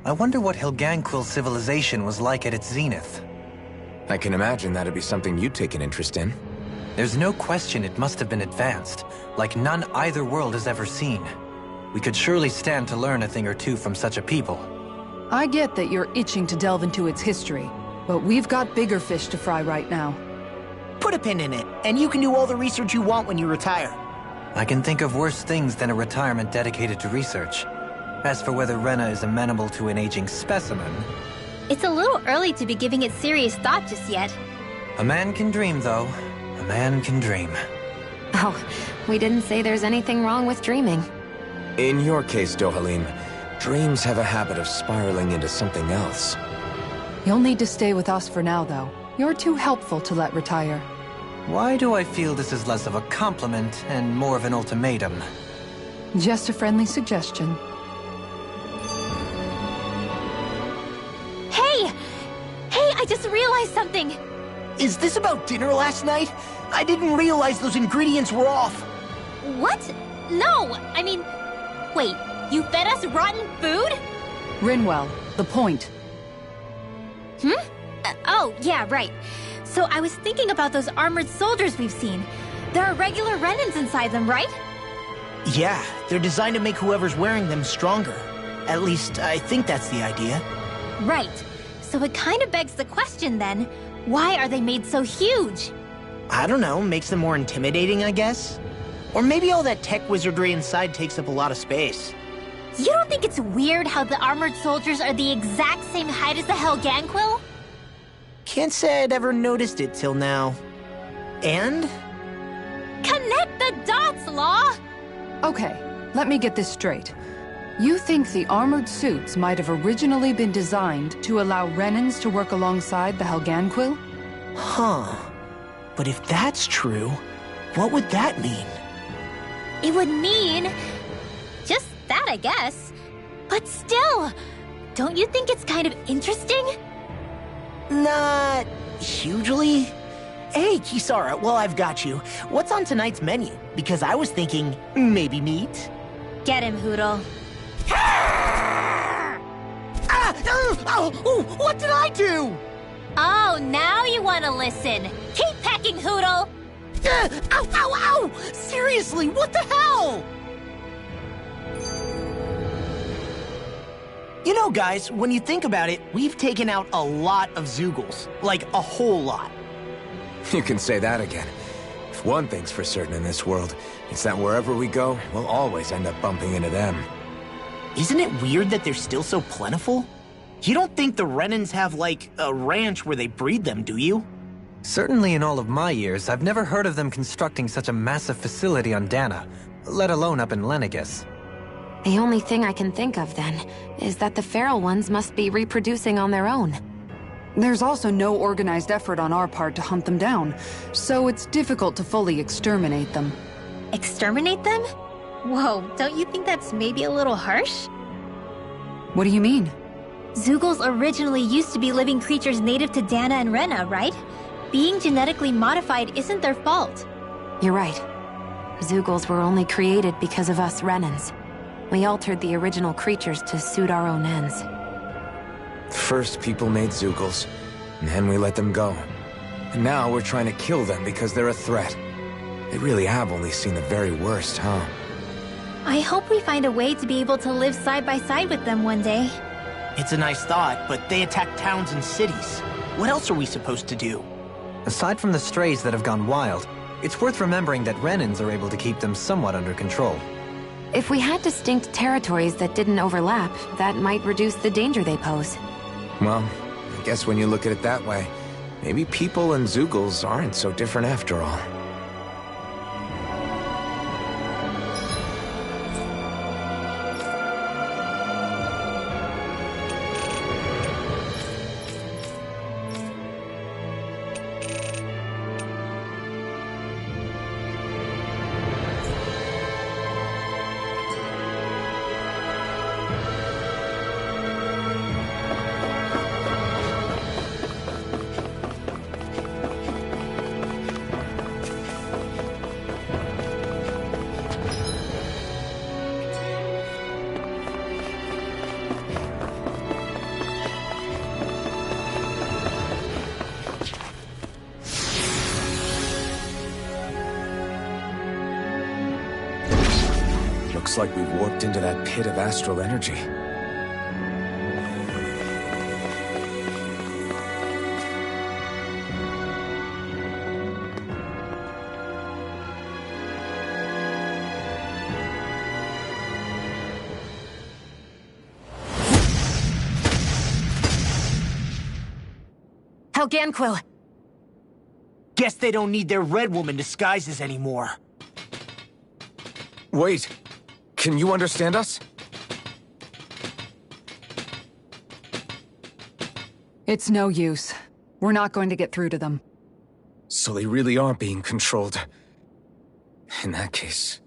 I wonder what Helganquil civilization was like at its zenith. I can imagine that'd be something you'd take an interest in. There's no question it must have been advanced, like none either world has ever seen. We could surely stand to learn a thing or two from such a people. I get that you're itching to delve into its history, but we've got bigger fish to fry right now. Put a pin in it, and you can do all the research you want when you retire. I can think of worse things than a retirement dedicated to research. As for whether Rena is amenable to an aging specimen... It's a little early to be giving it serious thought just yet. A man can dream, though. A man can dream. Oh, we didn't say there's anything wrong with dreaming. In your case, Dohalim, dreams have a habit of spiraling into something else. You'll need to stay with us for now, though. You're too helpful to let retire. Why do I feel this is less of a compliment and more of an ultimatum? Just a friendly suggestion. Hey! Hey, I just realized something! Is this about dinner last night? I didn't realize those ingredients were off. What? No! I mean... Wait, you fed us rotten food? Rinwell, the point. Oh, yeah, right. So I was thinking about those armored soldiers we've seen. There are regular Renans inside them, right? Yeah, they're designed to make whoever's wearing them stronger. At least, I think that's the idea. Right. So it kind of begs the question then, why are they made so huge? I don't know, makes them more intimidating, I guess? Or maybe all that tech wizardry inside takes up a lot of space. You don't think it's weird how the armored soldiers are the exact same height as the Helganquil? Can't say I'd ever noticed it till now. And? Connect the dots, Law! Okay, let me get this straight. You think the armored suits might have originally been designed to allow Renans to work alongside the Helganquil? Huh. But if that's true, what would that mean? It would mean... just that, I guess. But still, don't you think it's kind of interesting? Not hugely. Hey, Kisara, well, I've got you. What's on tonight's menu? Because I was thinking, maybe meat? Get him, Hoodle. What did I do? Oh, now you want to listen. Keep pecking, Hoodle! Ow! Seriously, what the hell? You know, guys, when you think about it, we've taken out a lot of Zeugles. Like, a whole lot. You can say that again. If one thing's for certain in this world, it's that wherever we go, we'll always end up bumping into them. Isn't it weird that they're still so plentiful? You don't think the Renans have, like, a ranch where they breed them, do you? Certainly in all of my years, I've never heard of them constructing such a massive facility on Dana, let alone up in Lenegis. The only thing I can think of, then, is that the feral ones must be reproducing on their own. There's also no organized effort on our part to hunt them down, so it's difficult to fully exterminate them. Exterminate them? Whoa, don't you think that's maybe a little harsh? What do you mean? Zeugles originally used to be living creatures native to Dana and Rena, right? Being genetically modified isn't their fault. You're right. Zeugles were only created because of us Renans. We altered the original creatures to suit our own ends. First, people made Zeugles, and then we let them go. And now we're trying to kill them because they're a threat. They really have only seen the very worst, huh? I hope we find a way to be able to live side by side with them one day. It's a nice thought, but they attack towns and cities. What else are we supposed to do? Aside from the strays that have gone wild, it's worth remembering that Renans are able to keep them somewhat under control. If we had distinct territories that didn't overlap, that might reduce the danger they pose. Well, I guess when you look at it that way, maybe people and Zeugles aren't so different after all. Looks like we've warped into that pit of astral energy. Helganquil! Guess they don't need their Red Woman disguises anymore. Wait, can you understand us? It's no use. We're not going to get through to them. So they really are being controlled. In that case,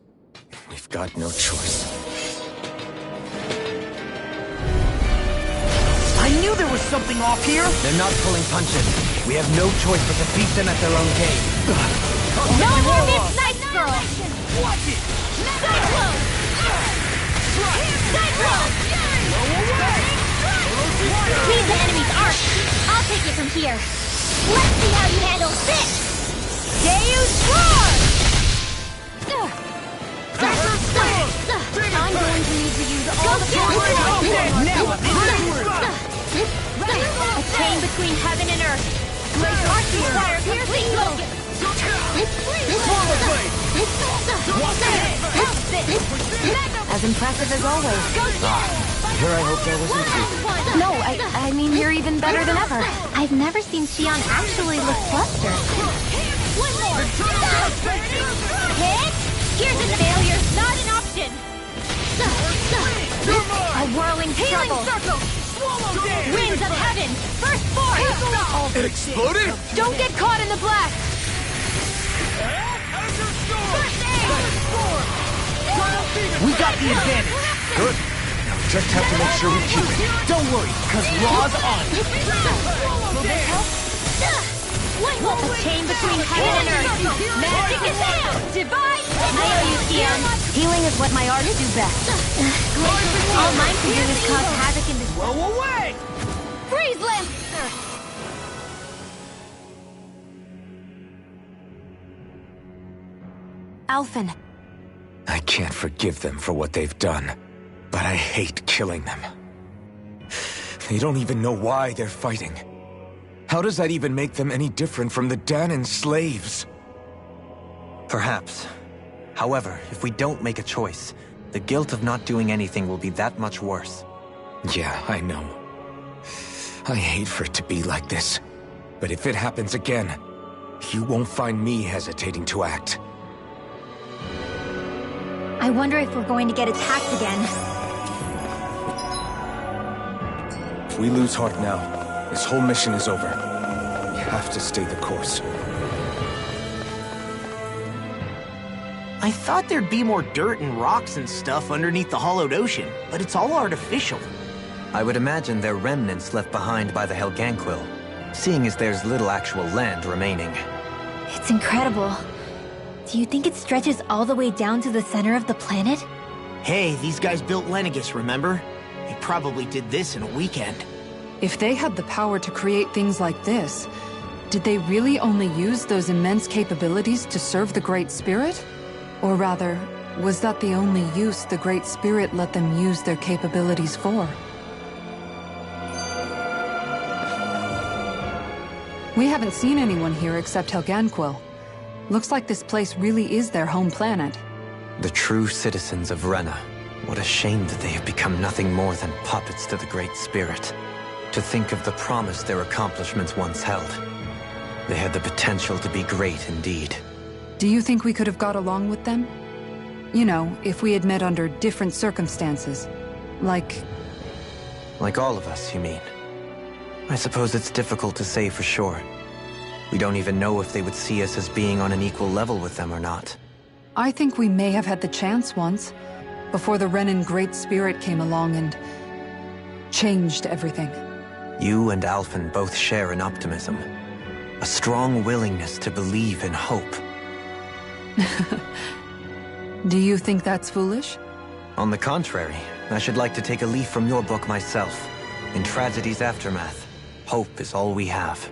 we've got no choice. I knew there was something off here! They're not pulling punches. We have no choice but to beat them at their own game. No more Midnight Girl! Watch it! Cyclone! Cyclone! Leave the enemy's arc. I'll take it from here. Let's see how you handle this! Deus Roar! I'm going to need to use all the power. A chain between heaven and earth. Great arching fire piercing focus. As impressive as always. Here I hope that wasn't too. No, I mean you're even better than ever. I've never seen Xion actually look flustered. One more! Hit! Here's a failure's not an option! A whirling trouble! Winds of heaven! First force! It exploded? Don't get caught in the blast! First aid! We got the advantage! Good. Now we just have to make sure we keep it. Don't worry, cause Raw's on it! A chain between heaven and earth! Magic is down! Divine! I owe you, Xion! Healing is what my arts do best. All mine can do is cause havoc in this world. Whoa, away! Freeze limp! Alphen, I can't forgive them for what they've done, but I hate killing them. They don't even know why they're fighting. How does that even make them any different from the Danon slaves? Perhaps. However, if we don't make a choice, the guilt of not doing anything will be that much worse. Yeah, I know. I hate for it to be like this. But if it happens again, you won't find me hesitating to act. I wonder if we're going to get attacked again. If we lose heart now, this whole mission is over. We have to stay the course. I thought there'd be more dirt and rocks and stuff underneath the hollowed ocean, but it's all artificial. I would imagine they're remnants left behind by the Helganquil, seeing as there's little actual land remaining. It's incredible. Do you think it stretches all the way down to the center of the planet? Hey, these guys built Lenegus, remember? They probably did this in a weekend. If they had the power to create things like this, did they really only use those immense capabilities to serve the Great Spirit? Or rather, was that the only use the Great Spirit let them use their capabilities for? We haven't seen anyone here except Helganquil. Looks like this place really is their home planet. The true citizens of Rena. What a shame that they have become nothing more than puppets to the Great Spirit. To think of the promise their accomplishments once held. They had the potential to be great indeed. Do you think we could have got along with them? You know, if we had met under different circumstances. Like all of us, you mean? I suppose it's difficult to say for sure. We don't even know if they would see us as being on an equal level with them or not. I think we may have had the chance once, before the Renan Great Spirit came along and changed everything. You and Alphen both share an optimism. A strong willingness to believe in hope. Do you think that's foolish? On the contrary, I should like to take a leaf from your book myself. In tragedy's aftermath, hope is all we have.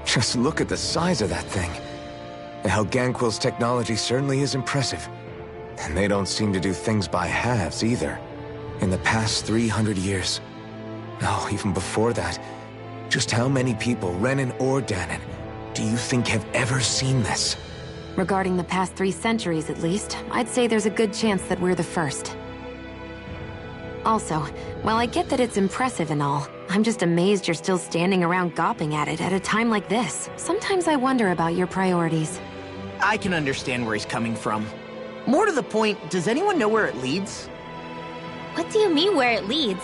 Just look at the size of that thing. The Helganquil's technology certainly is impressive. And they don't seem to do things by halves either. In the past 300 years. No, even before that. Just how many people, Renan or Danon, do you think have ever seen this? Regarding the past 3 centuries at least, I'd say there's a good chance that we're the first. Also, while I get that it's impressive and all, I'm just amazed you're still standing around gawping at it at a time like this. Sometimes I wonder about your priorities. I can understand where he's coming from. More to the point, does anyone know where it leads? What do you mean where it leads?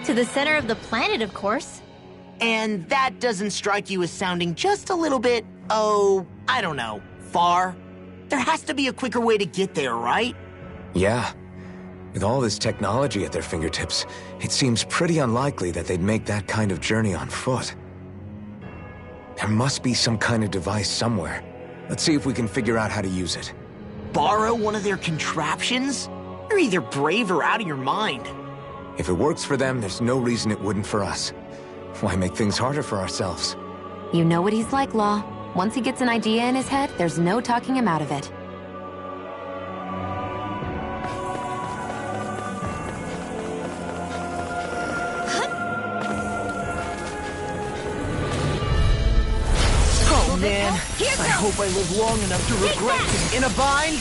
To the center of the planet, of course. And that doesn't strike you as sounding just a little bit, oh, I don't know, far? There has to be a quicker way to get there, right? Yeah. With all this technology at their fingertips, it seems pretty unlikely that they'd make that kind of journey on foot. There must be some kind of device somewhere. Let's see if we can figure out how to use it. Borrow one of their contraptions? You're either brave or out of your mind. If it works for them, there's no reason it wouldn't for us. Why make things harder for ourselves? You know what he's like, Law. Once he gets an idea in his head, there's no talking him out of it. Oh man, I hope I live long enough to regret being in a bind.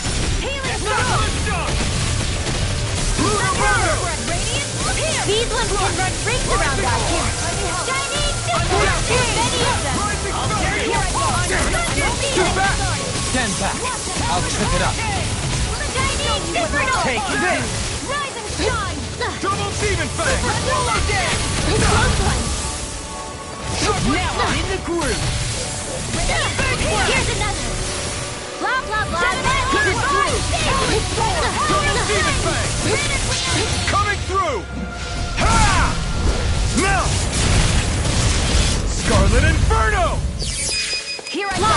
These ones can run rings around out here. Shining destruction! Many of them. Stand back. I'll trip it up. Shining Inferno! Take this. Rise and shine! Double demon fang! Close one! Now I'm in the groove. Here's another. Blah, blah, blah. Double demon fang! Coming through! Ha! Melt! Scarlet Inferno! Here I go!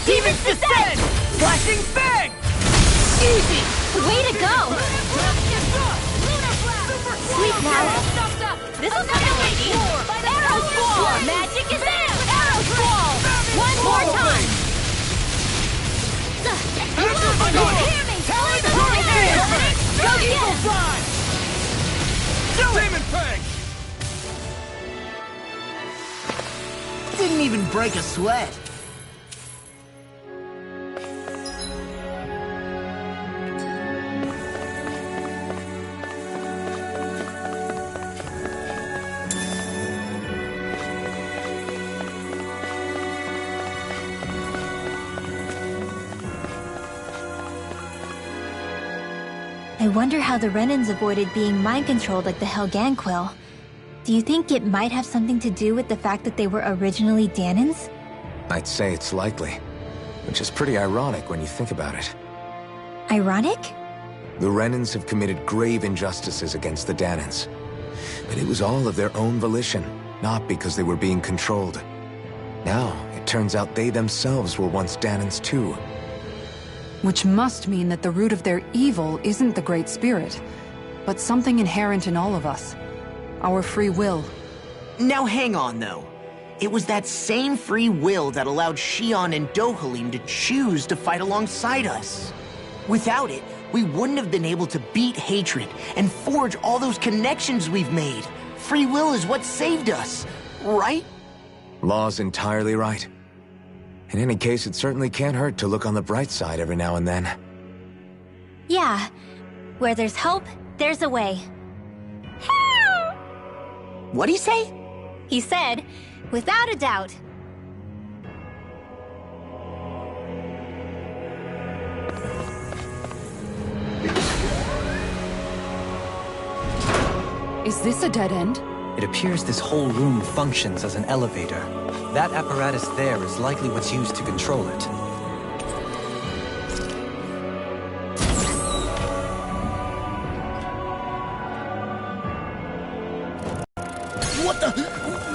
Demons descend! Flashing bang! Easy! Way to go! Sleep now! This is not a lady! Arrow Squall! Magic is in! Arrow Squall! One more time! Hear me! Go get him! Demon fang! Didn't even break a sweat. I wonder how the Renans avoided being mind-controlled like the Helganquil. Do you think it might have something to do with the fact that they were originally Danons? I'd say it's likely. Which is pretty ironic when you think about it. Ironic? The Renans have committed grave injustices against the Danons. But it was all of their own volition, not because they were being controlled. Now, it turns out they themselves were once Danons too. Which must mean that the root of their evil isn't the Great Spirit, but something inherent in all of us. Our free will. Now hang on, though. It was that same free will that allowed Xion and Dohalim to choose to fight alongside us. Without it, we wouldn't have been able to beat hatred and forge all those connections we've made. Free will is what saved us, right? Law's entirely right. In any case, it certainly can't hurt to look on the bright side every now and then. Yeah. Where there's hope, there's a way. What'd he say? He said, without a doubt. Is this a dead end? It appears this whole room functions as an elevator. That apparatus there is likely what's used to control it. What the?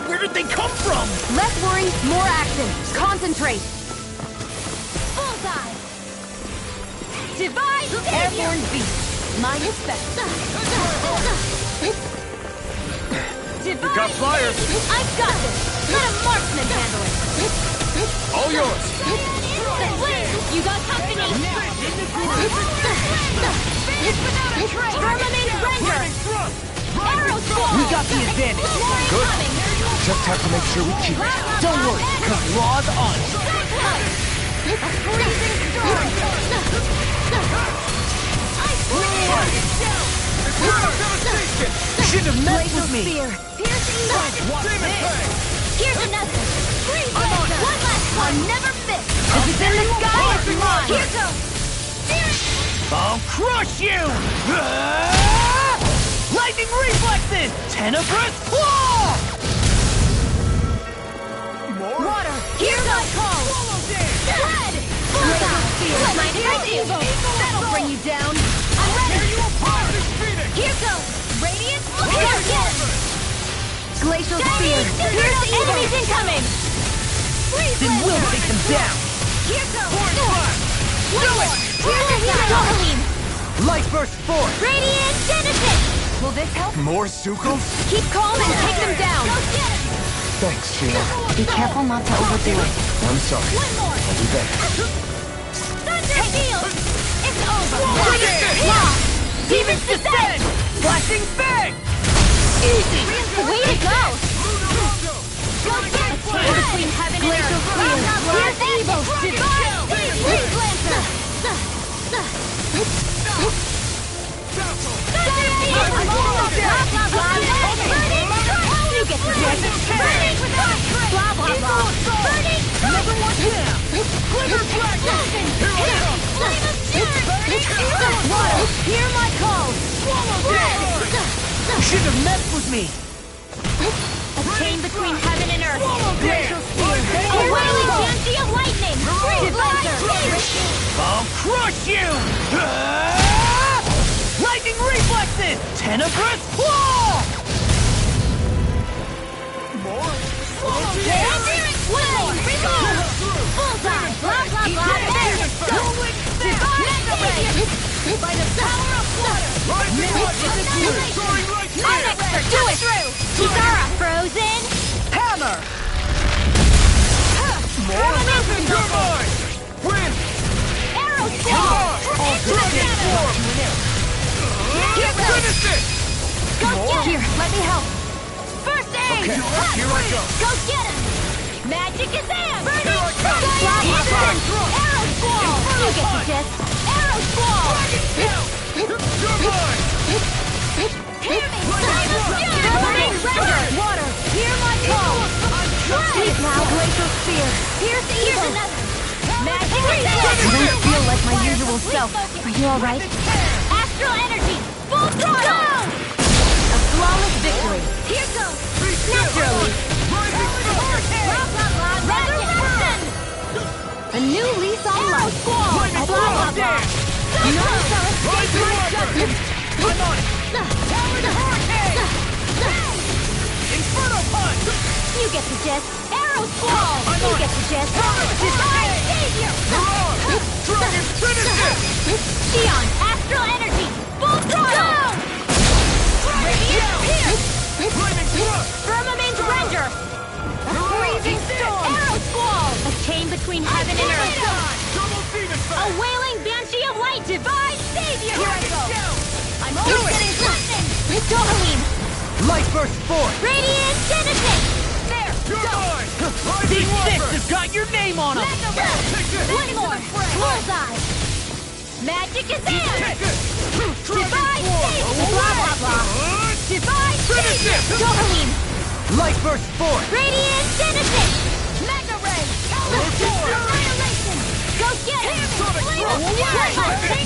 Where did they come from? Less worry, more action. Concentrate. Bullseye! Divine Airborne beast. Minus spec. Divine got flyers. I've got this! Let a marksman handle it! All yours! Instant win! We got the advantage. Good. Just have to make sure we keep it. Don't worry, because Law's on it. Should have messed with me. Spear. Here's the evil. Demon Fang! Here's another. Freeze laser. One last one. Never miss. If it's in the sky, it's mine. Here goes. I'll crush you! Lightning reflexes! Tenebrous claw! Water. Here's my call. Red. Bullseye. Lightning evil. That'll bring you down. I'm ready. Here goes. Radiant. Again. Glacial spear. Here's the enemies incoming. Freeze Then we'll laser. take them down! Here goes. Do it. Here's the Halloween. Light Burst 4! Radiant Genesis. Will this help? More Sukals? Keep calm and take them down. Go get him. Thanks, Sheila. Be careful not to overdo it. I'm sorry. One more. I'll do better. Thunder Shield. It's over. Lost. Demons descend! Flashing Fang! Easy! Way to go. Go get it. Between heaven and earth. Here's evil. Divine. Freeze Lancer. You get the burning with us. Blah blah blah. Burning. Never want him! Glitter black. Flame of fury. Water. Hear my call. Red. Should have messed with me! A chain between heaven and earth. Glacial spear. A wailing fancy of lightning. Freeze laser. I'll crush you! Lightning reflexes! Tenebrous claw! Flame. Revolve. Bullseye. Blah blah blah. There. Divine savior. By the power of water. I'm expert. Do it through. Kisara. Frozen. Hammer! You're mine! Win! Arrow squall. Dragon form! Finish it! Go get him. Here, let me help. First aid. Okay, here I go. Go get him. Magic is in. Here I come. Arrow squall. You get the gist. Arrow squall. You're mine! Hear me. Burning render. Water. Hear my call. Speak now. Glacial spear. Here's the evil. Magic is in. I don't feel like my usual self. Are you alright? Astral energy. Full throttle. A flawless victory. Here goes. Naturally! Blah blah blah. Resurrection. A new lease on life. Squall. Blah blah blah. Notice our escape from judgment. I'm on it! Power to hurricane! Inferno punch! You get the gist. Arrow squall. You get the gist. Divine savior. Dragon finish it! Xion. Astral energy. Full throttle. Radiant pierce. Flaming thrust! Firmament render. A freezing storm. Arrow squall. A chain between heaven and earth. Double demon A fang! wailing banshee of light. Divine savior. Here I go. I'm Do always it. getting something. Dohalim. Light Burst 4! Radiant Genesis. There. You're Go. mine! These Rising six Viper! have got your name on them! Mega Red. One more. Bullseye. Magic is in. Take it! Divine savior. Blah blah blah. Divine Finish savior. it! Dohalim. Light Burst 4! Radiant Genesis. Mega Ray. Annihilation. Go get him. Flame of fury.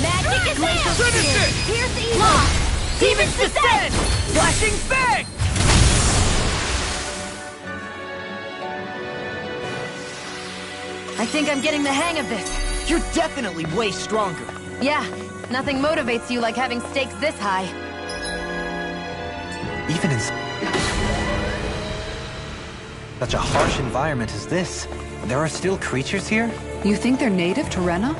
Magic is in. Finish it! Here's the evil. Demons descend! Flashing Fang! I think I'm getting the hang of this. You're definitely way stronger. Yeah, nothing motivates you like having stakes this high. Even in such a harsh environment as this, there are still creatures here? You think they're native to Rena?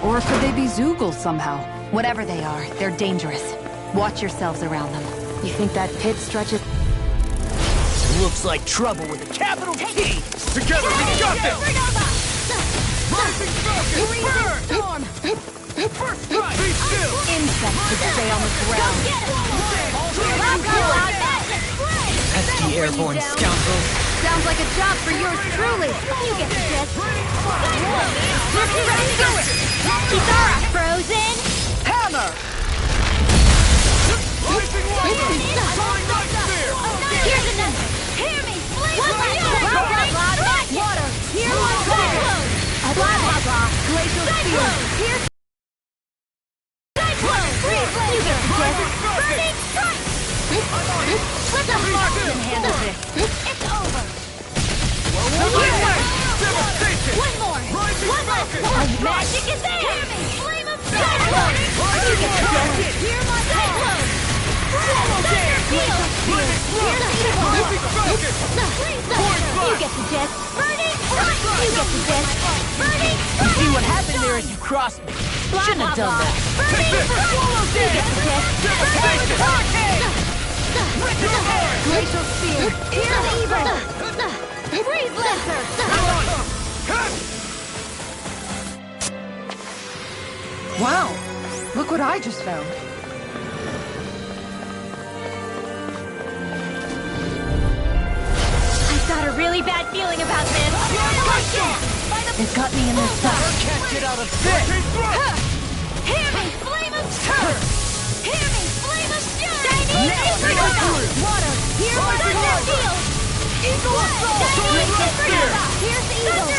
Or could they be Zoogle somehow? Whatever they are, they're dangerous. Watch yourselves around them. You think that pit stretches? Looks like trouble with a capital T! Together we got this! Supernova. Rising Falcon! Burn! First strike! Be still! Insects should stay on the ground. Go get him! Loud magic! Pesky airborne scoundrels. Sounds like a job for yours truly. You get the gist. Ready to do it! Kitara, frozen! Hammer! Rising water! Soaring night spear! Here's another! Hear me! Water! Hear my call! Blah blah blah! Glacial spear! Here's Cyclone! You get the gist! Burning strike! Let the marksman handle this! It's over! Devastation! One more! Rising One last rocket! one! Magic is there! Hear me! Flame of Cyclone! You get the gist! Hear my call! Thunder field! Here's You get the gist! Burning strike! You get the gist! Burning strike! See what happened there as you crossed me. Shouldn't have done that. Burning strike! You get the gist! Glacial spear! Here's evil! Freeze lancer! Wow! Look what I just found. I've got a really bad feeling about this. It got me in this stuff. Can't get out of this! Hear me, flame of turf! Hear me, flame of fury! Water! Here's my thunder field! Eagle assault! Here's the eagle!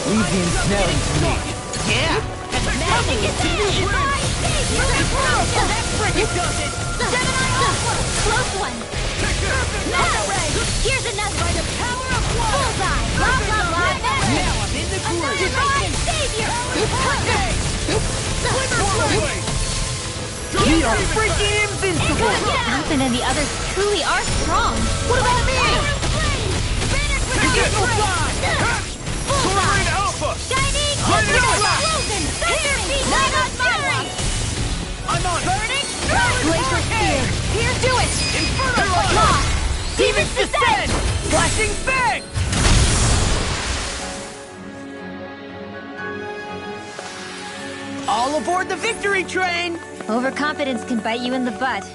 Leave the ensnaring to me. Yeah! Magic is there! My savior! That frigate does it! Gemini Alpha! Close one! Mega ray! Here's another! By the power of water! Bullseye! Blah blah blah! Now I'm in the groove! Divine savior! We are freaking invincible! Alphen and the others truly are strong. What about me? You get no time! Soaring Alpha! Shining! Lightning Flash! Explosion! Thunder feet! Night on fury! I'm on! Burning strike! Glacial spear! Here, do it! Inferno! Lost! Demons descend! Flashing bang! All aboard the victory train! Overconfidence can bite you in the butt.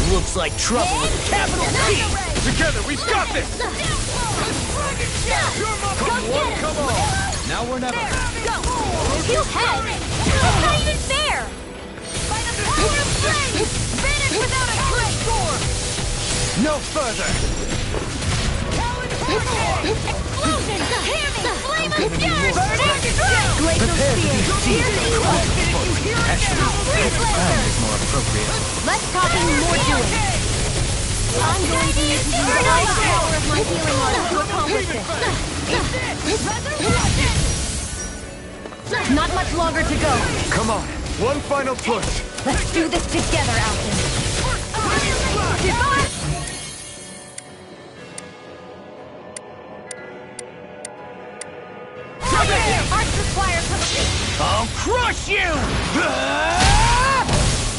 Looks like trouble with a capital T! Together, we've got this! Go get him! Now we're never. Go! You head! It's not even fair! By the power of flame! Vanish without a trace! No further! Explosion! Hear me! Flame of fury! Glacial Prepare to be spear! seized Here's with evil! Freeze laser! is more appropriate. Less talking, more doing! I'm going to use the power of my healing arm to accomplish this! Not much longer to go! Come on, one final push! Let's do this together, Alphen! Divine! Arch requires I'll crush you!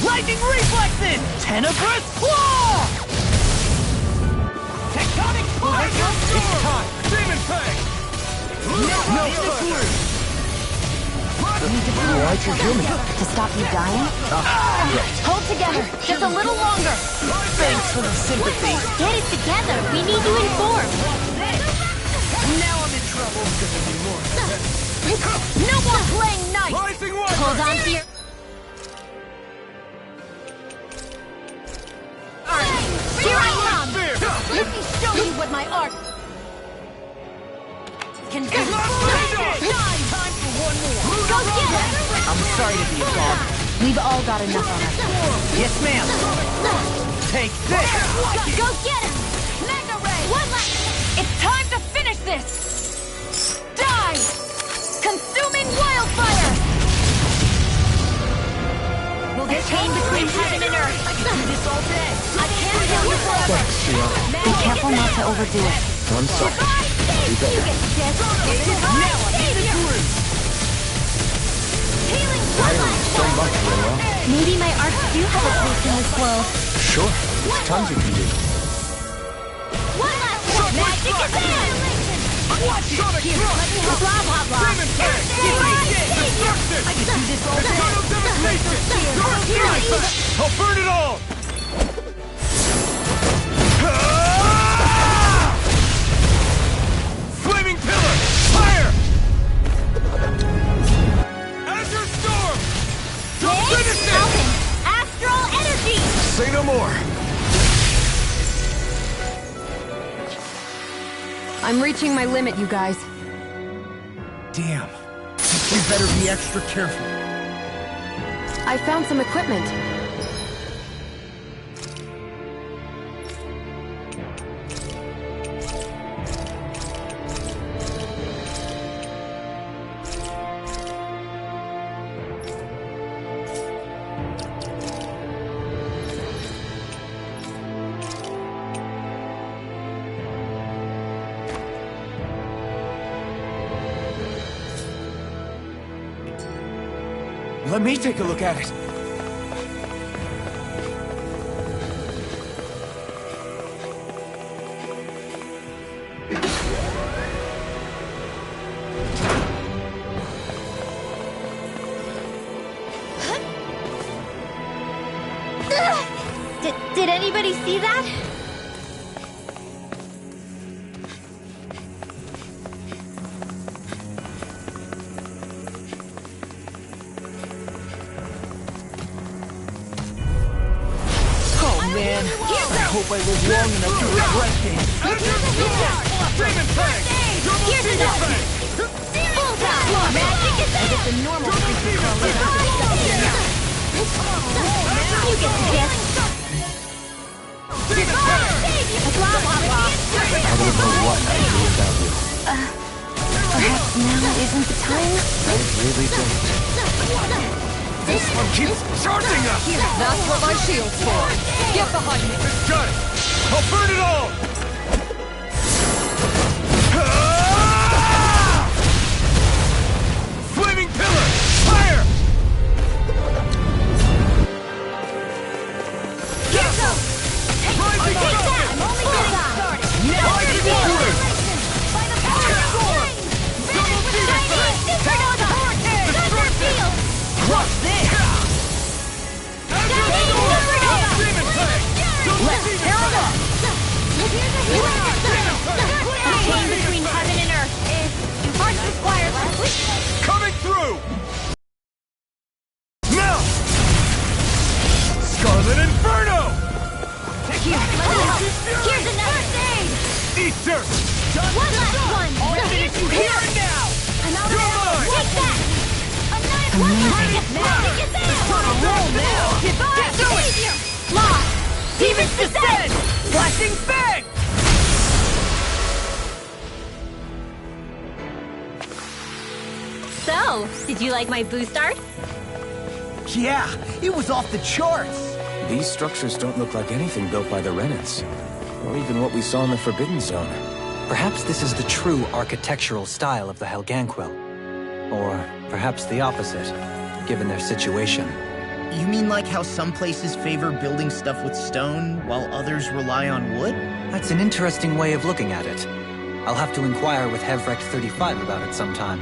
Lightning reflexes! Tenebrous claw! Tectonic punch! It's time! Demon Fang! No further! Why'd you heal me? To stop you dying? Hold together, just a little longer. Thanks for the sympathy. Get it together. We need to inform. Now I'm in trouble. No more playing nice. Rising water! Hold on to your. Here I come. Let me show you what my art can do. Time for one more. Go get it. I'm sorry to be a dog. We've all got enough on us. Yes, ma'am. Take this. Go get him. Mega ray. One last. It's time to finish this. Die. chain between heaven and earth. I can do this all day. I can't kill you forever. Be careful not to overdo it. I'm sorry. You get to dance. Now I'm in the groove. Healing sunlight. Don't bump very well. Maybe my arts do have a place in this world. Sure. There's tons you can do. One last one. Magic is in. Watch it. Here, let me help. Blah, blah, blah. I can do this all day. I'll burn it all! Flaming pillar! Fire! Azure storm! Don't finish it! Astral energy! Say no more! I'm reaching my limit, you guys. Damn. We better be extra careful. I found some equipment. Let me take a look at it. Did anybody see that? Man, I hope I live long enough to regret things. Here's another! Bullseye! Magic is in! I get the normal creature You get the gift! Blah, blah, blah! I don't know what I do without you. Perhaps now isn't the time? I really don't. This one keeps charging us! That's what my shield's for. Get behind me. Got it! I'll burn it all! Flaming pillar! Fire! Here goes! Rising Take sun! that! I'm only getting started! Now Rising sun! by the power of flame! Vanish with Chinese! Take on the vortex! Thunder field! Crush this! Let's tear them up! A chain between heaven and earth. Parts required. Coming through! Now! Scarlet Inferno! Here's another aid! Eat dirt! One last one! Here and now! Another You're mine! Take that! Magic is there! Roll now! Goodbye, Savior! Lost! Demons descend! Flashing bang! So, did you like my boost art? Yeah, it was off the charts. These structures don't look like anything built by the Renans, or even what we saw in the Forbidden Zone. Perhaps this is the true architectural style of the Helganquil. Or perhaps the opposite, given their situation. You mean like how some places favor building stuff with stone, while others rely on wood? That's an interesting way of looking at it. I'll have to inquire with Hevrecht 35 about it sometime.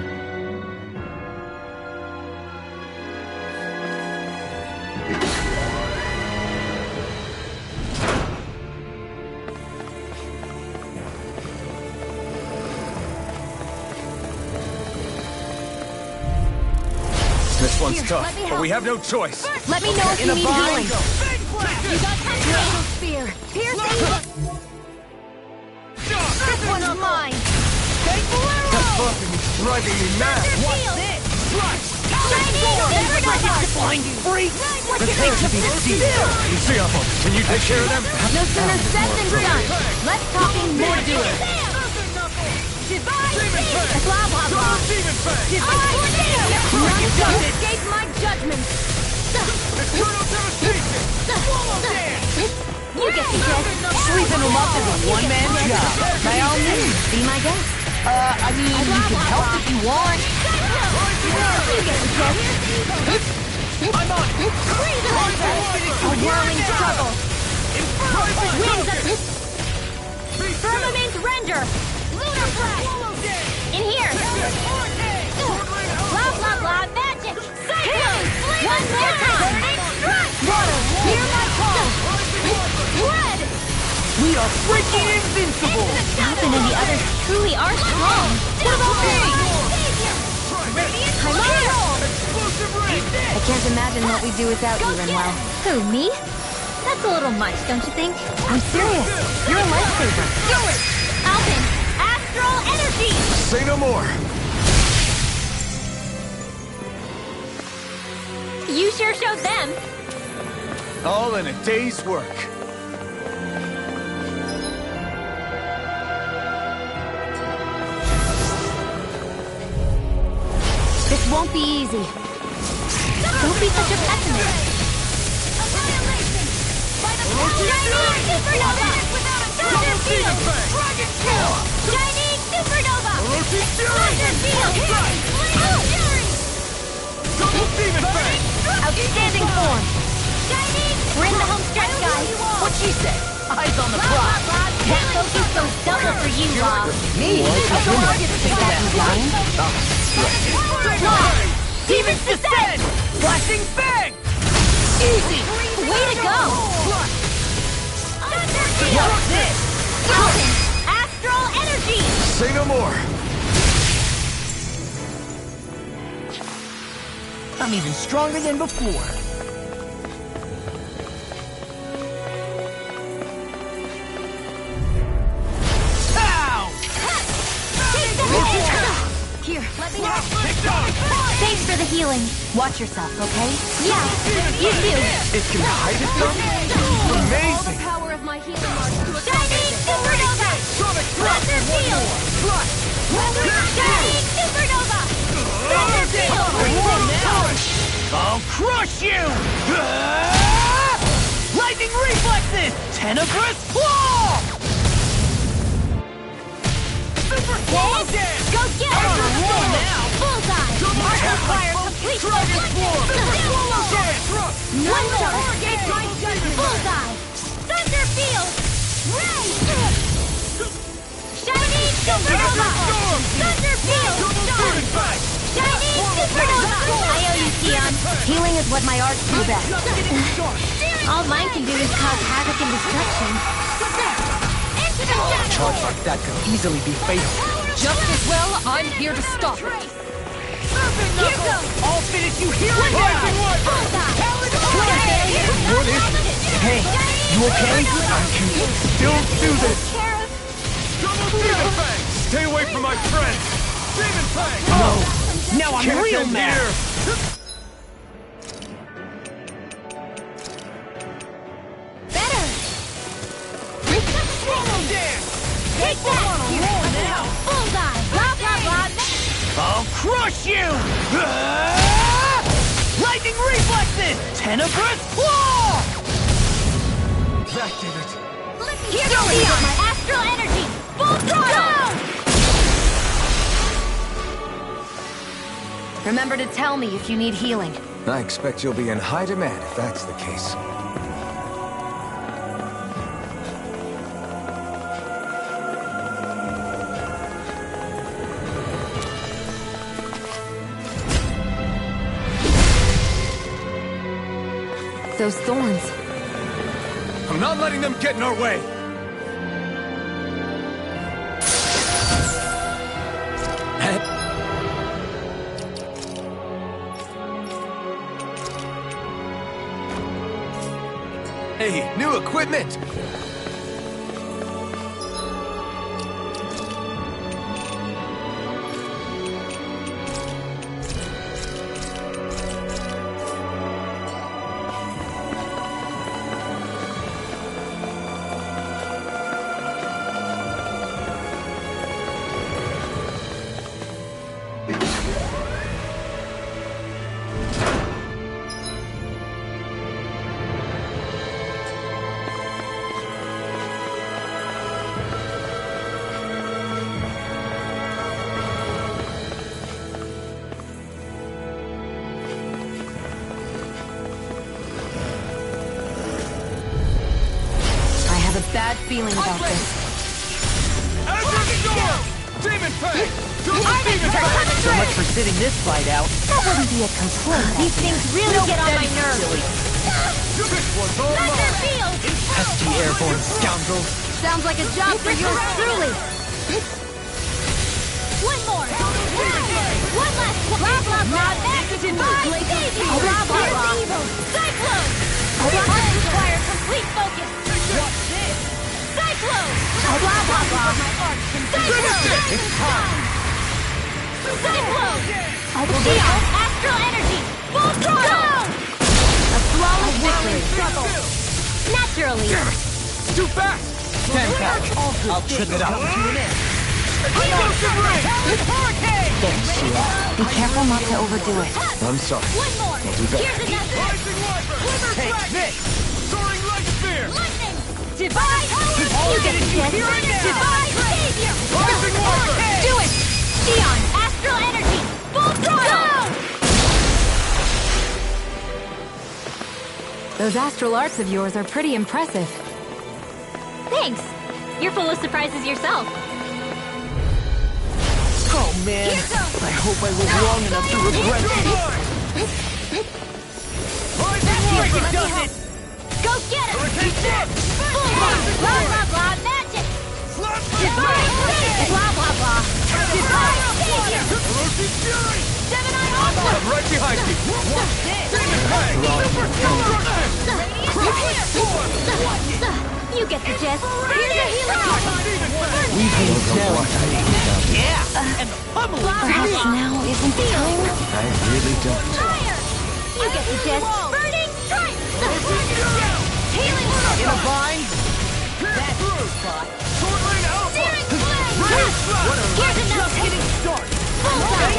This one's tough, but we have no choice. Let me know if you need healing. You got Angel Spear! Piercing! This one's mine! That bumping is driving me mad. What's this? Freak! The tanks should be sealed. Luciano, can you take care of them? No sooner said than done. Less talking, more doing. Blah, blah, blah. Escape my judgment. get the gist. Sweeping them up is a one-man job. By all means. Be my guest. I mean, you can help if you want. You get the gist. I'm on it! A whirling struggle. Winds up. Firmament render. Lunar flash. In here. Blah, blah, blah. Magic. Cyclone. One more time. Water. Hear my call. Red. We are freaking invincible! Falcon and the others truly are strong. What about me? I'm on it. I can't imagine what we'd do without you, Renwell. Who, me? That's a little much, don't you think? I'm serious. You're a lifesaver. Do it! Alvin, astral energy! Say no more. You sure showed them. All in a day's work. This won't be easy. Don't be such a pessimist. Annihilation! By the Shining supernova! Thunder field! Dragon kill! Shining supernova! Thunder field! Double demon fang! Outstanding form! Shining! We're in the home stretch, guys. What'd she say? Eyes on the prize. That focus goes double for you, Bob. Me? I get to take that line. Demons descend! Flashing bang! Easy! Way to go! What's this? Alvin, astral energy! Say no more. I'm even stronger than before. Pow! Here, let me know. Thanks for the healing. Watch yourself, okay? Yeah, you do. It can hide itself? Amazing! Power of my healing arts to Shining supernova! Thunder field! Shining supernova! Thunder field! I'll crush you! Lightning reflexes! Tenebrous claw! Super claw again! Go get him! Now! Bullseye! Require complete Dragon claw! Super claw again! One star! Bullseye! Thunder field! Ray! Shining supernova! Thunder field! Shining supernova! I owe you, Sion. Healing is what my arts do best. All mine can do is cause havoc and destruction. Into the shadow! Charge like that could easily be fatal. Just as well, I'm here to stop it. Here goes! I'll finish you here and Bullseye! now! What is it? Hey, you okay? I can still do this! Double demon fang! Stay away from my friend! Demon fang! No! Now I'm Can't real end mad! here. Better! Swallow dance! Take that! Now! Bullseye! Blah, blah, blah! I'll crush you! Lightning reflexes! Tenebrous claw! That did it. Here goes Sion! My astral energy! Full throttle! Remember to tell me if you need healing. I expect you'll be in high demand if that's the case. Those thorns. I'm not letting them get in our way! Hey, new equipment! feeling about this. Demon Fang! So much for sitting this fight out. That wouldn't be a complete. These things really get on my nerves. Thunder Field! Pesky airborne scoundrels. Sounds like a job for yours truly. One more. One last. Blah blah blah. Oxygen move. Blah blah blah. Cyclone. All require complete focus. What's this? Cyclone. Blah blah blah. Cyclone. It's time. Cyclone. Xeon. Astral energy. Full throttle. A flawless victory. Naturally. Damn it! Too fast! Stand back. I'll trip it up. There, Sheila. Be careful not to overdo it. I'm sorry. One more. I'll do better. Here's another. Rising Wyvern! Take this. Soaring Light Spear! Lightning. Divine power. You get the gist. Divine savior. Rising Wyvern! Do it. Xeon. Astral energy. Full throttle. Those astral arts of yours are pretty impressive. Thanks. You're full of surprises yourself. Oh man, I hope I live long enough to regret it. Rising Does it? Go get him. Full blah blah blah magic. Divine savior. Blah blah blah. Divine savior. Gemini Aqua. I'm right behind you! Demon Fang! You get the gist. Here's a healing. We've been selling. Yeah, and the pummel. Perhaps now isn't the time? I really don't. Fire. You get the gist. Burning strike. Healing In a circle. bind. That's the spot. Searing flame. Here's another. Getting started. Bullseye.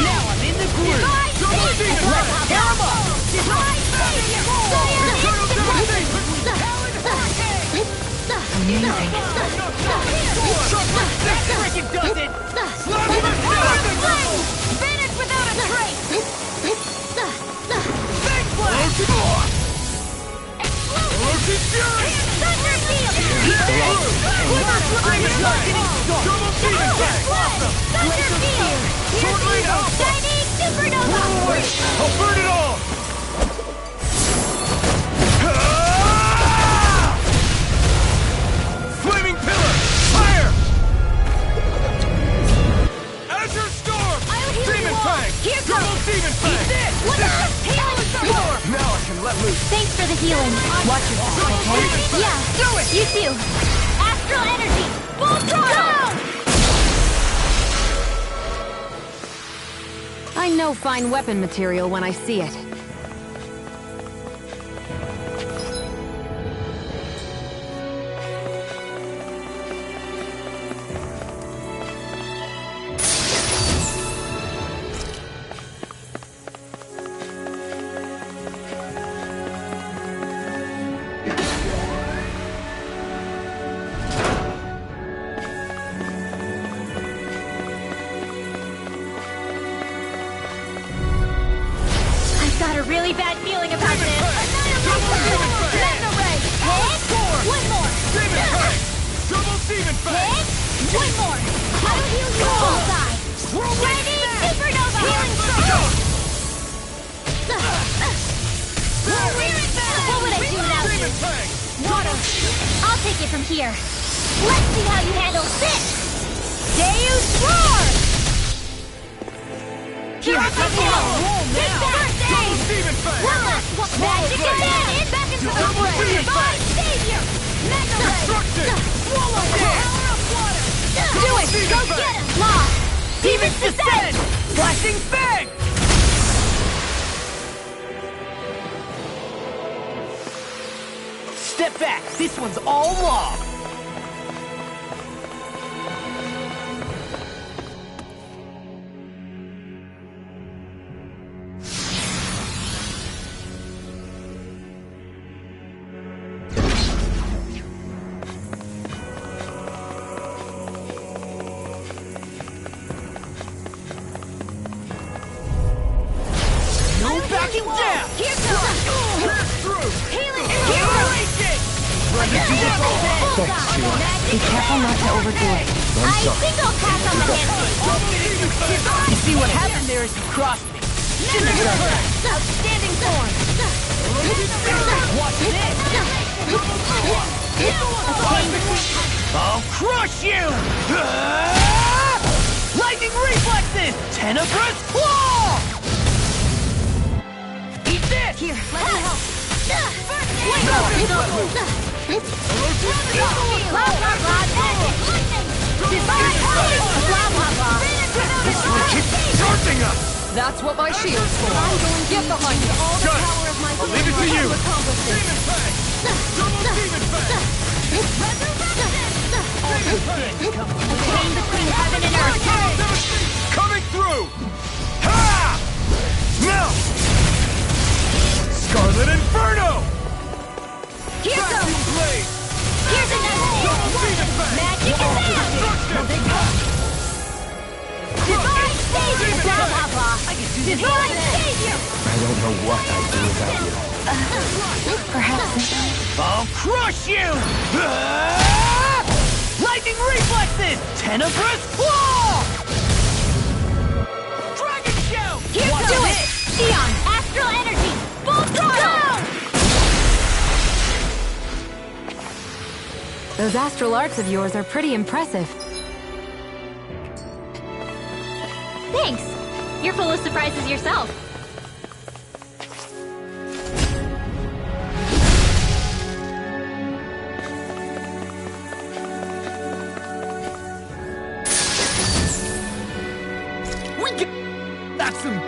Now I'm in the groove. Divine savior. Tear 'em up. Divine savior. Freaking does it. Vanish without a trace. Thunder field. Thunder field. Shining supernova. I'll burn it all! Flaming Pillar! Fire! Azure Storm! I'll heal Demon you all. Fang! Here Double goes. Demon Fang! What else? Healing circle. Now I can let loose! Thanks for the healing. Watch yourself, okay? Yeah. Do it. You too. Astral energy. Full throttle. I know fine weapon material when I see it. Got a really bad feeling about this. Mega ray. One more. Demon Fang! Double Demon Fang! Hit. One more. I'll heal you. Bullseye. Shining supernova. Healing circle. What would I do without you? Demon Fang! Water. I'll take it from here. Let's see how you handle this. Deus Roar. Here I come. Take that. Demon Fang! One last magic again! Back into the fray! Divine savior! Mega ray! Destruction! Swallow power of water! Do it! Go get him! Law! Demon's descent! Flashing Fang! Step back! This one's all law! Backing down! Here goes! Pierce through! Healing! Erase it! Bullseye! Thanks, Sheila. Be careful not to overdo it. I'm sorry. Single pass on the landing. You see what happened there as you crossed me. Shouldn't have done that. Outstanding form. Watch this. I'll crush you! Lightning reflexes! Tenebrous claw! Eat this! Here, let me help. Blah, blah, blah, magic, lightning! Divine lightning! Blah, blah, blah. This one keeps charging us! That's what my shield's for. Get behind me. All the Got it. power of my I'll leave it to you. accomplish this. Demon Fang! Double Demon Fang! Chain between heaven and earth. Coming through! Ha! Now! Scarlet Inferno! Here Vacuum goes! Blade! Here's another! Demon Fang! Magic advance! Destruction! Divine Savior! Blah, blah, blah. Divine Savior! I don't know what I'd do without you. Perhaps. I'll crush you! Lightning reflexes! Tenebrous claw! Dragon shout! Here Watch goes! this! Neon! Astral energy! Full throttle! Those astral arcs of yours are pretty impressive. Thanks! You're full of surprises yourself. That's some...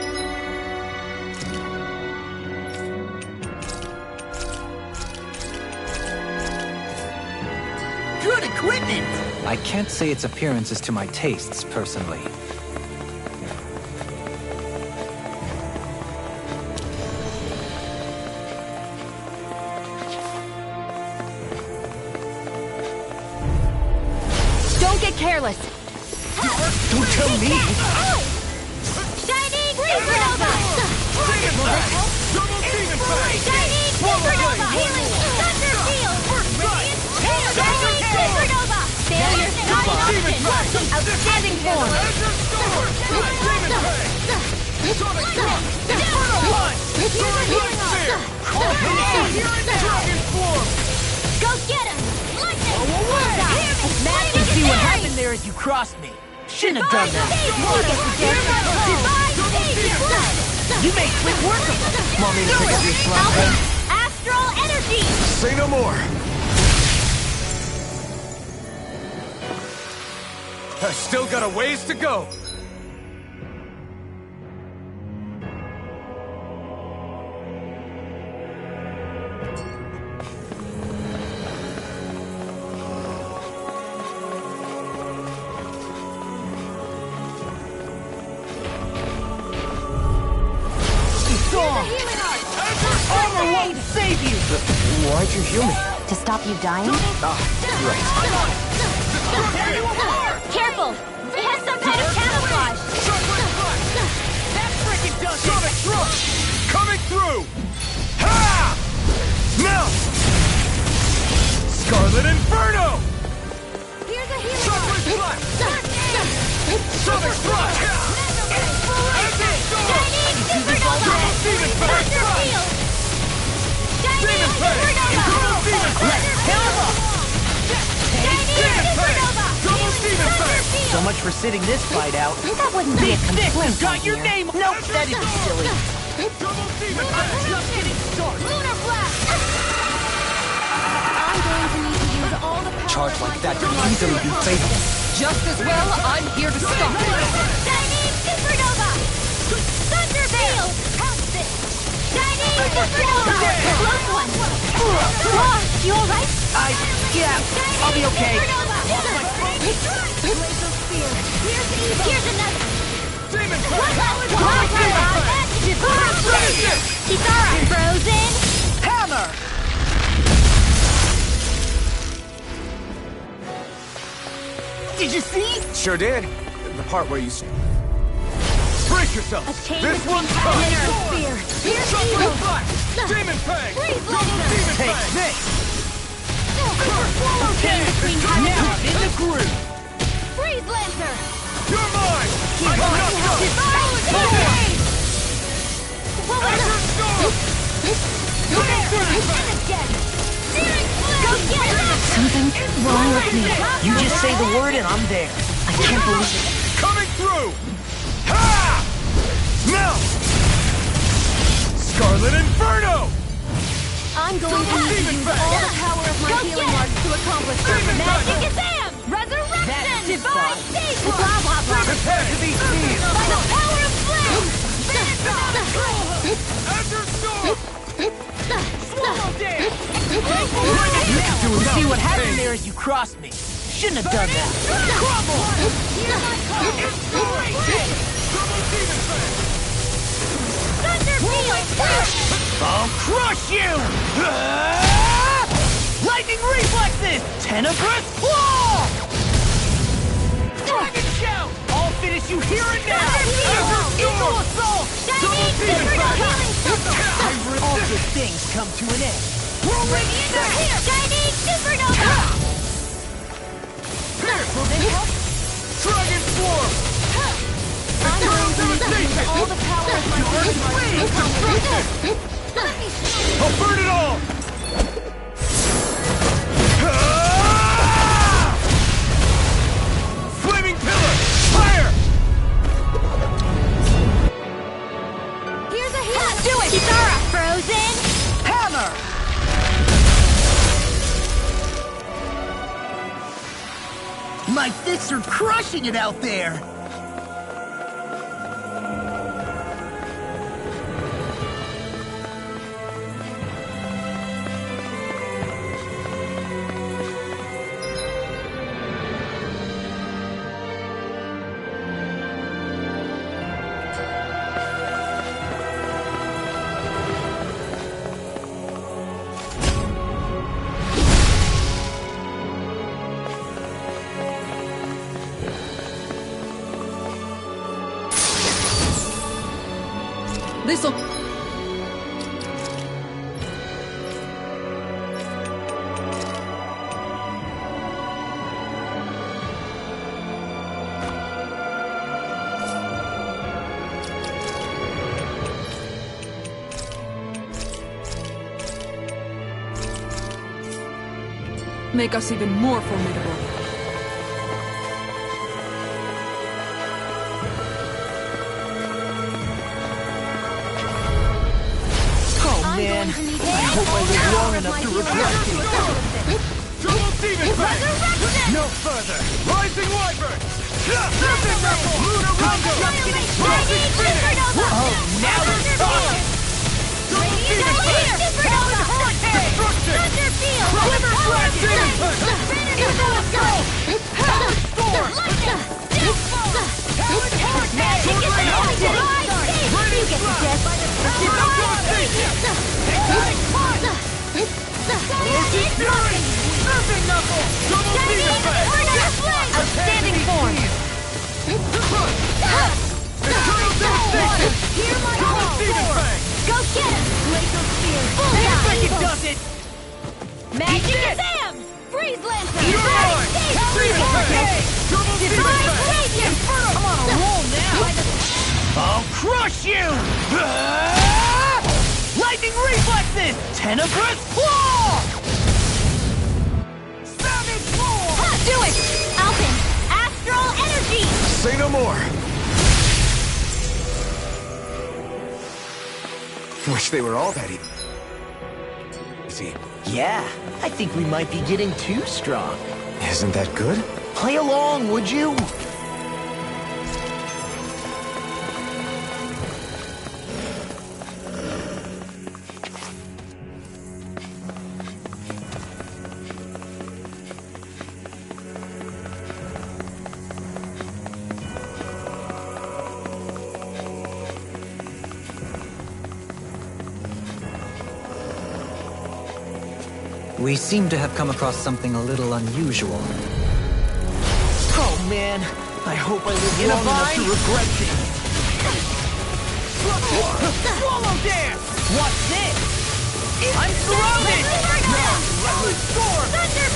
good equipment! I can't say its appearance is to my tastes, personally. Don't get careless. Don't tell me! Shining Supernova! Demon Fang! Double Demon Fang! Shining Supernova! Healing Thunder Field! Shining Supernova! Failure not an option! Outstanding form! Azure Storm! Demon Fang! Sonic Drop! Inferno Punch! Light Sphere! Dragon Form! Go get him! Lightning! Magic You see what Fairy! happened there as you crossed me. Shouldn't have done that. You made quick work of it. Want me to pick up your slot? Astral energy! Say no more. I've still got a ways to go. Armor won't save you! Why'd you heal me? To stop you dying? Careful! It has some kind of camouflage! That frickin' does it! Sonic Thrust! Coming through! Ha! Now! Scarlet Inferno! Here's a healing Chocolate Blast! Sonic Thrust! Azure Storm! Supernova! Demon Fang! Thunder Field! Shining Supernova! Let's kill him up! Shining Supernova! Double Demon Fang! So much for sitting this fight out. That wouldn't be a Big Stick complaint has got on your here. name! Nope, that is silly. Double Demon Fang! Just getting started. Lunar Blast! I'm going to need to use all the power Charge of like my that could easily be fatal. Just as well, I'm here to stop it. Shining Supernova! Thunder Veil! How's this? Shining Supernova! Close one! You alright? Yeah, I'll be okay. Laser Spear! Here's another! Demon Kisara! Frozen! Hammer! Did you see? Sure did. The part where you... Brace yourself! A chain This between one's heaven coming! and earth spear! Here's Chocolate evil! Blast! Demon Fang! Freeze Double laser! Demon Take Fang! this! Stand between time and now in the groove. Freeze Lancer! You're mine! Divine Blade! Azure Storm! Go get it! Something's wrong with me. You just say the word and I'm there. I can't believe it. Coming through! Ha! Melt! Scarlet Inferno! I'm going to need to use all the power of my healing arts to accomplish this. Magic Exam! Resurrection! Divine Stage! Blah, blah, blah! Prepare to be seized! By the power of flame! Azure Storm! Swallow dance! You see what happened there as you crossed me. Shouldn't have done that. Crumble! Inspiration! Double Demon Blade! Thunder Field! I'll crush you! Lightning reflexes! Tenebrous claw! Dragon shout! I'll finish you here and now! Eagle assault! Shining Supernova Healing Circle! All good things come to an end. Radiant are here! Shining Supernova! Dragon Swarm! I'm going to use all the power of my healing arts to accomplish this. Let me see! I'll burn it all! Flaming Pillar! Fire! Here's a hit! Do it! Kitara! Frozen! Hammer! My fists are crushing it out there! This'll... make us even more formidable. Man, I hope I live long enough to regret it. Double Demon Blade! No further! Rising Wyvern! Serpent Knuckle! Lunar Rondo! Rising Phoenix! Oh, now we're talking! Double Demon Blade! Supernova! Destruction! Thunder Field! Glimmer Slash Demon Blade! Eagle Assault! Storm! Magic is an divine stage! You get the death by the divine Exotic Punch! Fury! Serpent Knuckle! Double Demon Blade! Outstanding form. Eternal Devastation! Hear my Double call! Demon Blade! Go get him! Laser Spear! Looks like it Bullseye! does it! Magic Exam! Freeze Lancer! You're Divine mine! Stage! Demon Blade! Double Demon Divine Blade! Radiant! I'm on a roll now! I'll crush you! Lightning reflexes! Tenebrous claw! Savage roar! Do it! Alpin! Astral Energy! Say no more. Wish they were all that easy. Yeah, I think we might be getting too strong. Isn't that good? Play along, would you? We seem to have come across something a little unusual. Oh man, I hope I live long enough to regret this. Swallow dance! What's this? I'm surrounded! Now, let me storm! Thunder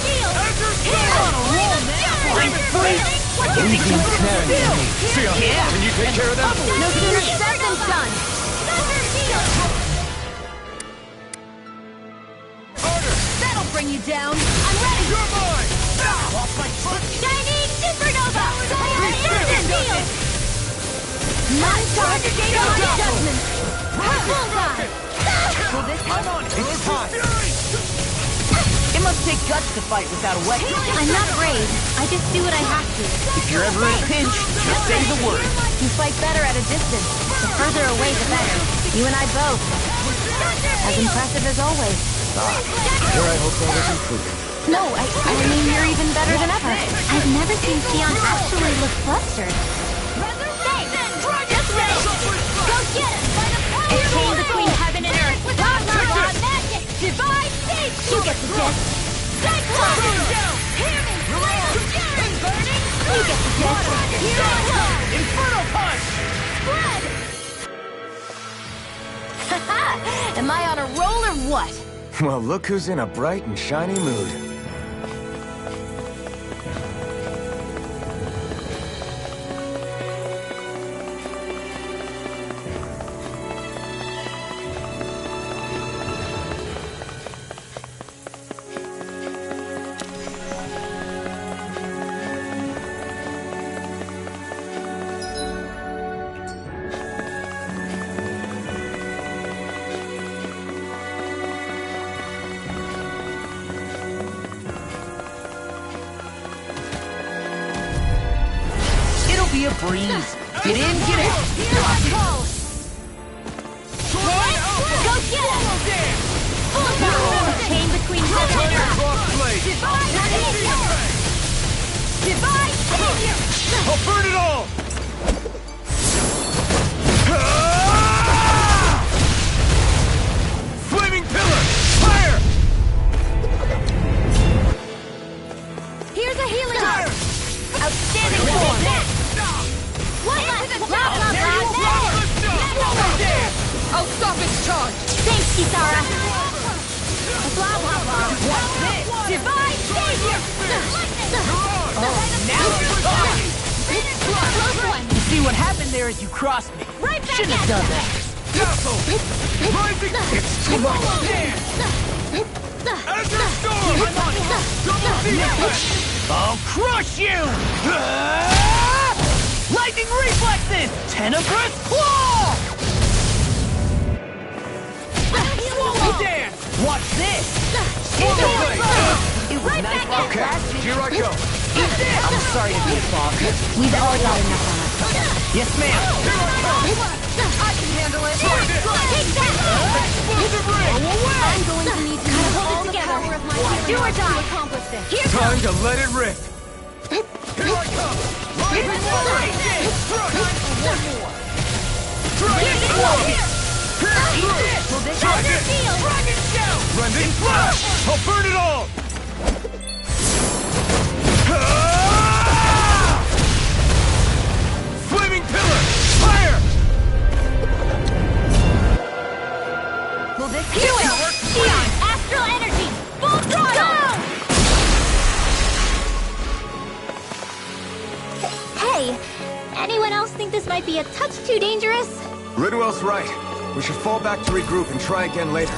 Sion, can you take care of them? No sooner said than done. That'll bring you down. I'm ready. You're mine! Shining supernova. Instant heal. Non-target data adjustment. Bullseye. Will this help? It's time. It must take guts to fight without a weapon. I'm not brave. I just do what I have to. If you're ever in a pinch, just say the word. You fight better at a distance. The further away, the better. You and I both. As impressive as always. Here I hope that is improving. No, I mean you're even better than ever. I've never seen Sion actually look flustered. Just ready. Go get him. By the power A chain of between heaven and earth. Blah, blah, blah, magic. Divine stage. You get the gist. Cyclone. Hear me. Flame of burning. You get the gist. Here I come. Inferno punch! Spread. Am I on a roll or what? Well, look who's in a bright and shiny mood. Be a breeze. Get in, get out. Here I go. Go get him. Bullseye. Chain between heaven and earth. Divine savior. Divine savior. I'll burn it all! Flaming pillar! Fire! Here's a healing art. Outstanding form. One left. Blah, blah, blah. I'll stop its charge! Thanks, Kisara. Blah, blah, blah. What's this? Divine savior. Now you're talking! Close one. You see what happened there is you crossed me. Right back Shouldn't have at done ya. that. Castle! Rising! It's too long! Azure Storm! I'm on it! Double Z effect! I'll crush you! Lightning reflexes! Tenebrous claw! Swallow dance! Watch this! Swallow blade! It was Right nice back while at Okay, it lasted. here I go! Eat this! I'm sorry to be a bog. We've all got enough on us. Yes, ma'am. I can handle it! Take that. Explosive ring! I'm going to need to use all the power of my Do or healing die. to accomplish this. Here Time to let it rip! Here I come! Rising fire! One more! Dragon Force! Thunder field. Dragon shout! Rending flash! I'll burn it all! Flaming pillar! Fire! Will this do it? Sion, astral energy. Full throttle. Hey, anyone else think this might be a touch too dangerous? Ridwell's right. We should fall back to regroup and try again later.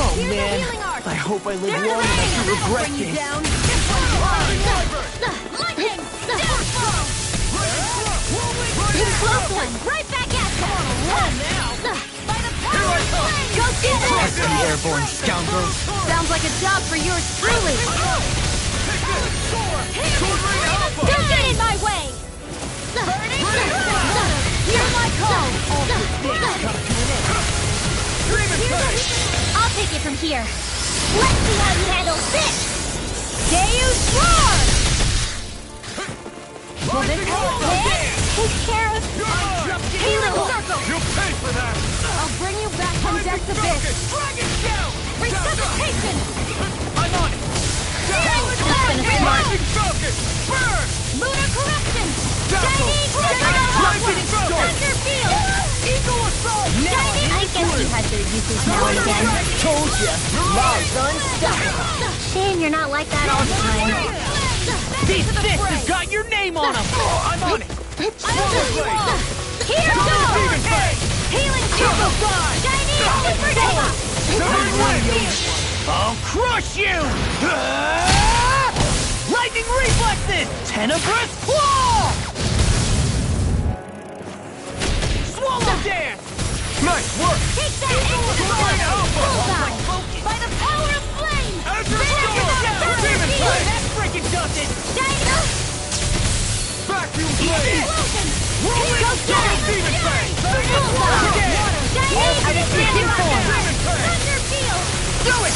Oh, Here's a man. healing arc. I hope I live There's long the enough rain. to regret Bring you this. down. Lightning. Close one. Right back at you. By the power of flame. Go get it. Pesky airborne scoundrels. Sounds like a job for yours truly. Don't get in my way. Burning. Hear my call! All good things come to an end. I'll take it from here. Let's see how you handle this! Deus Roar! Will this take care of Healing Circle! You'll pay for that! I'll bring you back from death's abyss! Dragon down! Resuscitation! I'm on it! Rising Falcon! Burn! Lunar correction! Dazzle! Rising Falcon! Thunder field! Eagle Assault! I guess you had their uses now and again. Told ya! Love's unstoppable! Shame you're not like that all the time. These fists have got your name on them! I'm on it! Here goes! Healing Circle! Chinese Supernova! I'll crush you! Lightning reflexes! Tenebrous claw! Swallow dance! Nice work! Take that into the bullseye! By the power of flame! That freaking does it! Vacuum blade! Go get him! Demon Fang! Thunder field! Do it!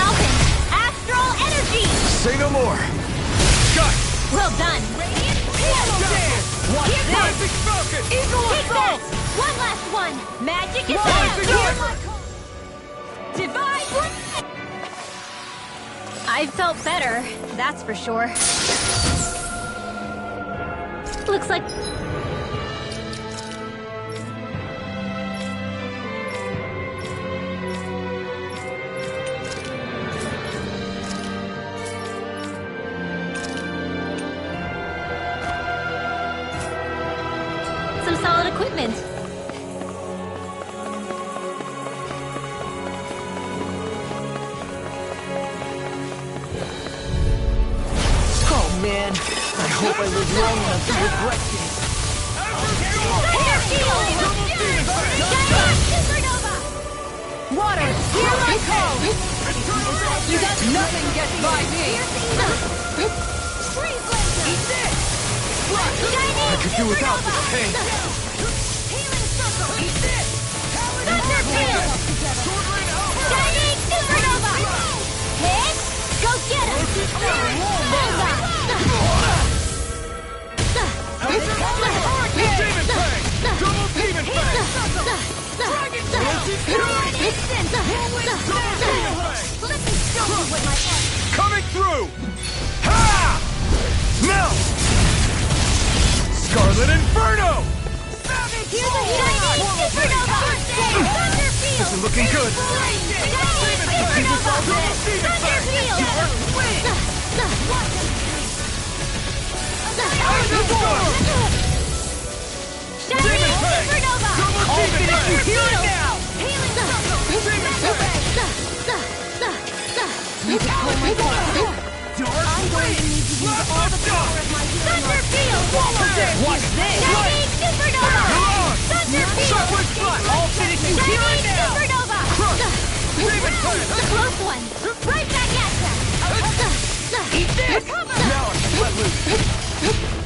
Alpin! Astral energy! Say no more. Got Well done! Radiant Watch Here this! comes! Rising Falcon! Eagle Take that! One last one! Magic is Rising out! Wyvern! Divide! I felt better, that's for sure. Looks like... some solid equipment. Oh man, I hope I live long enough to regret this. Thunder field! Supernova! Water, hear my call! You got nothing gets by me! Freeze laser! Eat this! I could do without this pain. Healing circle! Eat this! Thunder field! Shining supernova! Hit! Go get him! Bullseye! Demon Fang! Double Demon Fang! Let me show you what my Coming through! Ha! Now! Scarlet Inferno! Here's a shining supernova! Thunder field! This is looking good. Shining supernova! Thunder field! Shining supernova! Double Demon Fang! Hear it now! Healing circle! I'm going to need to use all the power of my Thunder field! Watch this! Shining supernova! Thunder field! Shockwave Slash! I'll finish you here Shining and now! supernova! Demon Fang! Close one! Right back at ya! Eat this! Now I can let loose.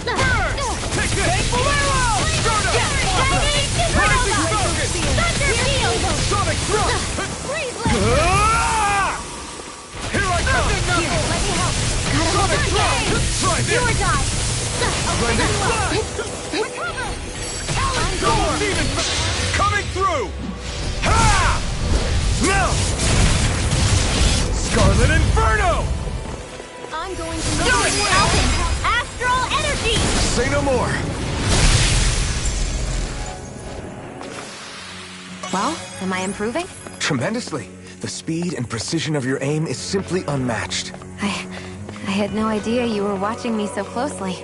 Burn! Take this! Thankful arrow! Stardust! Shining Rising supernova! Falcon! Thunder field! Sonic Thrust! Freeze laser! Ah! Here I come! Here, let me help! Gotta hold it Try steady! this! Do or die! Blended Slash! Recover! Double Demon Fang! Coming through! Ha! Now! Scarlet Inferno! I'm going to do it! Alpin! Astral energy! Say no more. Well, am I improving? Tremendously. The speed and precision of your aim is simply unmatched. I had no idea you were watching me so closely.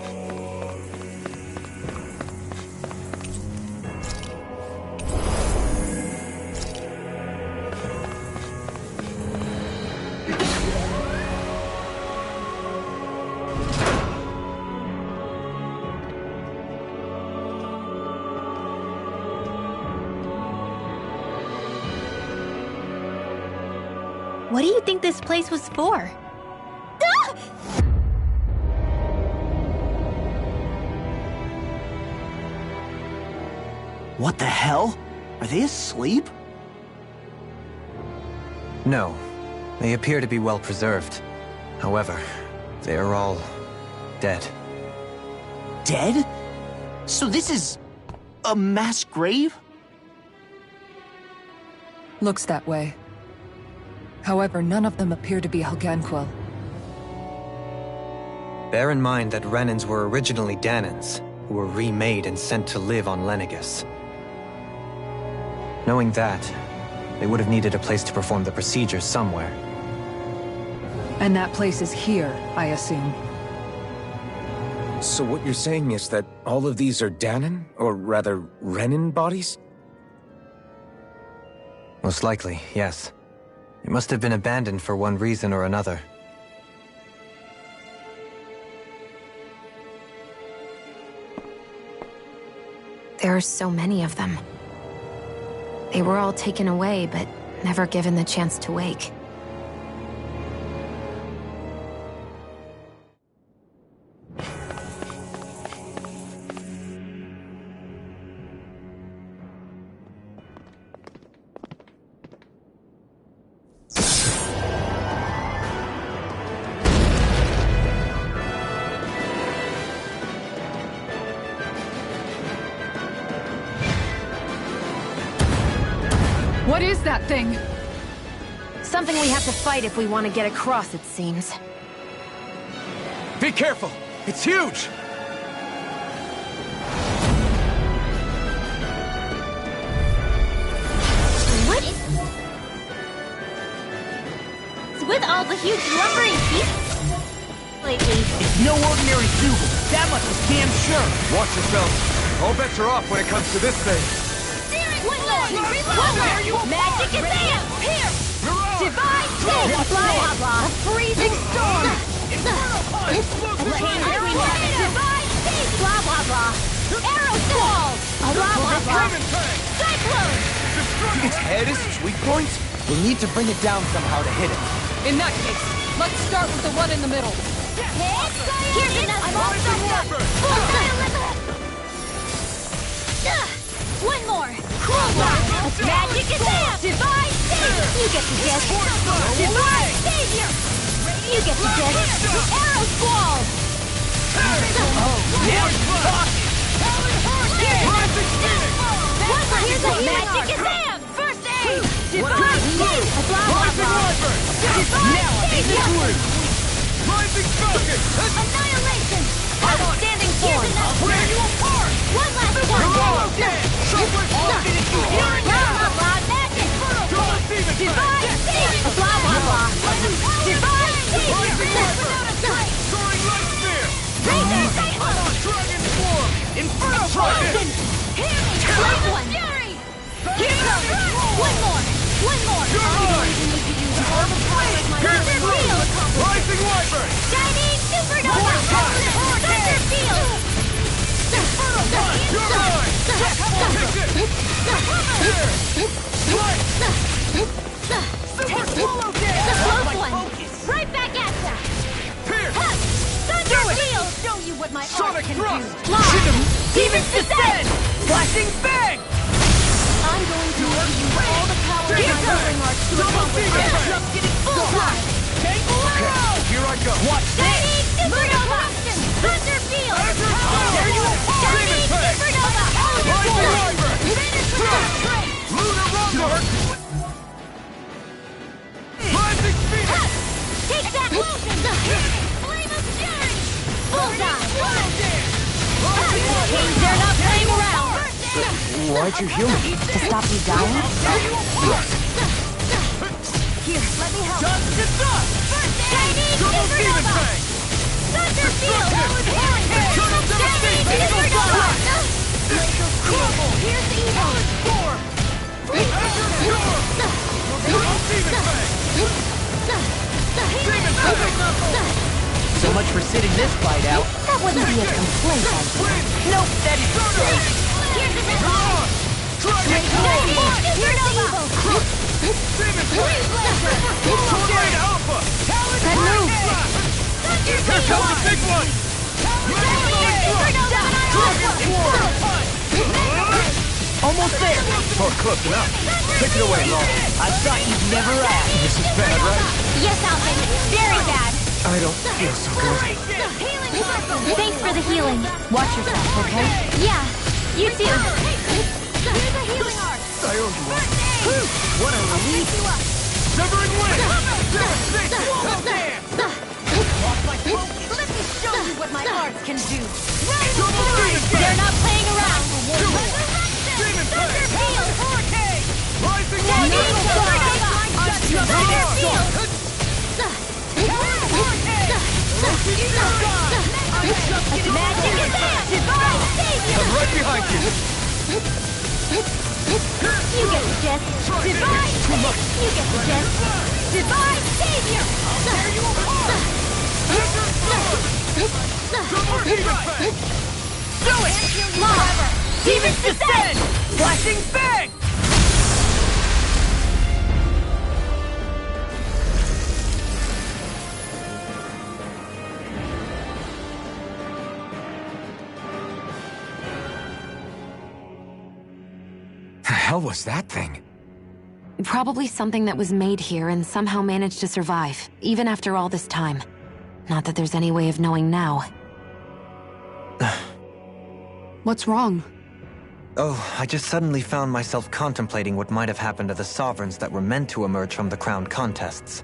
What do you think this place was for? What the hell? Are they asleep? No. They appear to be well preserved. However, they are all dead. Dead? So this is a mass grave? Looks that way. However, none of them appear to be Helganquil. Bear in mind that Renans were originally Danans, who were remade and sent to live on Lenegus. Knowing that, they would have needed a place to perform the procedure somewhere. And that place is here, I assume. So what you're saying is that all of these are Danan, or rather, Renan bodies? Most likely, yes. It must have been abandoned for one reason or another. There are so many of them. They were all taken away, but never given the chance to wake. What is that thing? Something we have to fight if we want to get across, it seems. Be careful! It's huge! What? With all the huge lumbering beasts lately. It's no ordinary Dougal. That much is damn sure. Watch yourself. All bets are off when it comes to this thing. One more! Magic is in! Here! Divine Shield! Blah blah blah! A freezing storm! Divine Shield! Blah blah blah! Arrow squall! Blah blah blah! Cyclone! Its head is its weak point? We'll need to bring it down somehow to hit it. In that case, let's start with the one in the middle. Here's another all sucked up! Full nihilism! One more! Cruel Blast! Magic is in! Divine Savior! You get to guess! Divine Savior! You get to guess! Arrow Squall! Now you're talking! Here's a Magic is in! First aid! Divine Savior! Blah blah blah! Divine Savior! Rising Falcon! Annihilation! Outstanding form! Tear you apart! One last one! Blah Blah blah magic! Divine Savior! Blah blah blah! Divine Savior! Soaring Light Spear! Razor Cyclone! Dragon Form! Inferno Poison! Last one! Here goes! One more! One more! Thunder Field! Rising Wyvern! Shining Supernova! Thunder Field! You're mine! Super Swallow Dance! The close one! Right back at ya! Thunder Field! Show you what my Sonic Thrust! Demons Descent! Flashing Bang! I'm going to use all the power of my throwing arts to accomplish this. Just getting full time! Here I go! Watch this! Shining Supernova! Thunder Field! Tear you apart! Shining Supernova! Rising Wyvern! Lunar Rumble! Rising Phoenix! Take that! Flame of Fury! Bullseye! Kings dare not playing around! Why'd you heal me? To stop you dying? Here, let me help! Dust to dust! Shining Double Demon Supernova! Fang! Thunder Field! Turtle Shining Devastation! Supernova! Here's the evil! Form! Azure Storm! Double Demon Fang! Demon Fang! So much for sitting this fight out. That wouldn't be a complaint, I think. Nope, that is great. Here's the missile! Dragon Form! Here's the evil! Demon Fang! Tornado Alpha! That move! Here comes the big one! Dragon Form! Almost there! Oh, close enough. Take it away, Law. I thought you'd never ask. This is bad, right? Yes, Alvin. Very bad. I don't feel so good. Thanks for the healing. Watch yourself, okay? Yeah, you too. Here's a healing arc. I owe you one. What a relief! Severing wind! Swallow dance! Let me show you what my arts can do. They're not playing around. Demon Thunder field. Hurricane! Rising Thunder field. Magic advance. Divine savior. I'm right behind you. You get the gist. Divine. You get the gist. Divine savior. Tear you apart! Do it! Lava. Demons descend! Flashing bang! The hell was that thing? Probably something that was made here and somehow managed to survive, even after all this time. Not that there's any way of knowing now. What's wrong? Oh, I just suddenly found myself contemplating what might have happened to the sovereigns that were meant to emerge from the crown contests.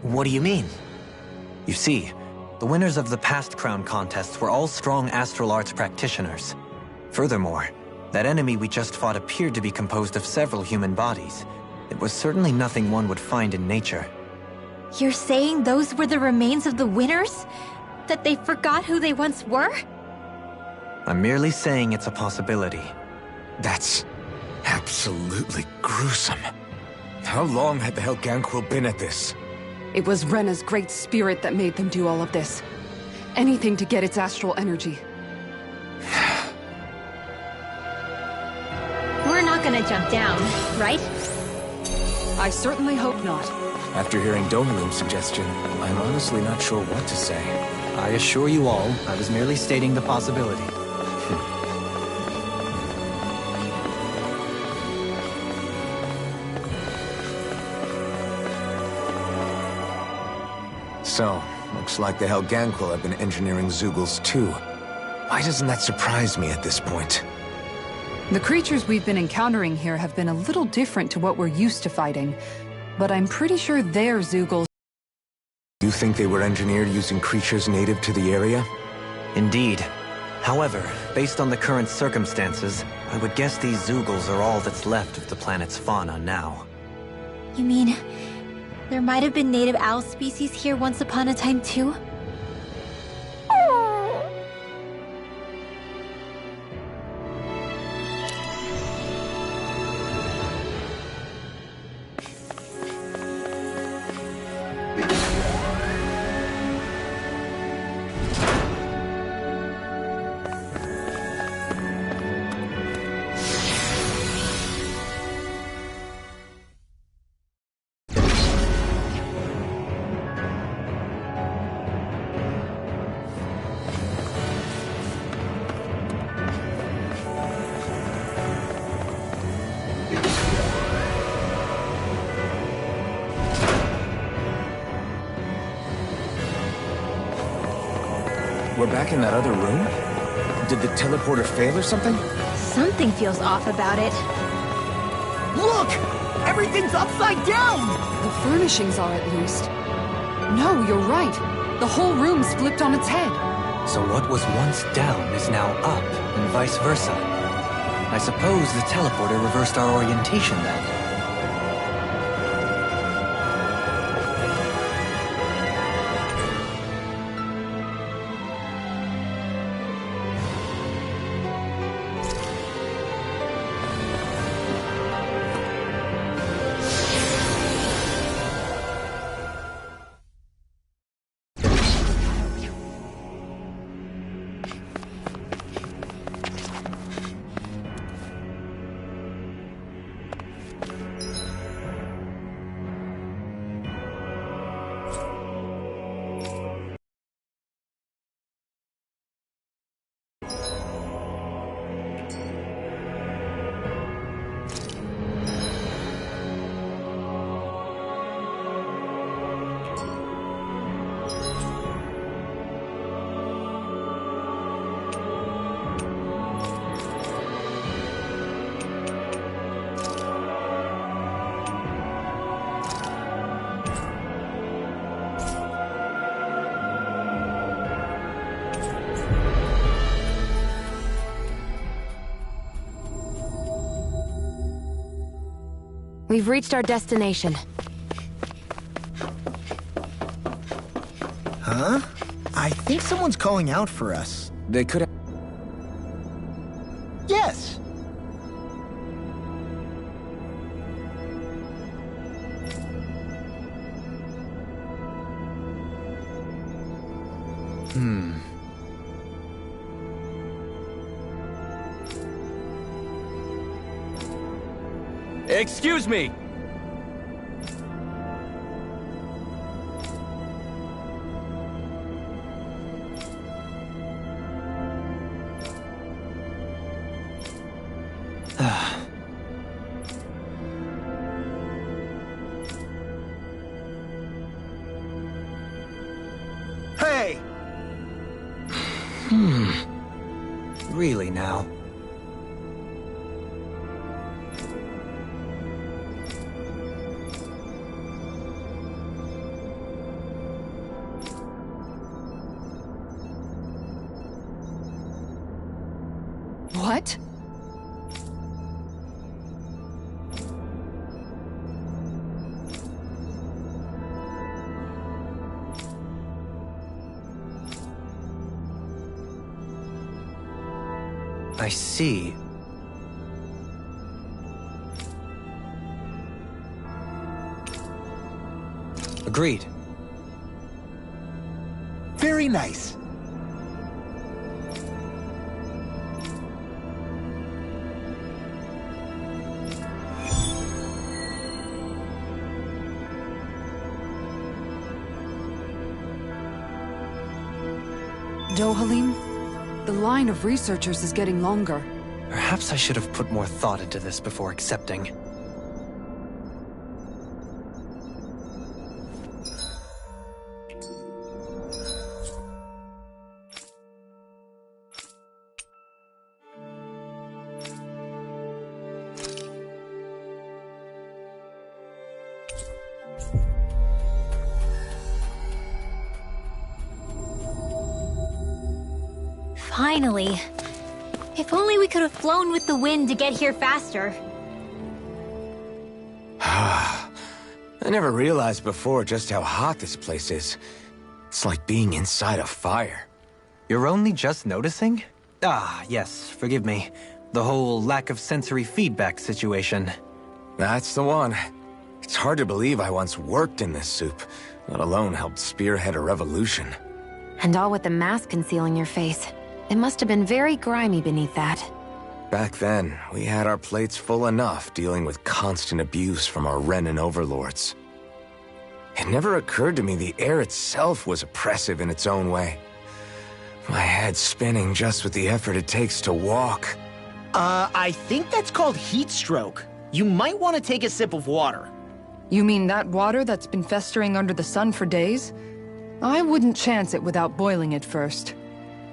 What do you mean? You see, the winners of the past crown contests were all strong astral arts practitioners. Furthermore, that enemy we just fought appeared to be composed of several human bodies. It was certainly nothing one would find in nature. You're saying those were the remains of the winners? That they forgot who they once were? I'm merely saying it's a possibility. That's absolutely gruesome. How long had the Helganquil been at this? It was Rena's great spirit that made them do all of this. Anything to get its astral energy. We're not gonna jump down, right? I certainly hope not. After hearing Dohalim's suggestion, I'm honestly not sure what to say. I assure you all, I was merely stating the possibility. So, looks like the Helganquil have been engineering Zeugles too. Why doesn't that surprise me at this point? The creatures we've been encountering here have been a little different to what we're used to fighting, but I'm pretty sure they're Zeugles. You think they were engineered using creatures native to the area? Indeed. However, based on the current circumstances, I would guess these Zeugles are all that's left of the planet's fauna now. You mean, there might have been native owl species here once upon a time too? We're back in that other room? Did the teleporter fail or something? Something feels off about it. Look! Everything's upside down! The furnishings are at least. No, you're right. The whole room's flipped on its head. So what was once down is now up, and vice versa. I suppose the teleporter reversed our orientation then. We've reached our destination. Huh? I think someone's calling out for us. They could have... Yes! Excuse me! Hey! Really now? What? I see. Agreed. Very nice. Dohalim? The line of researchers is getting longer. Perhaps I should have put more thought into this before accepting. Finally. If only we could have flown with the wind to get here faster. I never realized before just how hot this place is. It's like being inside a fire. You're only just noticing? Ah, yes, forgive me. The whole lack of sensory feedback situation. That's the one. It's hard to believe I once worked in this soup, let alone helped spearhead a revolution. And all with the mask concealing your face. It must have been very grimy beneath that. Back then, we had our plates full enough dealing with constant abuse from our Renan overlords. It never occurred to me the air itself was oppressive in its own way. My head's spinning just with the effort it takes to walk. I think that's called heat stroke. You might want to take a sip of water. You mean that water that's been festering under the sun for days? I wouldn't chance it without boiling it first.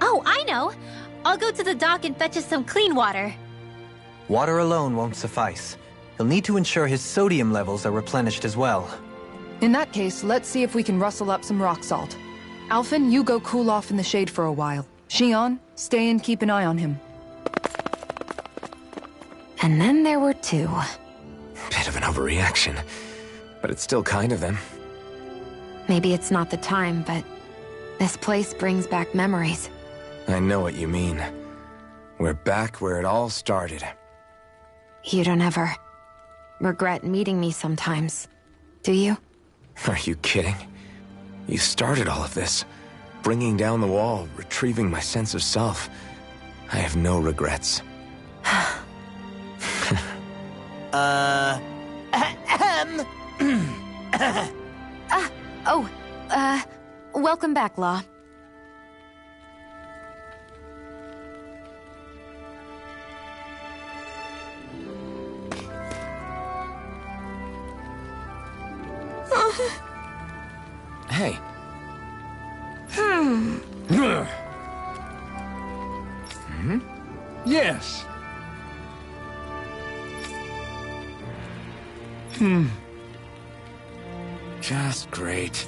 Oh, I know! I'll go to the dock and fetch us some clean water. Water alone won't suffice. He'll need to ensure his sodium levels are replenished as well. In that case, let's see if we can rustle up some rock salt. Alphen, you go cool off in the shade for a while. Xion, stay and keep an eye on him. And then there were two. Bit of an overreaction, but it's still kind of them. Maybe it's not the time, but this place brings back memories. I know what you mean. We're back where it all started. You don't ever regret meeting me sometimes, do you? Are you kidding? You started all of this. Bringing down the wall, retrieving my sense of self. I have no regrets. Welcome back, Law. Hey. Yes. Just great.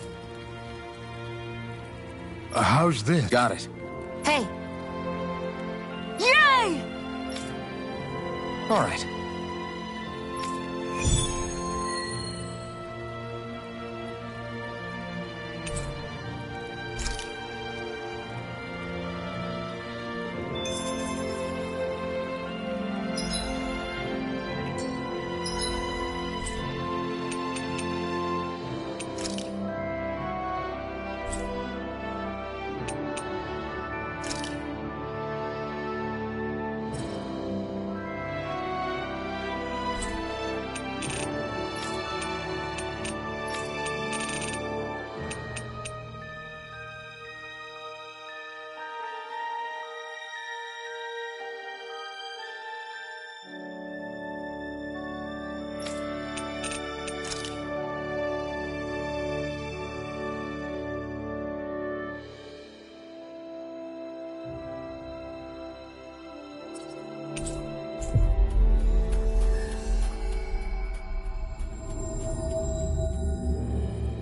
How's this? Got it. Hey! Yay! All right.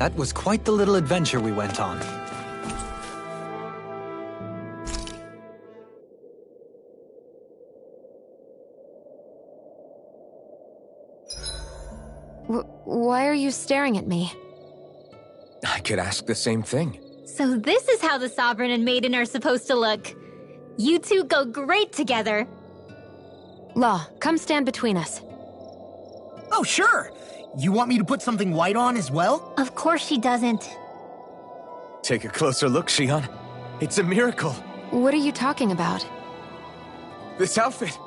That was quite the little adventure we went on. Why are you staring at me? I could ask the same thing. So this is how the Sovereign and Maiden are supposed to look. You two go great together. Law, come stand between us. Oh, sure. You want me to put something white on as well? Of course she doesn't. Take a closer look, Shion. It's a miracle. What are you talking about? This outfit,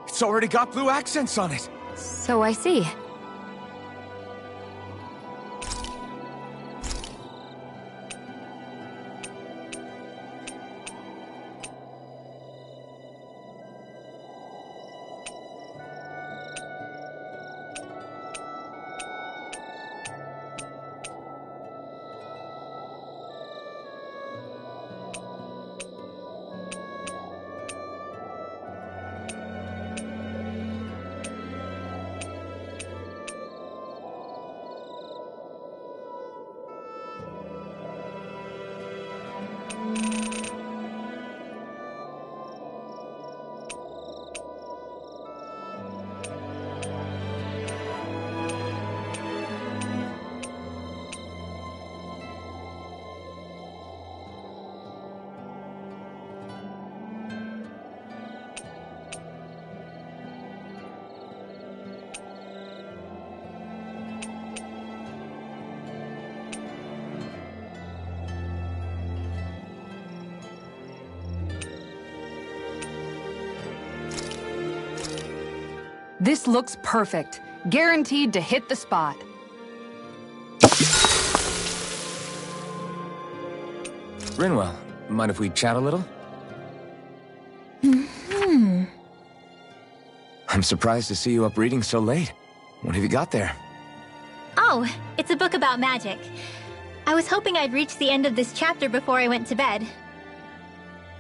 it's already got blue accents on it. So I see. This looks perfect. Guaranteed to hit the spot. Rinwell, mind if we chat a little? I'm surprised to see you up reading so late. What have you got there? Oh, it's a book about magic. I was hoping I'd reach the end of this chapter before I went to bed.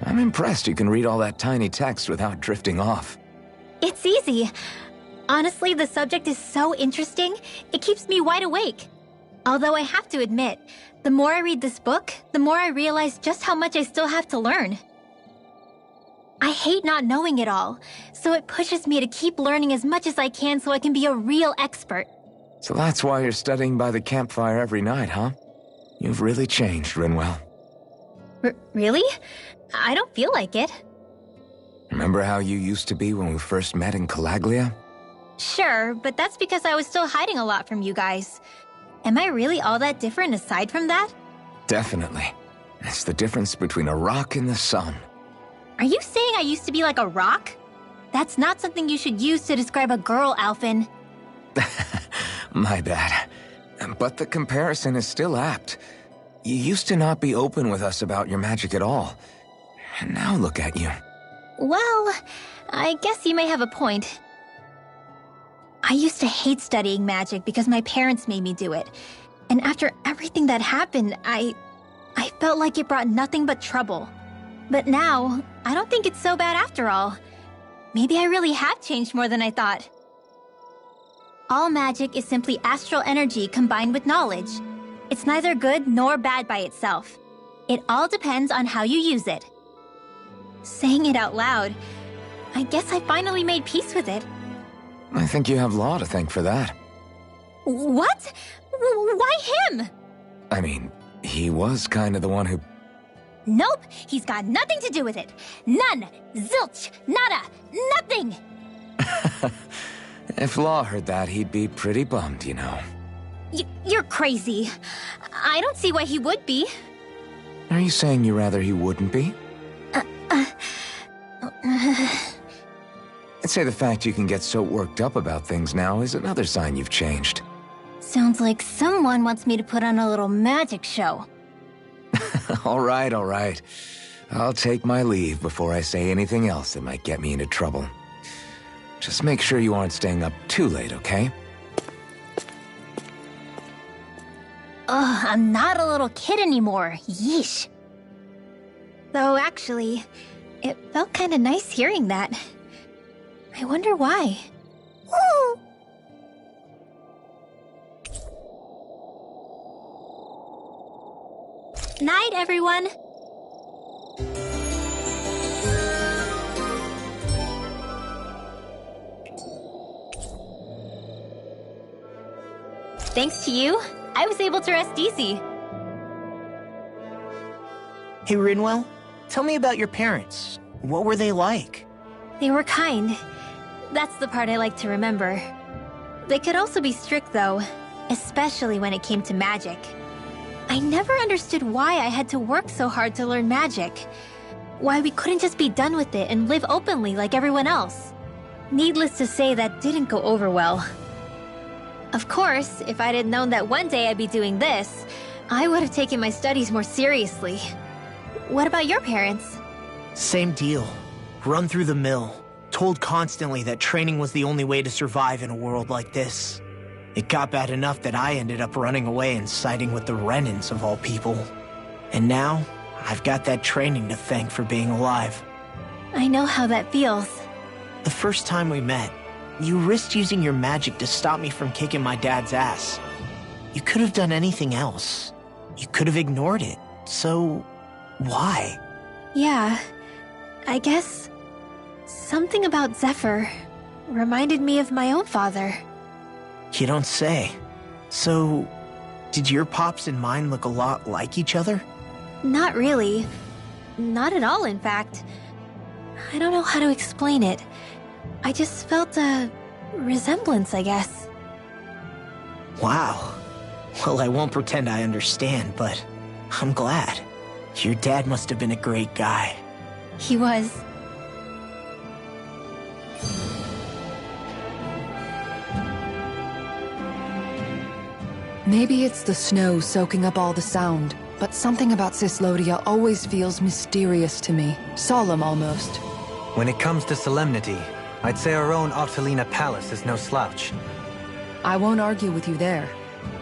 I'm impressed you can read all that tiny text without drifting off. It's easy. Honestly, the subject is so interesting, it keeps me wide awake. Although I have to admit, the more I read this book, the more I realize just how much I still have to learn. I hate not knowing it all, so it pushes me to keep learning as much as I can so I can be a real expert. So that's why you're studying by the campfire every night, huh? You've really changed, Rinwell. Really? I don't feel like it. Remember how you used to be when we first met in Calaglia? Sure, but that's because I was still hiding a lot from you guys. Am I really all that different aside from that? Definitely. It's the difference between a rock and the sun. Are you saying I used to be like a rock? That's not something you should use to describe a girl, Alphen. My bad. But the comparison is still apt. You used to not be open with us about your magic at all. And now look at you. Well, I guess you may have a point. I used to hate studying magic because my parents made me do it. And after everything that happened, I felt like it brought nothing but trouble. But now, I don't think it's so bad after all. Maybe I really have changed more than I thought. All magic is simply astral energy combined with knowledge. It's neither good nor bad by itself. It all depends on how you use it. Saying it out loud, I guess I finally made peace with it. I think you have Law to thank for that. What? Why him? I mean, he was kind of the one who... Nope, he's got nothing to do with it. None. Zilch. Nada. Nothing. If Law heard that, he'd be pretty bummed, you know. You're crazy. I don't see why he would be. Are you saying you rather he wouldn't be? I'd say the fact you can get so worked up about things now is another sign you've changed. Sounds like someone wants me to put on a little magic show. All right, all right. I'll take my leave before I say anything else that might get me into trouble. Just make sure you aren't staying up too late, okay? Ugh, I'm not a little kid anymore. Yeesh. Though actually, it felt kinda nice hearing that. I wonder why. Woo! Night, everyone. Thanks to you, I was able to rest easy. Hey, Rinwell, tell me about your parents. What were they like? They were kind. That's the part I like to remember. They could also be strict, though, especially when it came to magic. I never understood why I had to work so hard to learn magic. Why we couldn't just be done with it and live openly like everyone else. Needless to say, that didn't go over well. Of course, if I'd had known that one day I'd be doing this, I would have taken my studies more seriously. What about your parents? Same deal. Run through the mill. Told constantly that training was the only way to survive in a world like this. It got bad enough that I ended up running away and siding with the Renans of all people. And now, I've got that training to thank for being alive. I know how that feels. The first time we met, you risked using your magic to stop me from kicking my dad's ass. You could have done anything else. You could have ignored it. So, why? Yeah, I guess something about Zephyr reminded me of my own father. You don't say. So, did your pops and mine look a lot like each other? Not really. Not at all, in fact. I don't know how to explain it. I just felt a resemblance, I guess. Wow. Well, I won't pretend I understand, but I'm glad. Your dad must have been a great guy. He was. Maybe it's the snow soaking up all the sound, but something about Cislodia always feels mysterious to me. Solemn, almost. When it comes to solemnity, I'd say our own Octalina Palace is no slouch. I won't argue with you there.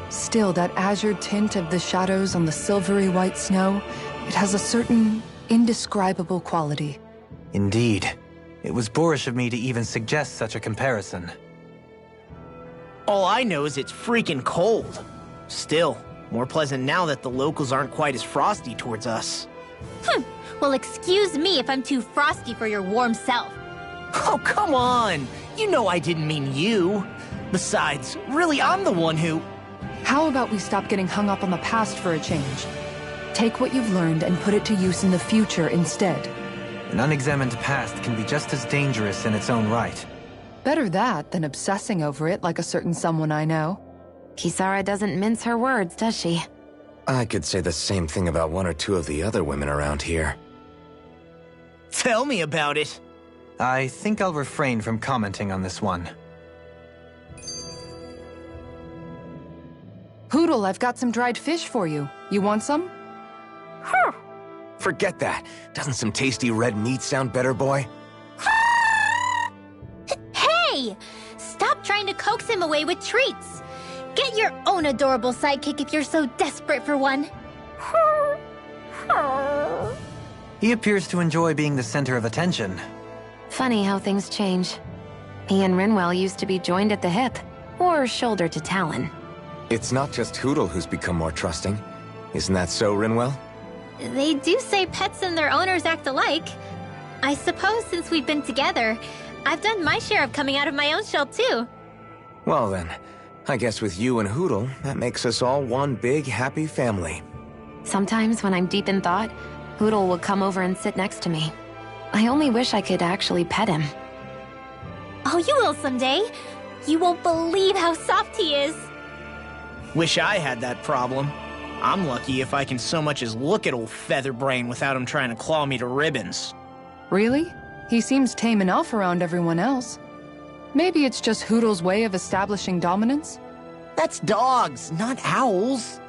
Still, that azure tint of the shadows on the silvery white snow, it has a certain indescribable quality. Indeed. It was boorish of me to even suggest such a comparison. All I know is it's freaking cold. Still, more pleasant now that the locals aren't quite as frosty towards us. Well, excuse me if I'm too frosty for your warm self. Oh, come on! You know I didn't mean you. Besides, really, I'm the one who... How about we stop getting hung up on the past for a change? Take what you've learned and put it to use in the future instead. An unexamined past can be just as dangerous in its own right. Better that than obsessing over it like a certain someone I know. Kisara doesn't mince her words, does she? I could say the same thing about one or two of the other women around here. Tell me about it. I think I'll refrain from commenting on this one. Hootle, I've got some dried fish for you. You want some? Forget that. Doesn't some tasty red meat sound better, boy? Hey! Stop trying to coax him away with treats. Get your own adorable sidekick if you're so desperate for one. He appears to enjoy being the center of attention. Funny how things change. He and Rinwell used to be joined at the hip, or shoulder to talon. It's not just Hootle who's become more trusting. Isn't that so, Rinwell? They do say pets and their owners act alike. I suppose since we've been together, I've done my share of coming out of my own shell too. Well then, I guess with you and Hootle, that makes us all one big happy family. Sometimes when I'm deep in thought, Hootle will come over and sit next to me. I only wish I could actually pet him. Oh, you will someday. You won't believe how soft he is. Wish I had that problem. I'm lucky if I can so much as look at old Featherbrain without him trying to claw me to ribbons. Really? He seems tame enough around everyone else. Maybe it's just Hootle's way of establishing dominance? That's dogs, not owls.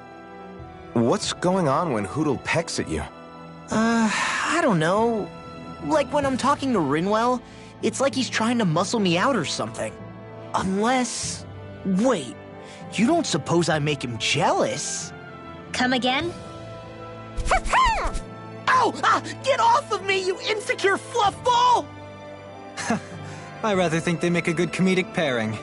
What's going on when Hootle pecks at you? I don't know. Like when I'm talking to Rinwell, it's like he's trying to muscle me out or something. Unless... Wait, you don't suppose I make him jealous? Come again? Ow! Ah, get off of me, you insecure fluffball! I rather think they make a good comedic pairing.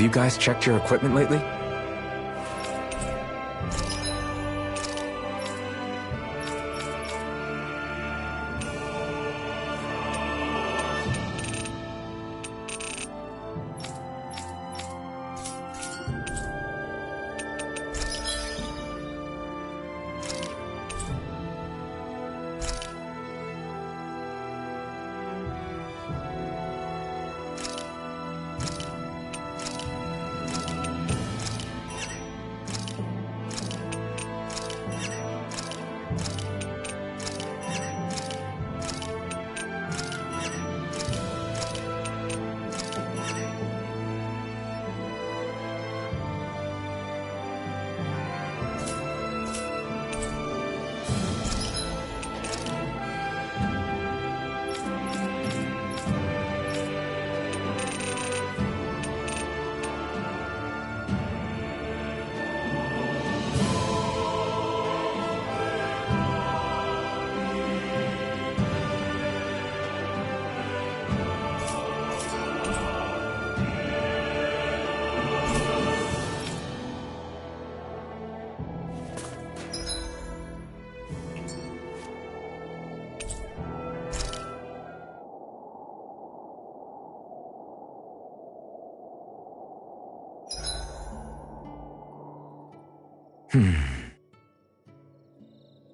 Have you guys checked your equipment lately?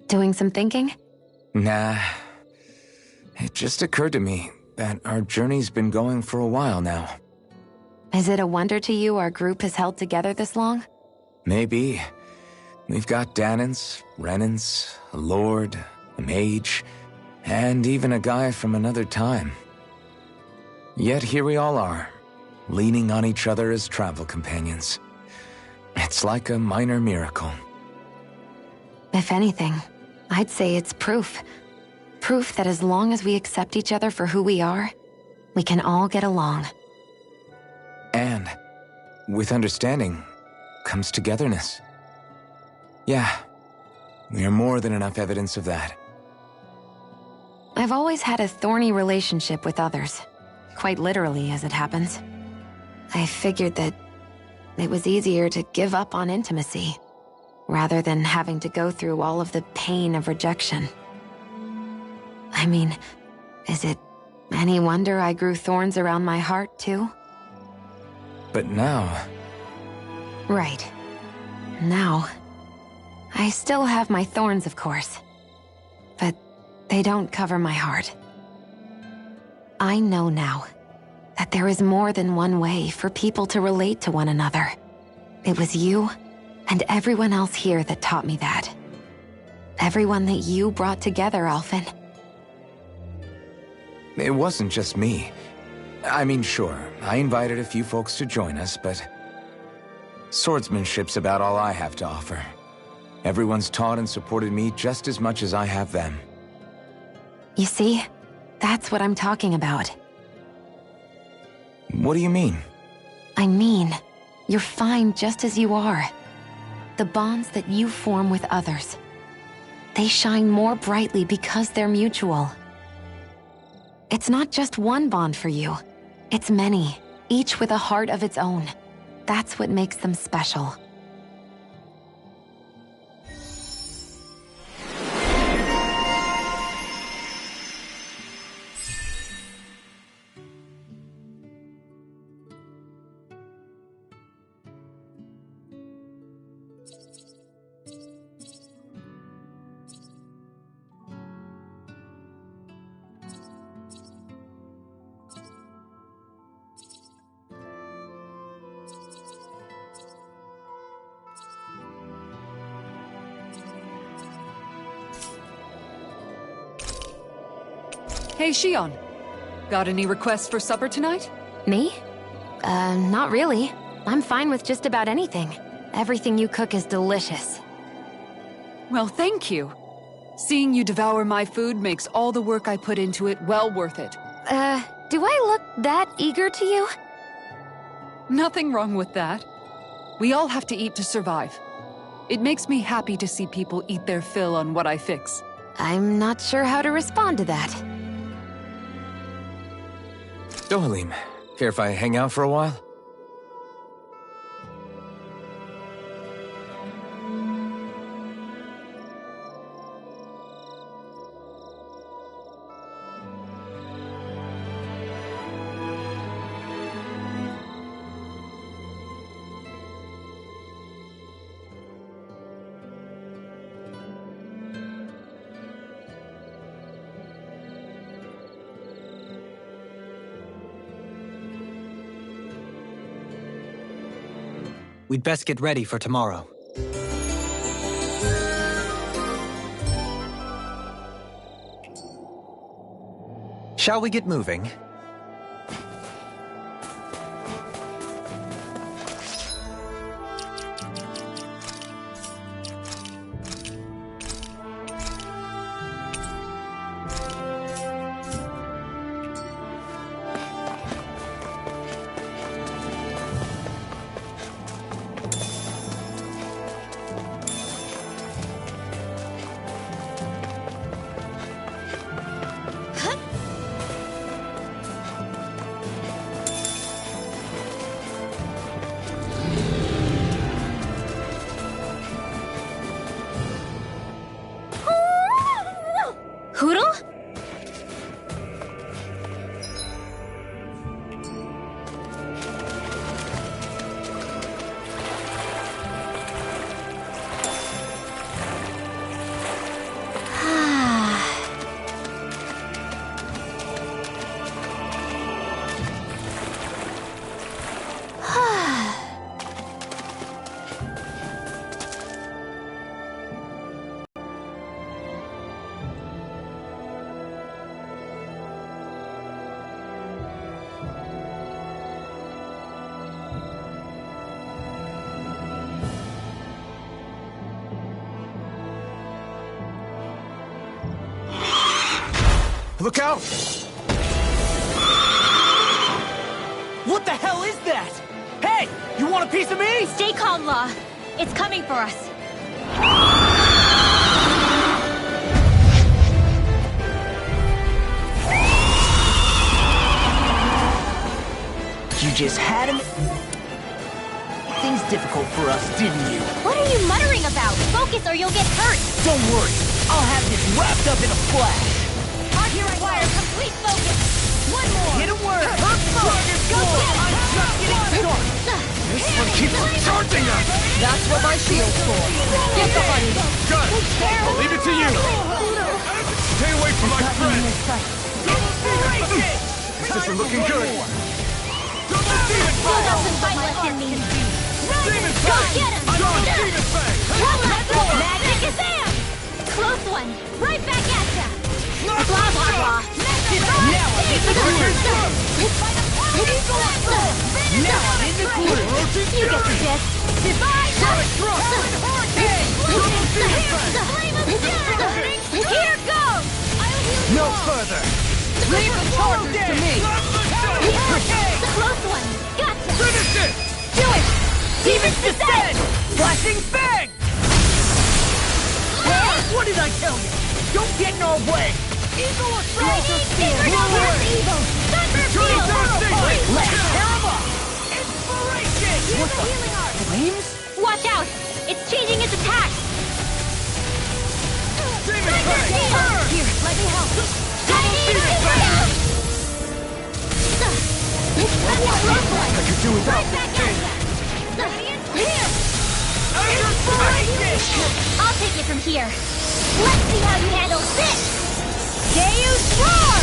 Doing some thinking? Nah. It just occurred to me that our journey's been going for a while now. Is it a wonder to you our group has held together this long? Maybe. We've got Danans, Renans, a lord, a mage, and even a guy from another time. Yet here we all are, leaning on each other as travel companions. It's like a minor miracle. If anything, I'd say it's proof. Proof that as long as we accept each other for who we are, we can all get along. And with understanding comes togetherness. Yeah, we are more than enough evidence of that. I've always had a thorny relationship with others. Quite literally, as it happens. I figured that it was easier to give up on intimacy, rather than having to go through all of the pain of rejection. I mean, is it any wonder I grew thorns around my heart, too? But now... Right. Now, I still have my thorns, of course. But they don't cover my heart. I know now that there is more than one way for people to relate to one another. It was you and everyone else here that taught me that. Everyone that you brought together, Alphen. It wasn't just me. I mean, sure, I invited a few folks to join us, but... swordsmanship's about all I have to offer. Everyone's taught and supported me just as much as I have them. You see? That's what I'm talking about. What do you mean? I mean, you're fine just as you are. The bonds that you form with others, they shine more brightly because they're mutual. It's not just one bond for you. It's many, each with a heart of its own. That's what makes them special. Hey, Shion. Got any requests for supper tonight? Me? Not really. I'm fine with just about anything. Everything you cook is delicious. Well, thank you. Seeing you devour my food makes all the work I put into it well worth it. Do I look that eager to you? Nothing wrong with that. We all have to eat to survive. It makes me happy to see people eat their fill on what I fix. I'm not sure how to respond to that. Dohalim, care if I hang out for a while? We'd best get ready for tomorrow. Shall we get moving? Hoodle? Look out! What the hell is that? Hey! You want a piece of me? Stay calm, Law. It's coming for us. You just had him. Things difficult for us, didn't you? What are you muttering about? Focus or you'll get hurt. Don't worry. I'll have this wrapped up in a flash. Here I require complete focus. One more. Get a word. Go get it. I'm just getting started. This one keeps charging us! That's what my shield's for. Get behind me. Got it! I'll leave it to you! Stay away from my friend! This isn't looking good! Still got some fight left in me. Go get him. Magic is in. Close one. Right back at ya. Blah, blah, blah. Now I'm in the cooler. Now I'm in the cooler. You get the gist. Divide. Here goes. No further! Leave the charges to me. Close one. Gotcha. Finish it! Do it. Demon's Descent. Flashing Fang. What did I tell you? Don't get in our way. Eagle Assault. Evil. Thunder Field. Let's tear him up. Inspiration. What the? Flames? Watch out. It's changing its attack. Demon Fang! Here, let me help. I could do without I'll take it from here. Let's see how you handle this. Deus Roar!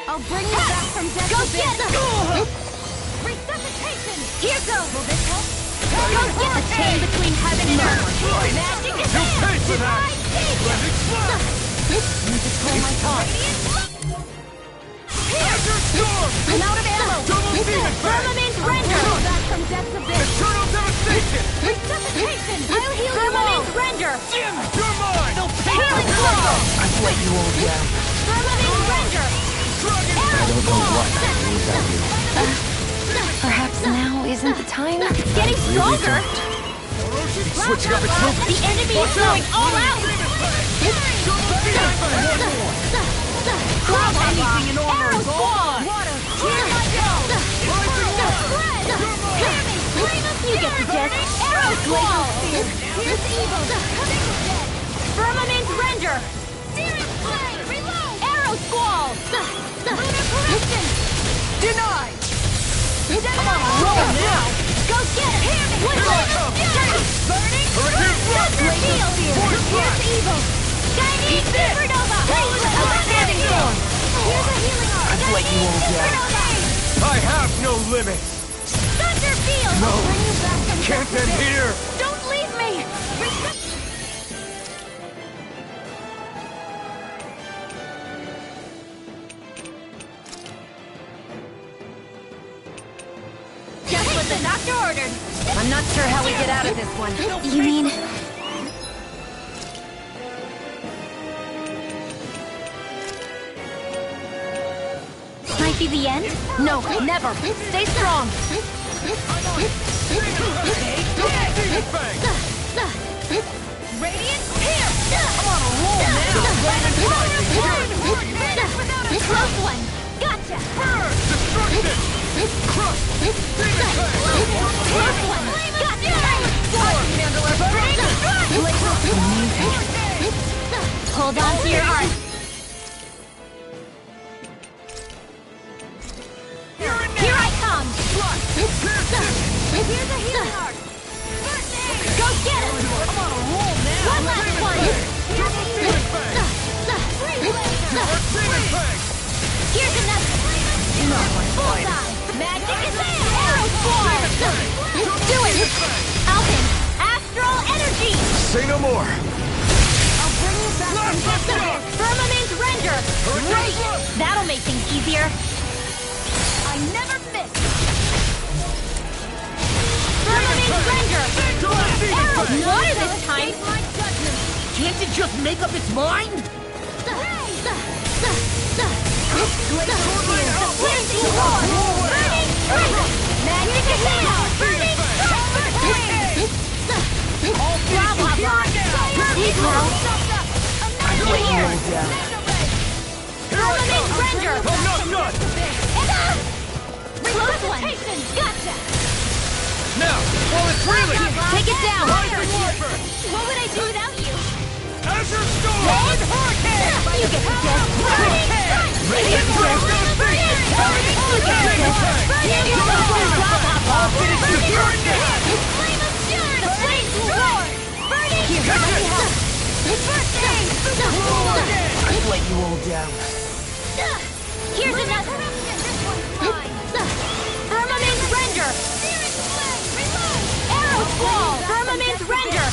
I'll bring you back from death. Go get them! Resuscitation! Here goes! Will this help? Go get the chain between heaven and earth. Magic is You paid for that! Let it fly! Need to call my time. Azure Storm! I'm out of ammo! Double Demon Fang! Firmament Render! Back from death to bit. Eternal Devastation! Resuscitation! I'll heal you all! Render! Jim, you're mine! Healing Claw! I've let you all down. Firmament Render! I don't know what Perhaps now isn't the time? It's getting stronger! Switching up its The movement! enemy is going all out! Anything in order Arrow is all Squall! mine. Here I go! You get the gist! Arrow Squall! Here's evil! Firmament Render! Arrow Squall! Denied. I'm on a roll now. Go get it! Burning! Thunder Field! Here's evil! Shining Supernova! Outstanding Storm! Here's a healing arm! I've let you all down. I have no limits! Thunder Field! No! I'll bring you back from Can't end here! Don't leave me! Just what the doctor ordered. I'm not sure how we get out of this one. You mean... Might be the end? No, never. Stay strong. Radiant here! I'm on a roll now! Close one! Gotcha! Burn! Destruction! Crush! Close one! Gotcha! Hold on to your art! Here I come! Here's a healing art! Go get it! I'm on a roll now! One last one! Here's another! Bullseye! Magic is there! Arrow Squall! Do it! Alpin! Astral Energy! Say no more! I'll bring you back from Destiny! Firmament Render! Great! That'll make things easier! I never miss! Firmament Render! Arrow water this time! Can't it just make up its mind? Blazing Roar! Burning Strike! Magic is there! Burning Strike! Blah blah blah! These girls! Another here! Firmament Render! Close one! Gotcha! Now, while it's reeling! Take it down! Rising Viper! What would I do without you? Azure Storm! Red Hurricane! You get the gist! Burning Strike! Radiant Strike! You get the gist! Burning Strike! Blah blah blah! Finish the burn now! Flame of Fury! The flames will roar! Burning Strike! Birthday! I let you all down. Here's another! Firmament Render! Arrow Squall! Firmament Render!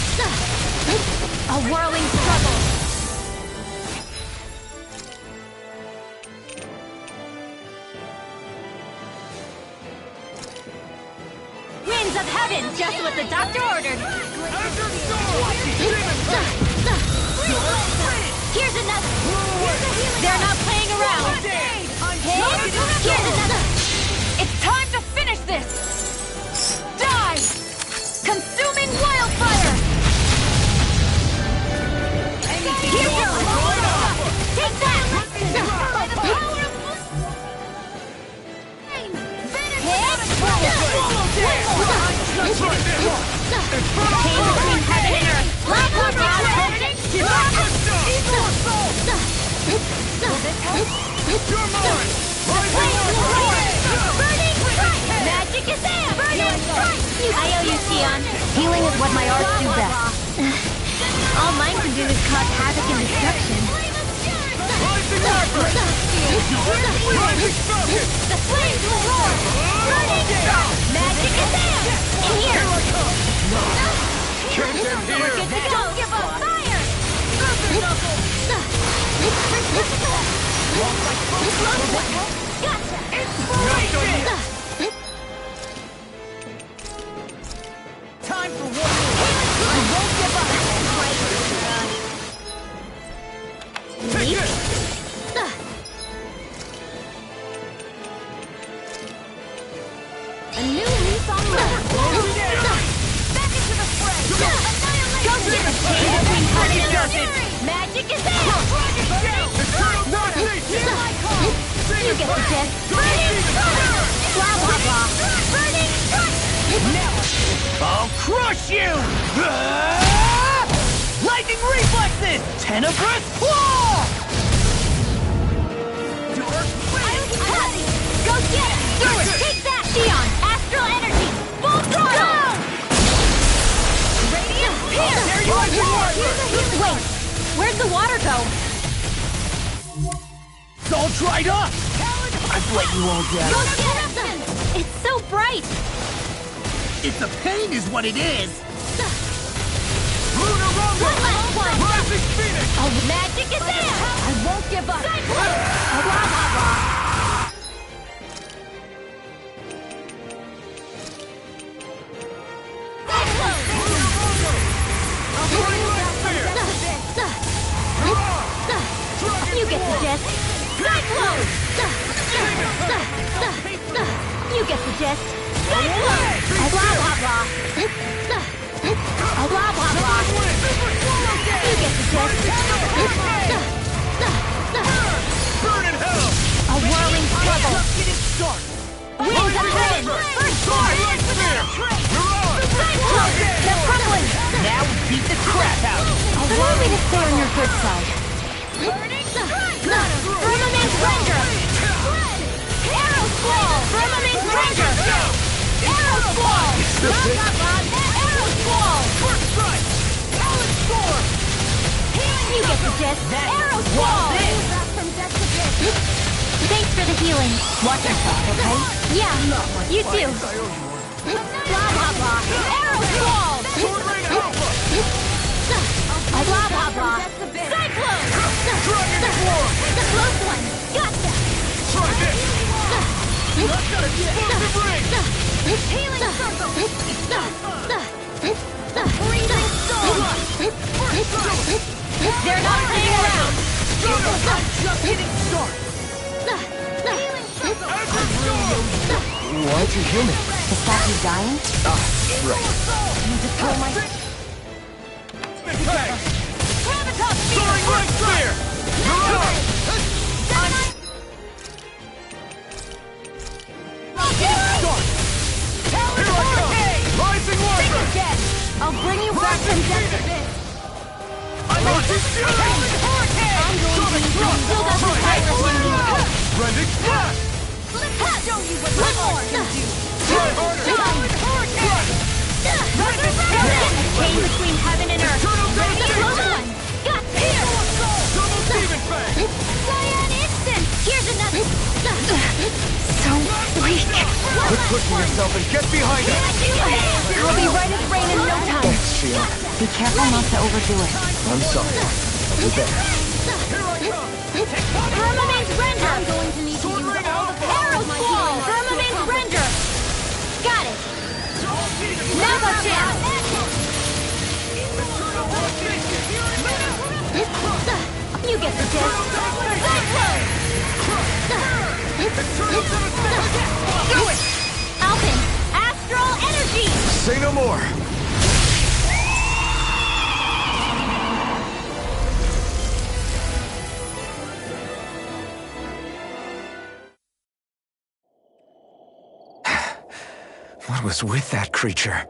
A whirling struggle! Winds of Heaven! Just what the doctor ordered! Azure Storm! Here's another! They're not playing around! Here's another! It's time to finish this! Die! Consuming wildfire! Take that! By the power of Came between heaven and earth! Blah blah blah! You're mine! Burning Strike! Magic is there! Burning Strike! I owe you, Sion. Healing is what my arts do best. All mine can do is cause havoc and destruction. Rising Viper! Rising Falcon! The flames will roar! Burning Strike! Magic is there! In here! Can't end here! Don't give up! Fire! Gotcha! Time for war! I won't give up! Take this! A new leaf on life! Back into the fray! Go get it! Between heaven and earth! Magic is there! You get the gist! Burning Strike! Blah blah blah! Burning Strike! I'll crush you! Lightning reflexes! Tenebrous claw! Go get it! Do it! Take that! Sion! Astral Energy! Full throttle! Radiant Pierce! There you are! Wait, where'd the water go? It's all dried up! I've let you all down. Go get it! It's so bright! It's a pain is what it is! Lunar Rumble! One last one! Rising Phoenix! Oh, magic is there! I won't give up! Cyclone! Blah, blah, blah! You get the gist. Cyclone! You get the gist. Cyclone! Blah, blah, blah. Blah, blah, blah. You get the gist. Burn in hell! A whirling trouble. Just getting started! Wings of heaven. First force. Cyclone! They're crumbling. Now we beat the crap out of them! Allow me to stay on your good side. Firmament Ranger! Arrow Squall! Firmament Ranger! Arrow Squall! Arrow Squall! First strike! Talon Storm! You get the gist. Arrow Squall! Thanks for the healing. Watch your back, okay? Yeah, you too. Blah, blah, blah. Arrow Squall! Blah, blah, blah. Cyclone! The close one! Gotcha! Try this! Healing circle! Breathing storm! They're not playing around! Just getting started! Healing circle! Why'd you heal me? Is that you dying? Right. You just told my... Gravitas Soaring Light Spear! You're up! Here I come! Rising Wyvern! I'll bring you back from death abyss! Launching Fury! I'm going to need to build up the virus in you! Rending Splash! Show you what one more can do! Try harder! Chain between heaven and earth! The close one! Got here! Double Demon Fang! Cyan instant! Here's another! So weak. Quit pushing yourself and get behind us! I'll be right as rain in no time. Thanks, Shion. Be careful not to overdo it. I'm sorry. I'll do better. Firmament Render! I'm going to need to use all the Arrow Squall! Firmament Render! Got it! Now go chance! You get the gist! Cyclone! Do it! Alpin! Astral Energy! Say no more! What was with that creature?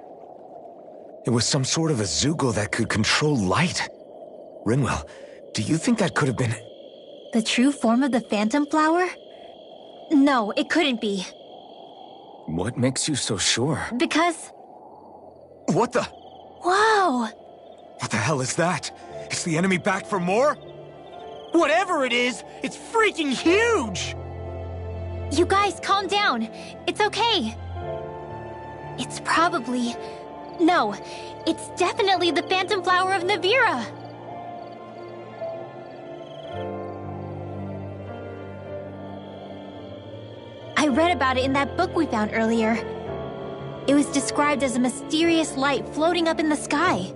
It was some sort of a Zoogle that could control light. Rinwell, do you think that could have been... The true form of the Phantom Flower? No, it couldn't be. What makes you so sure? Because... What the... Whoa! What the hell is that? Is the enemy back for more? Whatever it is, it's freaking huge! You guys, calm down. It's okay. It's probably... No, it's definitely the Phantom Flower of Navira. I read about it in that book we found earlier. It was described as a mysterious light floating up in the sky.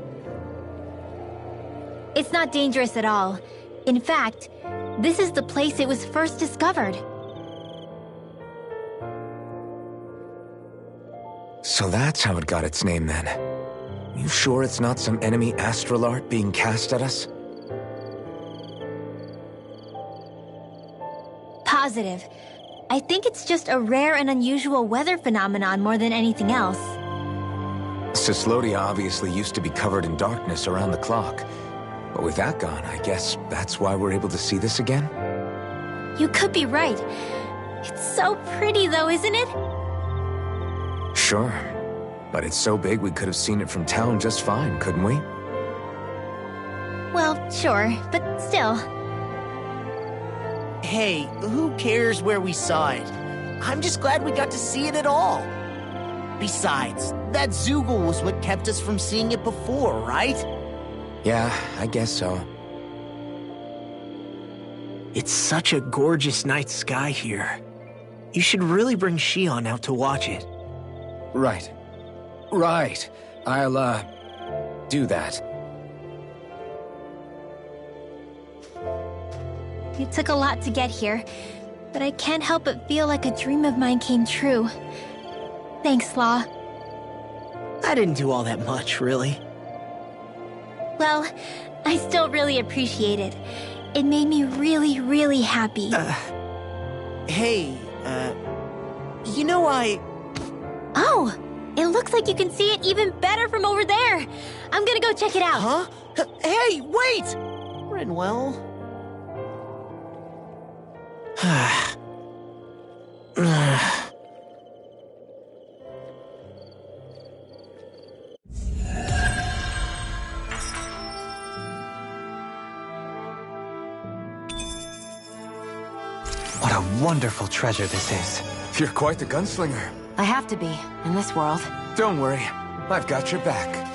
It's not dangerous at all. In fact, this is the place it was first discovered. So that's how it got its name then. You sure it's not some enemy astral art being cast at us? Positive. I think it's just a rare and unusual weather phenomenon more than anything else. Cyslodia obviously used to be covered in darkness around the clock. But with that gone, I guess that's why we're able to see this again? You could be right. It's so pretty though, isn't it? Sure. But it's so big we could have seen it from town just fine, couldn't we? Well, sure, but still. Hey, who cares where we saw it? I'm just glad we got to see it at all. Besides, that Zoogle was what kept us from seeing it before, right? Yeah, I guess so. It's such a gorgeous night sky here. You should really bring Shion out to watch it. Right. Right. I'll, do that. It took a lot to get here, but I can't help but feel like a dream of mine came true. Thanks, Law. I didn't do all that much, really. Well, I still really appreciate it. It made me really, really happy. Hey, you know Oh! It looks like you can see it even better from over there! I'm gonna go check it out! Huh? Hey, wait! Rinwell... What a wonderful treasure this is. You're quite the gunslinger. I have to be, in this world. Don't worry, I've got your back.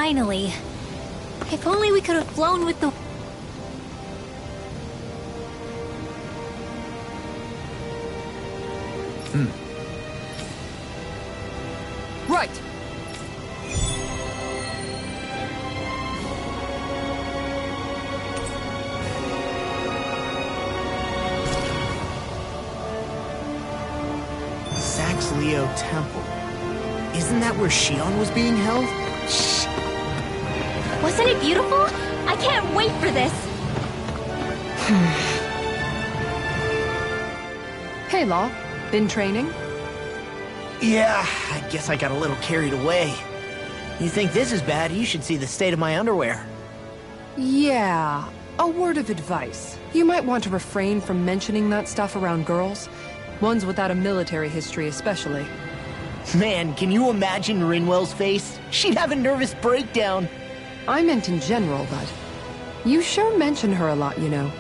Finally. If only we could have flown with the... Right! Saxleo Temple. Isn't that where Shion was being held? Shh! Wasn't it beautiful? I can't wait for this! Hey, Law. Been training? Yeah, I guess I got a little carried away. You think this is bad, you should see the state of my underwear. Yeah. A word of advice. You might want to refrain from mentioning that stuff around girls. Ones without a military history especially. Man, can you imagine Rinwell's face? She'd have a nervous breakdown. I meant in general, bud. You sure mention her a lot, you know.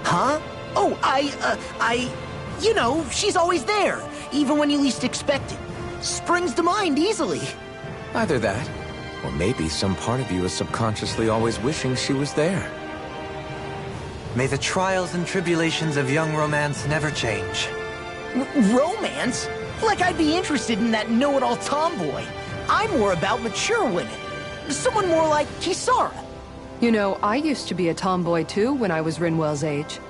Huh? Oh, you know, she's always there, even when you least expect it. Springs to mind easily. Either that, or maybe some part of you is subconsciously always wishing she was there. May the trials and tribulations of young romance never change. Romance? Like I'd be interested in that know-it-all tomboy. I'm more about mature women. Someone more like Kisara. You know, I used to be a tomboy too when I was Rinwell's age.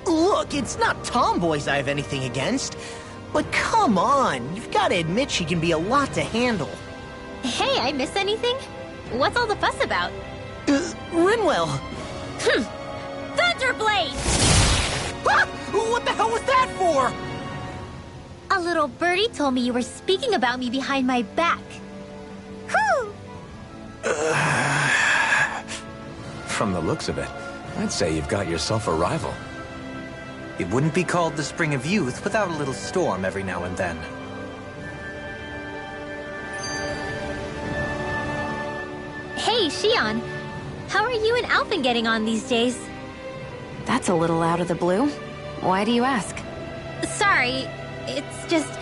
Look, it's not tomboys I have anything against. But come on, you've got to admit she can be a lot to handle. Hey, I miss anything? What's all the fuss about? Rinwell. Thunderblade! Ah! What the hell was that for? A little birdie told me you were speaking about me behind my back. Whew! From the looks of it, I'd say you've got yourself a rival. It wouldn't be called the Spring of Youth without a little storm every now and then. Hey, Shion. How are you and Alphen getting on these days? That's a little out of the blue. Why do you ask? Sorry, it's just...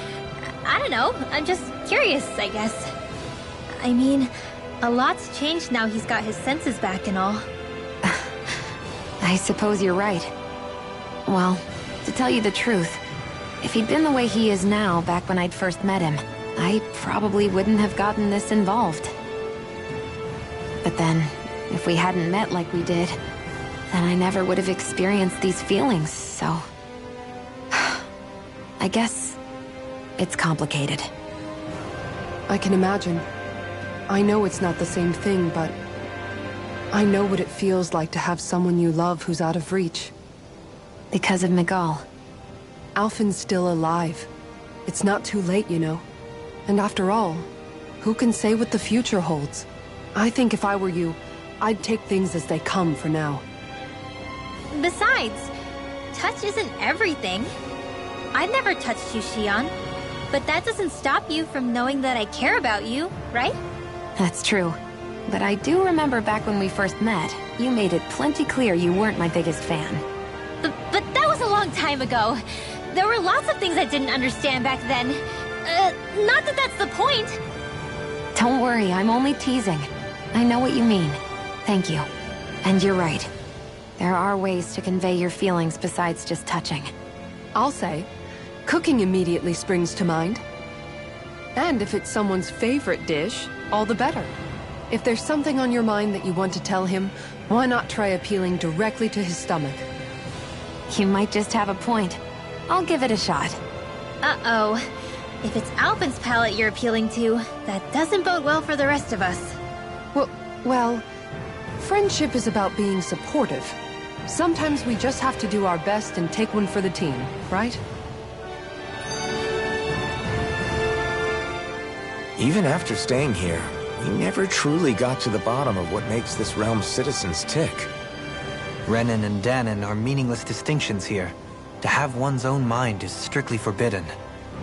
I don't know, I'm just curious, I guess. I mean, a lot's changed now he's got his senses back and all. I suppose you're right. Well, to tell you the truth, if he'd been the way he is now back when I'd first met him, I probably wouldn't have gotten this involved. But then, if we hadn't met like we did, then I never would have experienced these feelings, so... I guess it's complicated. I can imagine. I know it's not the same thing, but I know what it feels like to have someone you love who's out of reach. Because of Miguel. Alphen's still alive. It's not too late, you know. And after all, who can say what the future holds? I think if I were you, I'd take things as they come for now. Besides, touch isn't everything. I've never touched you, Shion. But that doesn't stop you from knowing that I care about you, right? That's true. But I do remember back when we first met, you made it plenty clear you weren't my biggest fan. But that was a long time ago. There were lots of things I didn't understand back then. Not that that's the point. Don't worry, I'm only teasing. I know what you mean. Thank you. And you're right. There are ways to convey your feelings besides just touching. I'll say, cooking immediately springs to mind. And if it's someone's favorite dish, all the better. If there's something on your mind that you want to tell him, why not try appealing directly to his stomach? You might just have a point. I'll give it a shot. Uh-oh. If it's Alphen's palate you're appealing to, that doesn't bode well for the rest of us. Well, friendship is about being supportive. Sometimes we just have to do our best and take one for the team, right? Even after staying here, we never truly got to the bottom of what makes this realm's citizens tick. Renan and Danon are meaningless distinctions here. To have one's own mind is strictly forbidden.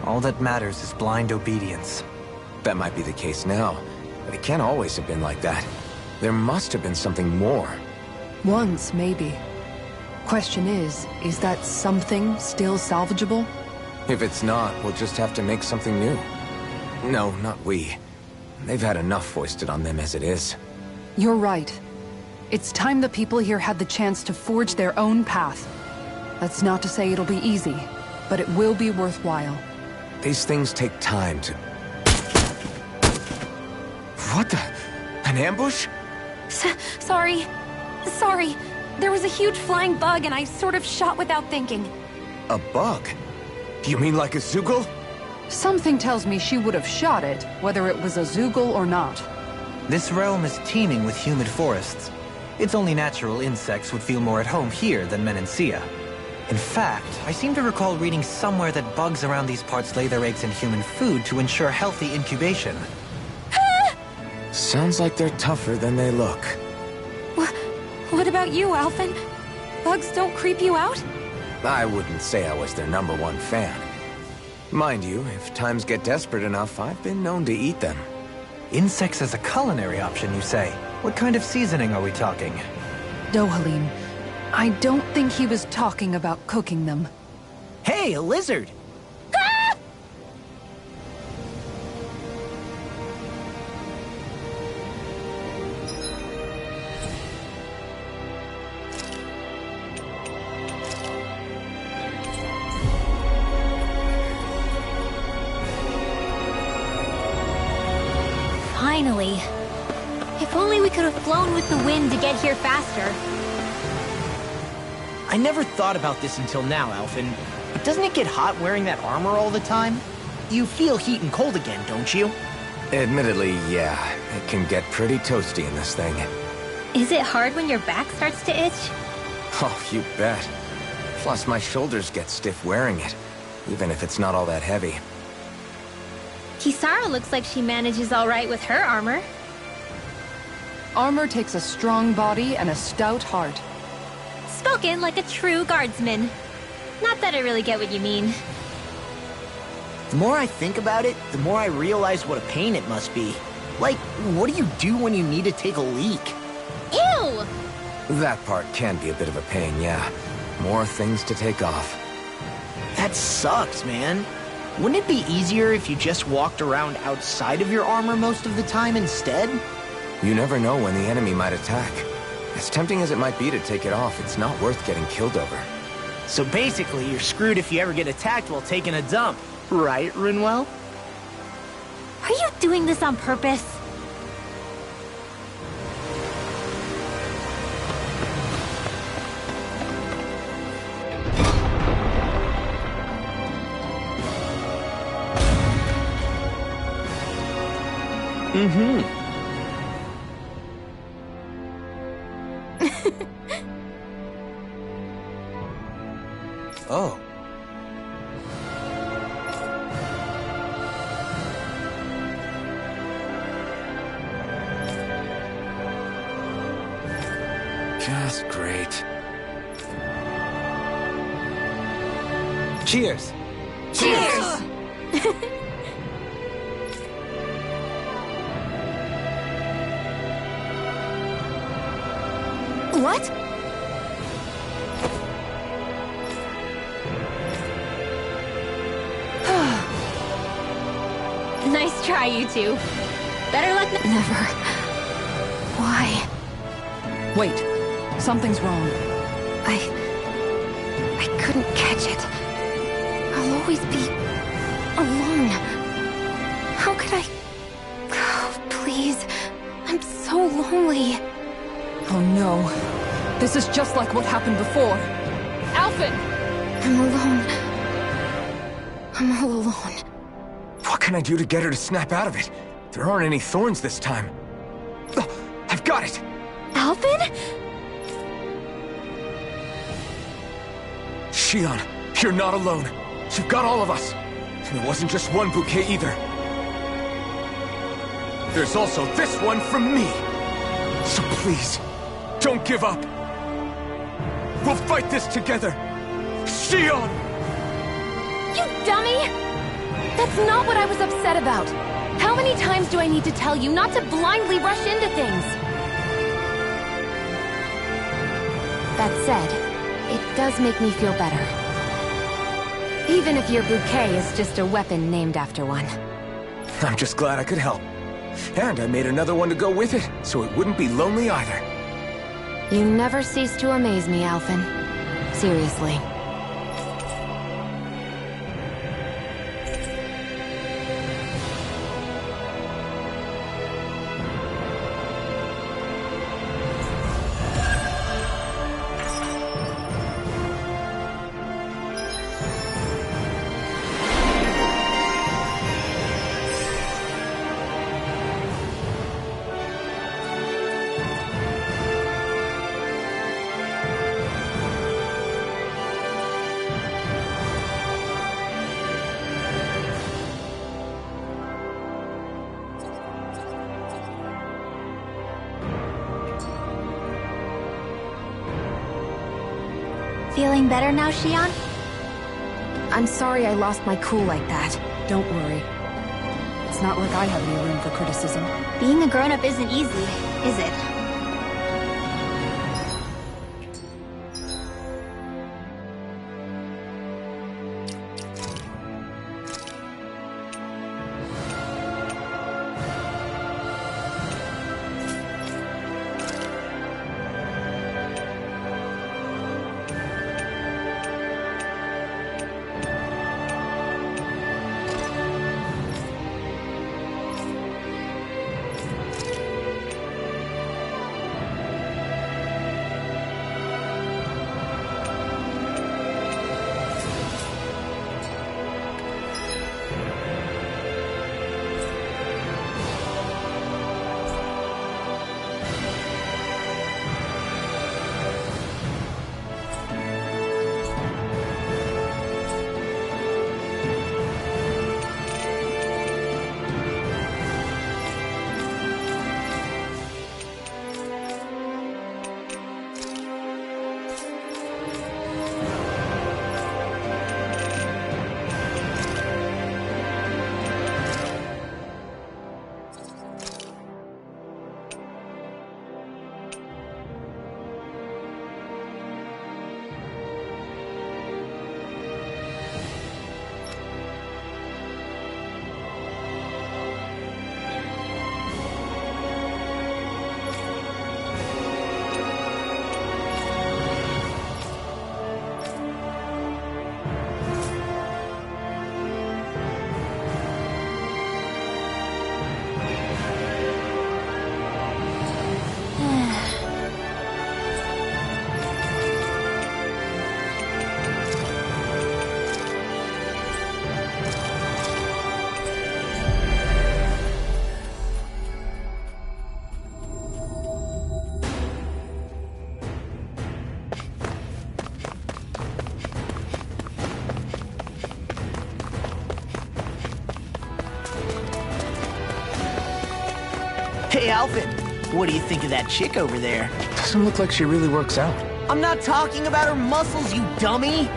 All that matters is blind obedience. That might be the case now, but it can't always have been like that. There must have been something more. Once, maybe. Question is that something still salvageable? If it's not, we'll just have to make something new. No, not we. They've had enough foisted on them as it is. You're right. It's time the people here had the chance to forge their own path. That's not to say it'll be easy, but it will be worthwhile. These things take time to... What the... An ambush? Sorry. There was a huge flying bug and I sort of shot without thinking. A bug? You mean like a Zoogle? Something tells me she would have shot it, whether it was a Zoogle or not. This realm is teeming with humid forests. It's only natural insects would feel more at home here than Menancia. In fact, I seem to recall reading somewhere that bugs around these parts lay their eggs in human food to ensure healthy incubation. Sounds like they're tougher than they look. What about you, Alphen? Bugs don't creep you out? I wouldn't say I was their #1 fan. Mind you, if times get desperate enough, I've been known to eat them. Insects as a culinary option, you say? What kind of seasoning are we talking? Dohalim, I don't think he was talking about cooking them. Hey, a lizard! Finally. If only we could have flown with the wind to get here faster. I never thought about this until now, Alphen. But doesn't it get hot wearing that armor all the time? You feel heat and cold again, don't you? Admittedly, yeah. It can get pretty toasty in this thing. Is it hard when your back starts to itch? Oh, you bet. Plus, my shoulders get stiff wearing it, even if it's not all that heavy. Kisara looks like she manages all right with her armor. Armor takes a strong body and a stout heart. Spoken like a true guardsman. Not that I really get what you mean. The more I think about it, the more I realize what a pain it must be. Like, what do you do when you need to take a leak? Ew! That part can be a bit of a pain, yeah. More things to take off. That sucks, man. Wouldn't it be easier if you just walked around outside of your armor most of the time instead? You never know when the enemy might attack. As tempting as it might be to take it off, it's not worth getting killed over. So basically, you're screwed if you ever get attacked while taking a dump. Right, Rinwell? Are you doing this on purpose? Oh. Just great. Cheers! Cheers! What? Nice try, you two. Better luck Never. Why? Wait, something's wrong. I couldn't catch it. I'll always be alone. How could I? Oh, please. I'm so lonely. Oh no. This is just like what happened before. Alphen! I'm alone. I'm all alone. What can I do to get her to snap out of it? There aren't any thorns this time. Oh, I've got it! Alphen? Shion, you're not alone. You've got all of us. And it wasn't just one bouquet either. There's also this one from me. So please, don't give up. We'll fight this together. Shion! You dummy! That's not what I was upset about. How many times do I need to tell you not to blindly rush into things? That said, it does make me feel better. Even if your bouquet is just a weapon named after one. I'm just glad I could help. And I made another one to go with it, so it wouldn't be lonely either. You never cease to amaze me, Alphen. Seriously. Feeling better now, Shion? I'm sorry I lost my cool like that. Don't worry. It's not like I have any room for criticism. Being a grown-up isn't easy, is it? Hey, Alvin. What do you think of that chick over there? Doesn't look like she really works out. I'm not talking about her muscles, you dummy!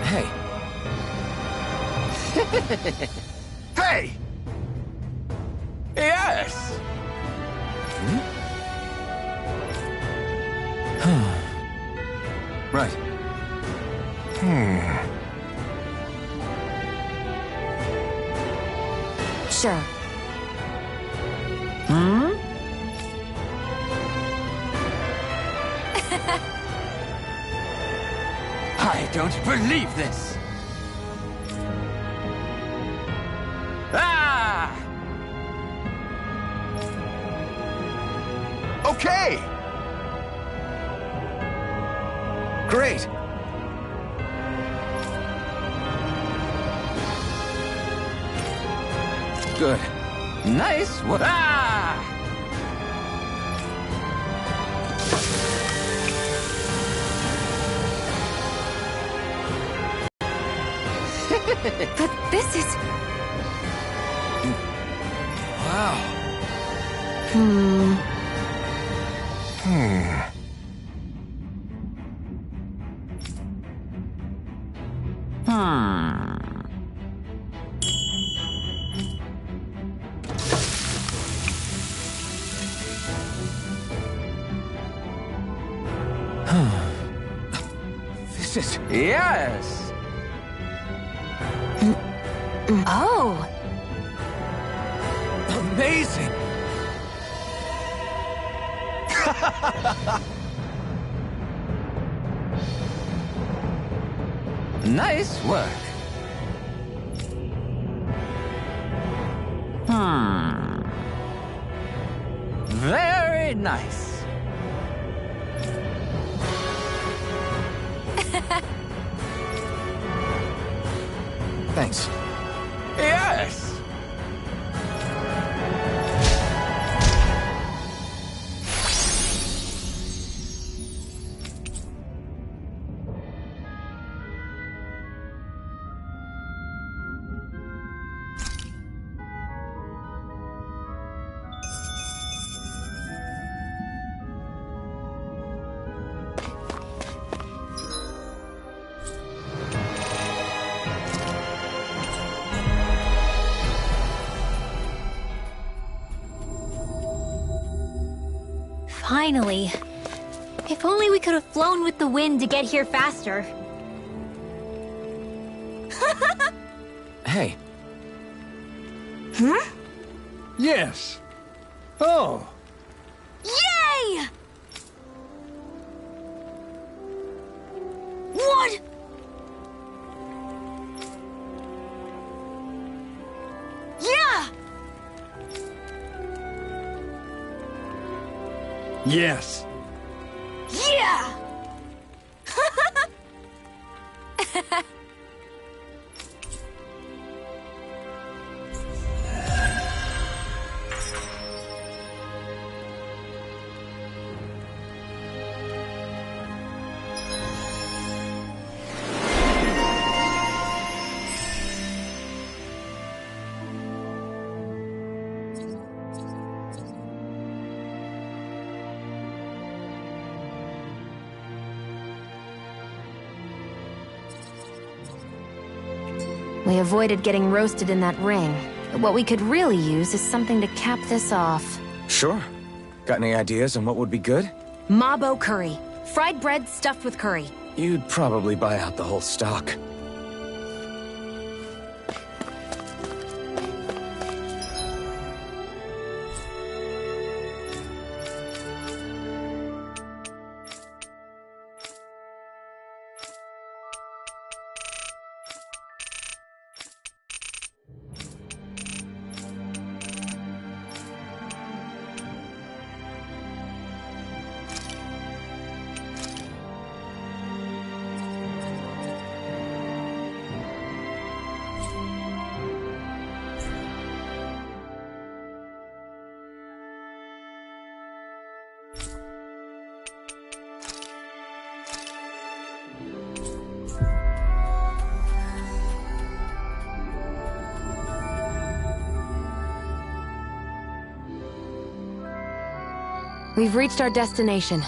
Hey. Hey! Yes! Right. Sure. I don't believe this! Ah! Okay! Great! Good. Nice work! Ah! But this is... Wow. This is... Yes! Oh! amazing! Nice work. Very nice. Thanks. Yes! Finally. If only we could have flown with the wind to get here faster. Hey. Yes. Oh. Yay! What? Yeah! Yes. Yeah! We avoided getting roasted in that ring. But what we could really use is something to cap this off. Sure. Got any ideas on what would be good? Mabo curry. Fried bread stuffed with curry. You'd probably buy out the whole stock. We've reached our destination.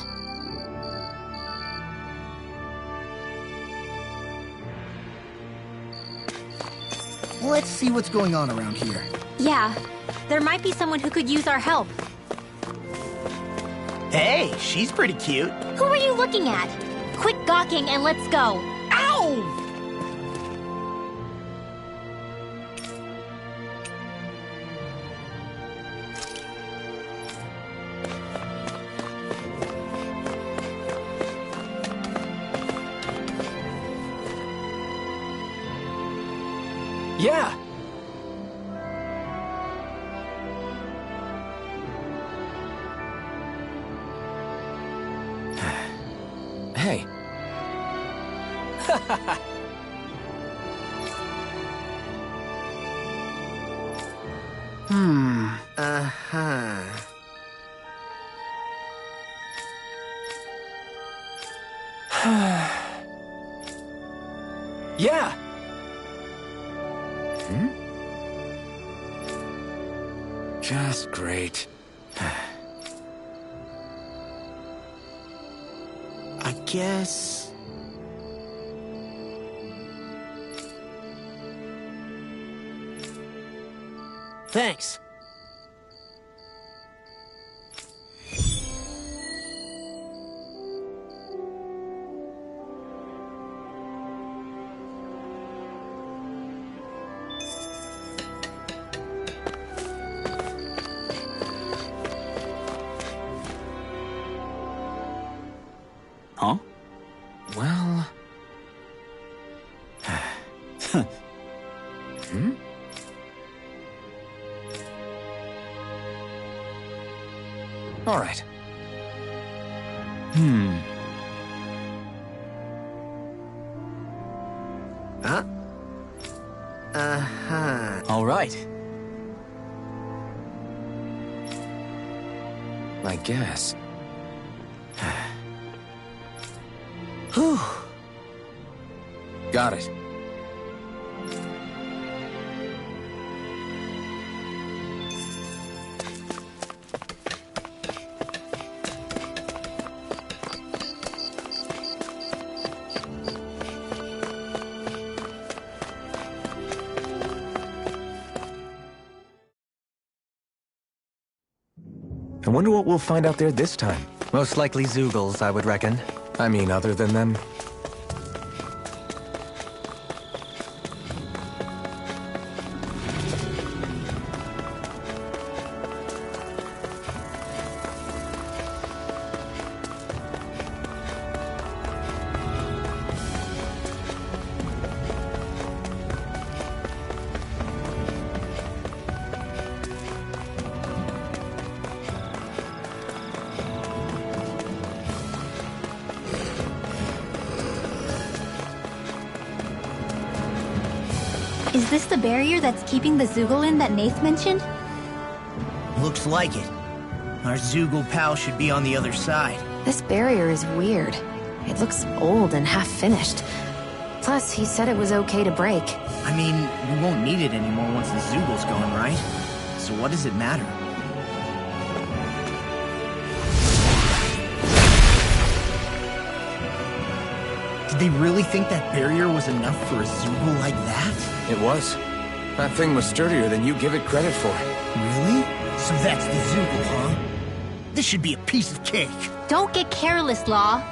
Let's see what's going on around here. Yeah, there might be someone who could use our help. Hey, she's pretty cute. Who are you looking at? Quit gawking and let's go. Ow! Yeah! Hey. Uh-huh. Yeah! Just great. I guess... Thanks. Huh? Well... All right. Huh? Uh-huh. All right. I guess. Whew. Got it. I wonder what we'll find out there this time. Most likely Zeugles, I would reckon. I mean, other than them. Is this the barrier that's keeping the Zoogle in that Nath mentioned? Looks like it. Our Zoogle pal should be on the other side. This barrier is weird. It looks old and half-finished. Plus, he said it was okay to break. I mean, we won't need it anymore once the Zoogle's gone, right? So what does it matter? Did they really think that barrier was enough for a Zoogle like that? It was. That thing was sturdier than you give it credit for. Really? So that's the Zoogle, huh? This should be a piece of cake. Don't get careless, Law.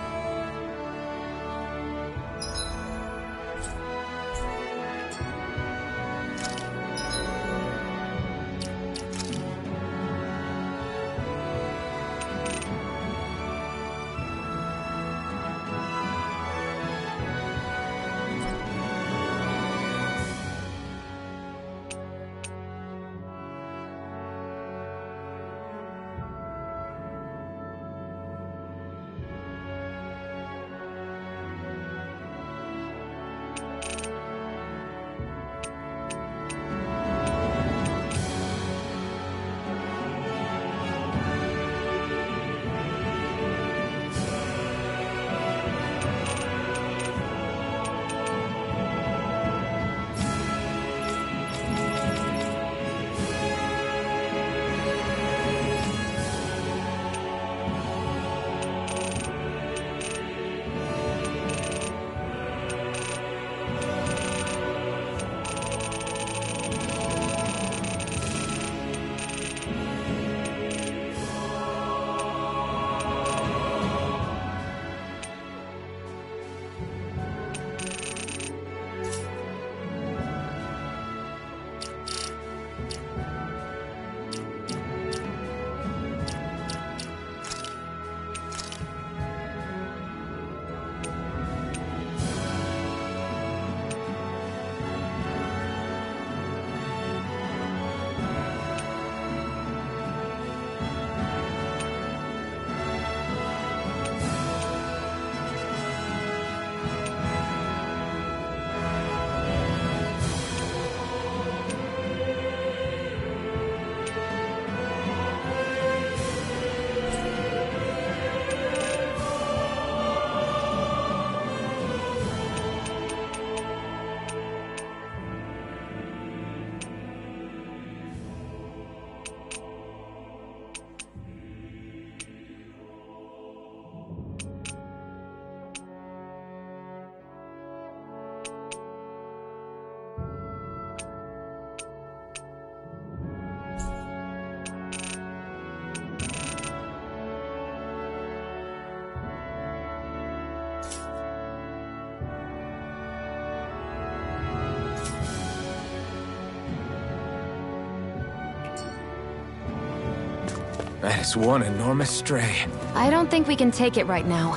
That is one enormous stray. I don't think we can take it right now.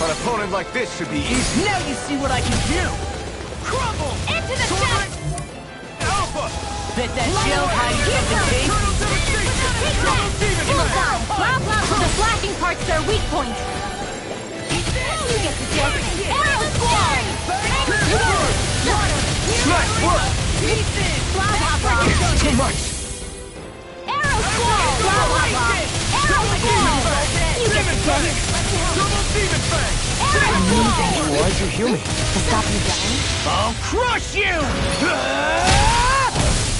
An opponent like this should be easy. Now you see what I can do! Crumble! Into the chest! Alpha! Bet that shell's hiding something big? Take that! Bullseye! Blah blah blah! The flashing part's their weak point! You get the gist! Arrow squad! Nice work! Blah blah blah! Too much! Arrow squad! Blah blah blah! Arrow squad! You get the gist! Double demon fang! Arrow squad! Why'd you heal me? To stop you dying? I'll crush you!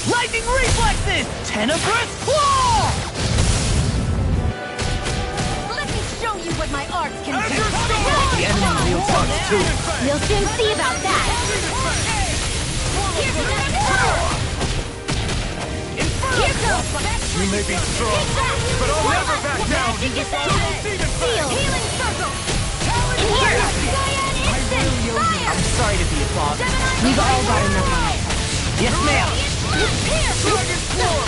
Lightning reflexes! Tenebrous claw! Let me show you what my arts can do! The enemy wields arts too. You'll soon see about that! Here's another! Here goes! You may be strong, but I'll never back down! Magic is out! Seal! Healing circle! In here! Instant! Fire! I'm sorry to be a bother. We've all got enough on us. Yes, ma'am! Here! Dragon Storm!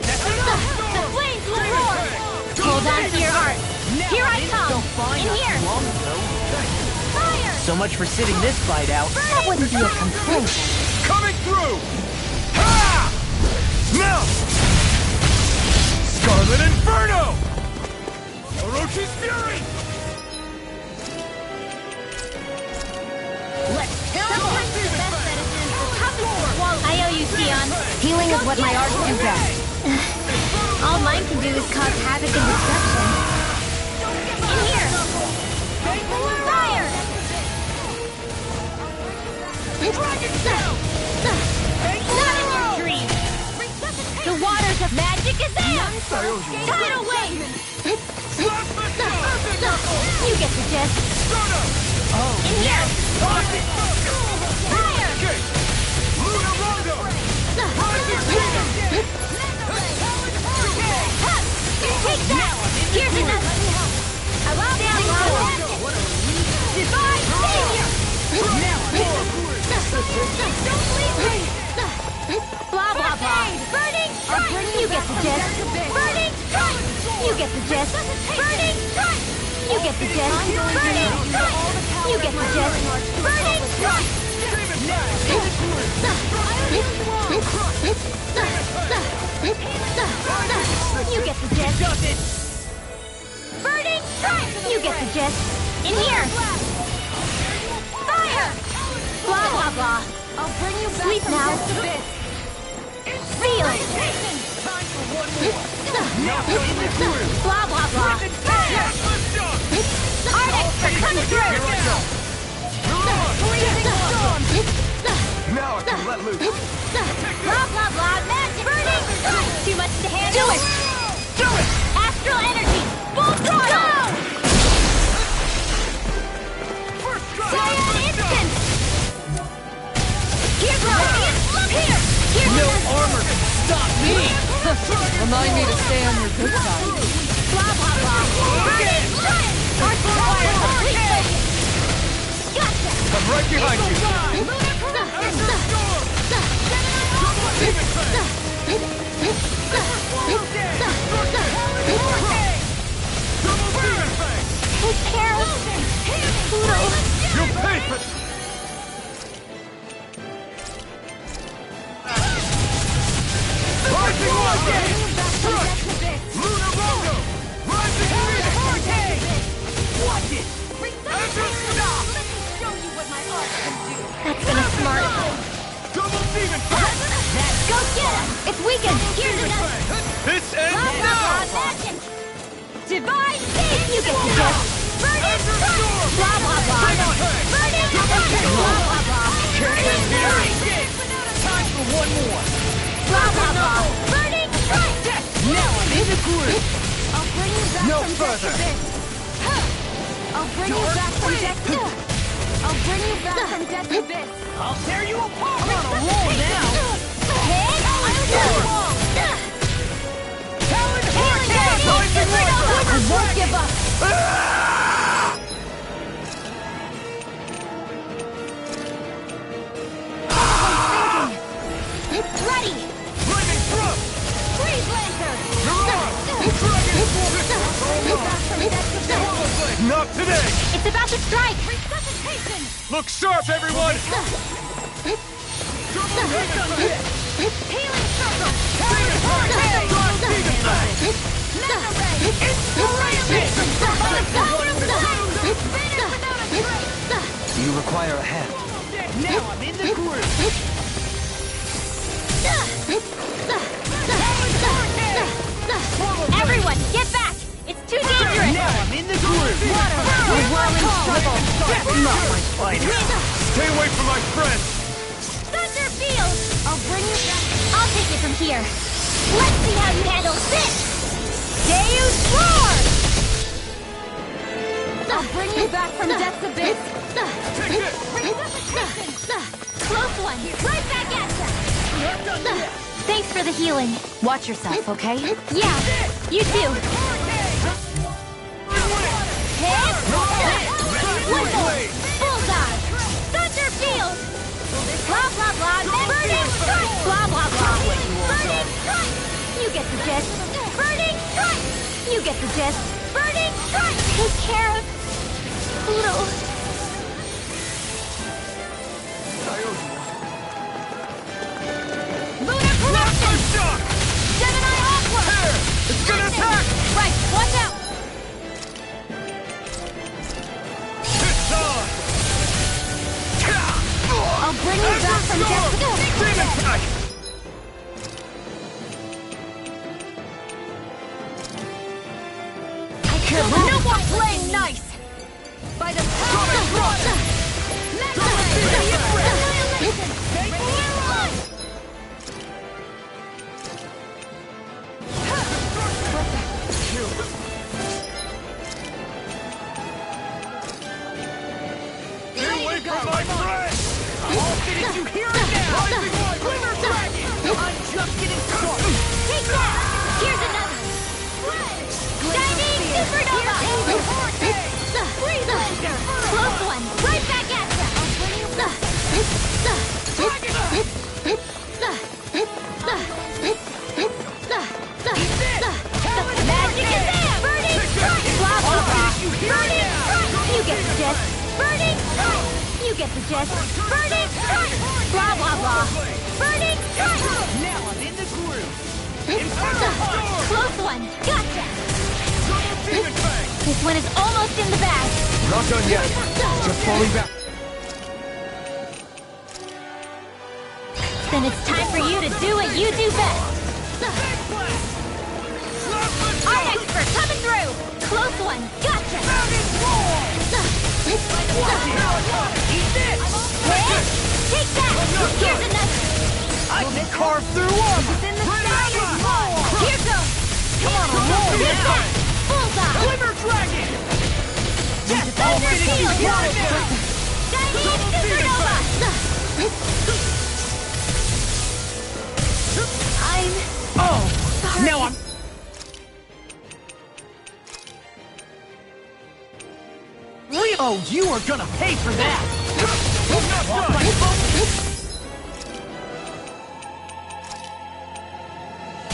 The flames will roar! Hold on to your art! Here I come! In here! Fire! So much for sitting this fight out. That wouldn't be a complaint. Coming through! Ha! Melt! Scarlet Inferno! Orochi's Fury! Let's kill them! I owe you, Sion. Healing is what my art do best. All mine can do is cause havoc and destruction. In here! Fire! Not in your dreams! The waters of magic is out! Tidal wave! You get the gist. In here! Fire! Luna Rondo! Take that! Here's another! Standing on Divine Savior! Don't leave me! Blah blah blah! Burning Strike! You get the gist! Burning Strike! You get the gist! Burning Strike! You get the gist! Burning Strike! You get the gist! Burning Strike! You get the gist! Burning Strike! You get the gist! In here! Fire! Blah blah blah! I'll bring you sleep now! Feel it! Blah blah blah! Arctic, come through! Now I can let loose! Blah blah blah! Magic! Burning Strike! Too much to handle? Do it! Do it! Astral energy! Full throttle! Cyan instant! Here's Radiant! Here! Here's No another- armor can stop me! Remind me to stay on your good side. Blah blah blah! Burning Strike! Arts fire complete! Gotcha! I'm right behind you! Take care of Pluto! You'll pay for... Rising Wonder! Luna Rondo! Rising Phoenix! Watch it! Stop! That's been smart. Double Demon Fang! Go get him! It's weakened! Here's another! This Blah ends blah now! blah! Magic! Divine Savior! You get the gist! Burning Strike! Blah blah blah! Burning Strike! Blah blah blah! Burning Strike! Time for one more! Blah blah blah! Burning Strike! Now I'm in the groove! I'll bring you back No from further. death to this. I'll bring you back from death to this. I'll bring you back from death to this. I'll tear you apart! I'm on a roll now! Head on the wall. Talon I won't give up. Not today! It's about to strike! Resuscitation! Look sharp, everyone! Healing circle! You require a hand. Now I'm in the groove! Everyone, get back! It's too dangerous! Now I'm in the groove! A whirling struggle! Not my finest! Stay away from my friend! Thunder Field! I'll bring you back. I'll take it from here. Let's see how you handle this! Deus Roar! I'll bring you back from Death's Abyss. Close one! Right back at ya! Thanks for the healing. Watch yourself, okay? Yeah, you too. Hit! One more! Bullseye! Thunder Field! Blah, blah, blah! Burning Strike! Blah, blah, blah! Burning Strike! You get the gist. Burning Strike! You get the gist. Burning Strike! Take care of Pluto. Lunar Corruption! Gemini Awkward! It's gonna attack! Right, watch out! It's on! I'll bring you back from Death's Demon Strike! No more playing nice! By the power of water! Stay away from my friend! I'll finish you here and now! Glimmer Dragon! I'm just getting started! Take that! Here's another! Shining Supernova! Freeze Laser! Close one! Right back at ya! Magic is there! Burning Strike! Blah, blah, blah! Burning Strike! You get the gist! Burning Strike! You get the gist! Burning Strike! Blah, blah, blah! Burning Strike! Now I'm in the groove! Close one! Gotcha! Demon Fang! This one is almost in the bag! Not done yet. Just falling back. Then it's time for you to do what you do best! Art expert coming through! Close one! Gotcha! Eat this! Take that! Here's another! I can carve through armor! Within the sky is more! Here goes! Come on, roll Here's now! that! Bullseye! Glimmer Dragon! Thunder Field! Shining Supernova! Oh! Now I'm... Oh, you are gonna pay for that! Want my focus?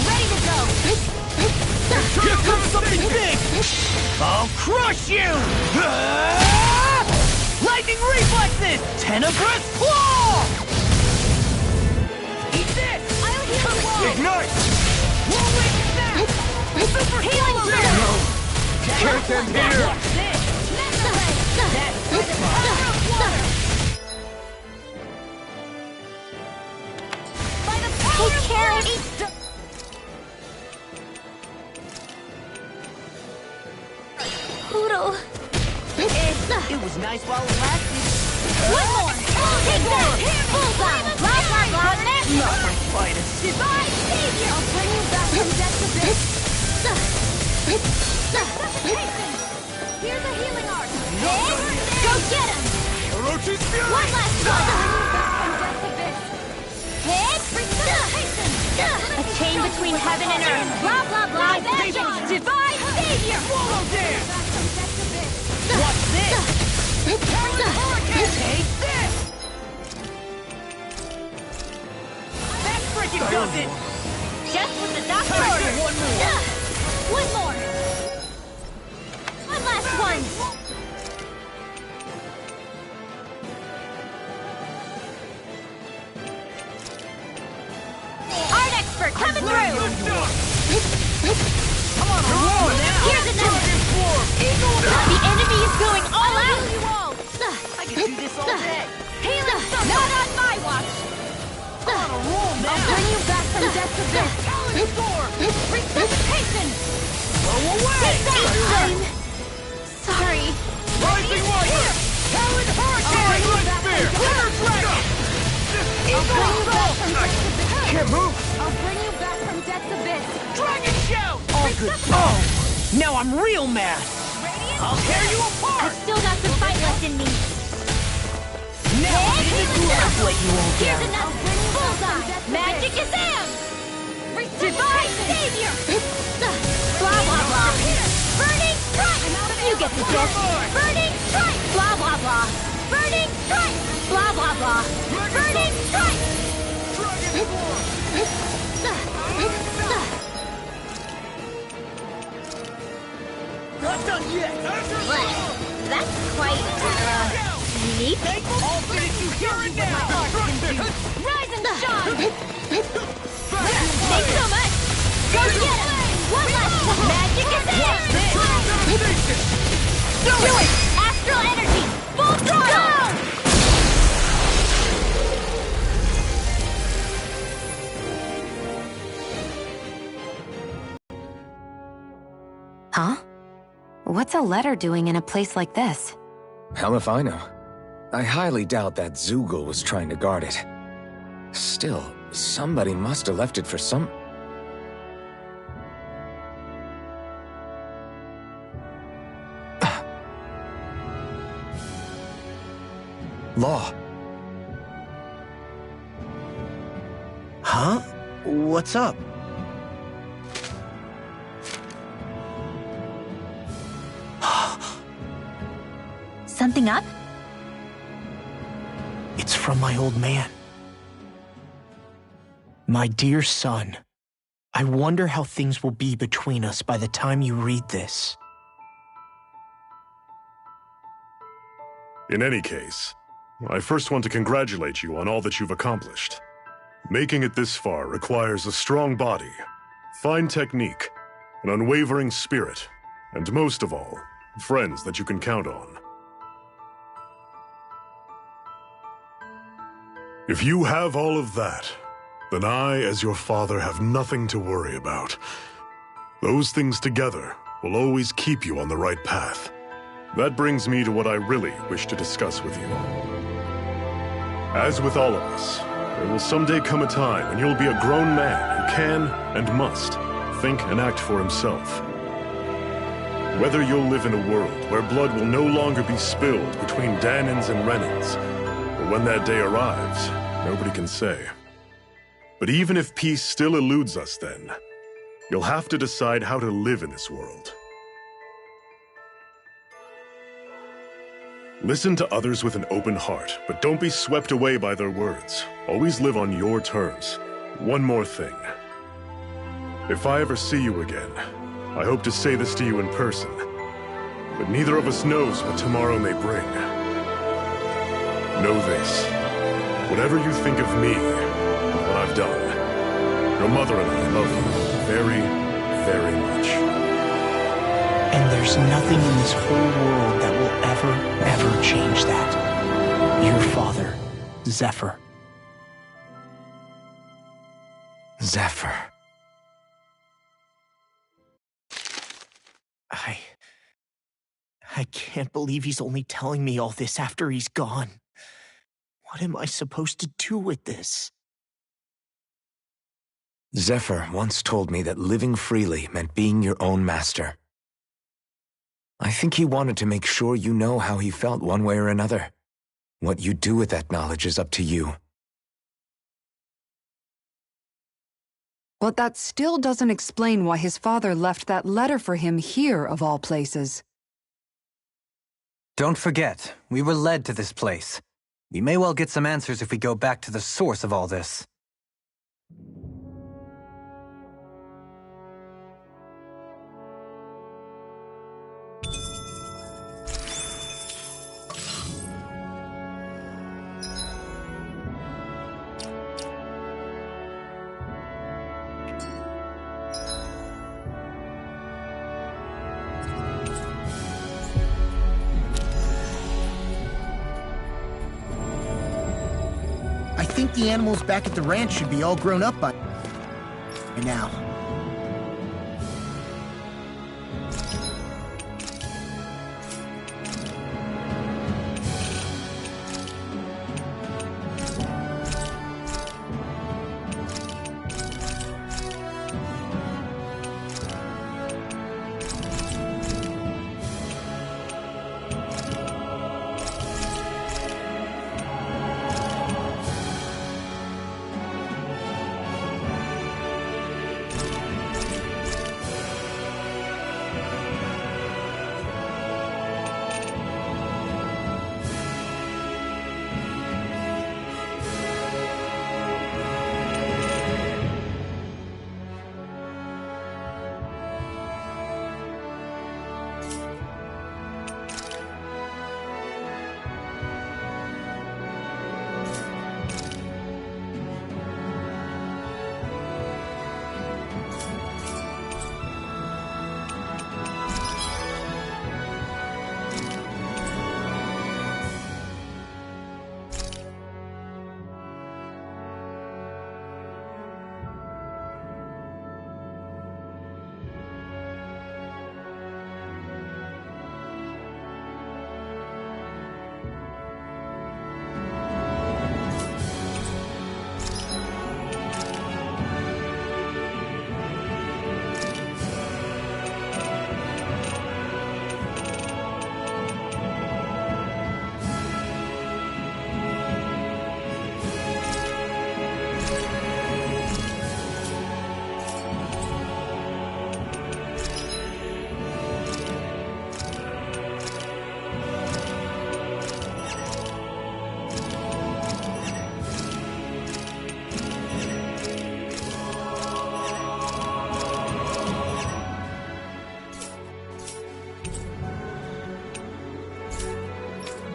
Ready to go! Here comes something big! I'll crush you! Lightning reflexes! Tenebrous claw! Eat this! I'll heal you! Ignite! Rolling snap! Super Healing healing Surge! Can't end here! Watch this! That's the power of water! By the power of care of each... Poodle. It was nice while it lasted. One more! Take that! Bullseye! Blah, blah, blah, master! Not my finest. Divine Savior! I'll bring you back from Death's Abyss! Resuscitation! Here's a healing art! Go get him! Orochi's Fury! One last one! Death's Abyss! Hit! Resuscitation! A chain between heaven and earth! Blah, blah, blah! Back on! Divine Savior! Swallow dance! Watch this! Take this! That freaking does it! Just what the doctor ordered! One more! One more! from death's abyss! Talon storm! Resuscitation! Blow away! Take that! I'm sorry. Rising Wyvern! Talon hurricane! Light spear! Glitter dragon! I'll bring you back from death's abyss. Can't move! I'll bring you back from death's abyss. Dragon shout! All good. Oh! Now I'm real mad! I'll tear you apart! I've still got some fight left in me. Now I'm in the groove! Let you all Here's down. another bullseye. Magic is Am! Divine Savior! Blah, blah, blah. Burning Strike! You get the gist. Burning Strike! Blah, blah, blah. Burning Strike! Blah, blah, blah. Burning Strike! Not done yet! What? That's quite, unique. I'll finish you here and now! Rise and shine! Thanks so much! Go get him! One last magic is Am! Do it! Astral energy! Full throttle! Huh? What's a letter doing in a place like this? Hell if I know. I highly doubt that Zoogle was trying to guard it. Still, somebody must have left it for some... Law. Huh? What's up? Something up? It's from my old man. My dear son, I wonder how things will be between us by the time you read this. In any case, I first want to congratulate you on all that you've accomplished. Making it this far requires a strong body, fine technique, an unwavering spirit, and most of all, friends that you can count on. If you have all of that, then I, as your father, have nothing to worry about. Those things together will always keep you on the right path. That brings me to what I really wish to discuss with you. As with all of us, there will someday come a time when you'll be a grown man who can and must think and act for himself. Whether you'll live in a world where blood will no longer be spilled between Danins and Renans, or when that day arrives, nobody can say. But even if peace still eludes us then, you'll have to decide how to live in this world. Listen to others with an open heart, but don't be swept away by their words. Always live on your terms. One more thing. If I ever see you again, I hope to say this to you in person, but neither of us knows what tomorrow may bring. Know this. Whatever you think of me, and what I've done, your mother and I love you very, very much. And there's nothing in this whole world that will ever change that. Your father, Zephyr. Zephyr. I can't believe he's only telling me all this after he's gone. What am I supposed to do with this? Zephyr once told me that living freely meant being your own master. I think he wanted to make sure you know how he felt one way or another. What you do with that knowledge is up to you. But that still doesn't explain why his father left that letter for him here, of all places. Don't forget, we were led to this place. We may well get some answers if we go back to the source of all this. I think the animals back at the ranch should be all grown up by... for now.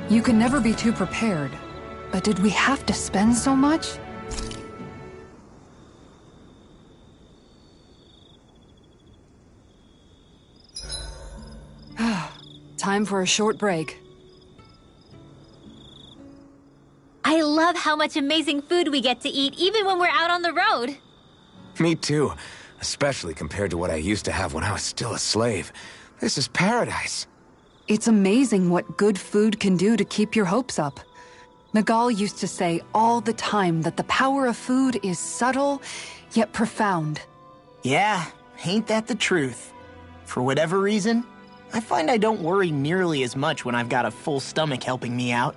You can never be too prepared. But did we have to spend so much? Time for a short break. I love how much amazing food we get to eat even when we're out on the road. Me too. Especially compared to what I used to have when I was still a slave. This is paradise. It's amazing what good food can do to keep your hopes up. Nagal used to say all the time that the power of food is subtle, yet profound. Yeah, ain't that the truth? For whatever reason, I find I don't worry nearly as much when I've got a full stomach helping me out.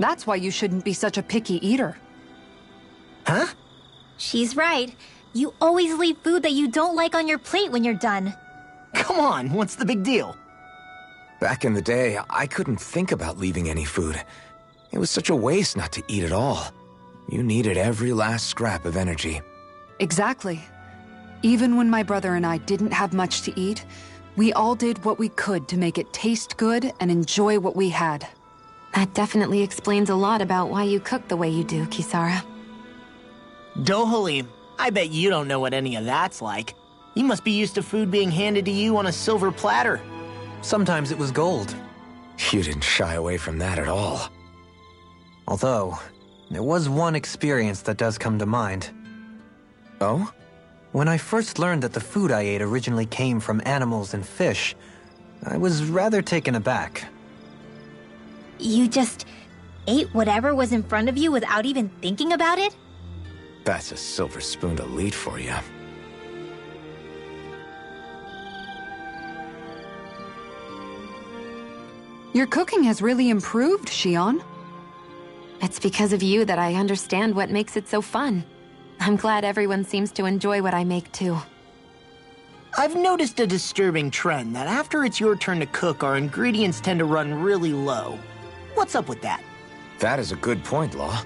That's why you shouldn't be such a picky eater. Huh? She's right. You always leave food that you don't like on your plate when you're done. Come on, what's the big deal? Back in the day, I couldn't think about leaving any food. It was such a waste not to eat at all. You needed every last scrap of energy. Exactly. Even when my brother and I didn't have much to eat, we all did what we could to make it taste good and enjoy what we had. That definitely explains a lot about why you cook the way you do, Kisara. Dohalim, I bet you don't know what any of that's like. You must be used to food being handed to you on a silver platter. Sometimes it was gold. You didn't shy away from that at all. Although, there was one experience that does come to mind. Oh? When I first learned that the food I ate originally came from animals and fish, I was rather taken aback. You just ate whatever was in front of you without even thinking about it? That's a silver-spooned elite for you. Your cooking has really improved, Shion. It's because of you that I understand what makes it so fun. I'm glad everyone seems to enjoy what I make too. I've noticed a disturbing trend that after it's your turn to cook, our ingredients tend to run really low. What's up with that? That is a good point, Law.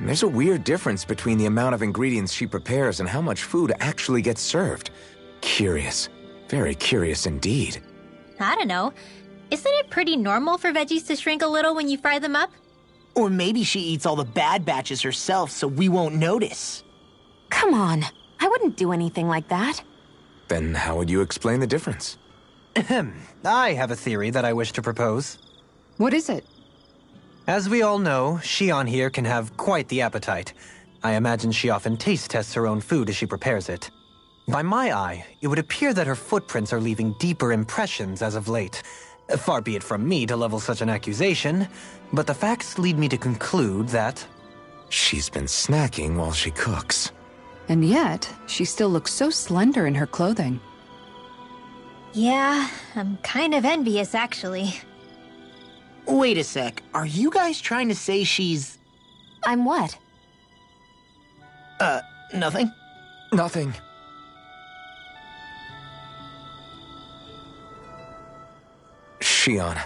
There's a weird difference between the amount of ingredients she prepares and how much food actually gets served. Curious. Very curious indeed. I don't know. Isn't it pretty normal for veggies to shrink a little when you fry them up? Or maybe she eats all the bad batches herself so we won't notice. Come on. I wouldn't do anything like that. Then how would you explain the difference? Ahem. I have a theory that I wish to propose. What is it? As we all know, Shion here can have quite the appetite. I imagine she often taste tests her own food as she prepares it. By my eye, it would appear that her footprints are leaving deeper impressions as of late. Far be it from me to level such an accusation, but the facts lead me to conclude that... She's been snacking while she cooks. And yet, she still looks so slender in her clothing. Yeah, I'm kind of envious, actually. Wait a sec, are you guys trying to say she's... I'm what? Nothing? Nothing. Shion,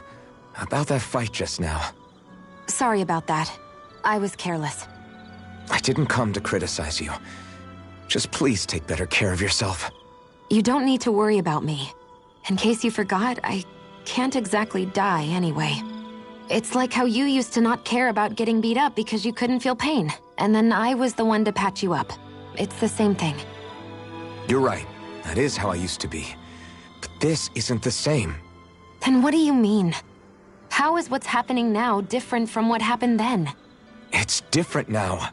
about that fight just now. Sorry about that. I was careless. I didn't come to criticize you. Just please take better care of yourself. You don't need to worry about me. In case you forgot, I can't exactly die anyway. It's like how you used to not care about getting beat up because you couldn't feel pain, and then I was the one to patch you up. It's the same thing. You're right. That is how I used to be. But this isn't the same. Then what do you mean? How is what's happening now different from what happened then? It's different now.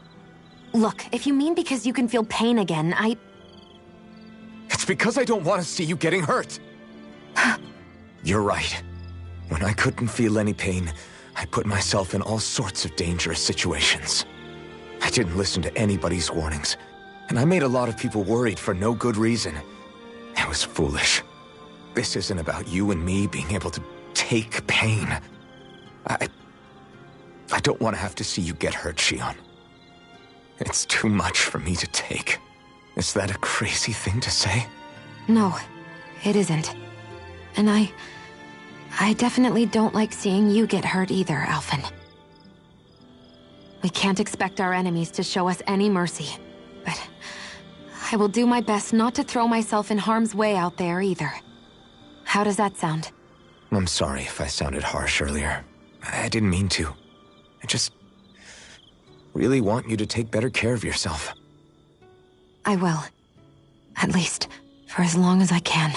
Look, if you mean because you can feel pain again, It's because I don't want to see you getting hurt. You're right. When I couldn't feel any pain, I put myself in all sorts of dangerous situations. I didn't listen to anybody's warnings, and I made a lot of people worried for no good reason. It was foolish. This isn't about you and me being able to take pain. I don't want to have to see you get hurt, Shion. It's too much for me to take. Is that a crazy thing to say? No, it isn't. And I definitely don't like seeing you get hurt either, Alphen. We can't expect our enemies to show us any mercy, but I will do my best not to throw myself in harm's way out there either. How does that sound? I'm sorry if I sounded harsh earlier. I didn't mean to. I just really want you to take better care of yourself. I will. At least, for as long as I can.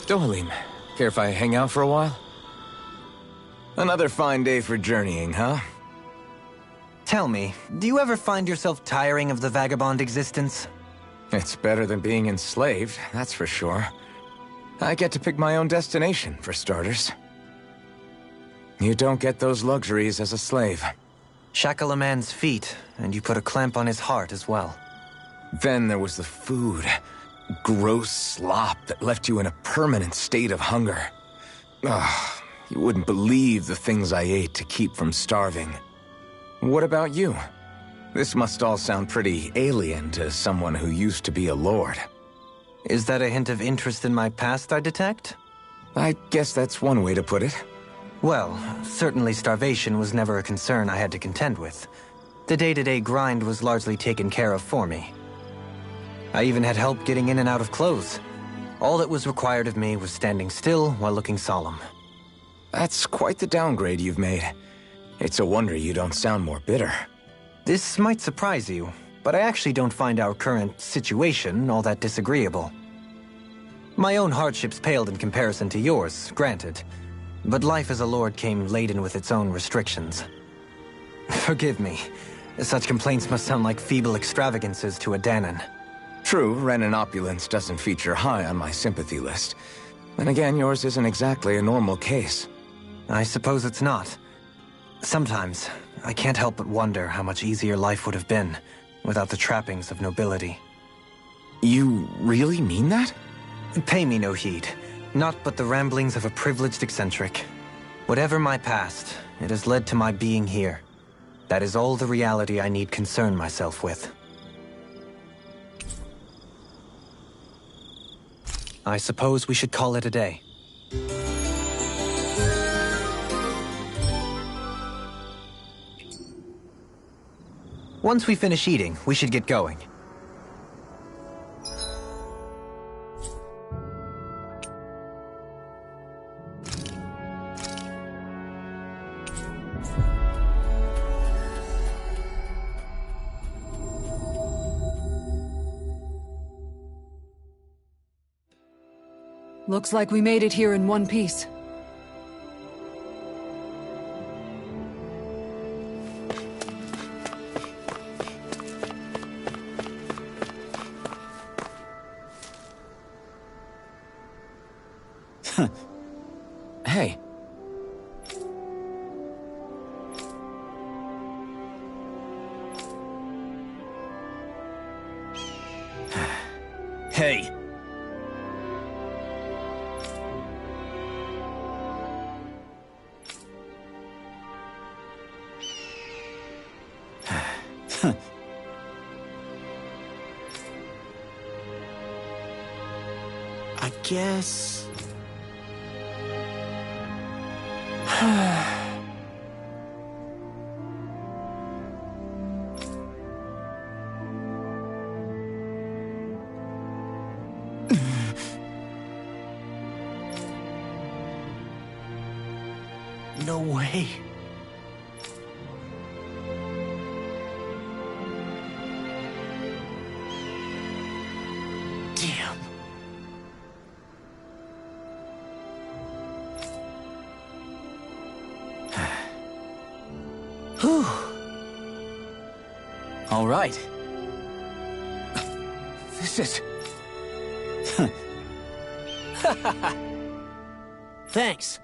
Dohalim, care if I hang out for a while? Another fine day for journeying, huh? Tell me, do you ever find yourself tiring of the vagabond existence? It's better than being enslaved, that's for sure. I get to pick my own destination, for starters. You don't get those luxuries as a slave. Shackle a man's feet, and you put a clamp on his heart as well. Then there was the food. Gross slop that left you in a permanent state of hunger. Ugh, you wouldn't believe the things I ate to keep from starving. What about you? This must all sound pretty alien to someone who used to be a lord. Is that a hint of interest in my past I detect? I guess that's one way to put it. Well, certainly starvation was never a concern I had to contend with. The day-to-day grind was largely taken care of for me. I even had help getting in and out of clothes. All that was required of me was standing still while looking solemn. That's quite the downgrade you've made. It's a wonder you don't sound more bitter. This might surprise you, but I actually don't find our current situation all that disagreeable. My own hardships paled in comparison to yours, granted. But life as a lord came laden with its own restrictions. Forgive me. Such complaints must sound like feeble extravagances to a Danon. True, Renan opulence doesn't feature high on my sympathy list. And again, yours isn't exactly a normal case. I suppose it's not. Sometimes, I can't help but wonder how much easier life would have been without the trappings of nobility. You really mean that? Pay me no heed. Naught but the ramblings of a privileged eccentric. Whatever my past, it has led to my being here. That is all the reality I need concern myself with. I suppose we should call it a day. Once we finish eating, we should get going. Looks like we made it here in one piece. Hey. I guess... No way. Damn. Whew. All right. This is... Thanks.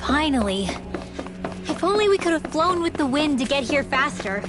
Finally. If only we could have flown with the wind to get here faster.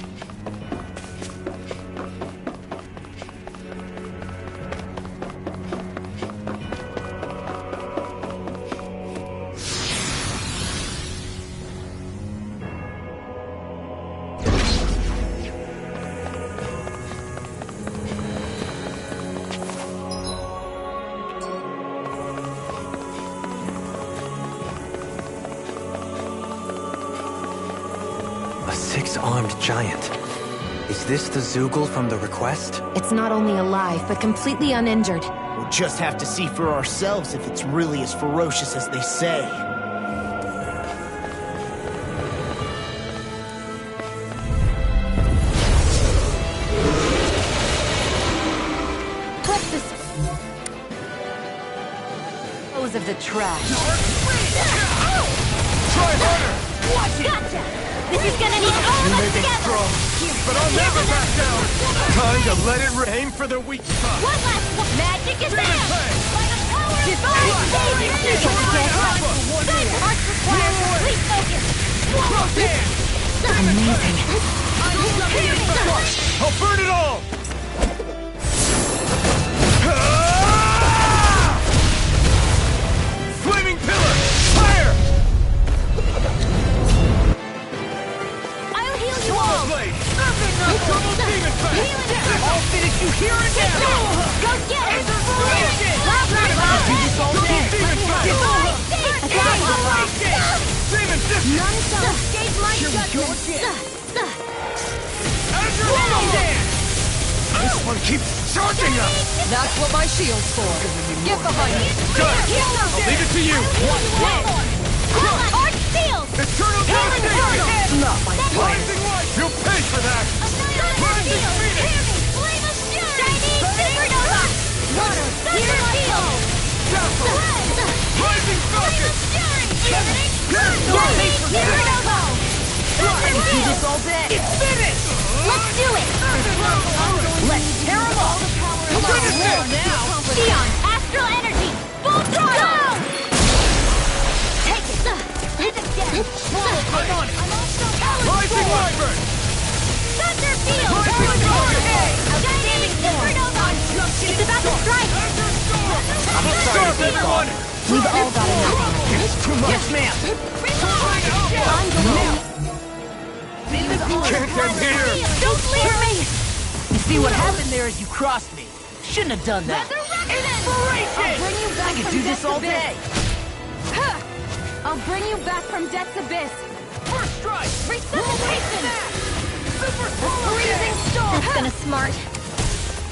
A six-armed giant. Is this the Zoogle from the request? It's not only alive, but completely uninjured. We'll just have to see for ourselves if it's really as ferocious as they say. What's this? Those of the trash. Try harder! Gotcha! This is gonna need all of us together! But I'll never back down! Time to let it rain for the weak spot! One last one! Magic is there! By the power of Divine Savior! Time arts requires complete focus! Amazing. I'll burn it all! Flaming pillar! Fire! I'll heal you all! Blade! Double demon fang! I'll finish you here and now! Go get it! Do this all day! Demon dip! None shall escape my judgment! This one keeps charging us! That's what my shield's for. Get behind me. I'll leave it to you! Arch seals! Eternal devastation! Not my Blazing light! You'll pay for that! Rising Phoenix! Flame of Fury! Chinese Supernova! Water! Gear Field! I can do this all day. It's finished! Let's do it! Let's tear them off! Come on now! Sion, astral energy! Full throttle! Take it! Hit it again! I'm on it! Rising Wyvern! Thunder field! Outstanding supernova! It's about to strike! I'm sorry to be everyone! We've all got enough. It's too much. Yes, ma'am. I'm going. Can't end here! Don't leave me! You see what happened there is you crossed me. Shouldn't have done that. Inspiration! Bring you back I could do this all day. I'll bring you back from death's abyss. First strike. Resuscitation! Super Freezing storm! That's gonna smart.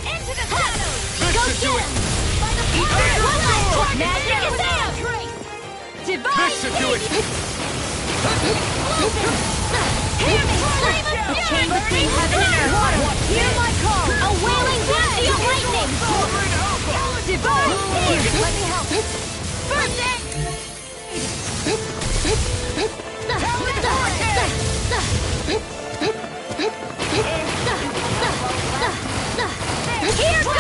Into the shadows! Go should do get it. him! By the power! One last one! Magic is out! Divine This should do it! Hear me! The chain between heaven and earth! Hear my call! A wailing banshee of lightning! Divine! Here, let me help! First aid! Here goes!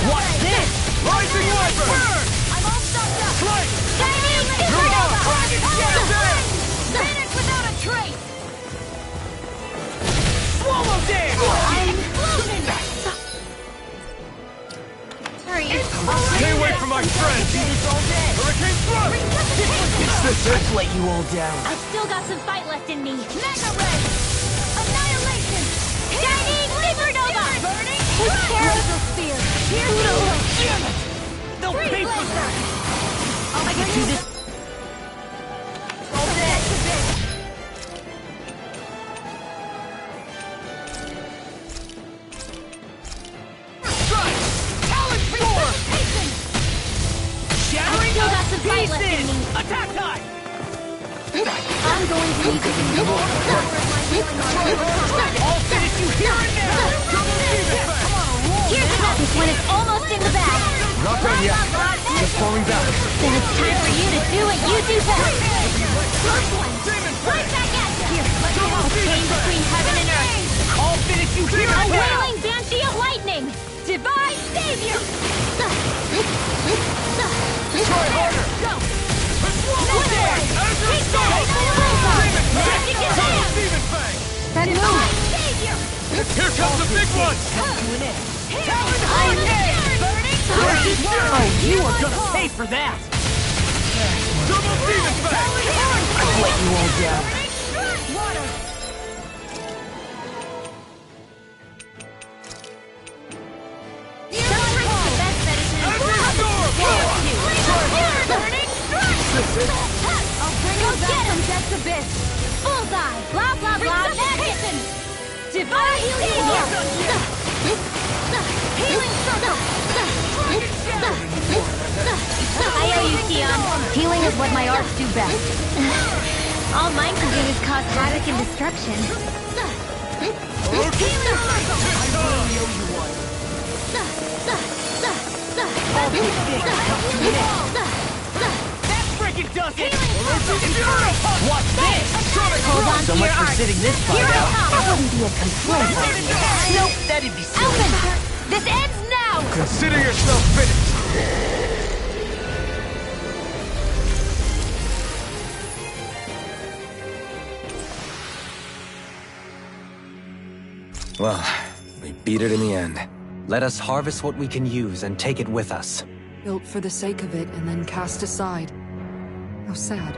Watch this! Rising Wyvern! I'm all stopped up! Flight! Shining supernova! Finish without a trace! Swallow dance! Explosion! Stay away from my friend! Hurricane Thrust! It's this I've let you all down. I've still got some fight left in me. Mega Ray! Annihilation! Shining supernova! Burning! Terrible spear! Damn it! They'll pay for that! I can do this all day. Strike! Talon Storm! Shattering Still got to some fight left in pieces! me. Attack time! I'm going to need to do more. I'll finish you here and now! Here's the message when it's almost in the bag. Not done yet. Just falling back. Then it's time for you to do what you do best. First one. Right back at you. A chain between heaven and earth. I'll finish you here A and now! wailing banshee of lightning. Divine savior. Try harder! Go. Swallow dance! Take that. Bullseye. Magic is out. Demon Fang! That move. Divine savior. Here comes the big one! I'm burning. Oh, you are gonna pay for that! Double Demon Fang! I've let you all down. Water. Sometimes the best medicine is burning strike. I'll bring you back from death's abyss. Bullseye. Blah blah blah. Resuscitation. Divine savior. Healing circle. I owe you, Sion. Healing is what my arts do best. All mine can do is cause havoc and destruction. That freaking does it! Watch this! Hold on So to much your for art. sitting this fight Here I out. come. That wouldn't be a complaint. Nope, that'd be silly. Open! This ends now! Consider yourself finished! Well, we beat it in the end. Let us harvest what we can use and take it with us. Built for the sake of it and then cast aside. How sad.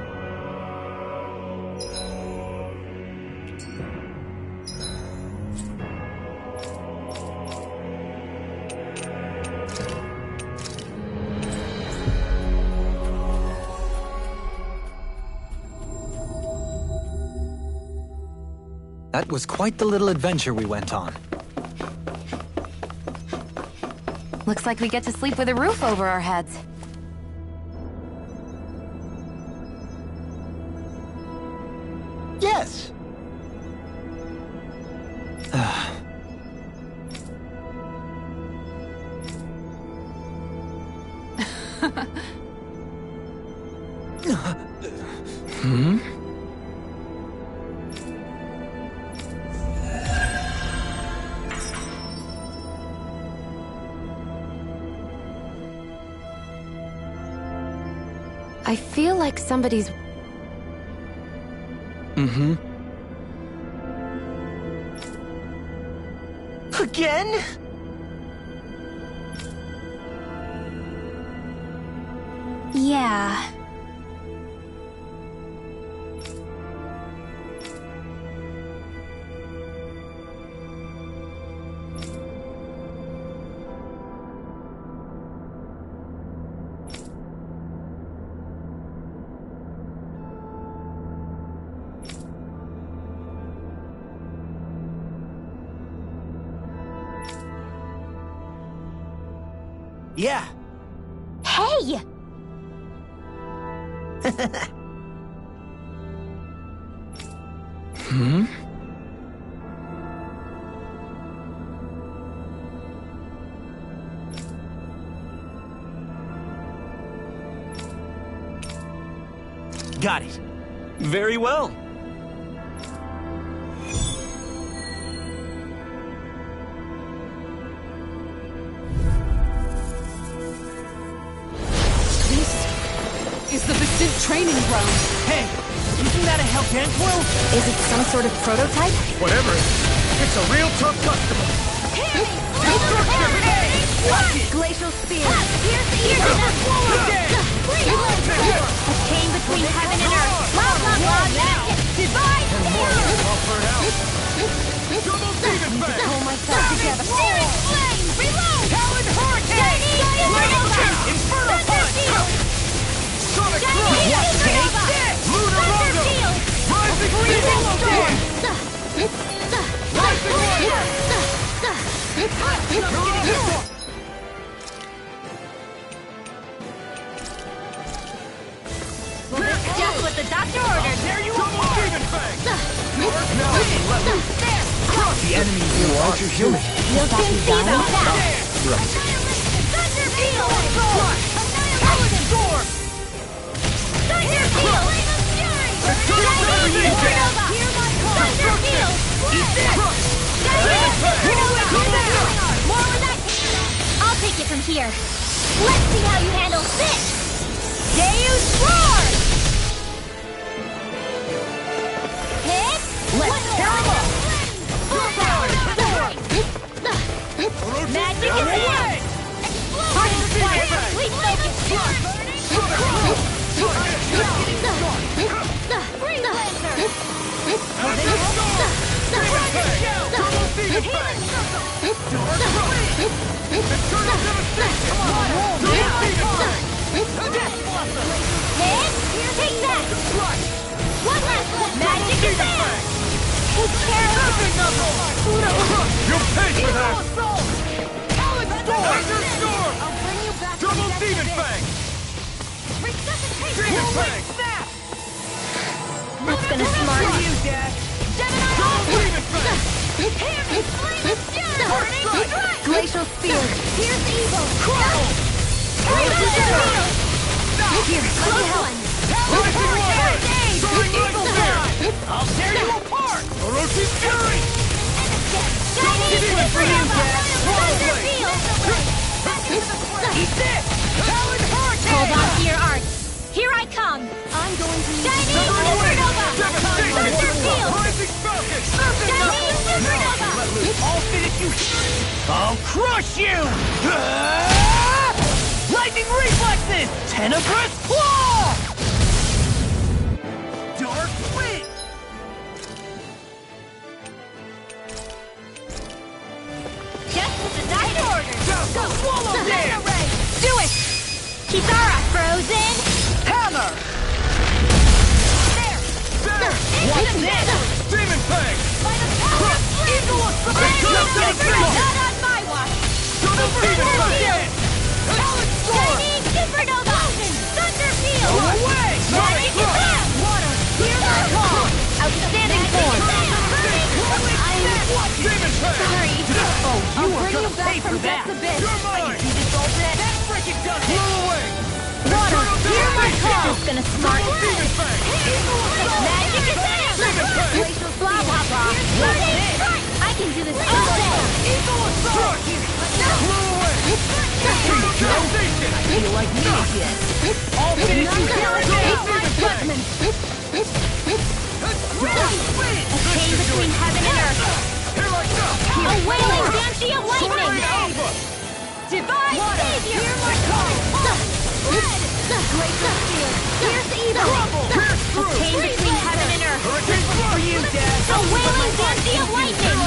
That was quite the little adventure we went on. Looks like we get to sleep with a roof over our heads. Yes. I feel like somebody's... Mm-hmm. Again? Yeah. Yeah. Hey! Hmm? Got it. Very well. Is the distant training ground. Hey, isn't that a Helgantwell? Is it some sort of prototype? Whatever. It's a real tough customer. Glacial spear. Here's a chain between heaven and earth. Blah, blah, blah. Now. Divide. Pull myself together. Searing flame. Reload. Talon Hurricane! Inferno Punch! Sonic Throw! Take this! Lunar Rondo! Rising Storm! Rising Warrior! Just what the doctor ordered. There you are! Demon Fang! Crush the enemy you are human. You'll soon see about that. Thunder Field! Talon Storm! Thunder Field! Supernova! Thunder Field! Eat this! More with that! I'll take it from here. Let's see how you handle this! Deus Roar! Hit! Let's tear 'em up! Full power! Magic is away! Please focus! Free Take that! One last one! Magic is there! Take care of it! You'll pay for that! Talon Storm! I'll bring you back Double Demon Fang! Demon Fang! That's gonna smart You, Dad! Double Demon Fang! Glacial spear. Here's evil! Here, let me help. Rising Water! Soaring Eagle Spear! I'll tear you apart! Orochi Fury! Demon for you, Dad! Eat this! Talon Hurricane! Hold on to your arts. Here I come! I'm going to Shiny Supernova! Thunder Field! Rising Falcon! Shiny Supernova! I'll finish you! I'll crush you! Lightning reflexes! Tenebrous claw! Dark wind! Just what the doctor ordered! Go swallow dance! Do it! Kitara frozen! Hammer! There! What's this? Demon Fang! By the power of Eagle of Supernova! Not on my watch! Double Demon Fang! Talon Storm! Shiny Supernova! Thunder Field! Go away! Sonic Attack! Water! Hear my call! Outstanding form! Demon Fang! Sorry! Oh, you are gonna pay for that! You're mine! Do this all day? That freaking does it! Blow away! Water! Hear my call! It's gonna smart! Demon Fang! Magic Attack! Demon Fang! Blah blah blah! like me again. I'll finish you here and now. My judgment. A chain between heaven and earth. A wailing banshee of lightning. Divine savior. Here I come. Red. Great shield. Fierce evil. A chain between heaven and earth. This one's for you, Dad. A wailing banshee of lightning.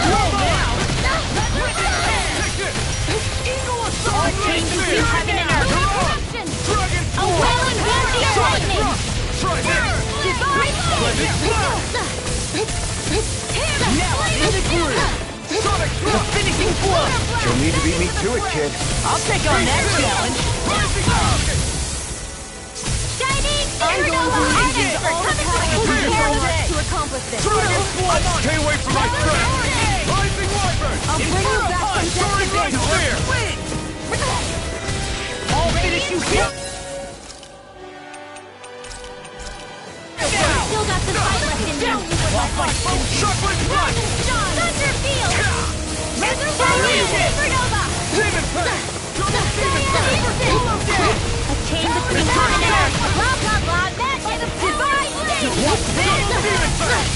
Roll now. A chain between heaven and earth. A wailing banshee of lightning. Divine savior. Now in the groove. The finishing blow. You'll need to beat me to it, kid. I'll take on that challenge. Shining supernova. Our expert coming through. Prepare us to accomplish this. Stay away from my friend! Rising Wyvern! I'll bring you back from Soaring death to Great Spear! I'll finish you here. Still got some fight left in you. Sharply run! Thunder field. Resurrection. Supernova. Demon Pack! A chain between heaven and earth. Blah blah blah. Magic. Divine savior. What's this? Demon Pack!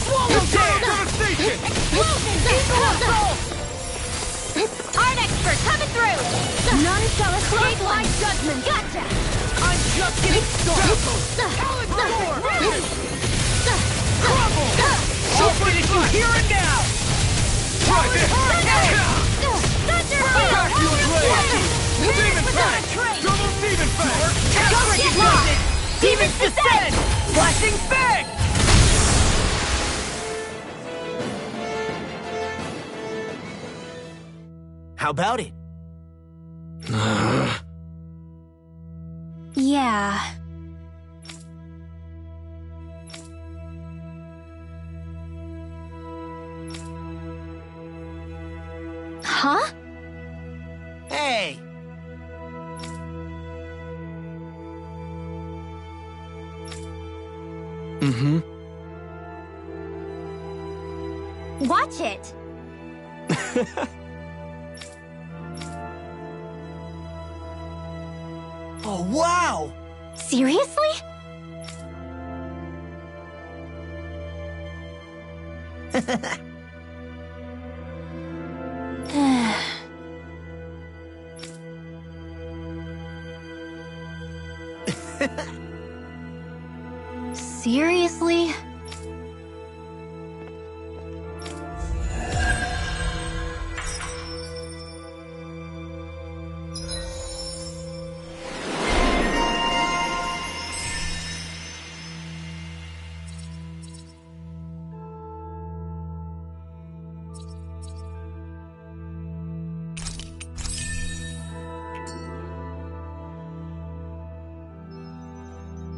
Swallow down. Devastation! Art expert coming through. None shall escape my judgment. Gotcha. I'm just getting started. Crumble! I'll finish you here and now. Try this! Thunder Back you blade! Demon without Pack! a trace. Double Demon Pack! Don't get lost. Demons descend. Flashing bang. How about it? Yeah. Huh? Hey! Mm-hmm. Watch it. Oh, wow! Seriously? Seriously?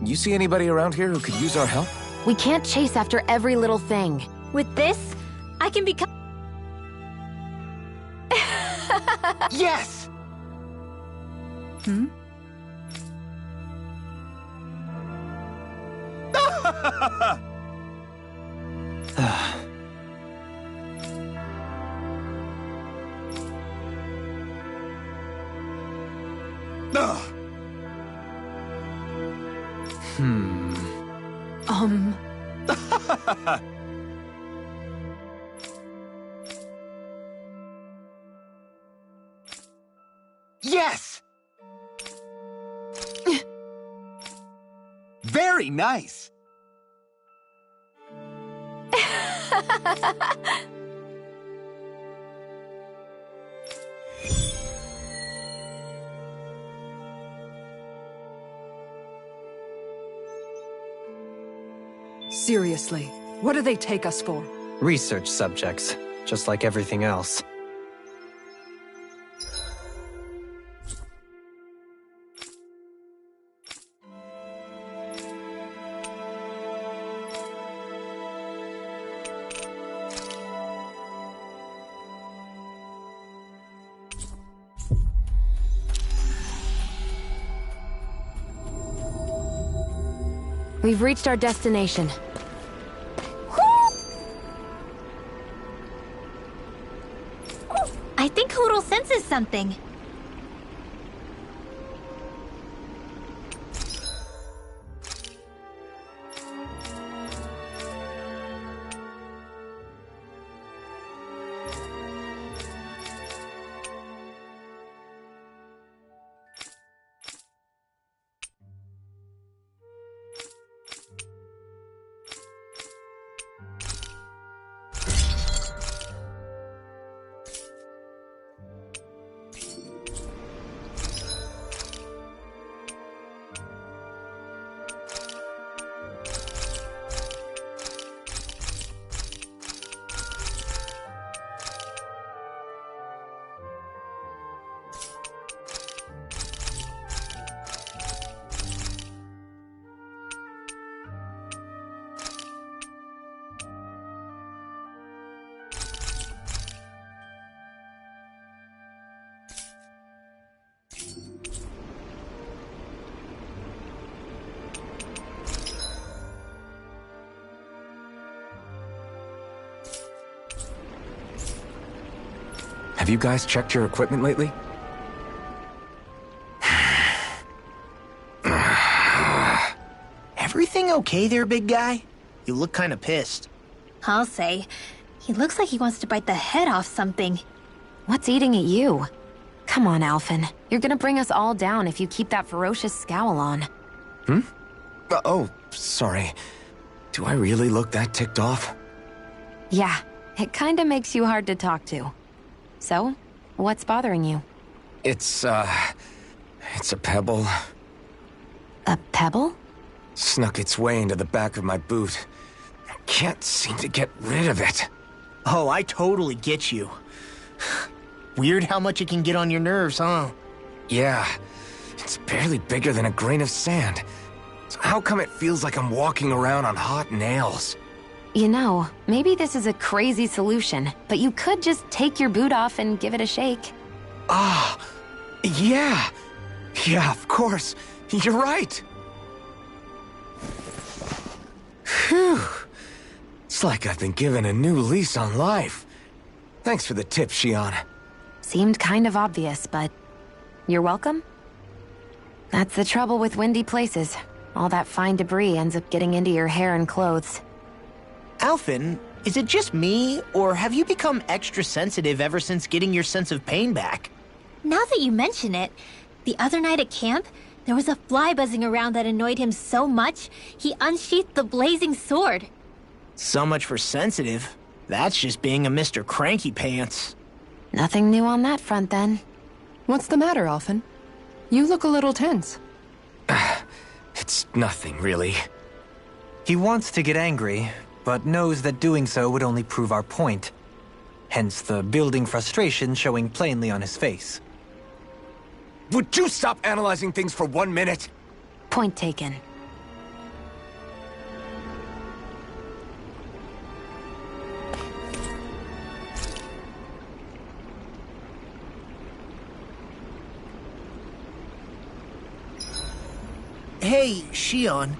You see anybody around here who could use our help? We can't chase after every little thing. With this, I can become... Yes! Hmm? Yes! Very nice! Seriously, what do they take us for? Research subjects, just like everything else. We've reached our destination. I think Hoodle senses something. you guys checked your equipment lately? Everything okay there, big guy? You look kinda pissed. I'll say. He looks like he wants to bite the head off something. What's eating at you? Come on, Alphen. You're gonna bring us all down if you keep that ferocious scowl on. Oh, sorry. Do I really look that ticked off? Yeah, it kinda makes you hard to talk to. So, what's bothering you? It's a pebble. A pebble? Snuck its way into the back of my boot. I can't seem to get rid of it. Oh, I totally get you. Weird how much it can get on your nerves, huh? Yeah, it's barely bigger than a grain of sand. So how come it feels like I'm walking around on hot nails? You know, maybe this is a crazy solution, but you could just take your boot off and give it a shake. Ah, yeah. Yeah, of course. You're right. Phew. It's like I've been given a new lease on life. Thanks for the tip, Xion. Seemed kind of obvious, but you're welcome? That's the trouble with windy places. All that fine debris ends up getting into your hair and clothes. Alphen, is it just me, or have you become extra sensitive ever since getting your sense of pain back? Now that you mention it, the other night at camp, there was a fly buzzing around that annoyed him so much, he unsheathed the blazing sword. So much for sensitive. That's just being a Mr. Cranky Pants. Nothing new on that front, then. What's the matter, Alphen? You look a little tense. It's nothing, really. He wants to get angry, but knows that doing so would only prove our point. Hence the building frustration showing plainly on his face. Would you stop analyzing things for 1 minute? Point taken. Hey, Xion.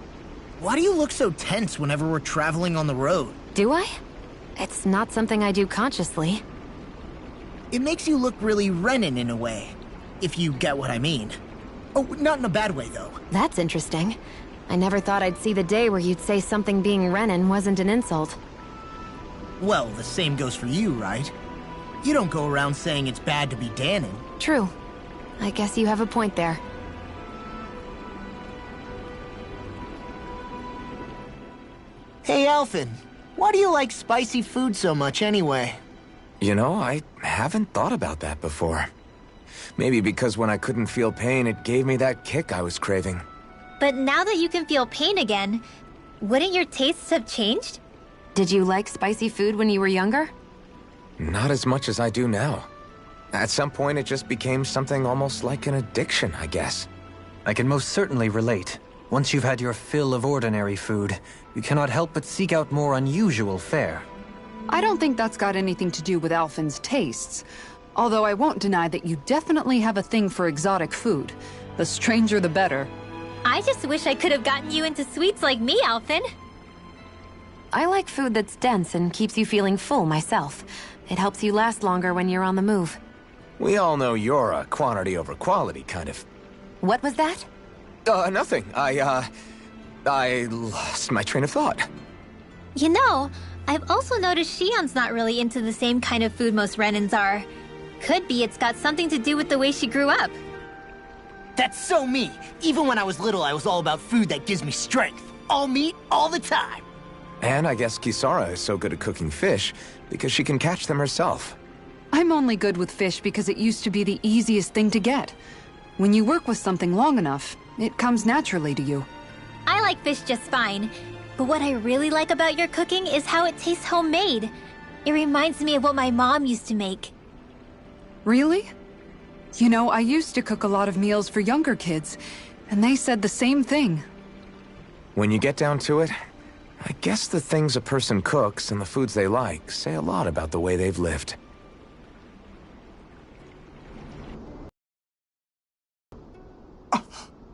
Why do you look so tense whenever we're traveling on the road? Do I? It's not something I do consciously. It makes you look really Renin in a way, if you get what I mean. Oh, not in a bad way, though. That's interesting. I never thought I'd see the day where you'd say something being Renin wasn't an insult. Well, the same goes for you, right? You don't go around saying it's bad to be Danon. True. I guess you have a point there. Hey, Alphen. Why do you like spicy food so much anyway? You know, I haven't thought about that before. Maybe because when I couldn't feel pain, it gave me that kick I was craving. But now that you can feel pain again, wouldn't your tastes have changed? Did you like spicy food when you were younger? Not as much as I do now. At some point, it just became something almost like an addiction, I guess. I can most certainly relate. Once you've had your fill of ordinary food, you cannot help but seek out more unusual fare. I don't think that's got anything to do with Alphen's tastes. Although I won't deny that you definitely have a thing for exotic food. The stranger the better. I just wish I could have gotten you into sweets like me, Alphen. I like food that's dense and keeps you feeling full myself. It helps you last longer when you're on the move. We all know you're a quantity over quality kind of... What was that? Nothing. I lost my train of thought. You know, I've also noticed Xion's not really into the same kind of food most Renins are. Could be it's got something to do with the way she grew up. That's so me. Even when I was little, I was all about food that gives me strength. All meat, all the time. And I guess Kisara is so good at cooking fish because she can catch them herself. I'm only good with fish because it used to be the easiest thing to get. When you work with something long enough, it comes naturally to you. I like fish just fine. But what I really like about your cooking is how it tastes homemade. It reminds me of what my mom used to make. Really? You know, I used to cook a lot of meals for younger kids, and they said the same thing. When you get down to it, I guess the things a person cooks and the foods they like say a lot about the way they've lived.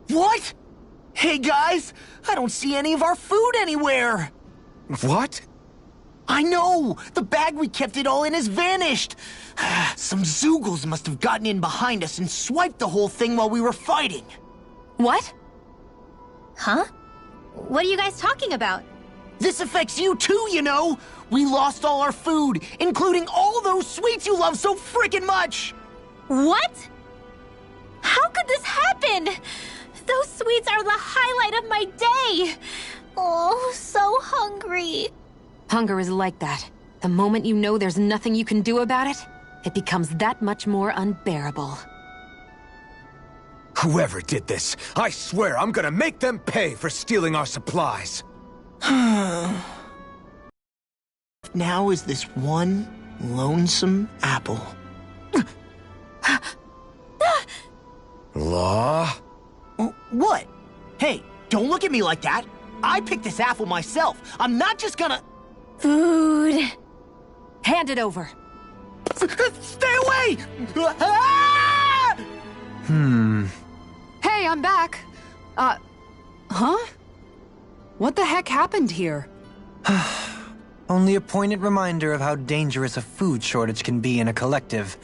What? Hey guys, I don't see any of our food anywhere. What? I know! The bag we kept it all in has vanished! Some Zoogles must have gotten in behind us and swiped the whole thing while we were fighting. What? Huh? What are you guys talking about? This affects you too, you know! We lost all our food, including all those sweets you love so frickin' much! What? How could this happen? Those sweets are the highlight of my day! Oh, so hungry. Hunger is like that. The moment you know there's nothing you can do about it, it becomes that much more unbearable. Whoever did this, I swear I'm gonna make them pay for stealing our supplies. Now is this one lonesome apple. Law? What? Hey, don't look at me like that. I picked this apple myself. I'm not just gonna... Food. Hand it over. Stay away! Hey, I'm back. Huh? What the heck happened here? Only a poignant reminder of how dangerous a food shortage can be in a collective.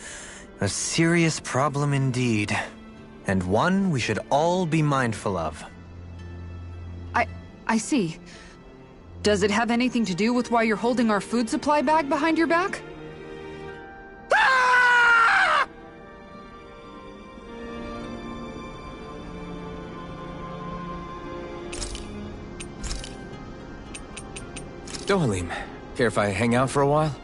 A serious problem indeed. And one we should all be mindful of. I see. Does it have anything to do with why you're holding our food supply bag behind your back? Dohalim, care if I hang out for a while?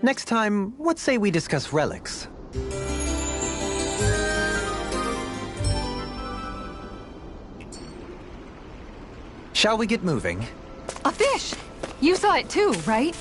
Next time, what say we discuss relics? Shall we get moving? A fish! You saw it too, right?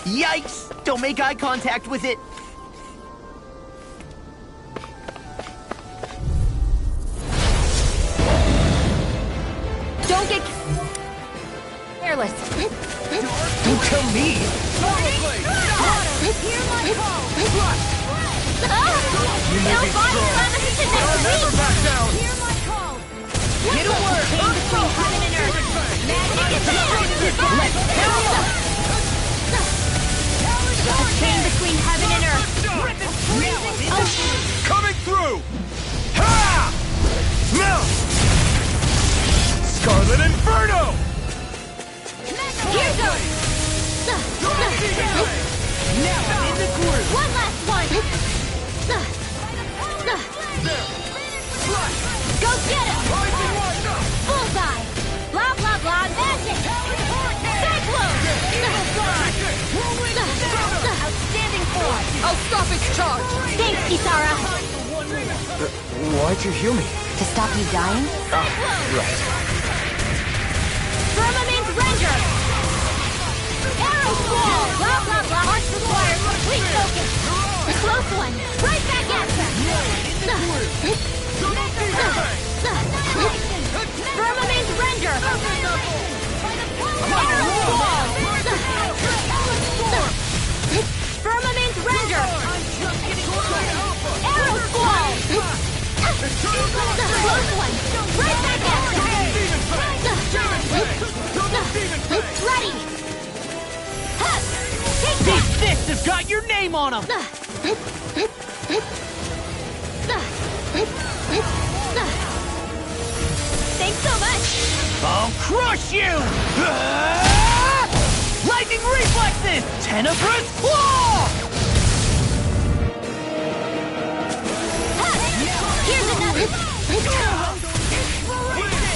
Yikes! Don't make eye contact with it! Don't get careless. Don't tell me! Hear my call! They'll find next week! back down! Hear my call! Get to work! Chain between heaven and earth! Let's hurry up! A chain between heaven and earth! Coming through! Ha! Now! Scarlet Inferno! Here goes! Now I'm in the groove! One last one! Go get him! Bullseye! Blah blah blah magic! Cyclone! Outstanding form! I'll stop its charge! Thanks, Kisara! Why'd you heal me? To stop you dying? Right. Firmament Render! Arrow Squall! Blah blah blah! March required complete focus! The close one! Right back at you! Firmament Render! Arrow Squall! Firmament Render! Arrow Squall! Close one! Right back at you! Ready! Take These that! fists have got your name on them! Thanks so much! I'll crush you! Lightning reflexes! Tenebrous claw! Here's another!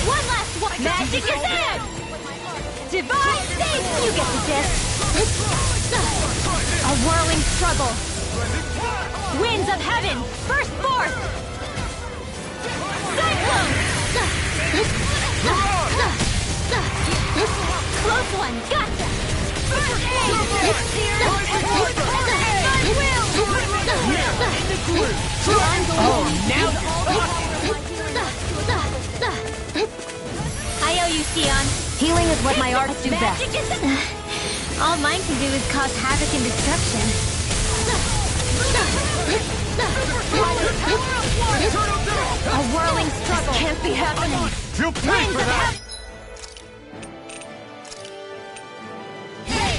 One last one! Magic is in! Divine state! You get the gist! A whirling struggle! Winds of heaven! First force! Cyclone! Close one! Gotcha! Oh, now I owe you, Sion. Healing is what my arts do best. All mine can do is cause havoc and destruction. A whirling struggle. Can't be happening. You'll pay for that!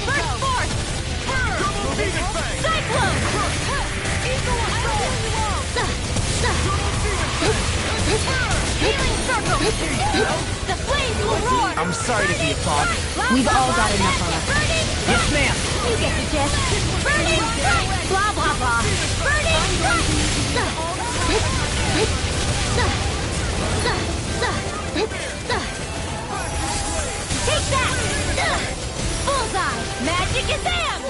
First force! Cyclone! Healing circle! The flames will roar! I'm sorry to be a bother. We've all got enough on us. Burning! Yes, ma'am. You get the gist. Burning strike! Blah, blah, blah. Burning strike! Take that! Bullseye! Magic is in!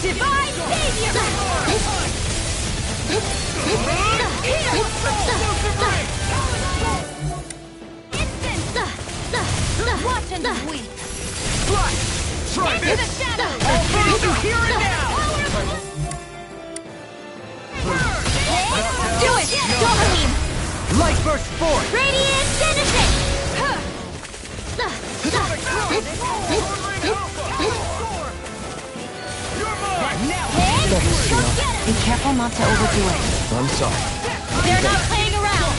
Divine Savior! Instant! Watch and weep! Try Into the this! shadows! I'll finish you here and now! Do it! Dohalim! Light burst forth! Radiant Genesis! Be careful not to overdo it. I'm sorry. They're not playing around!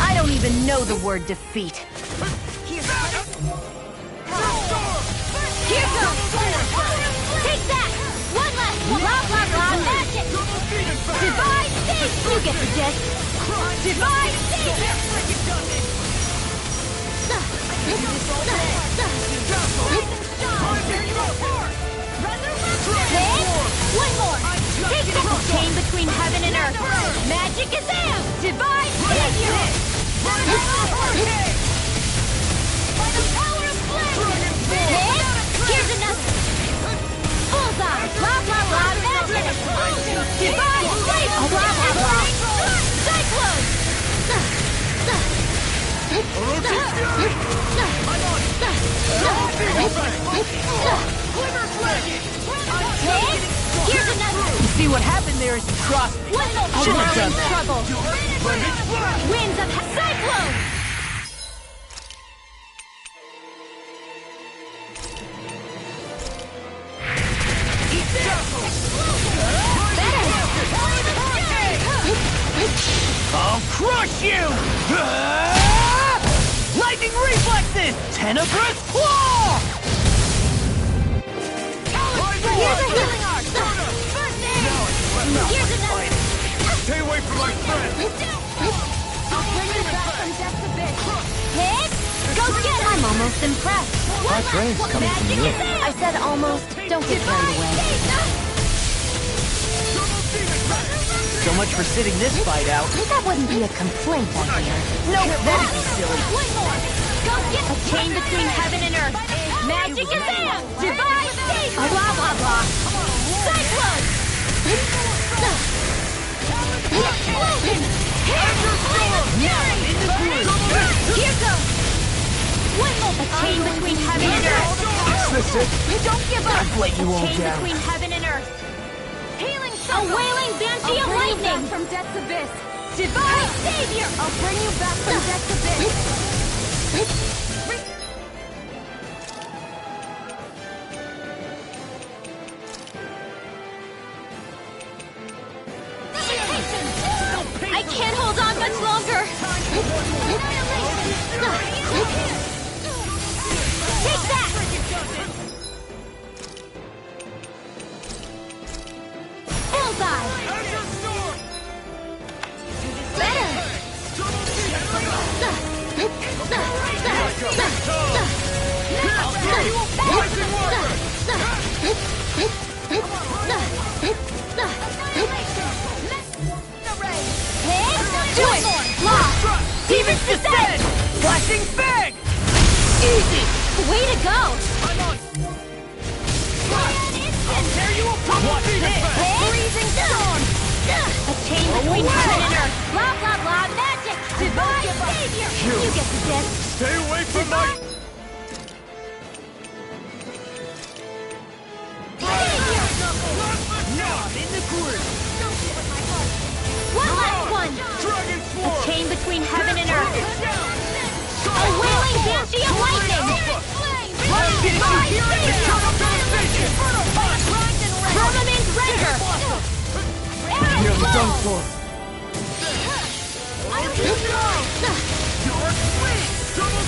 I don't even know the word defeat. Here goes! Take that! One last blah blah blah magic! Divine state! You get the gist! Divine state! One more! Take the chain between heaven and earth! Magic is in! Divine savior! By the power of flame! Here's another! Bullseye! Blah blah blah magic! Divine savior! Blah blah blah! Cyclone! Here's another! You see what happened there is you crossed me. One more Shouldn't have done that. struggle! Winds of Cyclone! I'll crush you! Lightning reflexes! Tenebrous claw! Here's a healing art! First aid! Here's another! Stay away from my friend! I'll bring you back from death's abyss! Hit! Go get him! I'm almost impressed. My praise coming from Magic you. is in! I said almost. Don't get carried away. So much for sitting this fight out. That wouldn't be a complaint, I hear. No, that'd be silly. One more! Go get a chain between heaven and earth! Magic is in! Divine state! Blah blah blah! Cyclone! Explosion! Here goes! One more! A chain between heaven and earth! Is this it? Don't give up! I've let you all Chain down. between heaven and earth! Healing circle! A wailing banshee of lightning! From death's abyss! Divine savior! I'll bring you back from death's abyss! I can't hold on much longer! Take that! Bullseye! Do it! Lock! Demon's Descent! Flashing Fang! Easy! Way to go! I'm on! Fire I'll tear you apart! Watch this! Freezing storm! A chain between heaven and earth! Blah, blah, blah, magic! Divine savior! You get the gist! Stay away from my... In the groove! One last one! Dragon A Swarm! chain between heaven and earth! A wailing banshee of lightning! Firmament render! Nearly done for.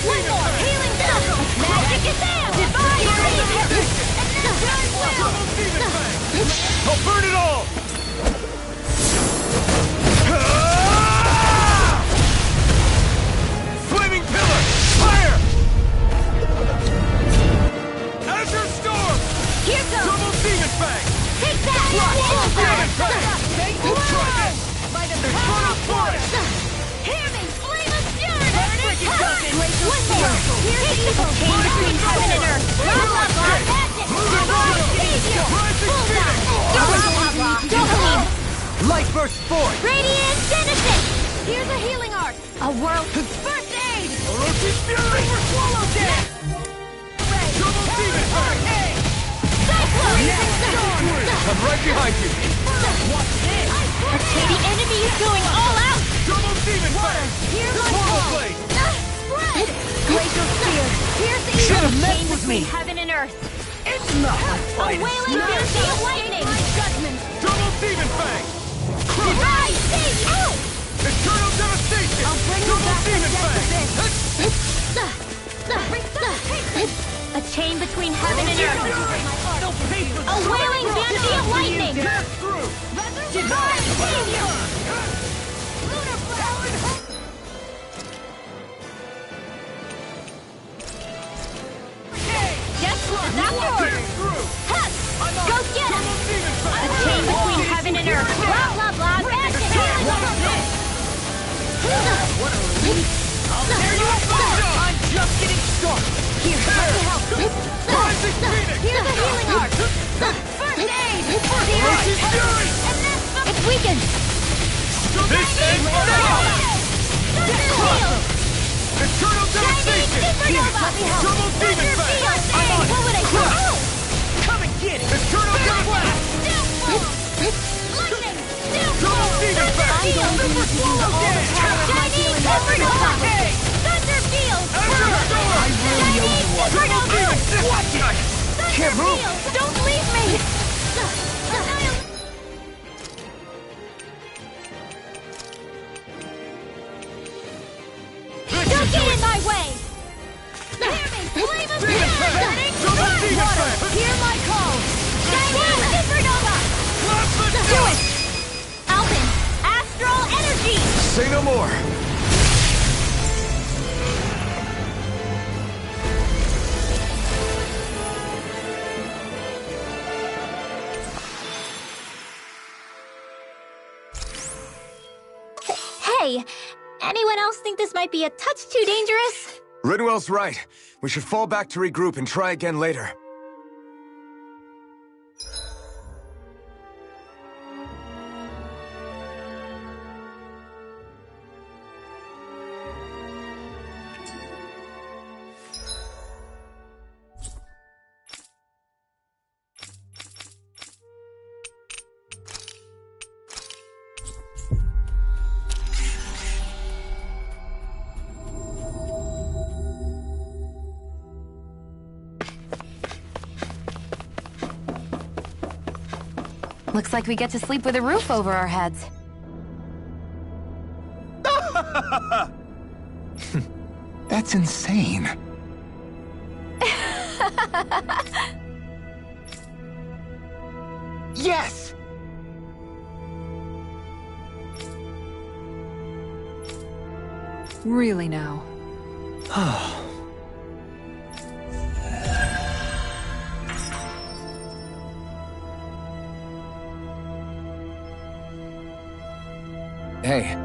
One more! Healing dust! Magic is there! Divine savior! I'll burn it all! Flaming Pillar! Fire! Azure Storm! Here goes! Double Demon Fang! Take that! By the Inferno Forest! Hear me! Flame of fury! Glacial One more! Here's the chain between heaven and earth! Blah, blah, blah! Magic! Divine savior! Bullseye! Blah, blah, blah! Dopamine! Light Burst Force! Radiant Genesis! Here's a healing art! A world... First aid! Orochi Fury! Swallow Death! Double Demon Fang! Cyclone! I'm right behind you. Watch this! A shady enemy is going all out! Double Demon Fang! Hear my Portal call! Blade! Spread! Glacial Spear! Here's the Should've evil messed chain with between me. heaven and earth! It's not my A fight! wailing banshee of lightning! Judgment! Double Demon Fang! Divine savior! Eternal Devastation! I'll bring you Double back the Demon depths Fang! of this! A chain between heaven and earth! No paper! A wailing banshee of lightning! Pass through! Divine savior! Yes, that's yours! Huck! Go get him! A chain between heaven and earth! Blah, blah, blah! Magic! What a relief! I'll tear you apart! I'm just getting started! Here, let me help! Here's a healing art! First aid! Orochi Fury! It's weakened! This ends now! Eternal Shining Devastation! supernova! Double Demon Fang! I'm on! What would I do? Come and get it! Eternal Devastation! Lightning! Double Demon Fang! Super swallow damage! Shining supernova! Thunder field! I really owe you one! Supernova! Watch it! Can't move! Don't leave me! Don't get in my way! Hear me! Flame of fury! Double Demon Fang! Hear my call! Shining supernova! Do it! Alvin! Astral energy! Say no more. Hey! Anyone else think this might be a touch too dangerous? Ridwell's right. We should fall back to regroup and try again later. Looks like we get to sleep with a roof over our heads. That's insane. Yes! Really now. Hey,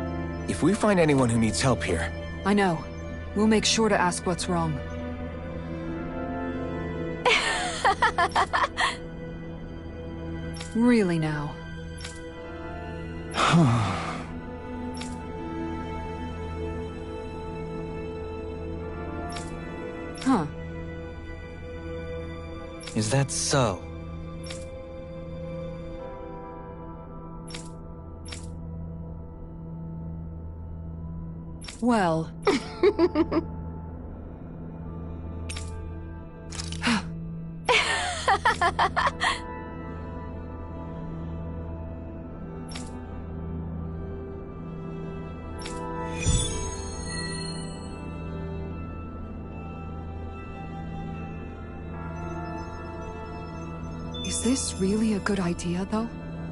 if If we find anyone who needs help here... I know. We'll make sure to ask what's wrong. Really now. Huh. Is that so? Well... Is this really a good idea, though?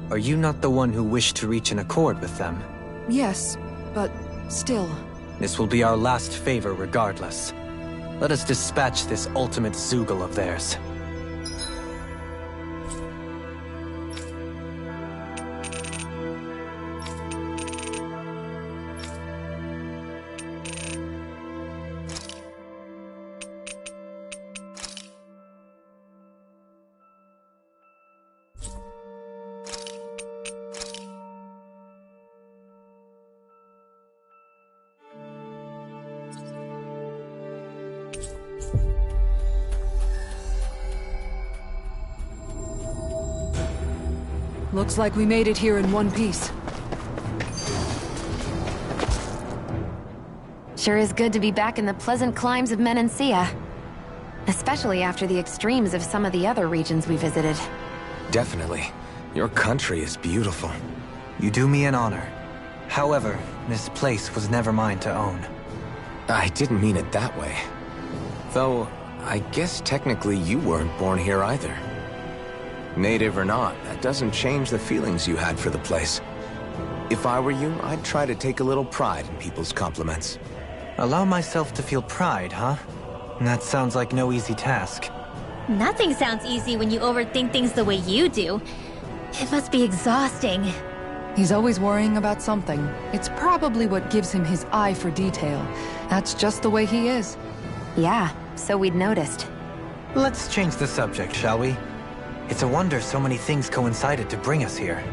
Are you not the one who wished to reach an accord with them? Yes, but still... This will be our last favor regardless. Let us dispatch this ultimate Zoogle of theirs. Looks like we made it here in one piece. Sure is good to be back in the pleasant climes of Menancia. Especially after the extremes of some of the other regions we visited. Definitely. Your country is beautiful. You do me an honor. However, this place was never mine to own. I didn't mean it that way. Though, I guess technically you weren't born here either. Native or not, that doesn't change the feelings you had for the place. If I were you, I'd try to take a little pride in people's compliments. Allow myself to feel pride, huh? That sounds like no easy task. Nothing sounds easy when you overthink things the way you do. It must be exhausting. He's always worrying about something. It's probably what gives him his eye for detail. That's just the way he is. Yeah, so we'd noticed. Let's change the subject, shall we? It's a wonder so many things coincided to bring us here.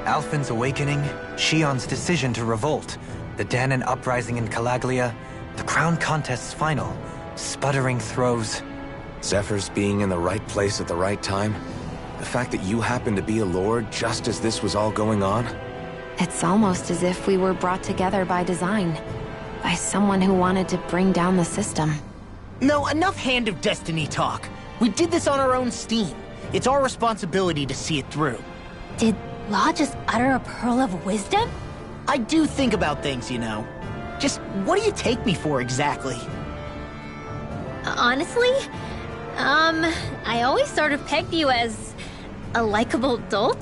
Alphen's awakening, Shion's decision to revolt, the Danon uprising in Calaglia, the crown contest's final, sputtering throws. Zephyr's being in the right place at the right time. The fact that you happened to be a lord just as this was all going on. It's almost as if we were brought together by design. By someone who wanted to bring down the system. No, enough Hand of Destiny talk. We did this on our own steam. It's our responsibility to see it through. Did Law just utter a pearl of wisdom? I do think about things, you know. Just what do you take me for exactly? Honestly, I always sort of pegged you as a likable dolt.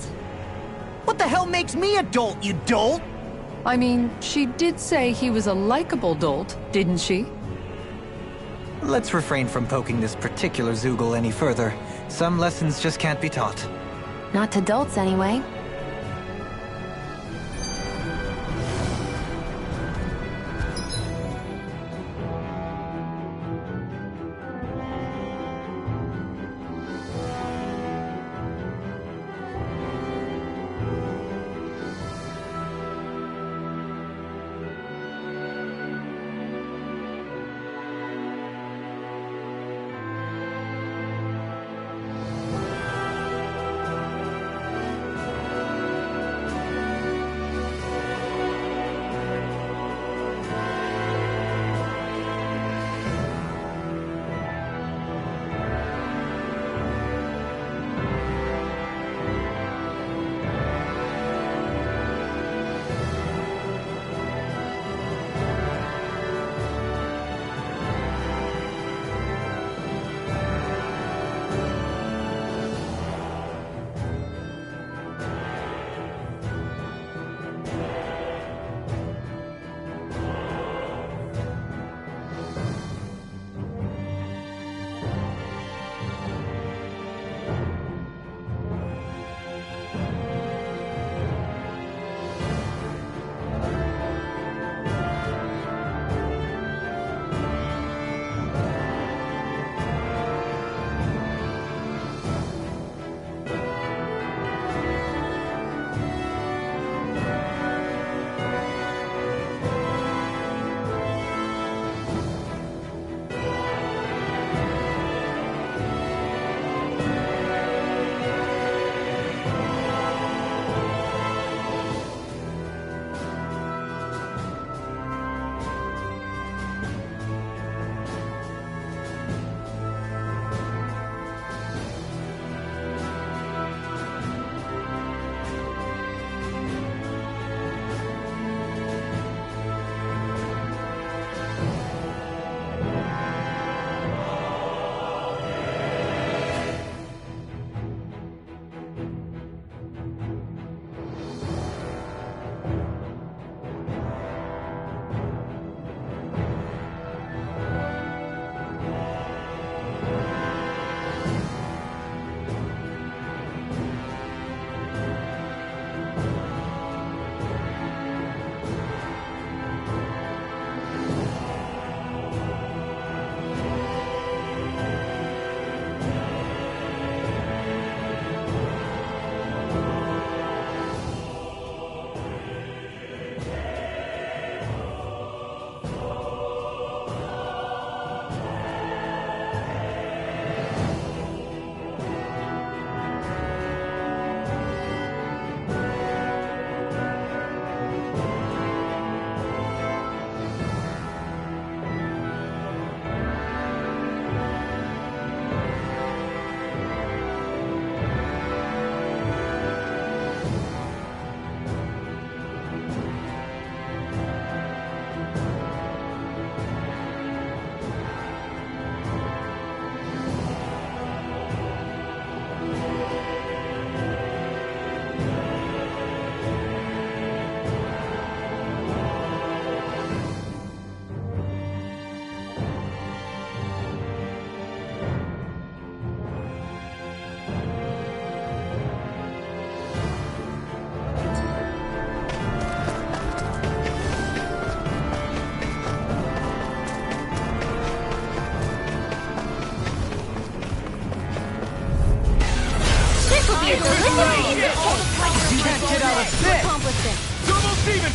What the hell makes me a dolt, you dolt? I mean, she did say he was a likable dolt, didn't she? Let's refrain from poking this particular Zoogle any further. Some lessons just can't be taught. Not to dolts, anyway.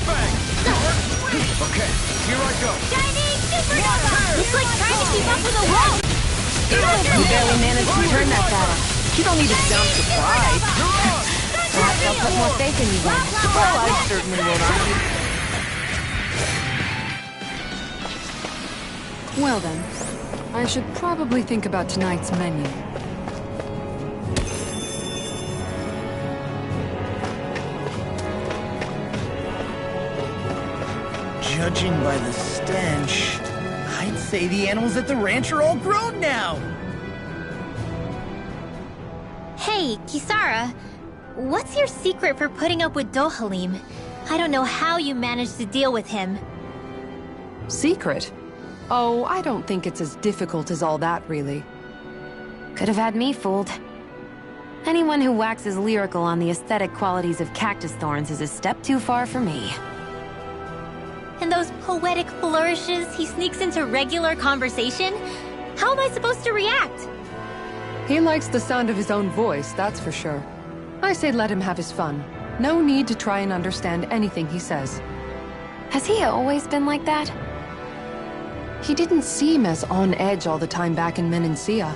Fang! Okay, here I go. Shining supernova! It's like trying to keep up with a wall! You barely managed to turn that battle. You don't need to sound surprised. Perhaps I'll put more faith in you then. Well, I certainly will not. Well then, I should probably think about tonight's menu. Judging by the stench, I'd say the animals at the ranch are all grown now. Hey, Kisara, what's your secret for putting up with Dohalim? I don't know how you managed to deal with him. Secret? Oh, I don't think it's as difficult as all that, really. Could have had me fooled. Anyone who waxes lyrical on the aesthetic qualities of cactus thorns is a step too far for me. And those poetic flourishes he sneaks into regular conversation? How am I supposed to react? He likes the sound of his own voice, that's for sure. I say let him have his fun. No need to try and understand anything he says. Has he always been like that? He didn't seem as on edge all the time back in Menancia.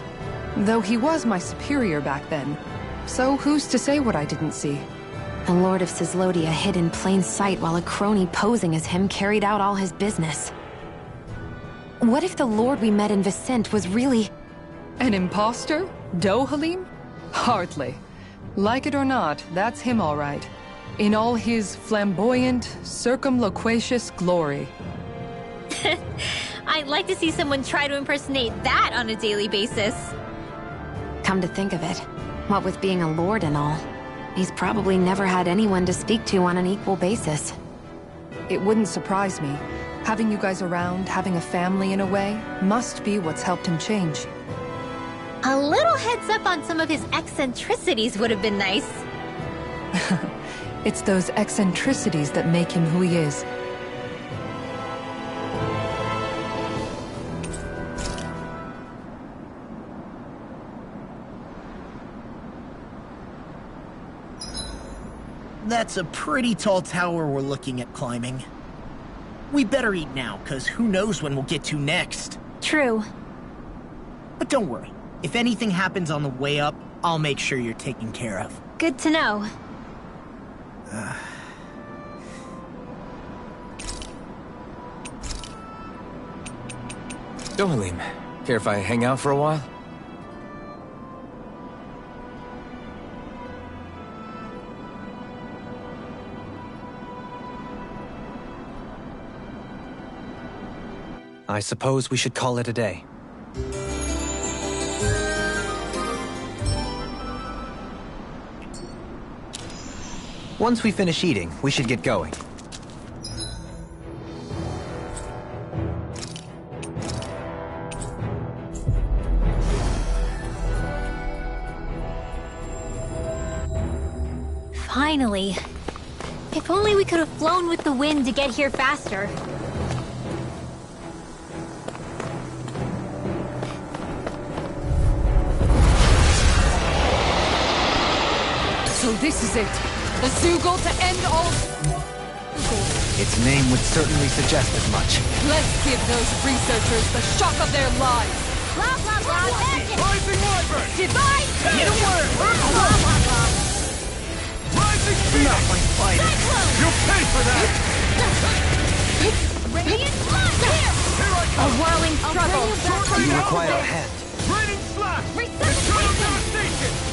Though he was my superior back then. So who's to say what I didn't see? The Lord of Cislodia hid in plain sight while a crony posing as him carried out all his business. What if the Lord we met in Vicente was really... An imposter? Dohalim? Hardly. Like it or not, that's him all right. In all his flamboyant, circumloquacious glory. I'd like to see someone try to impersonate that on a daily basis. Come to think of it, what with being a lord and all, he's probably never had anyone to speak to on an equal basis. It wouldn't surprise me. Having you guys around, having a family in a way, must be what's helped him change. A little heads up on some of his eccentricities would have been nice. It's those eccentricities that make him who he is. That's a pretty tall tower we're looking at climbing. We better eat now, cause who knows when we'll get to next. True. But don't worry. If anything happens on the way up, I'll make sure you're taken care of. Good to know. Dohalim, care if I hang out for a while? I suppose we should call it a day. Once we finish eating, we should get going. Finally. If only we could have flown with the wind to get here faster. So this is it. The Zoogle to end all... Its name would certainly suggest as much. Let's give those researchers the shock of their lives. Blah, blah, blah, magic! Rising Wyvern! Divine! Get a word! Blah, blah, blah. Rising Phoenix! Not my fighter! You'll pay for that! Radiant blood! Here! Here I A come! whirling struggle. You require a hand. Raining slash! Resuscitation! Eternal devastation!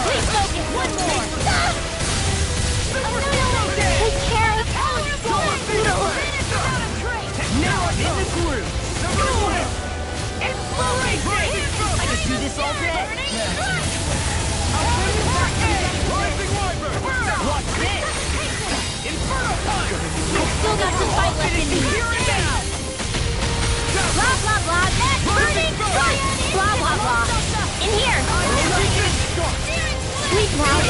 Please focus! One more! Take care of Now I'm in the groove. Inspiration! I could do this all day. Rising Wyvern! Watch this. Inferno punch! Still got some fight left in me. Blah, blah, blah. That's burning! Blah, blah, blah. In here! Sweet loud.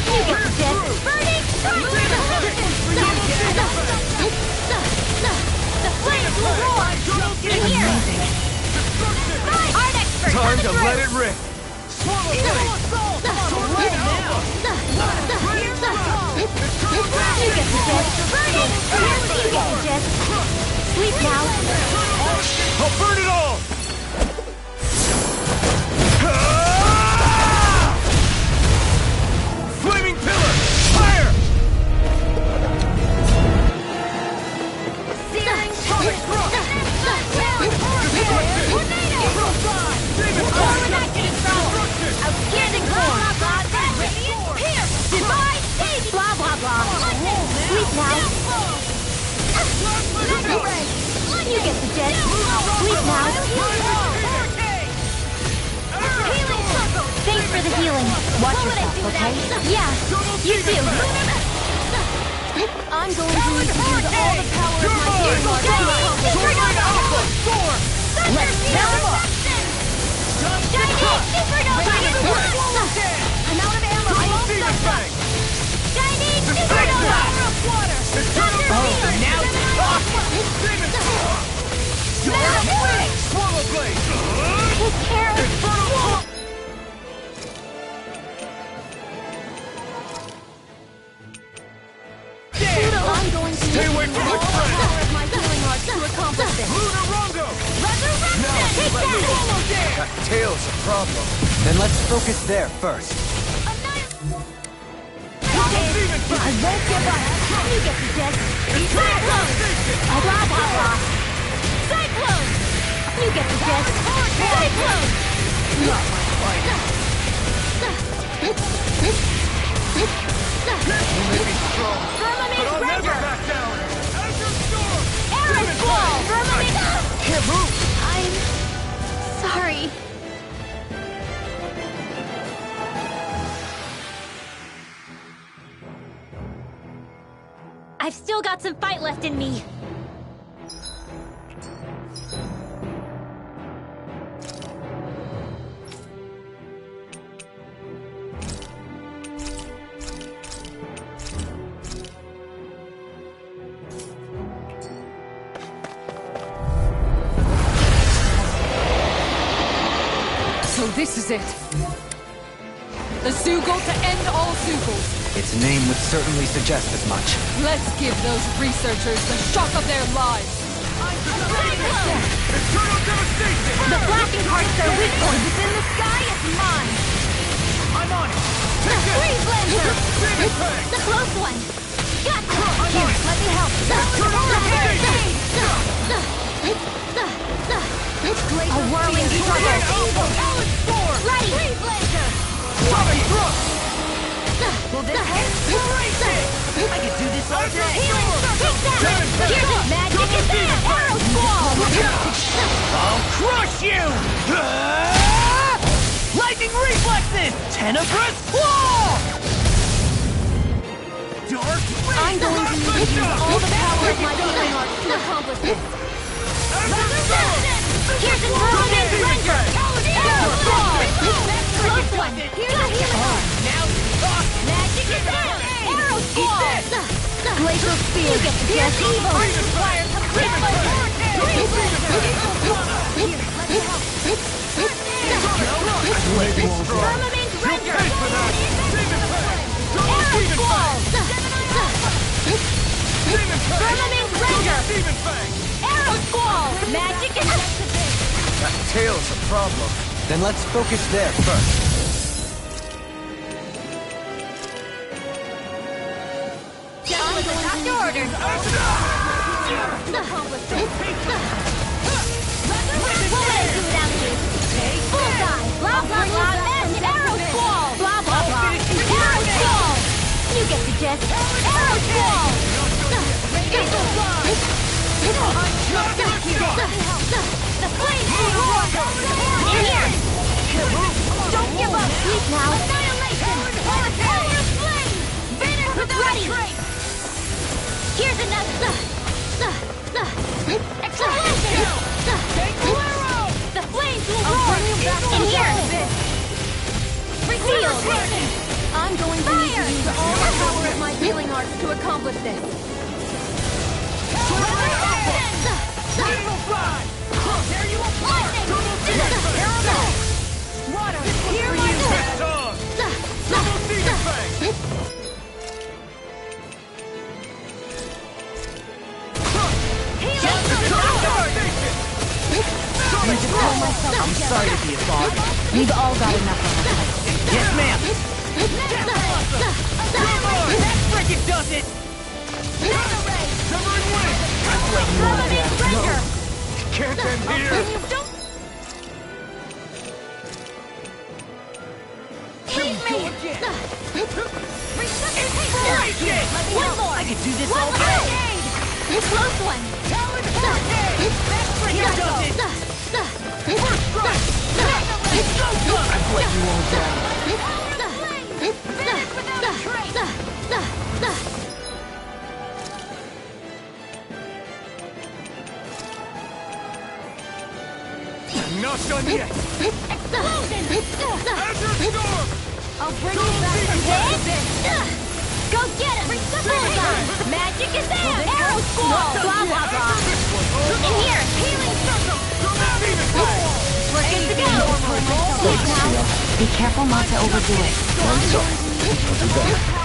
You get this! Burning! The flame to let it rip! Swallow blade! Right now! You get the gist. Burn it! You get the gist. Sleep now. I'll burn it all! Flaming pillar! Fire! Searing outstanding form. Divine baby. Blah blah blah. Sleep now. You get the gist. Sleep now. Thanks for the healing. Watch yourself, okay? Yeah, you do. I'm going to need to use all the power of my healing arts to accomplish. Let's melt him up. Chinese supernova! I'm out of ammo. Chinese supernova! Now it's Swallow blade! Take care of I'm going to Stay away from my all the friend! power of my healing arts to accomplish this. Lunar Rongo! Take that! That tail's a problem. Then let's focus there first. I won't give up. You get the gist. Cyclone! Blah, blah, blah. Cyclone! You get the gist. Cyclone! Not my fight. You may be strong, Firmament but I'll never render! back down! Azure Storm! Arrow ball! Firmament... Can't move! I'm... sorry. I've still got some fight left in me. So this is it. The Zoogle to end all Zoogles. Its name would certainly suggest as much. Let's give those researchers the shock of their lives. Eternal devastation! The flashing parts are weak points. It's in the sky, it's mine. I'm on it! Freeze Lancer! Demon Fang! The close one. Gotcha! Here, let me help. A whirling struggle. Ready! Freeze Lancer! Sonic thrust! Will this help? I could do this all day! Take that! Here's it! Magic is there! Arrow Squall! I'll crush you! Lightning reflexes! Tenebrous claw! Dark I'm going to need to use all the power of my healing arts to accomplish this. Here's an Firmament Render! Arrow Squall! Close one! Here's a healing! Now talk! Magic is there! Arrow Squall! Glacial Spear! You get the gist! Evil! Fire! Complete Firmament Render! Arrow Squall! Firmament Render! Demon Fang! Arrow Squall! Magic is... That tail's a problem. Then let's focus there first. I'm going to doctor orders! What would I do without you? Bullseye! Blah, blah, blah! And Arrow Squall! Blah, blah, blah! Arrow Squall! You get the gist! Arrow Squall! The flames will roar! In here! Don't give up! Sleep now! Annihilation! Polar flame! Vanish without a trace! Here's another! Explosion! The flames will roar! In here! Sealed! I'm going to need to use all the power of my healing arts to accomplish this. There you apart! I'm sorry to be a bother. We've all got enough of it. Yes, ma'am. That frickin' does it! Can't end here! One more! I could do this One all more! day! Close one! Talent Hurricane! That frickin' does it! First strike! I've let you all down. Not done yet! Azure Storm! I'll bring you back from this! Go get him! Bullseye! Magic is there! Arrow Squall! Blah, blah, blah! In here! Healing Circle! We're good to go! Wait, Seal. Be careful not to overdo it. I'm sorry. I'll do better.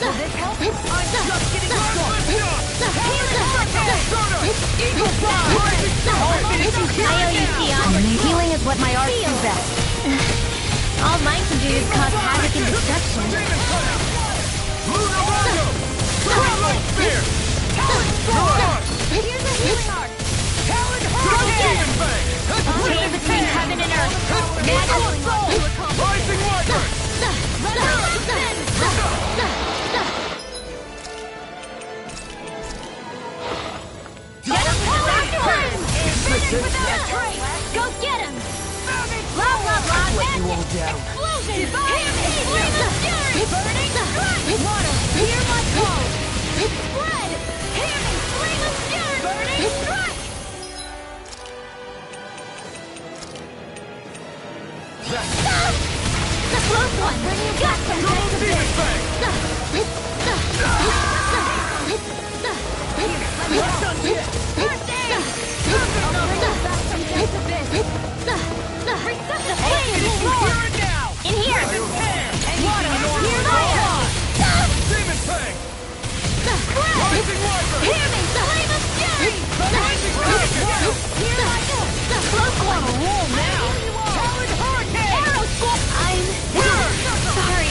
Will this help? I'm just getting started! Eagle Fly! I'll finish you here I owe you, Sion. Healing is what my arts do best. All mine can do is cause havoc and destruction. Here's a healing arc. Chain between heaven and earth. Magic soul. Rising Wyvern! Go get him! Blah, blah, blah, magic! all down. Explosion! Flame of fury! Burning strike! Water, hear my call! Spread! Hamming flame of fury! Burning strike! The close one! Got some First aid! In here! Water! Here's fire! Demon Fang! Rising Wyvern! Hear me! Flame of fury! Close one! Roll now! Talent Hurricane! Arrow Squall! I'm sorry.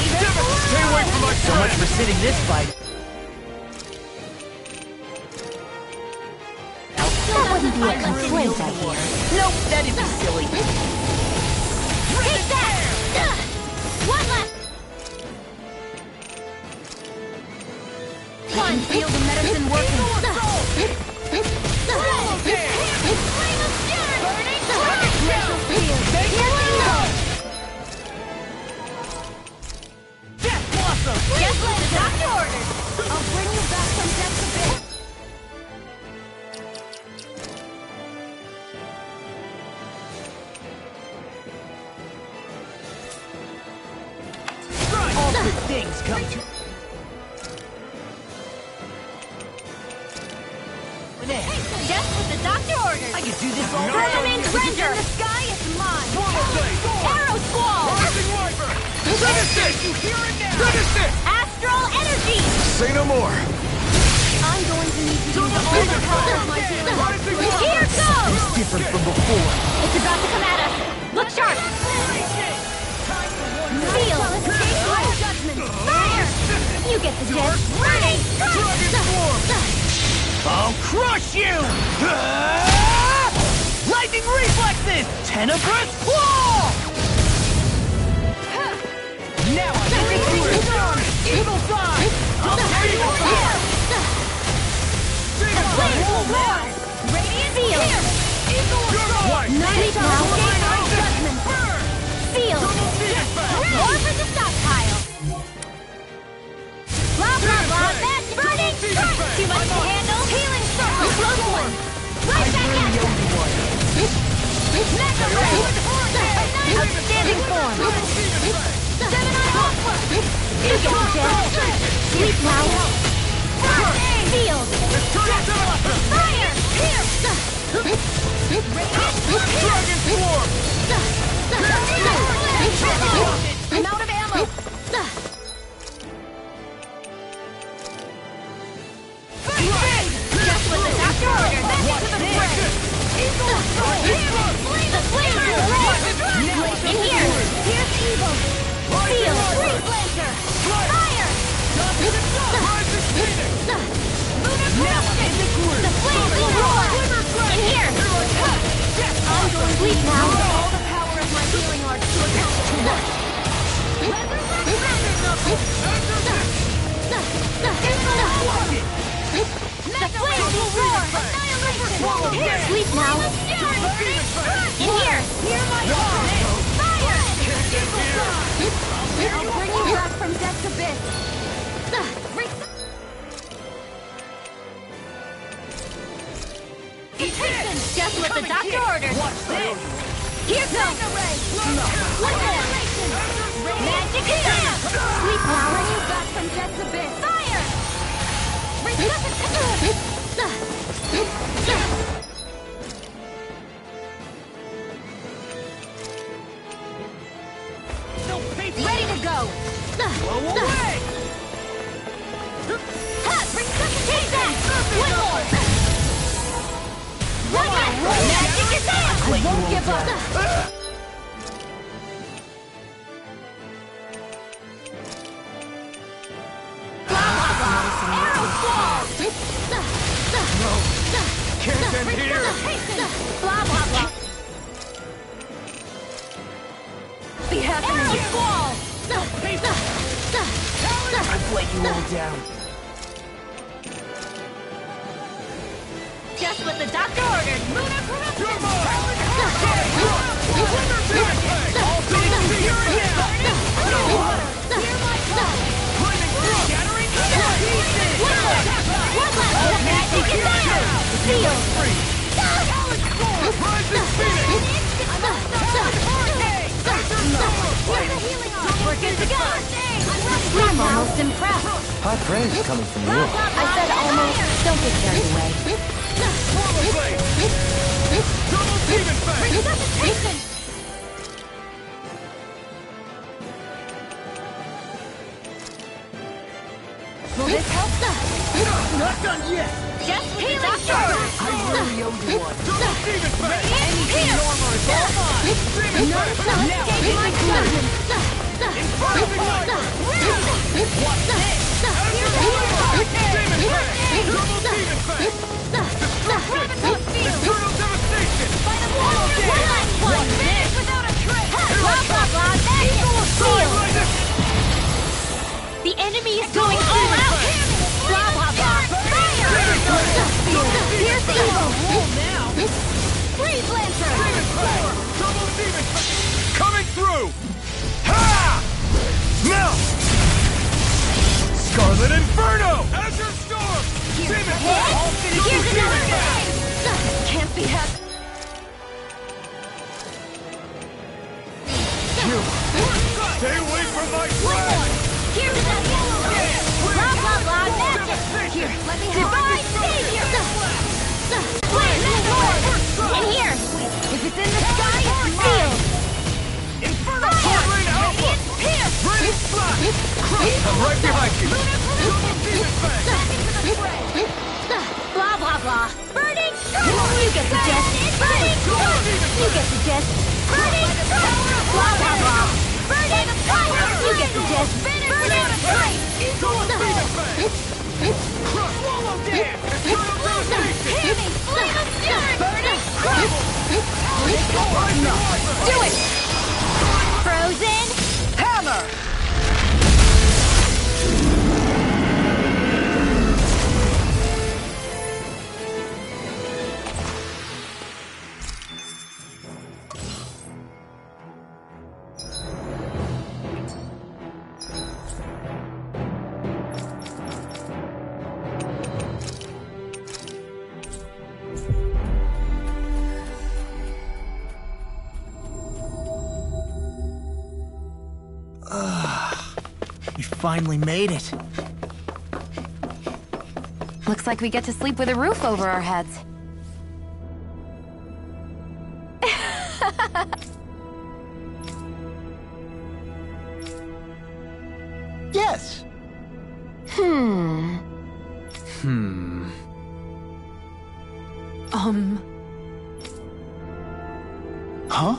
Stay away from my So much for sitting this fight. That wouldn't be a complaint, I hear. Nope, that'd be silly. Take that! One left! One! Feel the medicine working. Flame of fury! Burning Death Blossom! Just what the doctor ordered! I'll bring you back from death a bit. All good things come to... Just what the doctor ordered! I could do this all day. Permanent render! The sky is mine! Arrow Squall! Rising Wyvern! Finish it! Finish it! Astral energy! Say no more. I'm going to need to use all the power of my healing. Here goes! Different from before. It's about to come at us! Look sharp! Seal! Judgment! Fire! You get the gist! Burning! I'll crush you! Lightning reflexes! Tenebrous claw! Now I'm Eagle Side! I'll tear you apart! Radiant Seal! Night now! Judgment! Seal! More for the stockpile! Blah blah blah! Magic! Burning strike! Too much to handle! Healing circle! Close one! Right back at you! Mega Ray! Outstanding form! Seven-Eye Aqua! You get the gist! Sleep now! Seal! Fire! Here! Dragon Swarm! I'm out of ammo! Just what the doctor The flamer! In here! Here's evil! Steel! Freeze Lancer! Fire! Lunar Corruption! The flames will roar! In here! I'm going to sleep now! All the power of my healing arts to accomplish too much! The flames will roar! Annihilation! Sleep now! In here! Hear my call! Fire! I'll bring you back from death's abyss! Just what the doctor ordered! Watch this! Here goes! Annihilation! Magic stamp! Sleep now! Bring you back from death's abyss! Fire! Ready to go! Blow away! Take that! One more! Magic is in! I won't give up! Arrow fall! No! Can't end here! Blah, blah, blah. Be happening here! Fall! I've let you all down. Just what the doctor ordered! Lunar Corruption! I'm almost impressed. High praise coming from you. I said almost. Don't get carried away. Double demon fang! Resuscitation! Will this help? Not done yet! Just what the doctor ordered. I really owe you one. Double demon fang! Anything normal is all mine! No, escape my judgment. What's this? Here's a healing Double demon fang! Eternal devastation! by the wall. One finish without a trick. Blah, blah, blah. Seal. The enemy is going all out. Blah, blah, blah. Fire. Here's the evil. Freeze Lancer. Double demon fang! Coming through! Ha! Now! Scarlet Inferno! Azure Storm! Demon fang! Here's another thing. Can't be happening. Stay away from my friend! Here's another yellow. Blah, blah, blah. Magic. Here, let me have Divine Savior. Flame and Lord. In here. If it's in the sky, it's sealed. Inferno! Fire. Rain Alpha! Radiant Pierce. Rain Splash! I'm right behind you! Double demon fang! Blah, blah, blah. Burning Storm. You get the gist. Burning Storm. You get the gist. Burning Storm. Blah, blah, blah. Burning Fire. You get the gist. Burning Strike. Double demon fang! Swallow dance! Eternal devastation! Hammy. Flame of Fury. Burning Crush. Do it. Frozen Hammer. You finally made it. Looks like we get to sleep with a roof over our heads. Yes. Huh?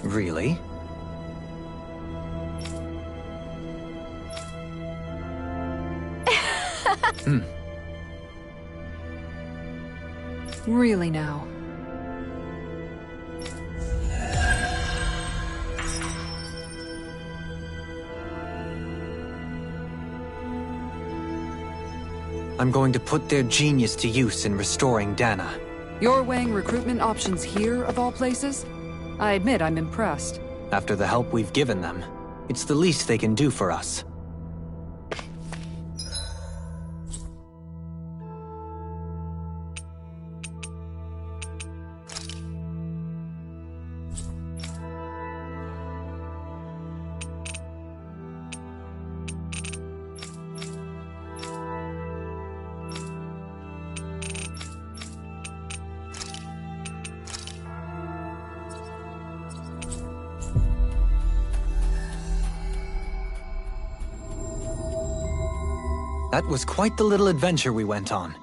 Really? Really now. I'm going to put their genius to use in restoring Dana. You're weighing recruitment options here, of all places? I admit I'm impressed. After the help we've given them, it's the least they can do for us. That was quite the little adventure we went on.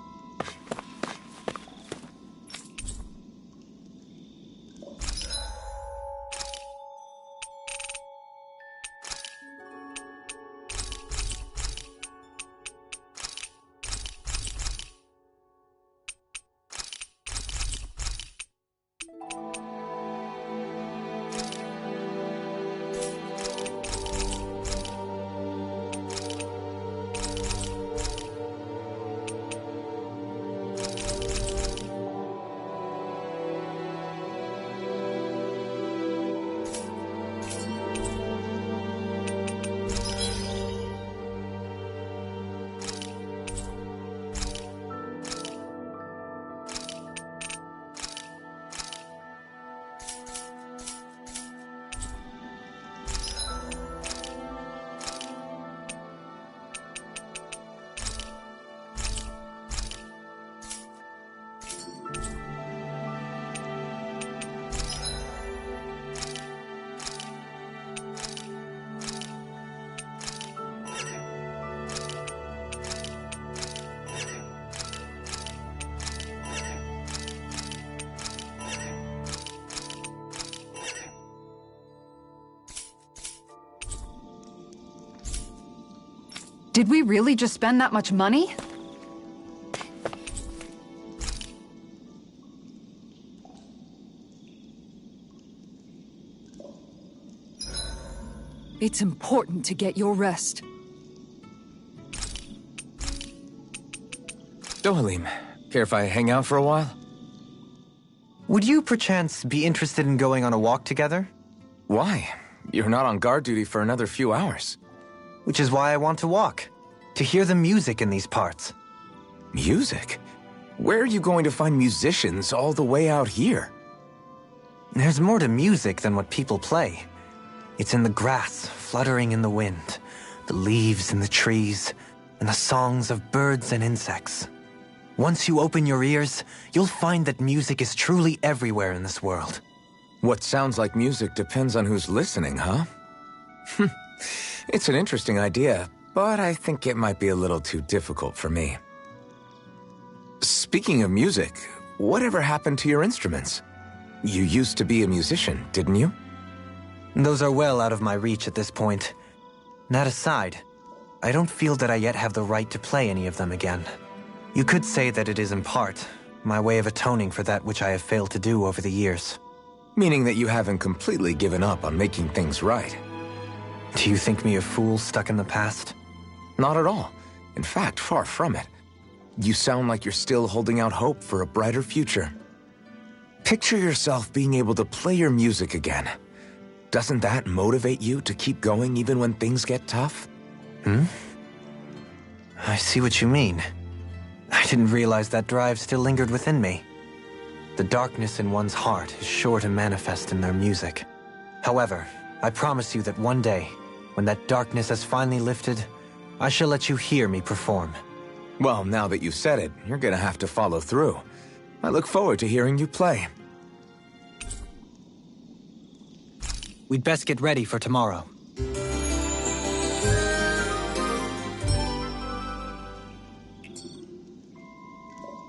Did we really just spend that much money? It's important to get your rest. Dohalim, care if I hang out for a while? Would you, perchance, be interested in going on a walk together? Why? You're not on guard duty for another few hours. Which is why I want to walk. To hear the music in these parts. Music? Where are you going to find musicians all the way out here? There's more to music than what people play. It's in the grass, fluttering in the wind, the leaves in the trees, and the songs of birds and insects. Once you open your ears, you'll find that music is truly everywhere in this world. What sounds like music depends on who's listening, huh? It's an interesting idea, but I think it might be a little too difficult for me. Speaking of music, whatever happened to your instruments? You used to be a musician, didn't you? Those are well out of my reach at this point. That aside, I don't feel that I yet have the right to play any of them again. You could say that it is in part my way of atoning for that which I have failed to do over the years. Meaning that you haven't completely given up on making things right. Do you think me a fool stuck in the past? Not at all. In fact, far from it. You sound like you're still holding out hope for a brighter future. Picture yourself being able to play your music again. Doesn't that motivate you to keep going even when things get tough? I see what you mean. I didn't realize that drive still lingered within me. The darkness in one's heart is sure to manifest in their music. However, I promise you that one day, when that darkness has finally lifted, I shall let you hear me perform. Well, now that you said it, you're gonna have to follow through. I look forward to hearing you play. We'd best get ready for tomorrow.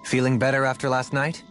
Feeling better after last night?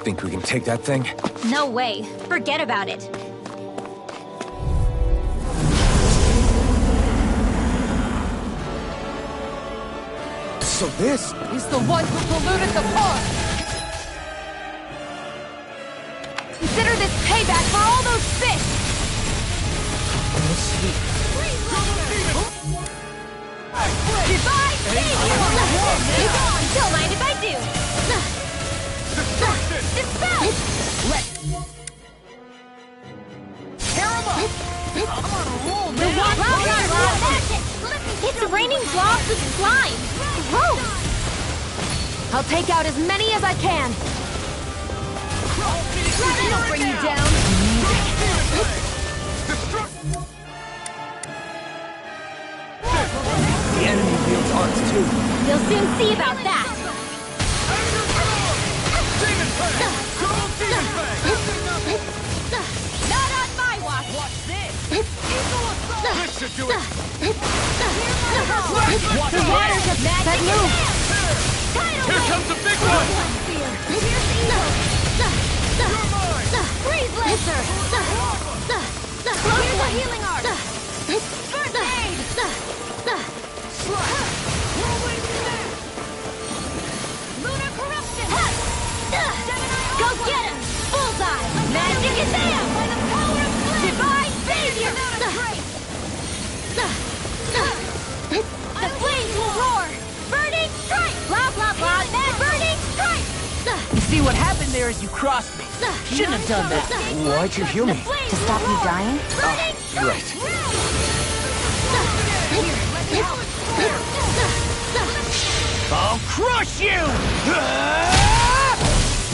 Think we can take that thing? No way. Forget about it. So this... He's the one who polluted the pond! Consider this payback for all those fish! Goodbye, savior! Don't mind if I do! Dispel! Tear him up! I'm on a roll, The man! That's it! It's raining blobs of slime! Gross! I'll take out as many as I can! That'll bring you down! The enemy wields arts too. You'll soon see about that! Not on my watch! Watch this! This should do it! The waters of magic move! Here comes the big one! Freeze Lancer! Here's a healing art! First aid! Lunar corruption! Go get him! Bullseye! Magic is there! By the power of flame! Divine savior! The flames will roar! Burning strike! Blah blah blah! Burning strike! You see what happened there is you crossed me. Shouldn't have done that. Why'd you heal me? To stop me dying? Burning Right. I'll crush you!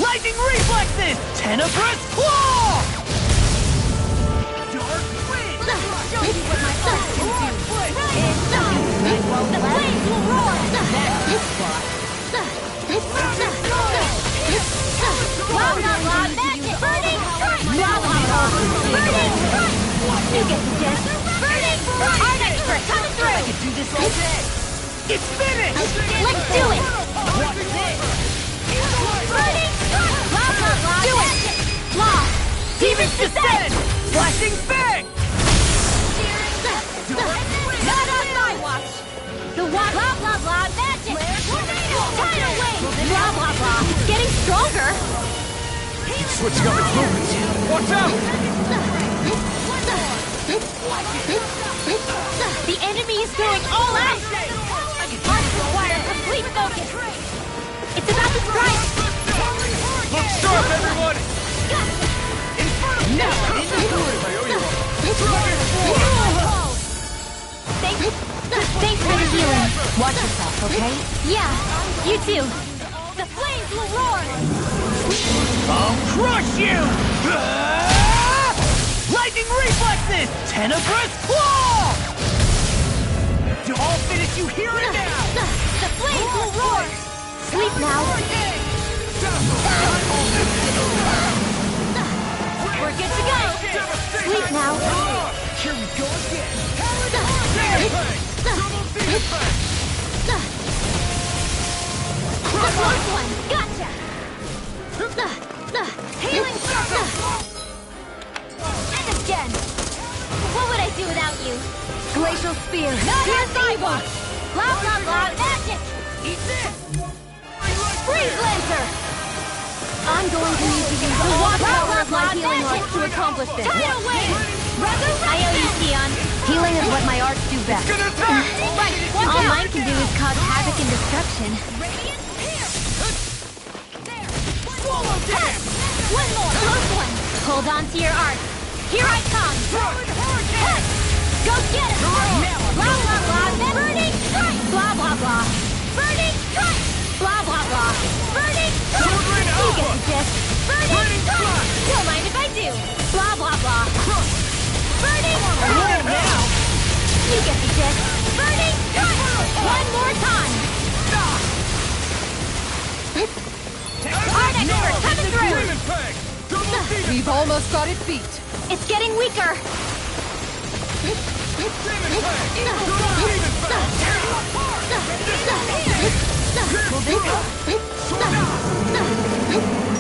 Lightning reflexes! Tenebrous claw! Dark wind! Show you what my art can do! The flames will roar! That's the spot. Blah blah blah! Magic! Burning strike! Blah blah blah! Burning strike! You get the gist! Burning strike! Art expert coming I through! could do this all day. It's finished! Let's do it! Watch this! Burning strike! Blah blah blah! Do it! Blah! Demon's descent! Flashing fang! Not on my watch! The watch! Blah blah blah! Magic! Tidal wave! Blah blah blah! It's getting stronger! Keep switching up its movements. Watch out! The enemy is going all out! Heart requires complete focus! It's about to strike! Look sharp, everyone! Now I'm in the groove! Thanks for the healing. Watch yourself, okay? Yeah, you too. The flames will roar! I'll crush you! Lightning reflexes! Tenebrous claw! I'll finish you here and now! The flames will roar! Sleep now. We're good to go! Sleep now. Here we go again! The close one! Gotcha! Healing circle! And again! What would I do without you? Glacial spear! Not on my watch! Blah blah blah! Magic! Eat this! Freeze Lancer! I'm going to need to use the Blah water blah power blah of my blah! healing Magic! arts to accomplish this. Tidal wave! I owe you, Sion. Healing is what my arts do best. Right, All mine can do is cause havoc and destruction. Swallow dam! One more! Close one! Hold on to your art. Here I come! Go get it! Blah blah blah! Burning strike! Blah blah blah! Burning strike! Blah blah blah! Burning strike! You get the gist! Burning strike! Don't mind if I do! Blah blah blah! Burning strike! Now! You get the gist! Burning strike! One more time! Art expert coming through! We've almost got it beat. It's getting weaker!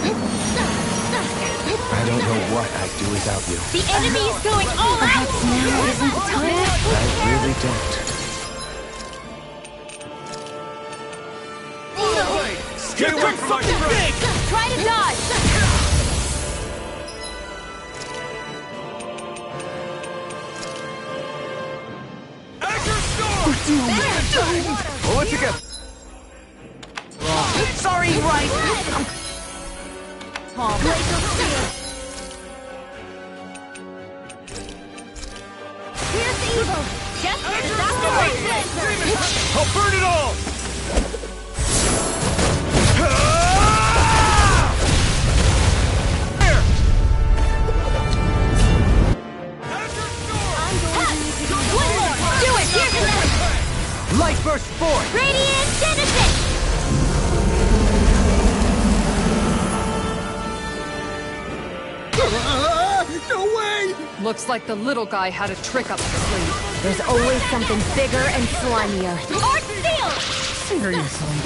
I don't know what I'd do without you. The enemy is going all out! Now isn't the time. I really don't. Get away from my friend! Try to dodge! Pull it together. Sorry, right! Here's the evil! Just stop the Great Lancer! I'll burn it all! One more! Do it! Here's another! Light burst forth! Radiant Genesis! No way! Looks like the little guy had a trick up his sleeve. There's always something bigger and slimier. Arc Seal! Seriously.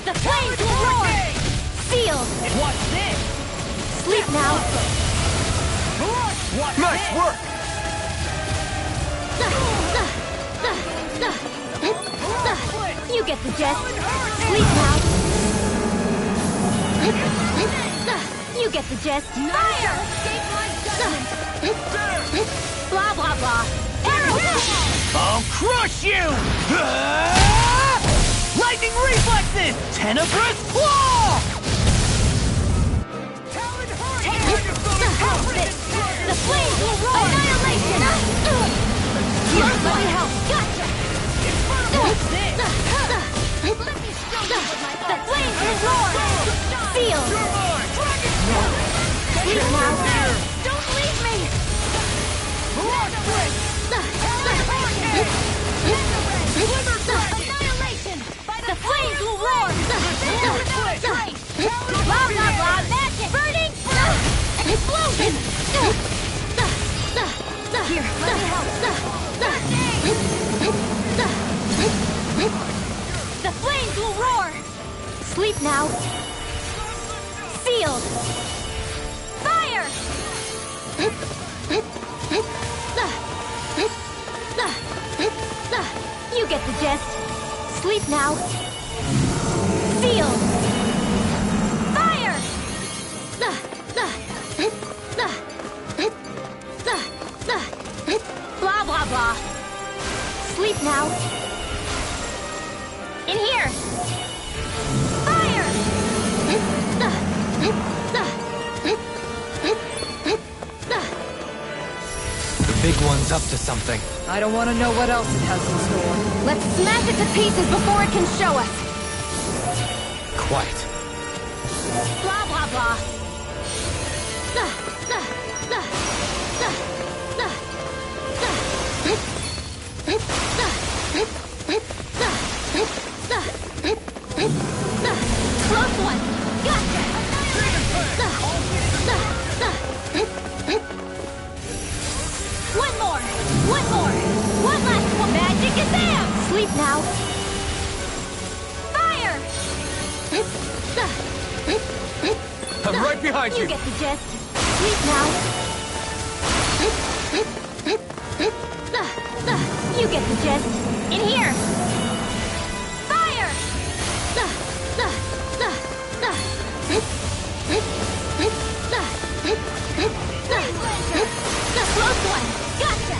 The flames will roar! Sealed! Watch this! Sleep now! Watch Nice this! work! You get the gist. Sleep now! You get the gist. Fire! Blah, blah, blah. Arrow! I'll crush you! Lightning reflexes! Tenebrous claw! The flames will roar! Annihilation! Here, let me help! Gotcha! The flames will roar! Seal! Sleep now! Don't leave me! Annihilation! The flames will roar! Blah, blah, blah! Magic! Burning! Explosion! Here, let me help! The flames will roar! Sleep now. Sealed! Fire! You get the gist. Sleep now. Sealed! Fire! Blah, blah, blah. Sleep now. In here! Fire! The big one's up to something. I don't want to know what else it has in store. Let's smash it to pieces before it can show us. Quite. Blah, blah, blah. Close one. Gotcha. One more. One more. One last one. Magic is out. Sleep now. Fire. I'm right behind you. You get the gist. Sleep now. You get the gist. In here. Fire! Close one. Gotcha.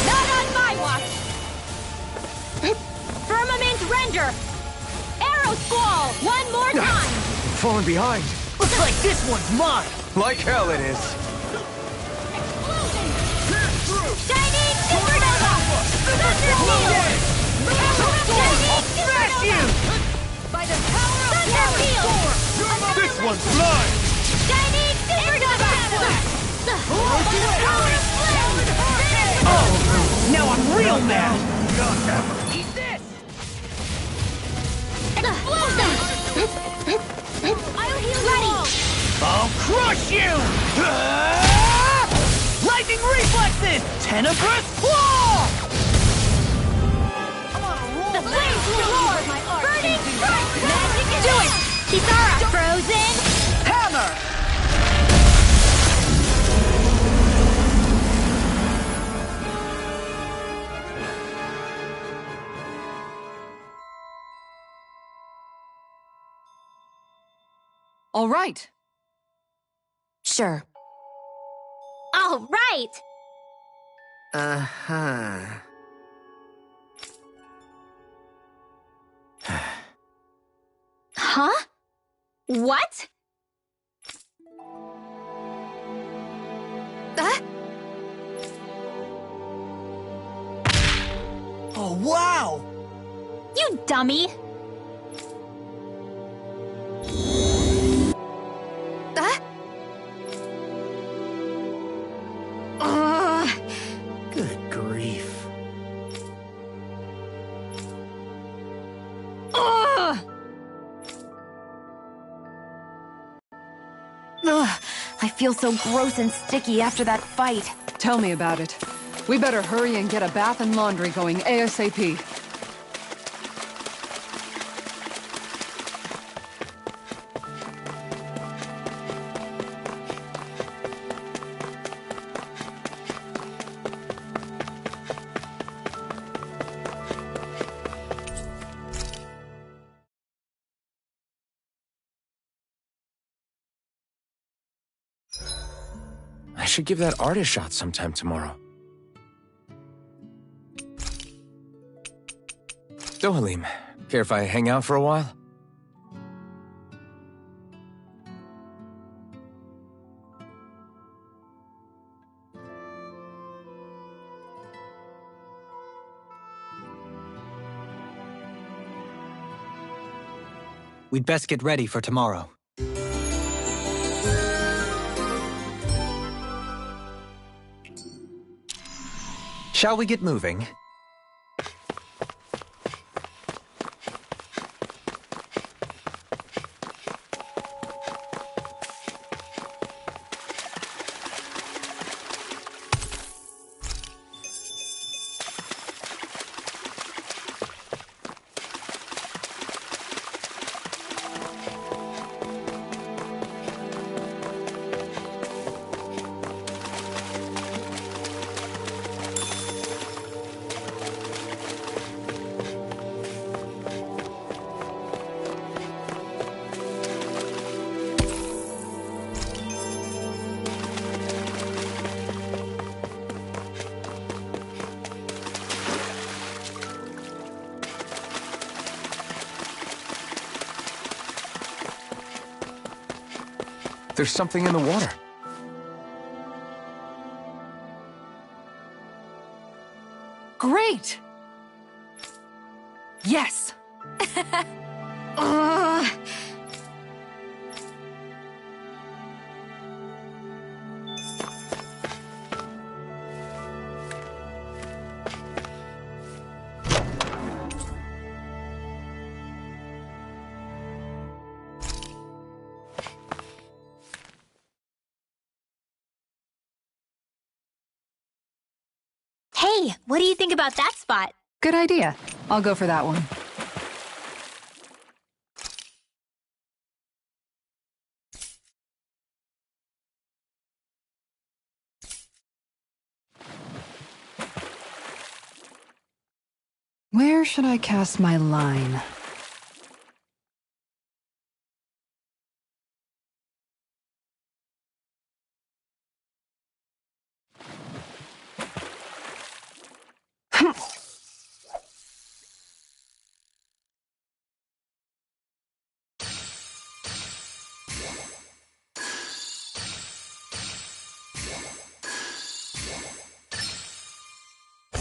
Not on my watch. Firmament render. Arrow squall. One more time. Falling behind. Looks like this one's mine! Like hell it is. Shining supernova. Thunder field. Shining supernova. By the power of Thunder field. This one's mine! Shining supernova. Oh! Now I'm real mad! Eat this! Explosion. I'll heal you all. I'll crush you! Lightning lightning reflexes! Tenebrous claw! The flames will roar! Burning strike! Magic is do it! Kisara, frozen! Hammer! All right. Sure. All right! Uh-huh. Huh? What? Oh, wow! You dummy! Good grief. Ugh, I feel so gross and sticky after that fight. Tell me about it. We better hurry and get a bath and laundry going ASAP. I should give that art a shot sometime tomorrow. Dohalim, care if I hang out for a while? We'd best get ready for tomorrow. Shall we get moving? There's something in the water. Great! Yes! Ugh. Hey, what do you think about that spot? Good idea. I'll go for that one. Where should I cast my line?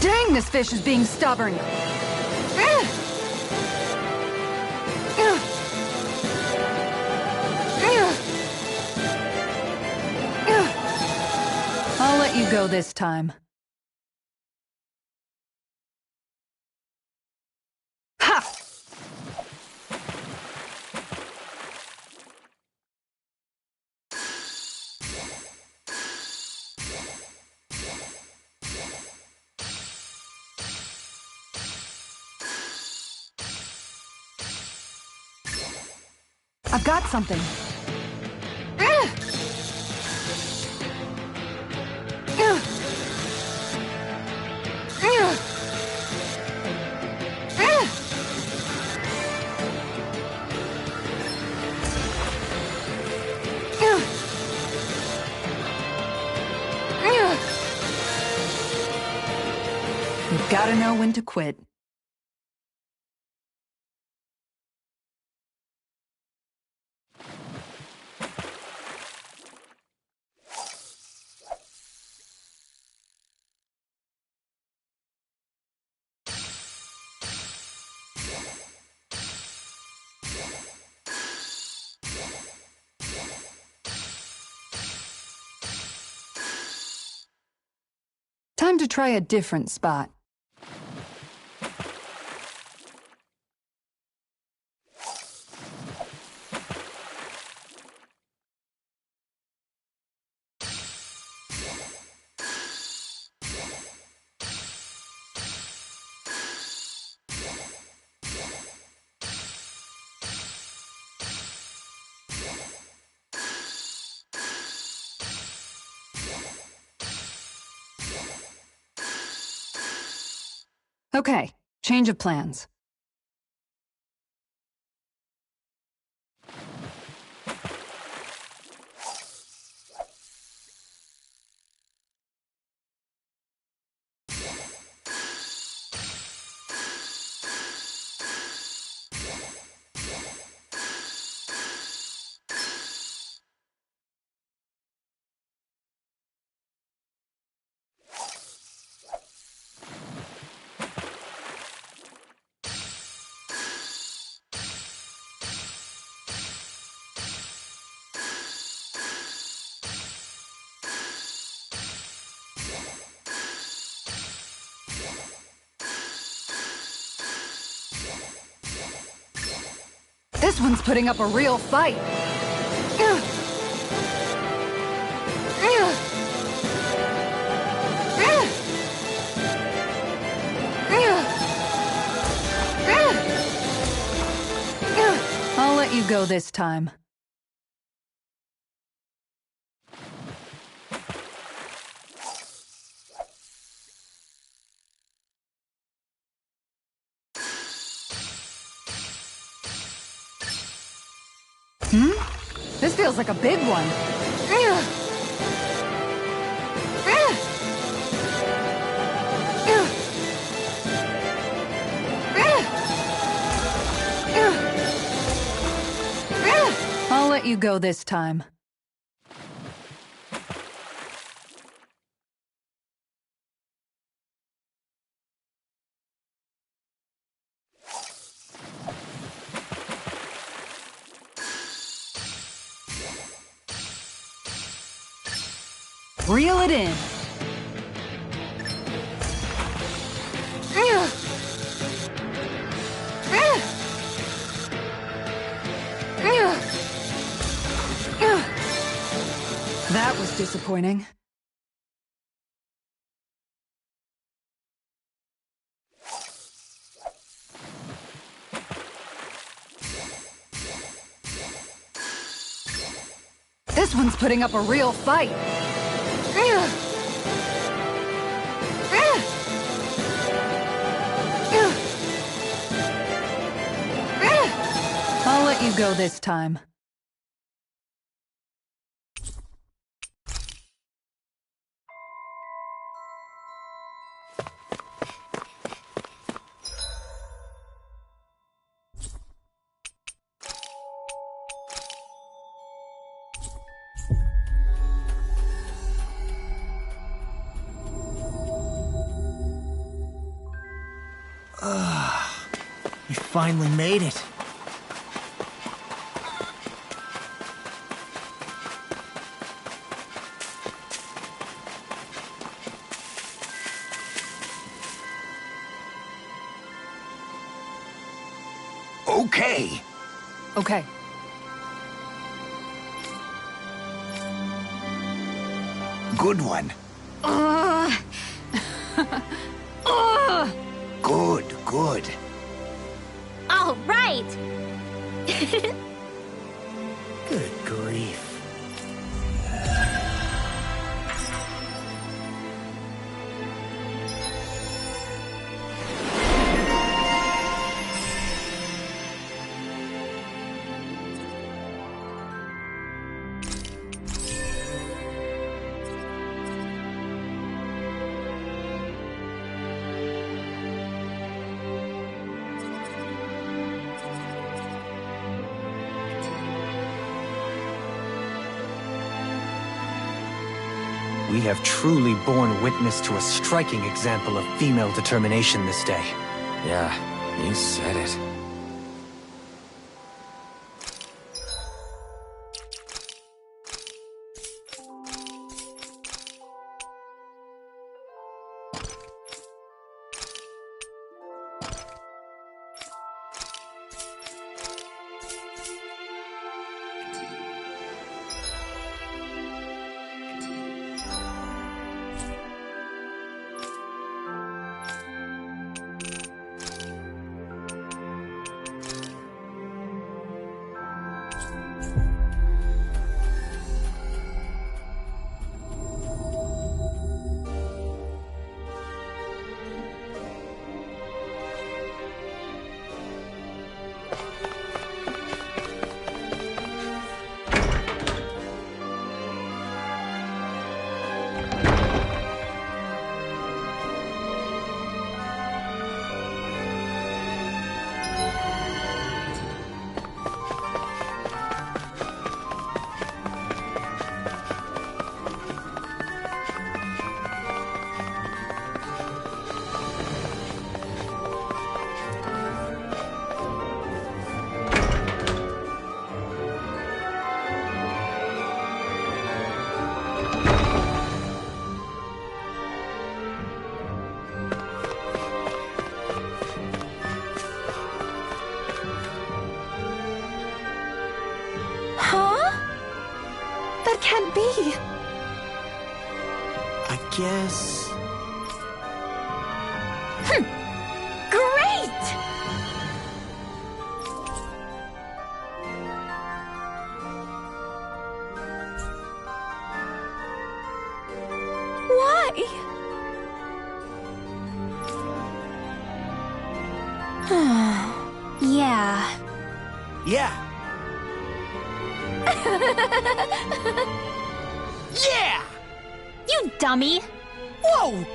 Dang, this fish is being stubborn! I'll let you go this time. Ha! I've got something. You've gotta know when to quit. Time to try a different spot. Okay, change of plans. This one's putting up a real fight. I'll let you go this time. This feels like a big one. I'll let you go this time. Reel it in. That was disappointing. This one's putting up a real fight. I'll let you go this time. We finally made it. Okay. Okay. Good one. Good. All right! Good grief. We have truly borne witness to a striking example of female determination this day. Yeah, you said it. Can't be. I guess... Great! Why? Yeah. Yeah. Yeah! You dummy! Whoa!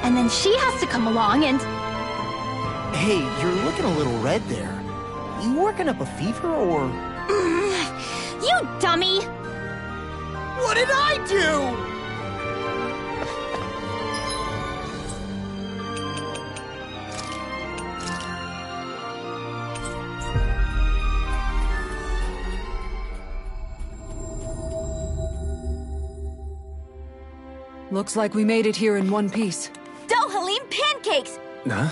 And then she has to come along and... Hey, you're looking a little red there. You working up a fever, or...? You dummy! What did I do? Looks like we made it here in one piece. Dohalim pancakes! Huh?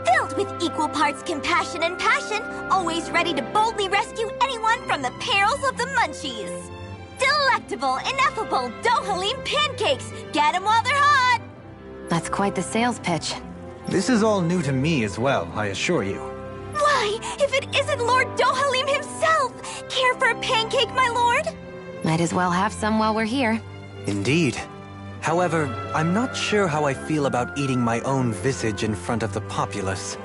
Filled with equal parts compassion and passion, always ready to boldly rescue anyone from the perils of the munchies. Delectable, ineffable Dohalim pancakes! Get 'em while they're hot! That's quite the sales pitch. This is all new to me as well, I assure you. Why, if it isn't Lord Dohalim himself! Care for a pancake, my lord? Might as well have some while we're here. Indeed. However, I'm not sure how I feel about eating my own visage in front of the populace.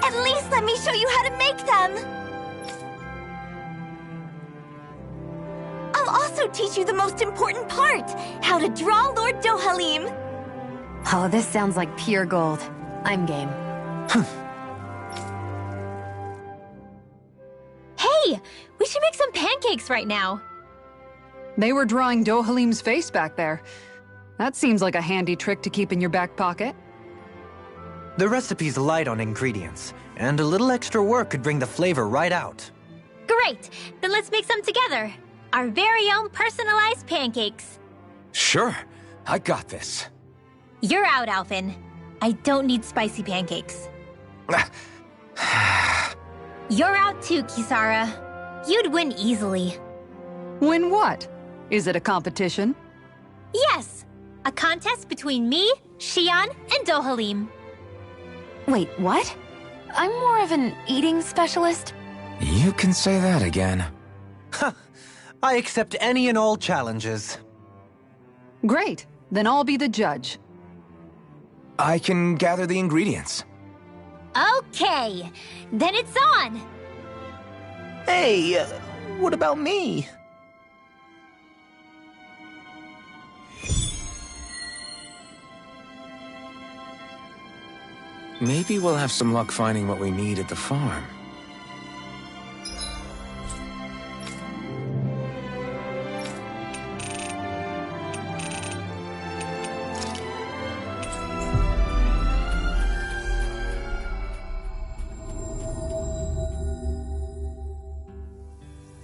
At least let me show you how to make them! I'll also teach you the most important part, how to draw Lord Dohalim. Oh, this sounds like pure gold. I'm game. Hey, we should make some pancakes right now. They were drawing Dohalim's face back there. That seems like a handy trick to keep in your back pocket. The recipe's light on ingredients, and a little extra work could bring the flavor right out. Great, then let's make some together. Our very own personalized pancakes. Sure, I got this. You're out, Alphen. I don't need spicy pancakes. You're out too, Kisara. You'd win easily. Win what? Is it a competition? Yes! A contest between me, Shion, and Dohalim. Wait, what? I'm more of an eating specialist. You can say that again. I accept any and all challenges. Great. Then I'll be the judge. I can gather the ingredients. Okay, then it's on! Hey, what about me? Maybe we'll have some luck finding what we need at the farm.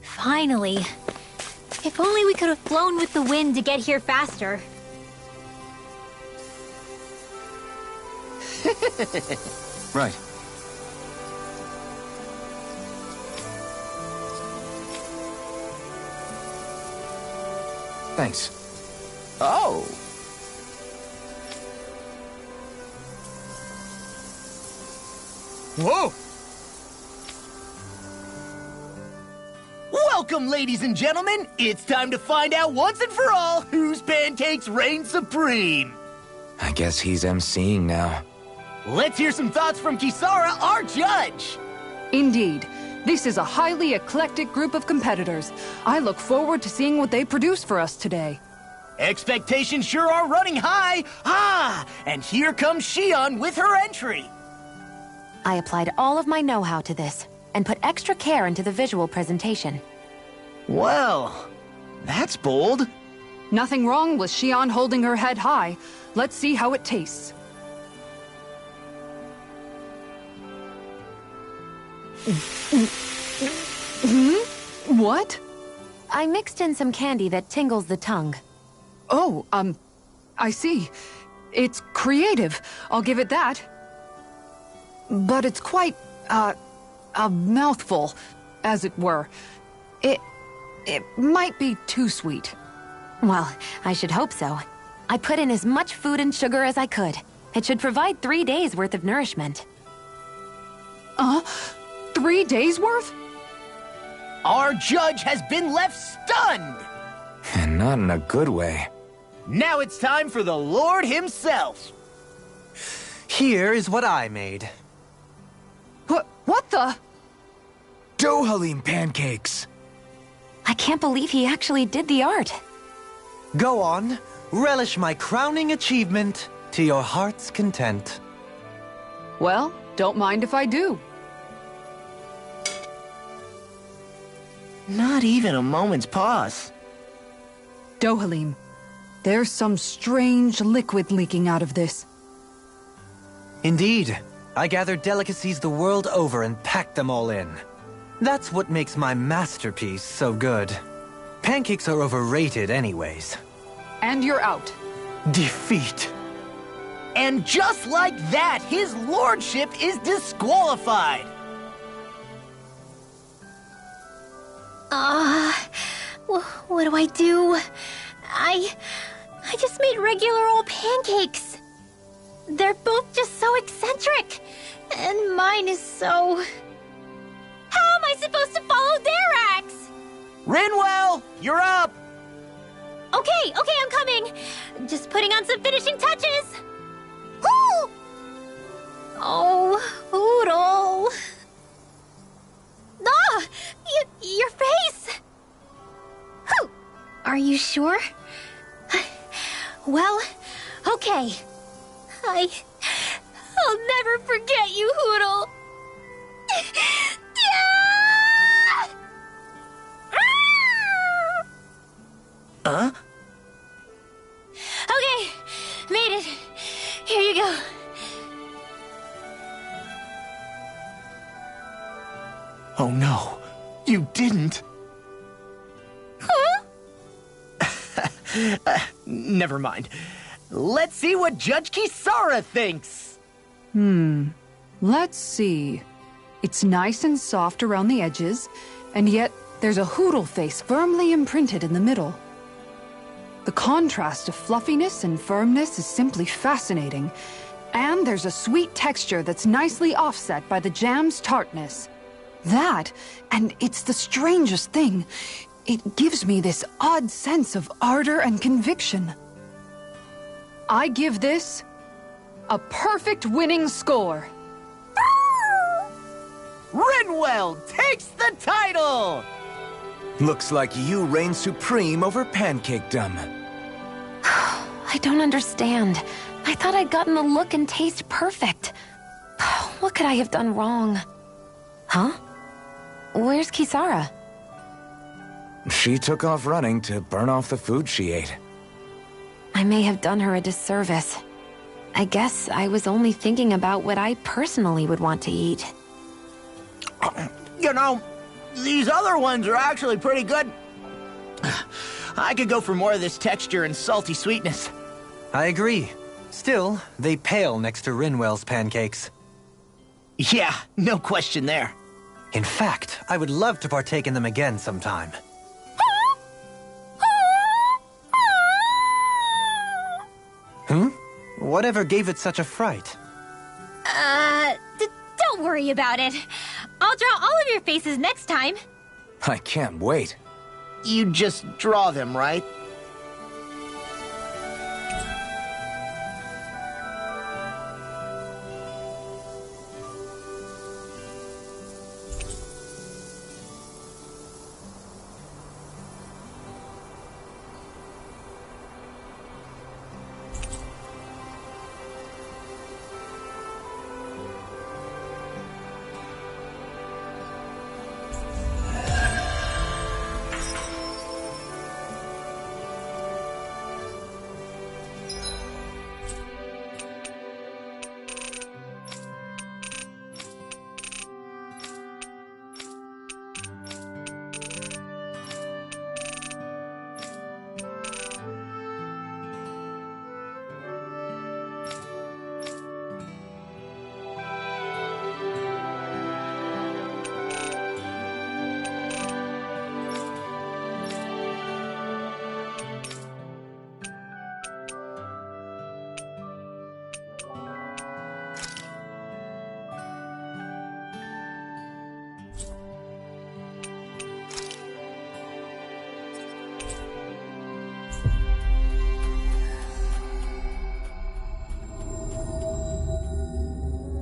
Finally. If only we could have flown with the wind to get here faster. Right. Thanks. Oh. Whoa! Welcome, ladies and gentlemen. It's time to find out once and for all whose pancakes reign supreme. I guess he's emceeing now. Let's hear some thoughts from Kisara, our judge. Indeed. This is a highly eclectic group of competitors. I look forward to seeing what they produce for us today. Expectations sure are running high. And here comes Shion with her entry. I applied all of my know-how to this, and put extra care into the visual presentation. Well, that's bold. Nothing wrong with Shion holding her head high. Let's see how it tastes. What? I mixed in some candy that tingles the tongue. Oh, I see. It's creative. I'll give it that. But it's quite, a mouthful, as it were. It might be too sweet. Well, I should hope so. I put in as much food and sugar as I could. It should provide 3 days' worth of nourishment. 3 days' worth? Our judge has been left stunned. And not in a good way. Now it's time for the Lord himself. Here is what I made. What the? Dohalim pancakes! I can't believe he actually did the art. Go on, relish my crowning achievement to your heart's content. Well, don't mind if I do. Not even a moment's pause. Dohalim, there's some strange liquid leaking out of this. Indeed. I gathered delicacies the world over and packed them all in. That's what makes my masterpiece so good. Pancakes are overrated anyways. And you're out. Defeat. And just like that, his lordship is disqualified. What do I do? I just made regular old pancakes. They're both just so eccentric. And mine is so... How am I supposed to follow their acts? Rinwell, you're up. Okay, I'm coming. Just putting on some finishing touches. Woo! Oh, Oodle. Your face. Whew. Are you sure? Well, okay. I'll never forget you, Hoodle. Huh? Okay, made it. Here you go. Oh no, you didn't. Huh? Never mind. Let's see what Judge Kisara thinks! Let's see. It's nice and soft around the edges, and yet there's a Hootle face firmly imprinted in the middle. The contrast of fluffiness and firmness is simply fascinating. And there's a sweet texture that's nicely offset by the jam's tartness. That, and it's the strangest thing, it gives me this odd sense of ardor and conviction. I give this a perfect winning score. Rinwell takes the title! Looks like you reign supreme over pancakedom. I don't understand. I thought I'd gotten the look and taste perfect. What could I have done wrong? Huh? Where's Kisara? She took off running to burn off the food she ate. I may have done her a disservice. I guess I was only thinking about what I personally would want to eat. You know, these other ones are actually pretty good. I could go for more of this texture and salty sweetness. I agree. Still, they pale next to Rinwell's pancakes. Yeah, no question there. In fact, I would love to partake in them again sometime. Whatever gave it such a fright? Don't worry about it. I'll draw all of your faces next time. I can't wait. You just draw them, right?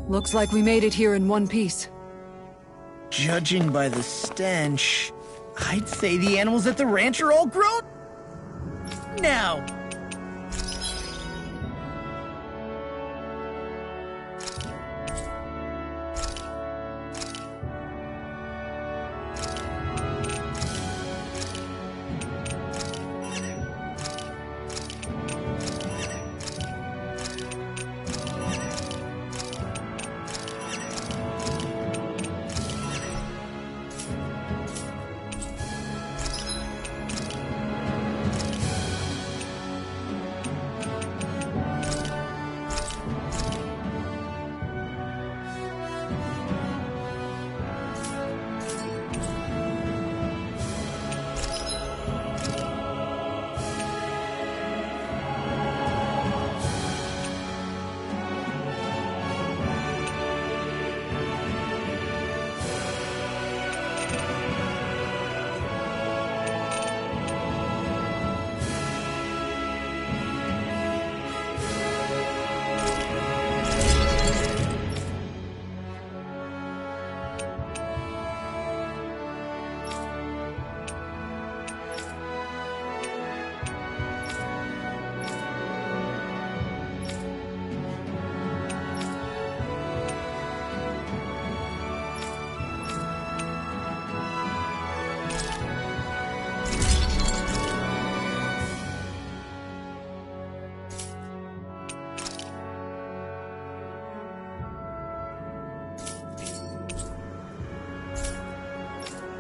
Looks like we made it here in one piece. Judging by the stench, I'd say the animals at the ranch are all grown now.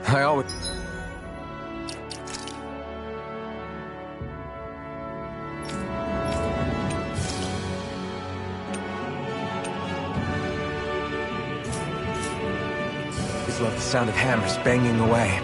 I always... love the sound of hammers banging away.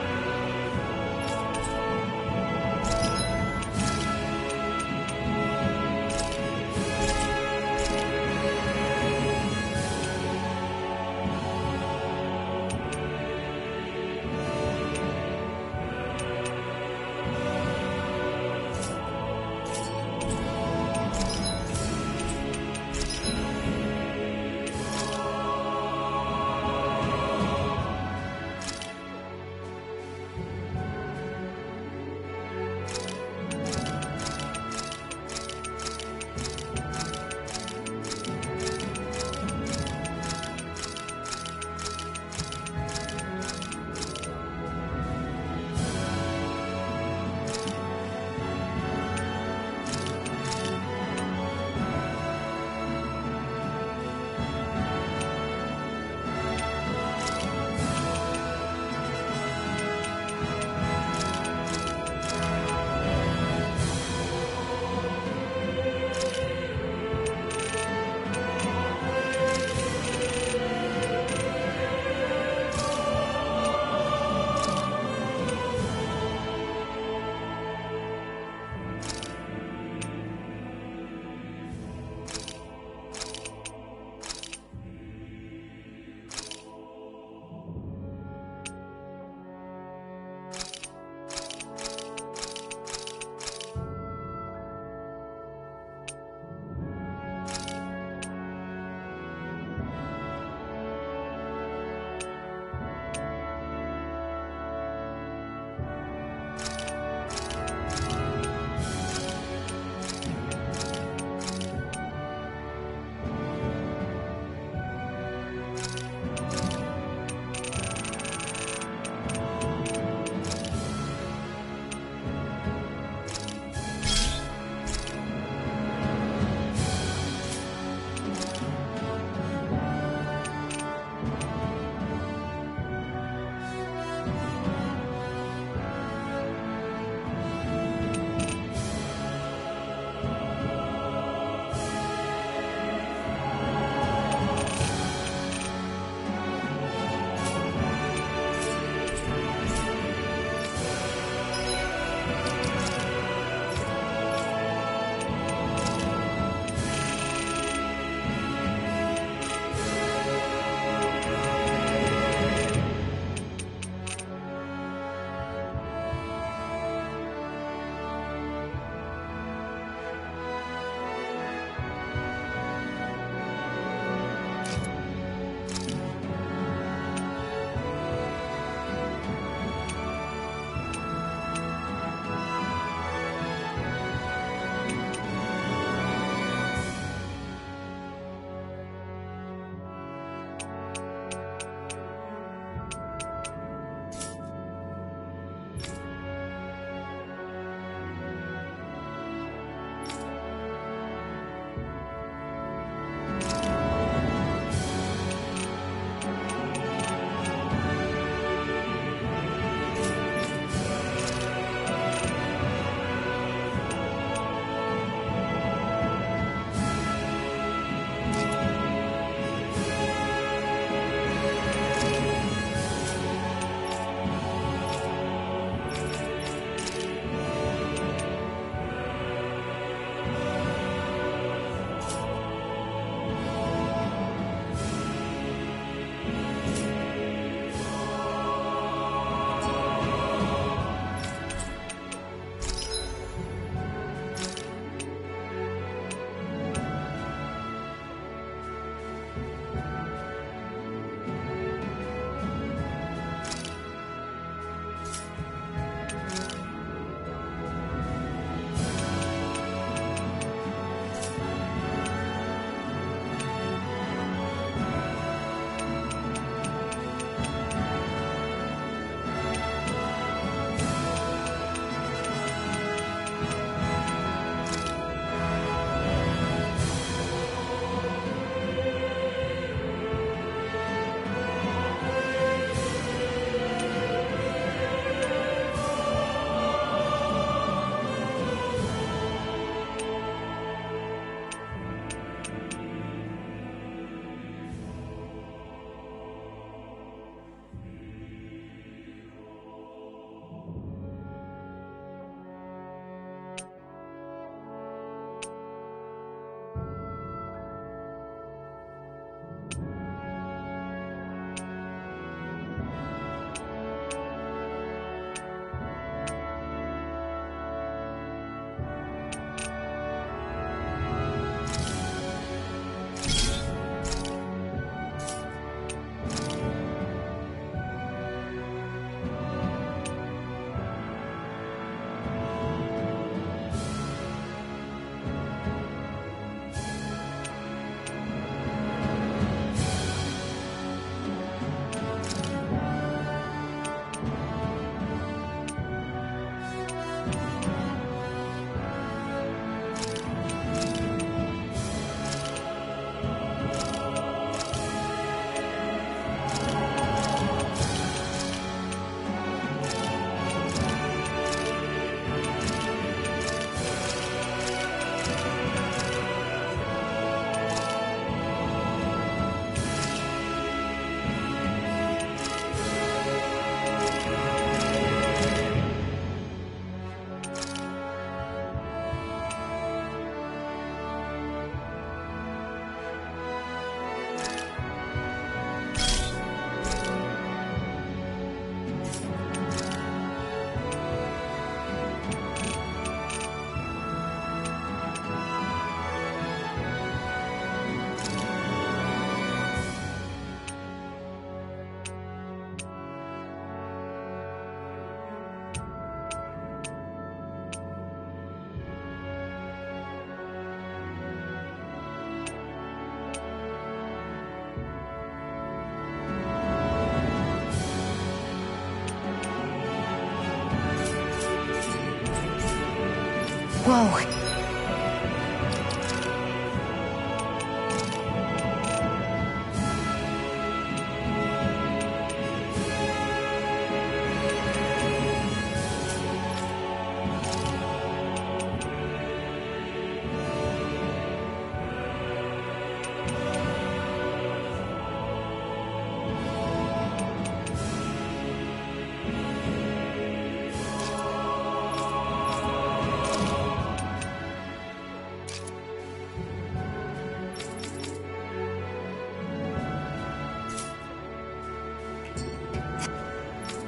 Whoa.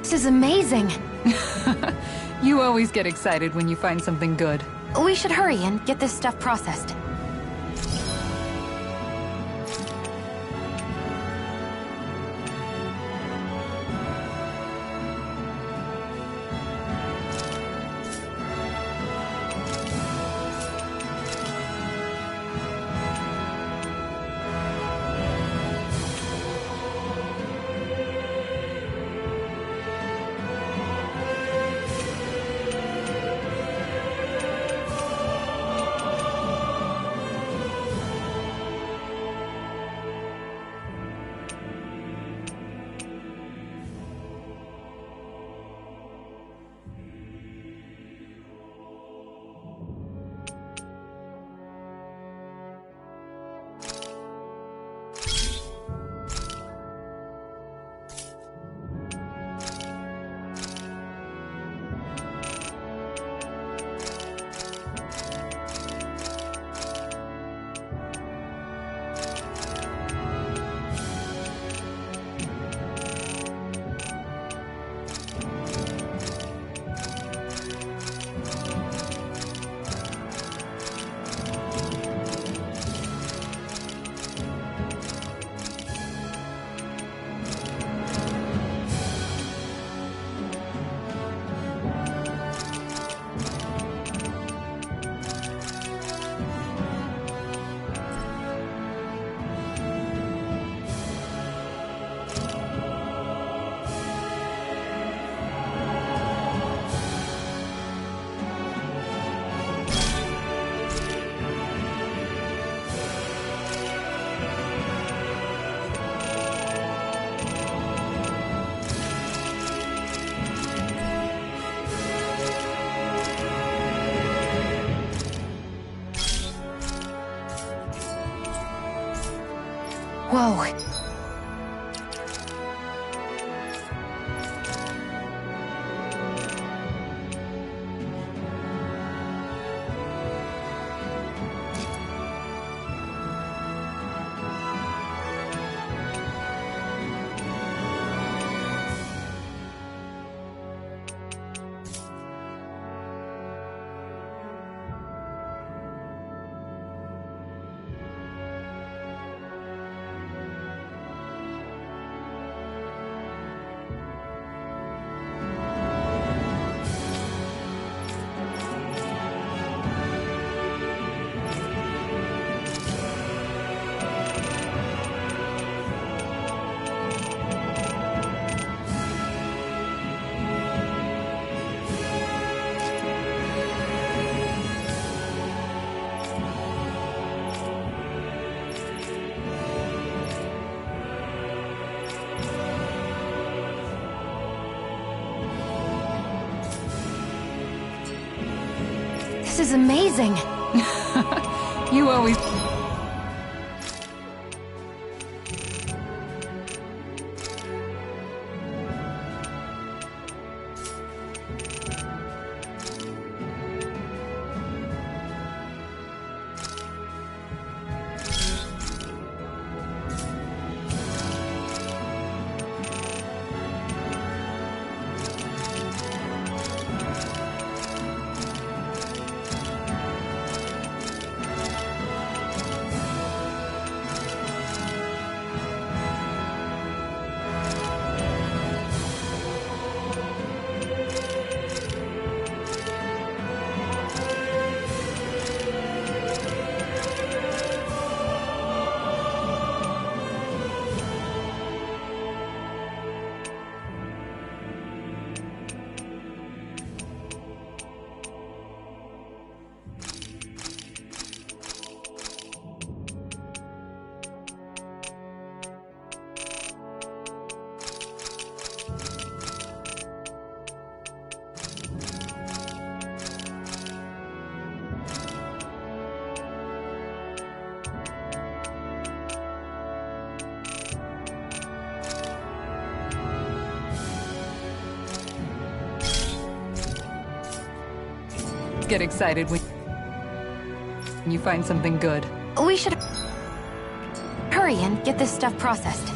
This is amazing. You always get excited when you find something good. We should hurry and get this stuff processed. Whoa. This is amazing. You always... get excited when you find something good. We should hurry and get this stuff processed.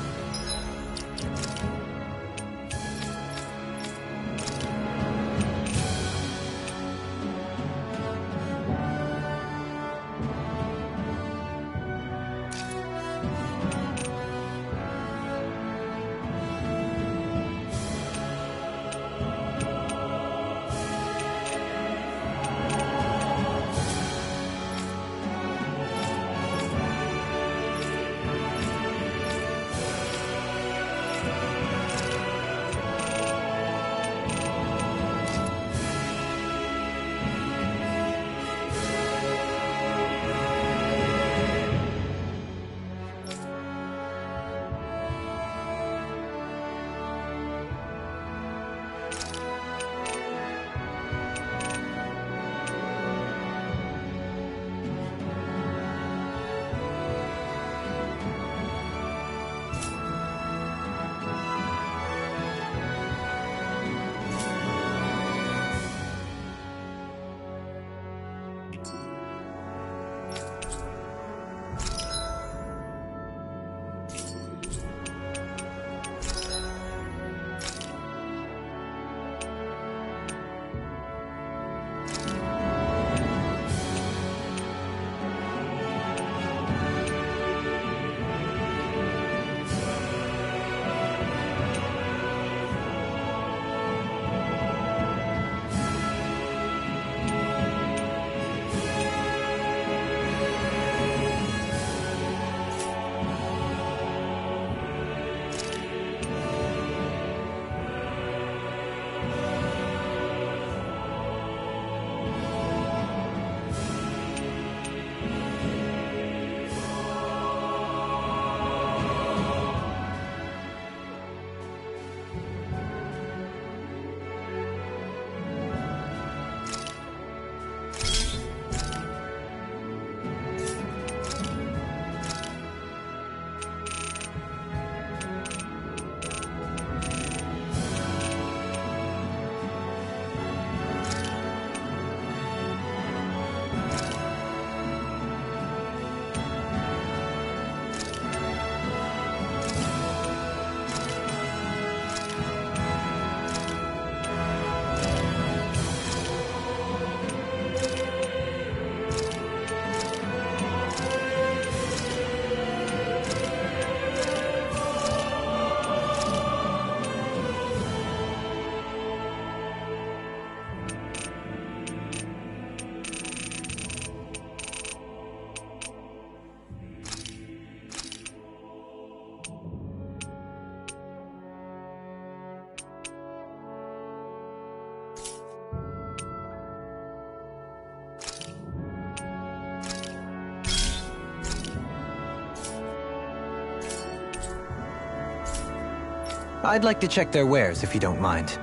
I'd like to check their wares, if you don't mind.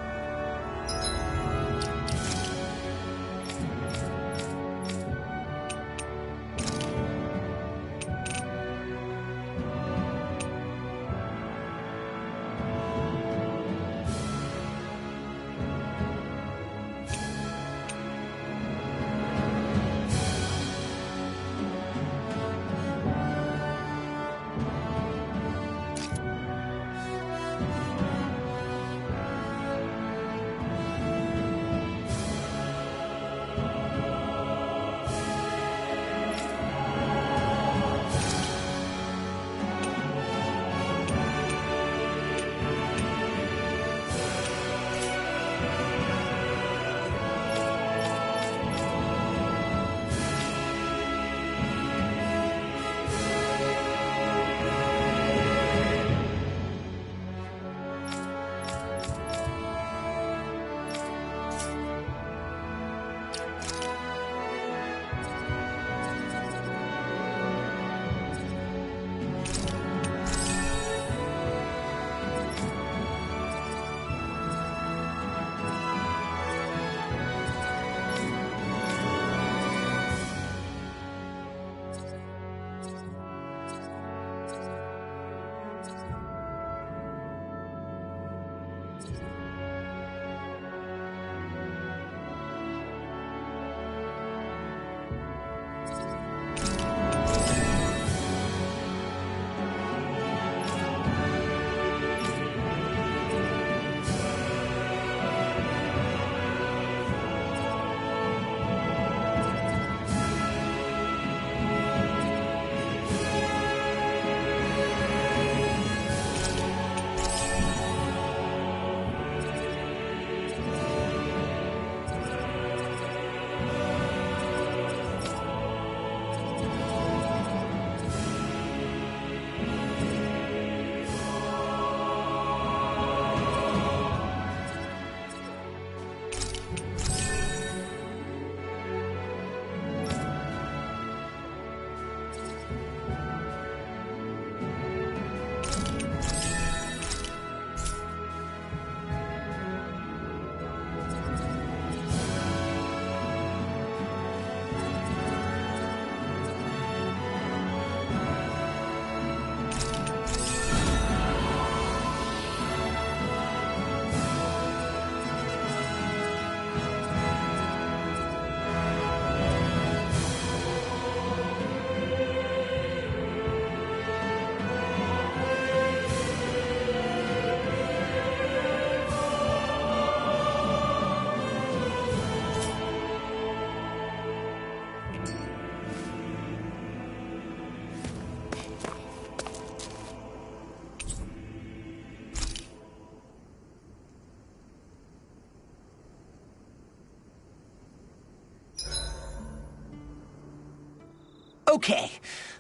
Okay,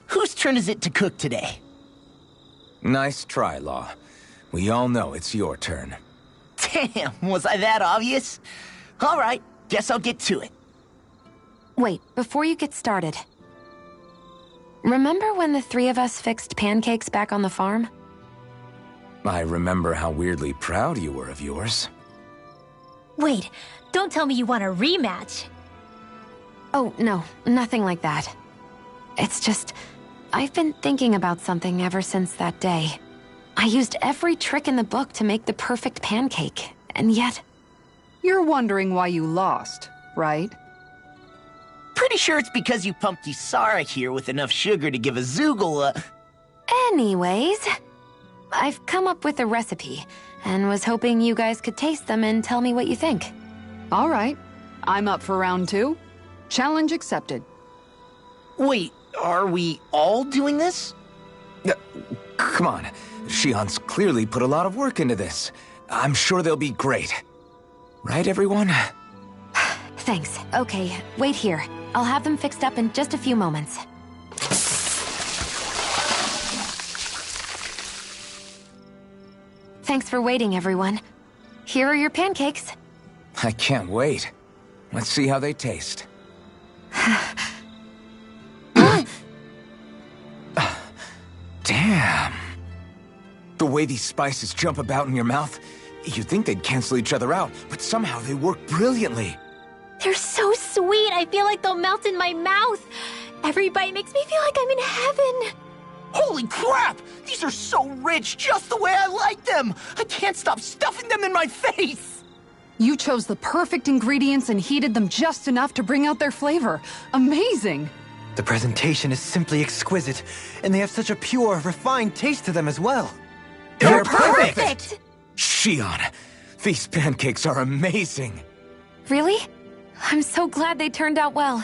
whose turn is it to cook today? Nice try, Law. We all know it's your turn. Damn, was I that obvious? All right, guess I'll get to it. Wait, before you get started. Remember when the three of us fixed pancakes back on the farm? I remember how weirdly proud you were of yours. Wait, don't tell me you want a rematch. Oh, no, nothing like that. It's just, I've been thinking about something ever since that day. I used every trick in the book to make the perfect pancake, and yet... You're wondering why you lost, right? Pretty sure it's because you pumped Isara here with enough sugar to give a Zoogle a... Anyways, I've come up with a recipe, and was hoping you guys could taste them and tell me what you think. All right, I'm up for round 2. Challenge accepted. Wait, are we all doing this? Come on, Shion's clearly put a lot of work into this. I'm sure they'll be great. Right, everyone? Thanks. Okay, wait here. I'll have them fixed up in just a few moments. Thanks for waiting, everyone. Here are your pancakes. I can't wait. Let's see how they taste. Damn. The way these spices jump about in your mouth, you'd think they'd cancel each other out, but somehow they work brilliantly. They're so sweet, I feel like they'll melt in my mouth. Every bite makes me feel like I'm in heaven. Holy crap! These are so rich, just the way I like them! I can't stop stuffing them in my face! You chose the perfect ingredients and heated them just enough to bring out their flavor. Amazing! The presentation is simply exquisite, and they have such a pure, refined taste to them as well. They're Perfect! Shion, these pancakes are amazing. Really? I'm so glad they turned out well.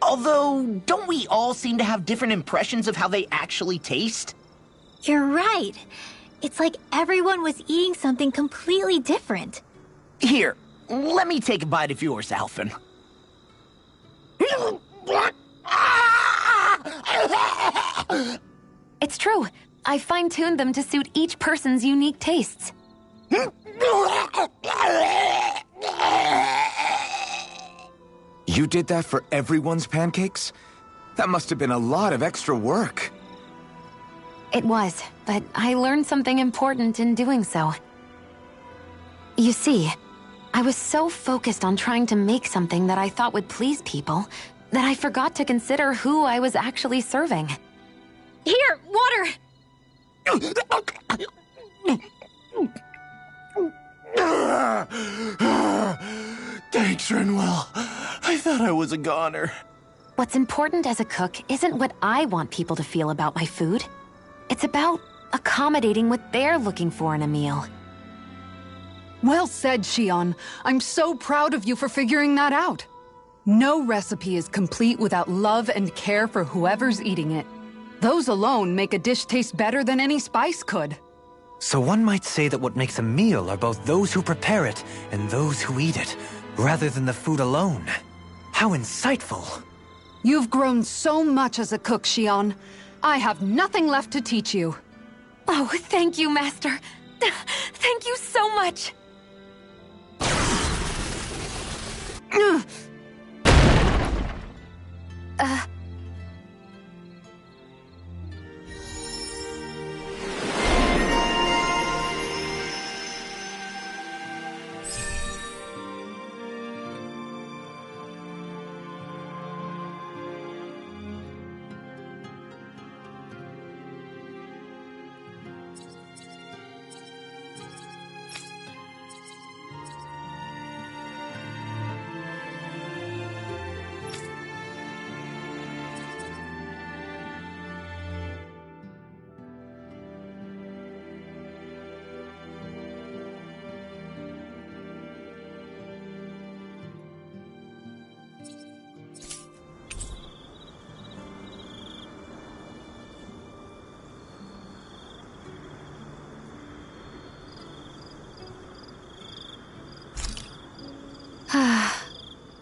Although, don't we all seem to have different impressions of how they actually taste? You're right. It's like everyone was eating something completely different. Here, let me take a bite of yours, Alphen. It's true. I fine-tuned them to suit each person's unique tastes. You did that for everyone's pancakes? That must have been a lot of extra work. It was, but I learned something important in doing so. You see, I was so focused on trying to make something that I thought would please people that I forgot to consider who I was actually serving. Here, water! Thanks, Renwell. I thought I was a goner. What's important as a cook isn't what I want people to feel about my food. It's about accommodating what they're looking for in a meal. Well said, Shion. I'm so proud of you for figuring that out. No recipe is complete without love and care for whoever's eating it. Those alone make a dish taste better than any spice could. So one might say that what makes a meal are both those who prepare it and those who eat it, rather than the food alone. How insightful. You've grown so much as a cook, Shion. I have nothing left to teach you. Oh, thank you, Master. Thank you so much.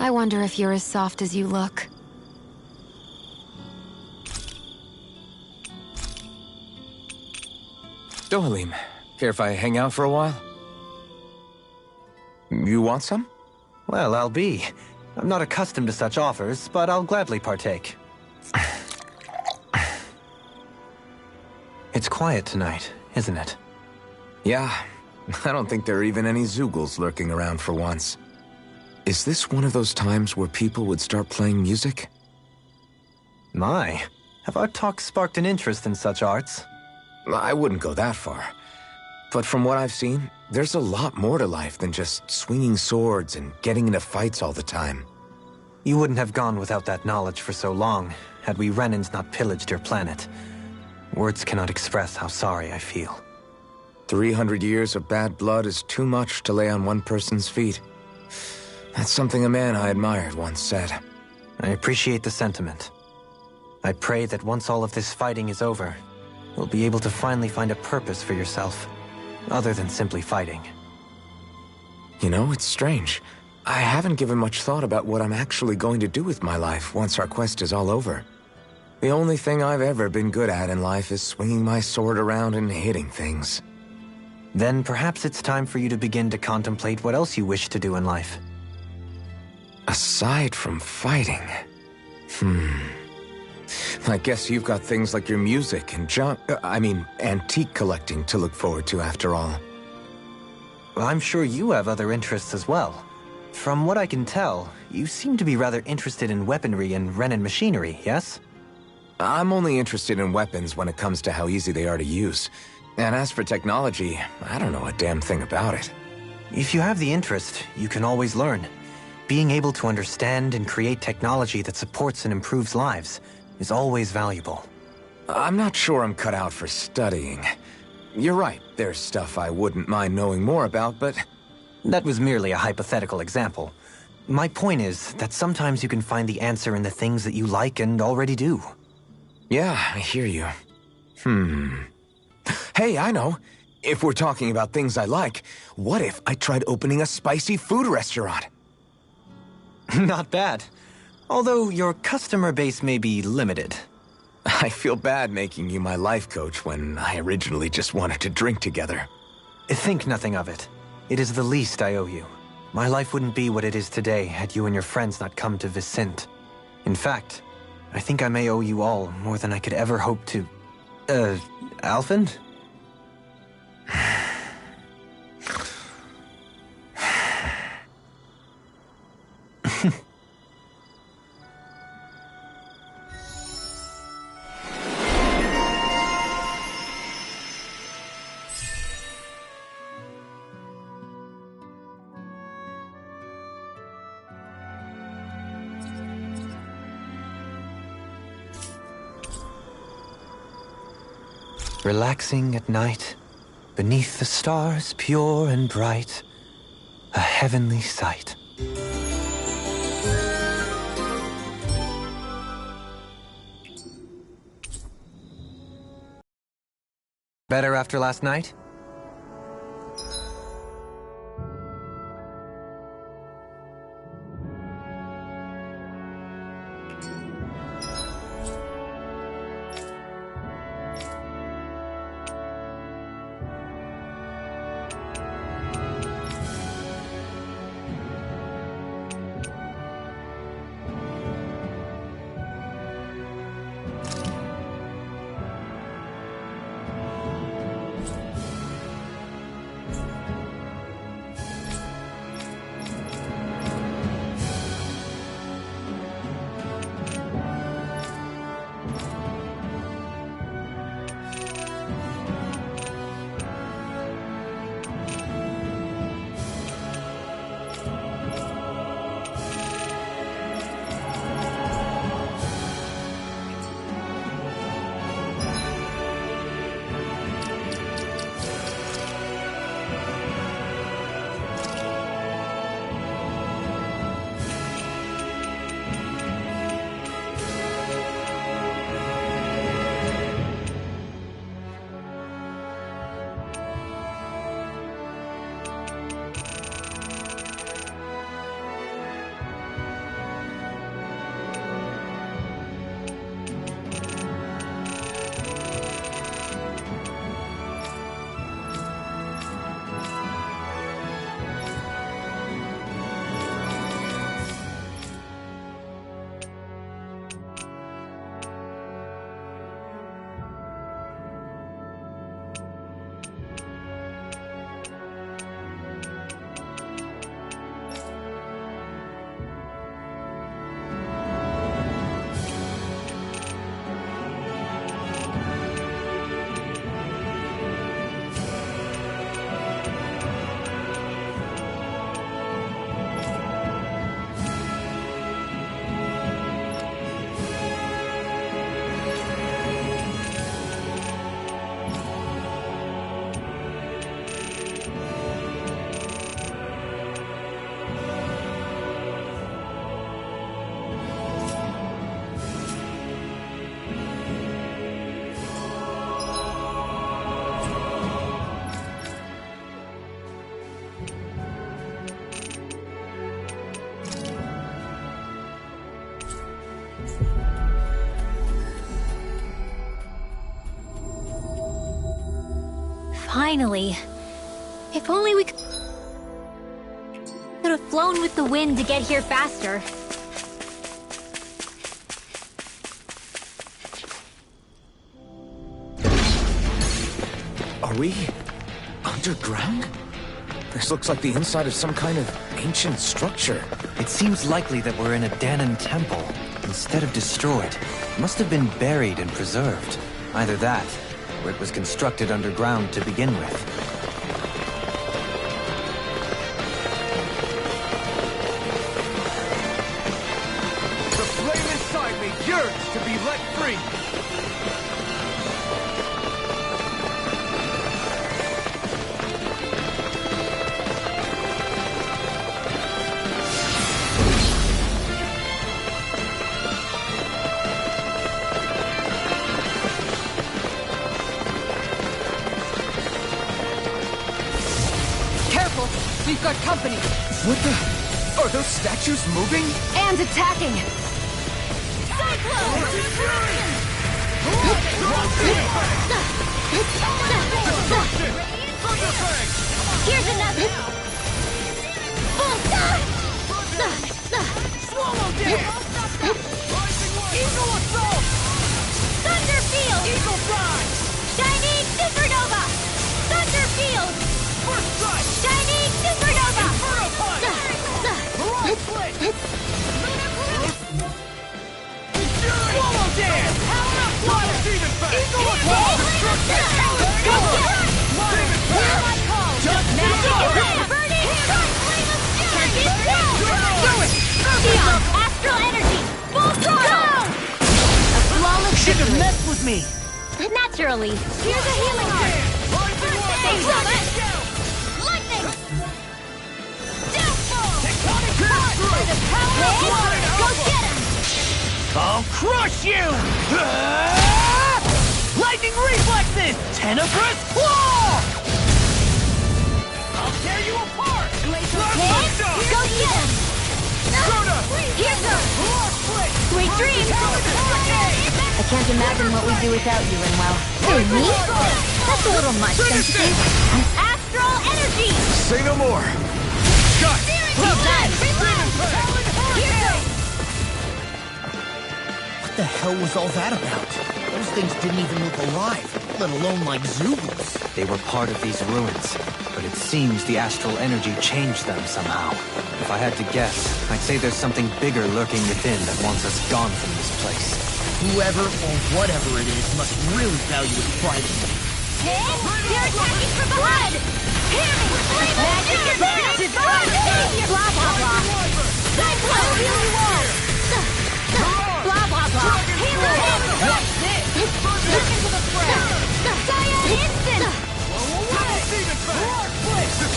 I wonder if you're as soft as you look. Dohalim, care if I hang out for a while? You want some? Well, I'll be. I'm not accustomed to such offers, but I'll gladly partake. It's quiet tonight, isn't it? Yeah, I don't think there are even any Zoogles lurking around for once. Is this one of those times where people would start playing music? My, have our talks sparked an interest in such arts? I wouldn't go that far. But from what I've seen, there's a lot more to life than just swinging swords and getting into fights all the time. You wouldn't have gone without that knowledge for so long, had we Renans not pillaged your planet. Words cannot express how sorry I feel. 300 years of bad blood is too much to lay on one person's feet. That's something a man I admired once said. I appreciate the sentiment. I pray that once all of this fighting is over, you'll be able to finally find a purpose for yourself, other than simply fighting. You know, it's strange. I haven't given much thought about what I'm actually going to do with my life once our quest is all over. The only thing I've ever been good at in life is swinging my sword around and hitting things. Then perhaps it's time for you to begin to contemplate what else you wish to do in life. Aside from fighting... I guess you've got things like your music and antique collecting to look forward to after all. Well, I'm sure you have other interests as well. From what I can tell, you seem to be rather interested in weaponry and Renan machinery, yes? I'm only interested in weapons when it comes to how easy they are to use. And as for technology, I don't know a damn thing about it. If you have the interest, you can always learn. Being able to understand and create technology that supports and improves lives is always valuable. I'm not sure I'm cut out for studying. You're right, there's stuff I wouldn't mind knowing more about, but... That was merely a hypothetical example. My point is that sometimes you can find the answer in the things that you like and already do. Yeah, I hear you. Hey, I know. If we're talking about things I like, what if I tried opening a spicy food restaurant? Not bad. Although your customer base may be limited. I feel bad making you my life coach when I originally just wanted to drink together. Think nothing of it. It is the least I owe you. My life wouldn't be what it is today had you and your friends not come to Vicent. In fact, I think I may owe you all more than I could ever hope to... Alphen? Relaxing at night, beneath the stars pure and bright, a heavenly sight. Better after last night? Finally. If only we could have flown with the wind to get here faster. Are we underground? This looks like the inside of some kind of ancient structure. It seems likely that we're in a Danon temple. Instead of destroyed, it must have been buried and preserved. Either that, or it was constructed underground to begin with. The flame inside me yearns to be let free! We've got company! What the? Are those statues moving? And attacking! Here's another! Swallow dance! Eagle assault! Thunder field! Eagle fly! Shining supernova! Thunder field! First strike! Shining supernova! Inferno punch! Mirage blade! Swallow dance! Power of water! Demon fang! Eagle assault! Go! Hear my call! Just Magic go! is burning! Flame of fury! Do it! Beyond astral energy! Full throttle! A flawless Should have victory! messed with me! Naturally! Here's a healing heart! Lightning! Downfall! Tectonic punch! By the power of water! Go get him! I'll crush you! Lightning reflexes! Tenebrous claw! I'll tear you apart! Go get him! Here's a sweet dreams! I can't imagine what we'd do without you, Rinwell. Who, me? That's a little much, don't you think? An astral energy! Say no more. What the hell was all that about? Those things didn't even look alive, let alone like Zoobles. They were part of these ruins, but it seems the astral energy changed them somehow. If I had to guess, I'd say there's something bigger lurking within that wants us gone from this place. Whoever or whatever it is must really value its privacy. They're attacking from behind! Hear me! Magic advances! Blah, blah, blah! Cyclone! Heal you all! Blah, blah, blah! Heal him! What's this? Look into the fray! Cyan instant!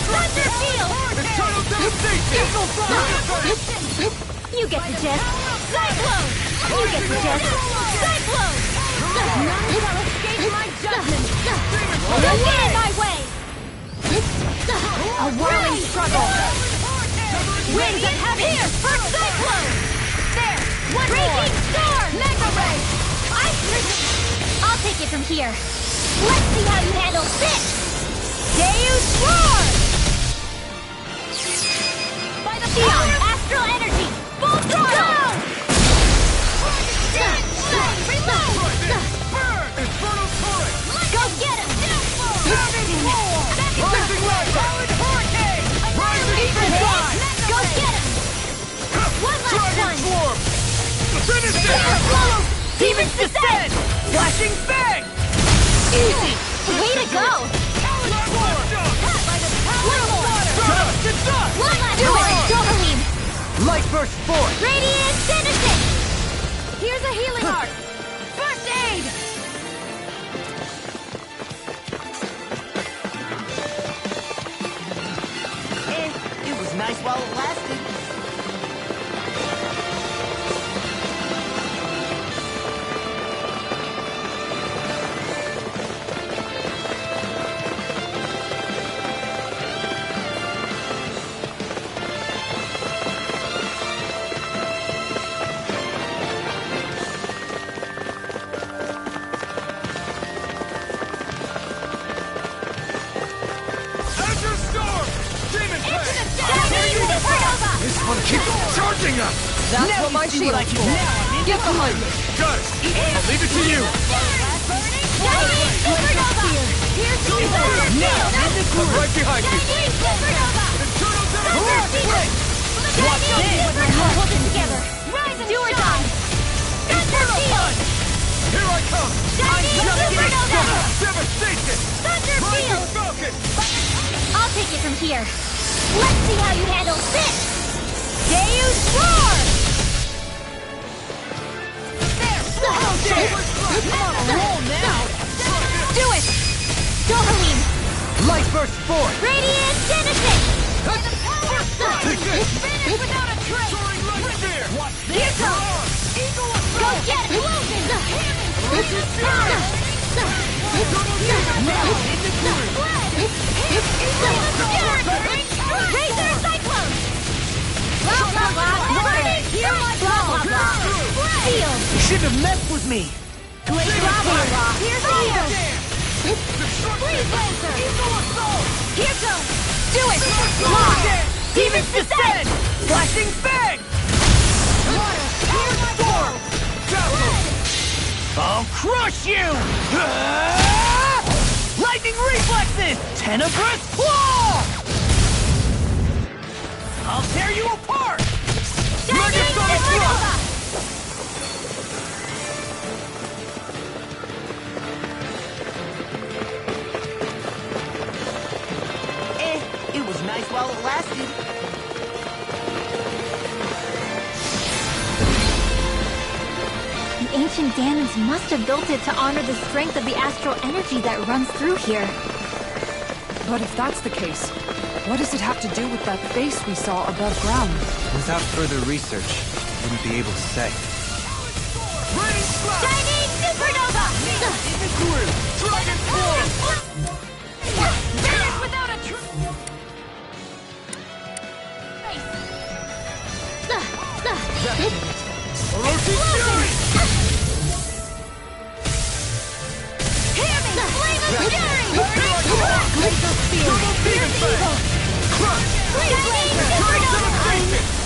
Thunder field! Eternal devastation! Eagle fire! You get the gist! Cyclone! You get the gist! Cyclone! None shall escape my judgment! Don't get in my way! A whirling struggle! Winds of heaven! Here for Cyclone! There! One Breaking storm! Mega ray! I'll take it from here. Let's see how you handle this! Deus Roar! By the power of astral energy! Full throttle! Burn! Infernal current! Go get him! Rising light! Solid hurricane! Rising eagle fly! Go get him! One last Dragon one! swarm! Finish it! Demon's descent! Flashing fang! Easy! Way to go! One more! One last one! Doubling! Light burst forth! Radiant Citizen! Here's a healing art! First aid! It was nice while it lasted. Crushing us! That's Now what you my see what I shield's can for. do. Get behind me. Got it! I'll leave it to you! Shining Supernova! Here's the Thunder Now, Field! in the I'm groove. right behind you! Shining Supernova! Thunder Field! Watch Shining this. Supernova! Hold it together! Rise and shine! Thunder Field! Here I come! Shining Supernova! Devastation! Thunder Rising Field! Falcon! I'll take it from here. Let's see how you handle this! Deus Roar! Roll now. Do it! Dohalim! Light burst forth. Radiant Genesis! Finish without a trace. Watch this. Here comes! Go get it! Razor Cyclone! Blah blah blah! Warning! Hear my blah blah blah! Field! You shouldn't have messed with me. Glacier Fire! Here's Fire! Freeze Laser! Here goes! Do it! Lock! Demons descend. Flashing fang. Water! Here's my storm! I'll crush you. Lightning reflexes. Tenebrous claw. I'll tear you apart. Shining Supernova! It was nice while it lasted. The ancient Daemons must have built it to honor the strength of the astral energy that runs through here. But if that's the case, what does it have to do with that face we saw above ground? Without further research, I wouldn't be able to say. Shining Supernova! Dragon Force! Finish without a Orochi Fury! Hear me! Flame of Fury! Laser Field! Demon Fang! Crush! Shining Supernova!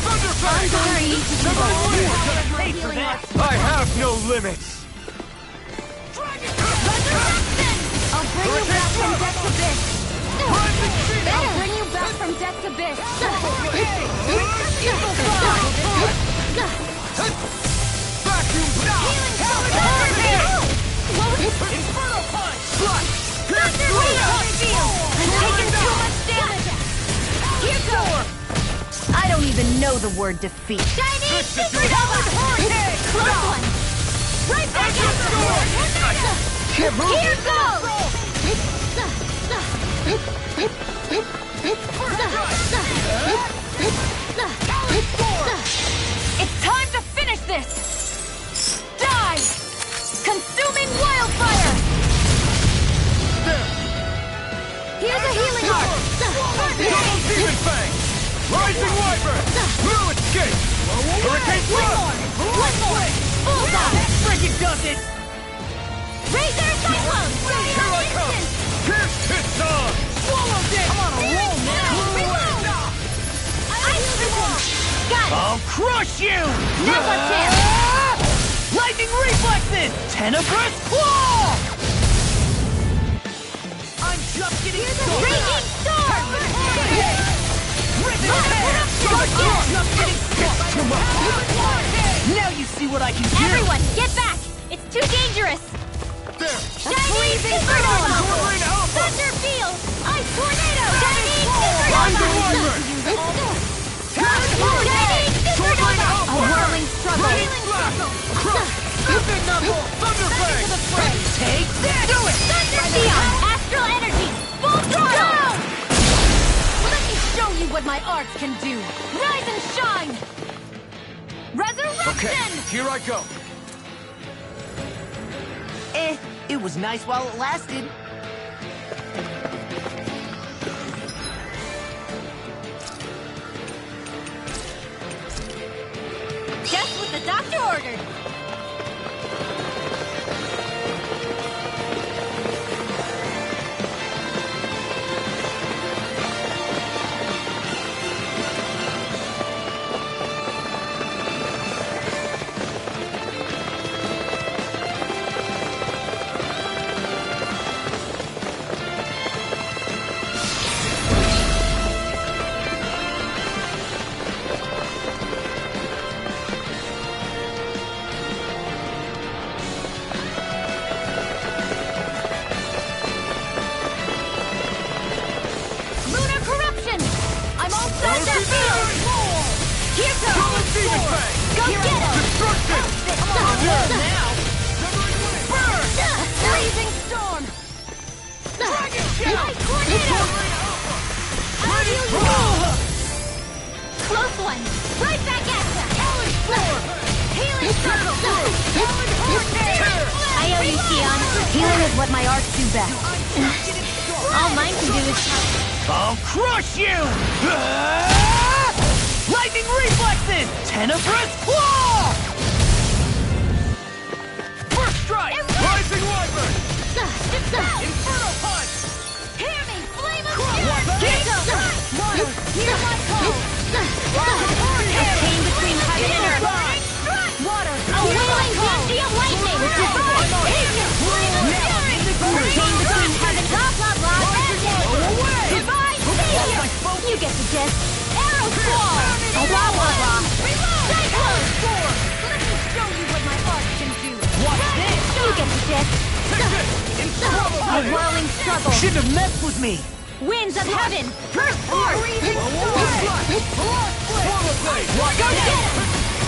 Thunder Fang! Pay for that. I have no limits! I'll bring you back from death's abyss! I'll bring you back from death's abyss! Vacuum Healing power! Inferno punch. Thunder Field! I'm taking too much damage! Here goes! I don't even know the word defeat. Shining Supernova! Close one! Right back at you! Here goes! It's time to finish this! Die! Consuming wildfire! Here's a healing arc! Demon Fang! Rising Wyvern! No escape! Hurricane Thrust! One more! Bullseye! Friggin' does it. Razor Cyclone! Here I come! Pierce Pits on! Swallowed it. I'm on a roll now. Ice Prism! Got it! I'll crush you. Now's our chance! Lightning reflexes. Tenebrous claw. I'm just getting started. Raging Storm! Rip it back. Just getting started. Now you see what I can do. Everyone, get back! It's too dangerous! There! Shining Supernova! Soaring Alpha! Thunder Field! Ice Tornado! Shining Rising Wyvern! Supernova! Shining Supernova! Alpha! A whirling struggle! Raining Blast! Crush! Epic Knuckle! Thunder Fang! Take that. Do it. Thunder Field! Astral Energy! Full throttle! Let me show you what my arts can do! Rise and shine! Resurrection! Okay, here I go. It was nice while it lasted. Just what the doctor ordered! done now! Burst! Freezing storm! Dragon Shell! Ice tornado! I'll heal you all! Close one! Right back at ya! Talon Storm! Healing circle! Talon Hurricane! I owe you, Xion. Healing is what my arts do best. All mine can do is... I'll crush you! Lightning reflexes! Tenebrous claw! First strike! Rising Wyvern! Inferno punch! Hear me! Flame of Kick! Water! Hear my call! A chain between heaven and earth! Water! A wailing beauty of lightning! A chain between heaven... Blah, blah, blah! Divine savior! You get the gist. Arrow Squall! Blah, blah, blah! Cyclone! Let me show you what my art can do! What's this? You get the gist. A whirling struggle! Shouldn't have messed with me! Winds of heaven! Burst forth! Go Go get him!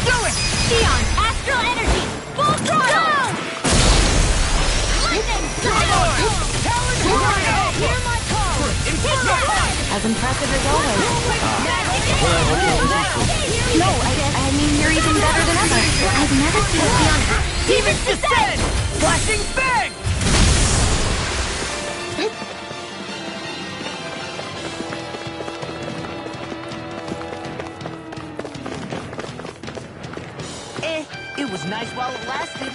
Do it! Xion, astral energy! Full throttle! Lightning! Talon Tornado! Hear my call! Inferno punch! As impressive as always. No, I mean you're even better than ever. I've never seen Xion... Demon's Descent! Flashing Fang! It was nice while it lasted.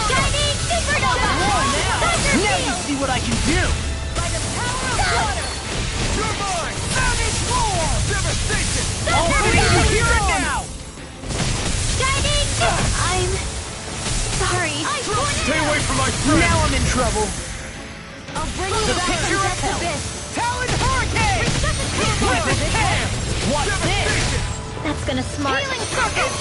Shining Supernova! Now you see what I can do! By the power of water! You're mine! Savage Roar! Devastation! All three of you hear it now! Shining I'm... sorry. Stay away from my friend! Now I'm in trouble! I'll bring you back from death's abyss. Talon Hurricane! With his hand! What's this? That's gonna smart. Healing circle!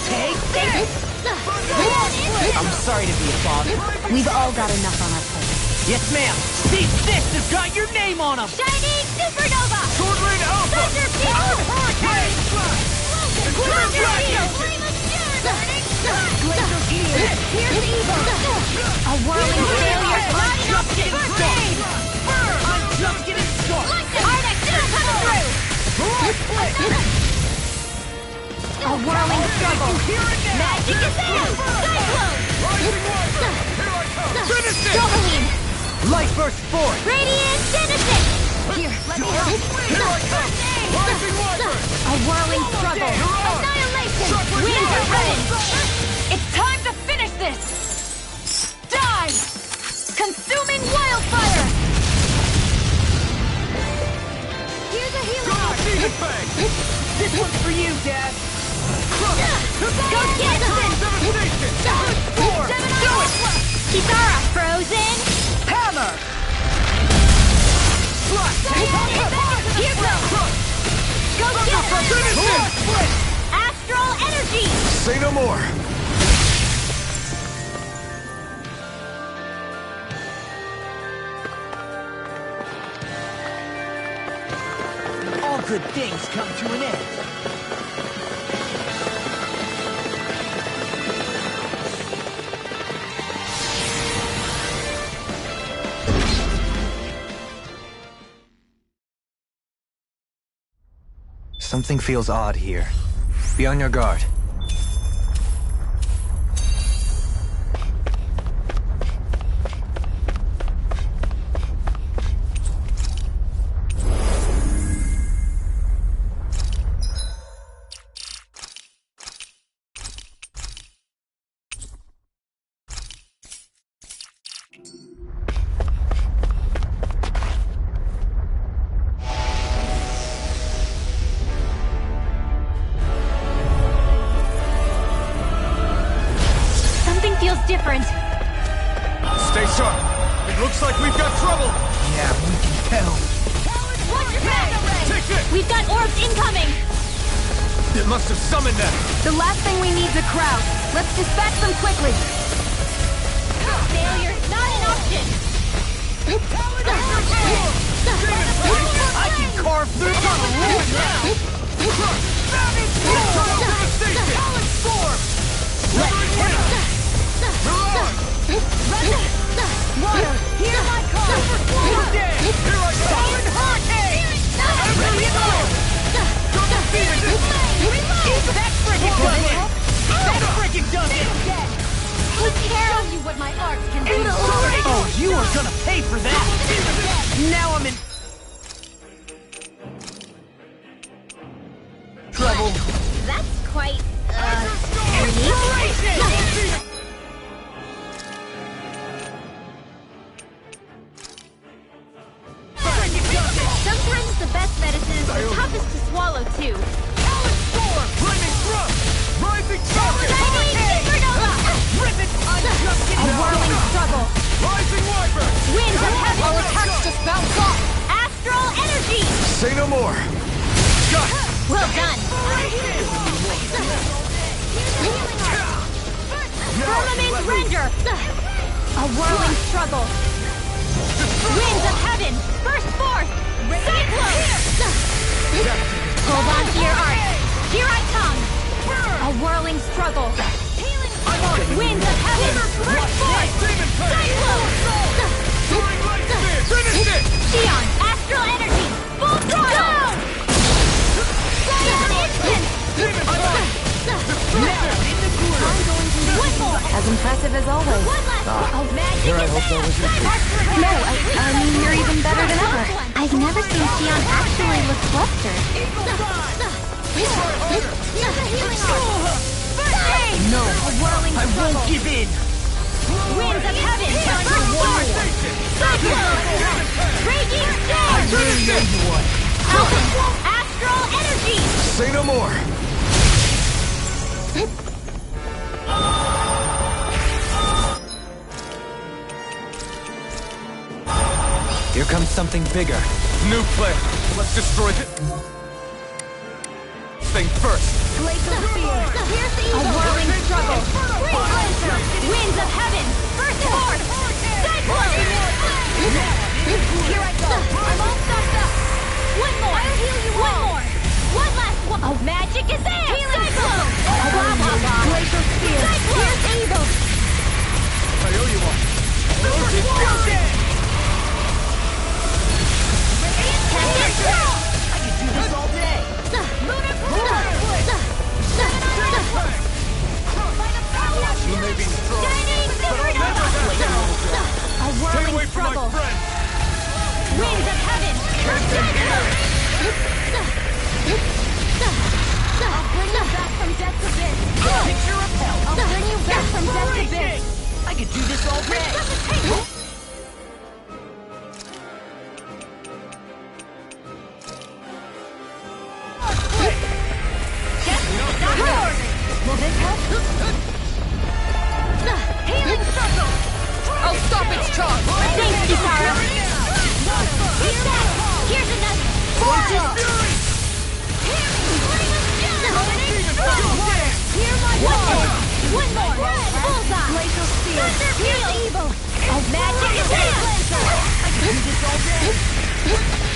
Take this! I'm sorry to be a bother. We've all got enough on our plate. Yes, ma'am! These fists have got your name on them! Shining Supernova! Swordblade Alpha! Thunder Field! Hurricane! Thunder Field! Glacial Shield! Here's evil! A whirling failure! I'm just getting started! I'm just getting started! Ardex, it'll come through! A whirling struggle! Magic is out! Cyclone! Finish it! Dohaline! Light burst forth! Radiant Genesis! Here, let me help! Rising Wyvern! A whirling struggle! Annihilation! Winds of heaven! It's time to finish this! Die! Consuming wildfire! Here's a healing! This one's for you, Dad! Go get him! Kitara, frozen! Hammer! Here goes! Go get him! Astral energy! Say no more. All good things come to an end. Something feels odd here. Be on your guard. Different. Stay sharp. It looks like we've got trouble. Yeah, we can tell. Watch your back! Take it! We've got orbs incoming! It must have summoned them. The last thing we need is a crowd. Let's dispatch them quickly. Failure, not an option! I can carve through the room now! Water, hear my call! You're dead! Here I go! Solid hurricane! Ready to go! That frickin' does it! That frickin' does it! Take care of you what my arts can do. Oh, you are gonna pay for that! Now I'm in trouble. That's quite, unique. Sometimes the best medicine is the toughest to swallow, too. Flaming thrust! Rising target! Shining supernova! A whirling struggle. Rising wyvern! Winds of heaven! Our attacks just bounce off! Astral energy! Say no more! Well done! Firmament render! A whirling struggle! Winds of heaven! Burst forth! Cyclone! Hold on to your art! Here I come! A whirling struggle! Winds of heaven! Burst forth! Cyclone! Finish it! Xion! Astral energy! Full throttle! Xion instant! One more! As impressive as always. One last magic here I hope that was No, I mean, you're even better than ever. I've never seen Xion actually look flustered. No, A whirling I struggle. won't give in! Winds of heaven! Burst forth! Cyclone! Raging storm! I really know you one! Astral energy! Say no more! Here comes something bigger. New plan. Let's destroy it. Thing first. Glacial spear! A whirling struggle! Winds of heaven! Burst forth! Cyclone! Here I go! I'm all stocked up! One more! I'll heal you all! One more! One last one! Oh, magic is in! Cyclone! Blah, blah, blah! Glacial spear! Cyclone! Here's evil! I owe you one. I could do this all day! You may be strong, Shining but I'll never let you down. A Stay whirling away from my struggle! friends! Winds of heaven! I'll bring you back from death's abyss! Picture of hell! I'll bring you back from death's abyss! I could do this all day! Will this help? Healing circle! I'll stop its charge! Thanks, Kisara! Here's another! Hear my one more! Bullseye! Glacial spear! Here's evil! Magic is in! I can do this all day!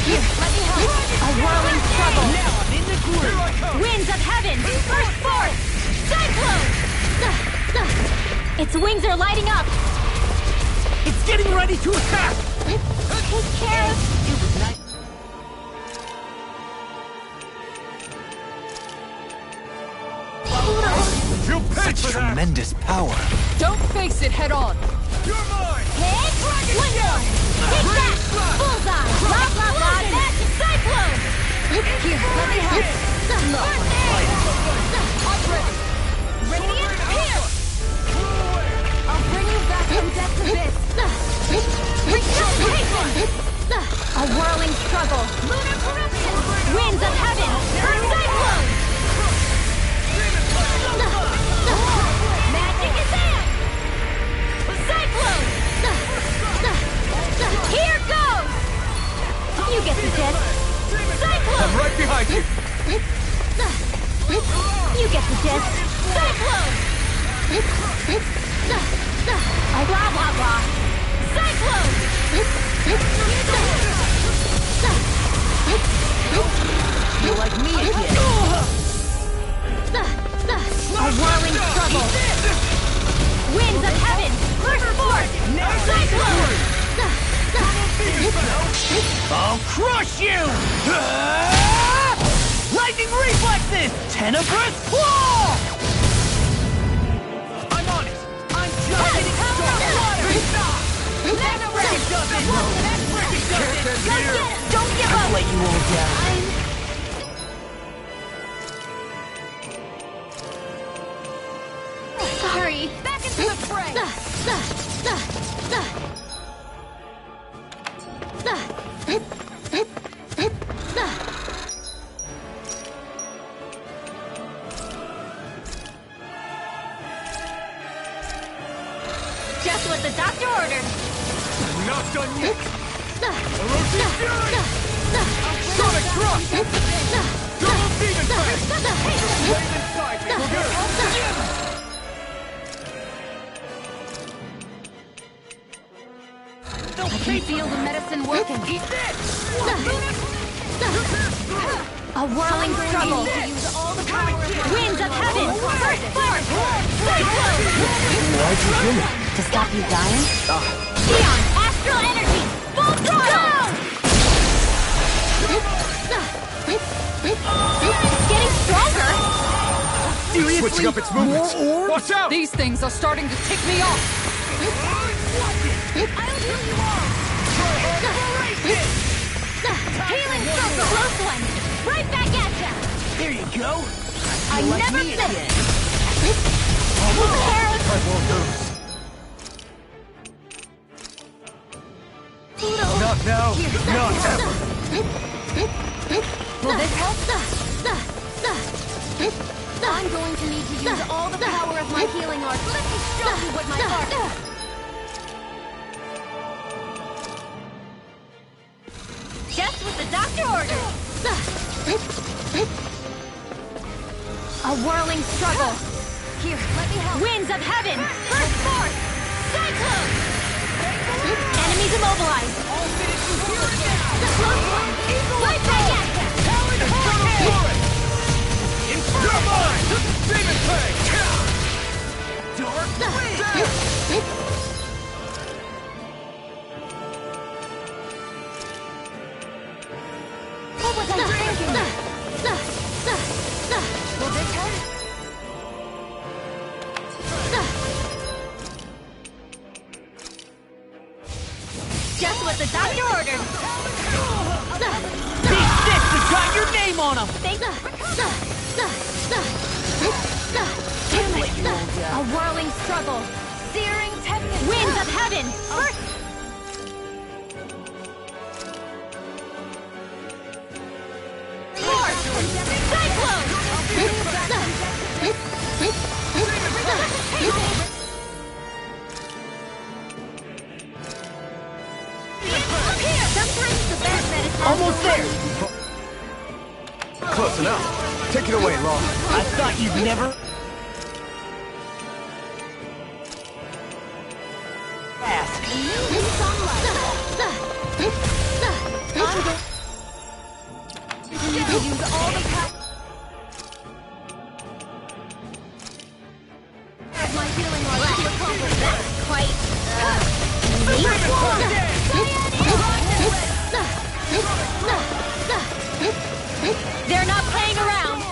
Here, let me help! A whirling struggle! Now I'm in the groove! Winds of heaven! Burst forth! Cyclone! Its wings are lighting up! It's getting ready to attack! Take care of... It was nice. You paid for that! Tremendous power. Don't face it head on! You're mine! Hit! One more! Take that! Bullseye! Blah, blah, blah! Magic cyclone! Here, let me help! I'm ready! Radiant pierce! I'll bring you back from death's abyss! Resuscitation! A whirling struggle! Lunar corruption! Winds of heaven! Earth cyclone! Magic is in! Cyclone! Here goes! You get the gist. Cyclone! I'm right behind you. You get the gist. Cyclone! Blah, blah, blah. Cyclone! You're like me again. A whirling struggle. Winds of heaven. Burst forth. Cyclone. I'll crush you! Lightning reflexes! Tenebrous claw! I'm on it! I'm just getting started! That freaking does it! That freaking does it! Don't give up! I'll let you all down. Sorry. Back into the fray. Just what the doctor ordered. Not done yet! Erosion Fury! Sonic Drop! Double Demon Fang! Wave inside me! I can feel the medicine working. Eat this! A whirling struggle. Winds of heaven. Burst forth. Cyclone. Why'd you do it? To stop you dying? Neon. Astral energy. Full throttle. Getting stronger. Seriously? Switching up its movements. More Watch out! These things are starting to tick me off. I'll heal you all. Healing circle. Close one. Right back at ya. There you go. I You're like never me miss. again. I won't lose. Not now, not ever. Will this help? I'm going to need to use all the power of my healing art. Let me show you what my heart... Just what the doctor ordered. A whirling struggle. Here, let me help. Winds of heaven. Burst forth. Cyclone. Enemies immobilized. I'll finish you here and now. Close one. Right back at ya. Talon Hurricane! Inferno Mine! Demon Fang! Dark Wind! What was I thinking? Will this help? Just what the doctor ordered. These sticks have got your name on them! A whirling struggle. Searing tempest. Winds of heaven. First. Cyclone. Sometimes the best medicine. Almost there! Close enough. Take it away, Law. I thought you'd never... ask. To use all the power of my healing art to accomplish that. Quite they're not playing around.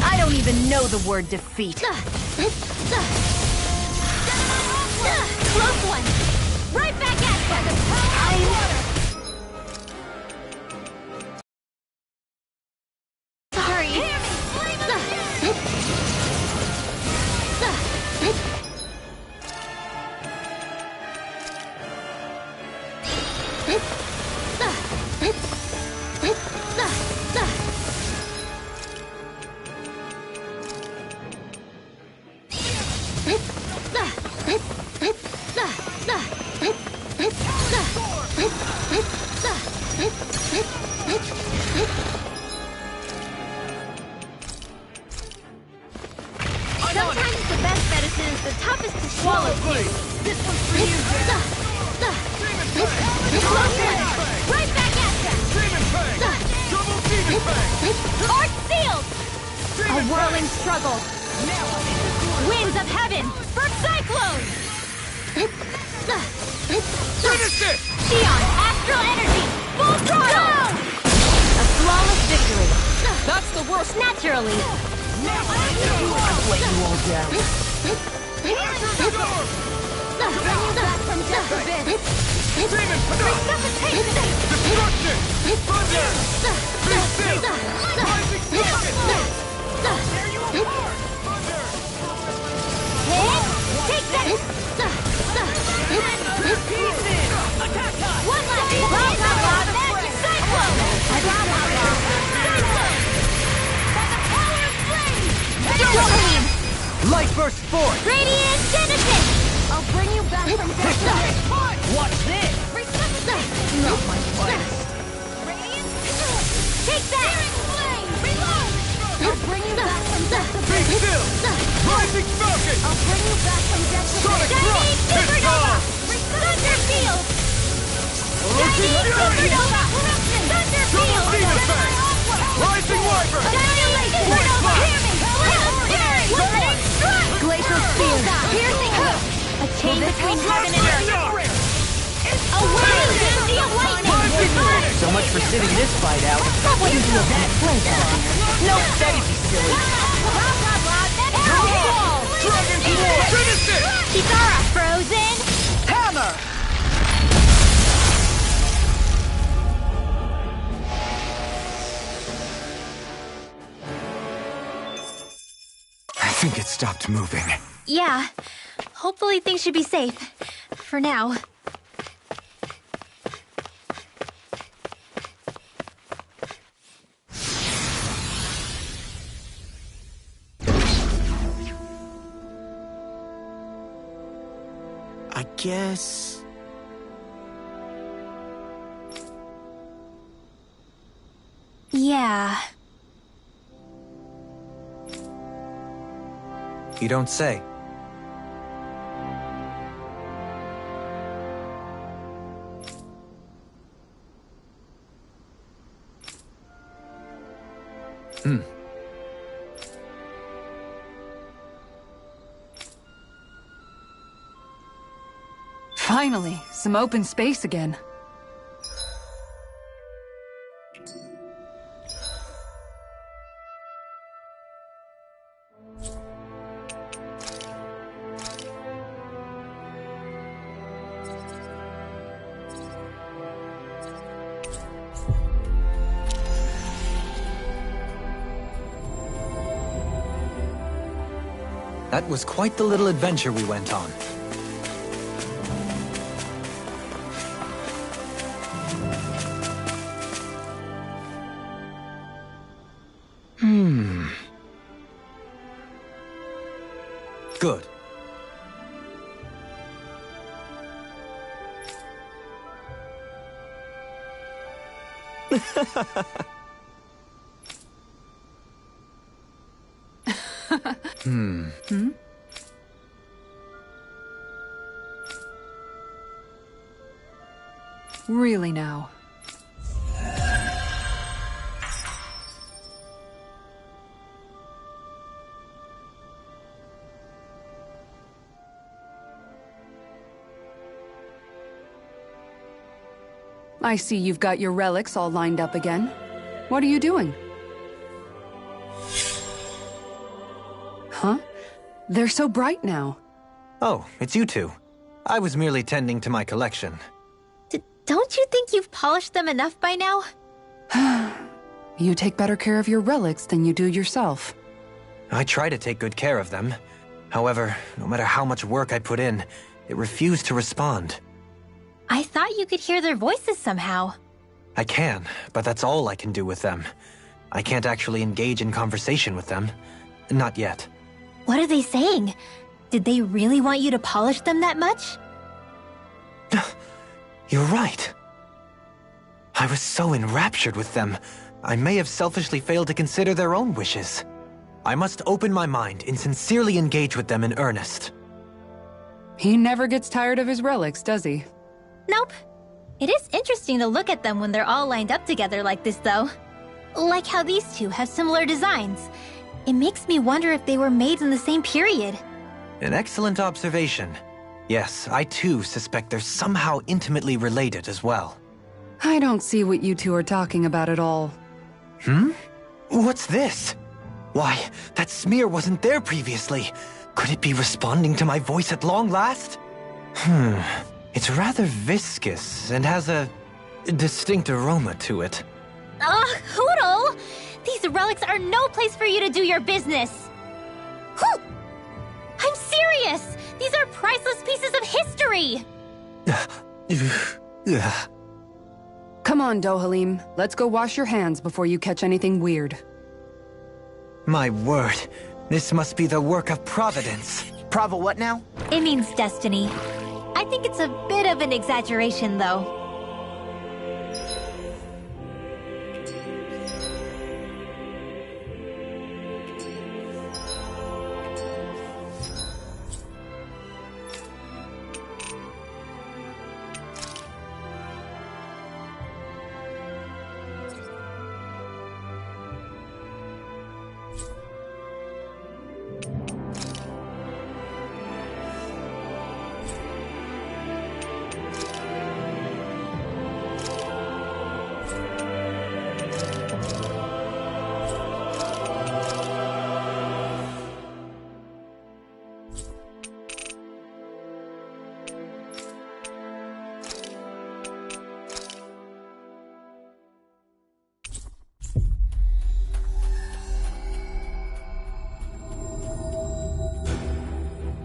I don't even know the word defeat. Close one. Right back at you. Sorry. The toughest to swallow. This one's for you, Right back at ya! Demon Fang! Double Demon Fang! Arc sealed! A whirling struggle. Winds of heaven for Cyclone! Finish it! Xion, astral energy, full throttle! A flawless victory. That's the worst. Naturally. I've let you all down. Bring you back from death's abyss. Demon Fang! Destruction! Thunder! Be still! Rising Spark! Tear you apart! Thunder! Hit! Take that! One last hit! Cyclone! By the power of flame! Doubling! Light burst forth! Radiant Genesis! I'll bring you back from death's abyss! Watch this! Not my finest. Radiant! Take that! Flame! Reload! I'll bring you back from death's Be abyss! still! Rising Falcon! I'll bring you back from death's abyss! Sonic Thrust! It's Supernova! on! Thunder Field! Shining Supernova! Thunder Field! Demon Fang! Rising Wyvern! Annihilate Supernova! Hear me! Lightning Strike! Glacial Spear! Piercing Hook! A chain between heaven and earth! A whirling Sea of Lightning! So much for sitting this fight out. That wouldn't be a bad place, No, that'd be silly. Dragon Claw! Finish it! Kitara frozen! Hammer! I think it stopped moving. Yeah. Hopefully things should be safe. For now. I guess... Yeah. You don't say. Finally, some open space again. That was quite the little adventure we went on. Good. Really now. I see you've got your relics all lined up again. What are you doing? Huh? They're so bright now. Oh, it's you two. I was merely tending to my collection. Don't you think you've polished them enough by now? You take better care of your relics than you do yourself. I try to take good care of them. However, no matter how much work I put in, it refused to respond. I thought you could hear their voices somehow. I can, but that's all I can do with them. I can't actually engage in conversation with them. Not yet. What are they saying? Did they really want you to polish them that much? You're right. I was so enraptured with them, I may have selfishly failed to consider their own wishes. I must open my mind and sincerely engage with them in earnest. He never gets tired of his relics, does he? Nope. It is interesting to look at them when they're all lined up together like this, though. Like how these two have similar designs. It makes me wonder if they were made in the same period. An excellent observation. Yes, I too suspect they're somehow intimately related as well. I don't see what you two are talking about at all. What's this? Why, that smear wasn't there previously. Could it be responding to my voice at long last? It's rather viscous and has a distinct aroma to it. Hoodle! These relics are no place for you to do your business. Whew! I'm serious! These are priceless pieces of history! Come on, Dohalim. Let's go wash your hands before you catch anything weird. My word, this must be the work of Providence. Prava what now? It means destiny. I think it's a bit of an exaggeration, though.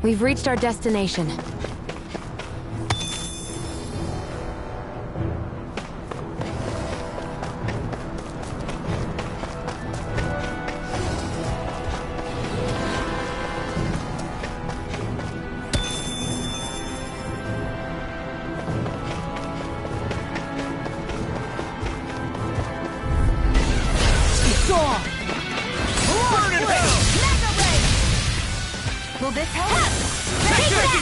We've reached our destination. Will this help? Take that!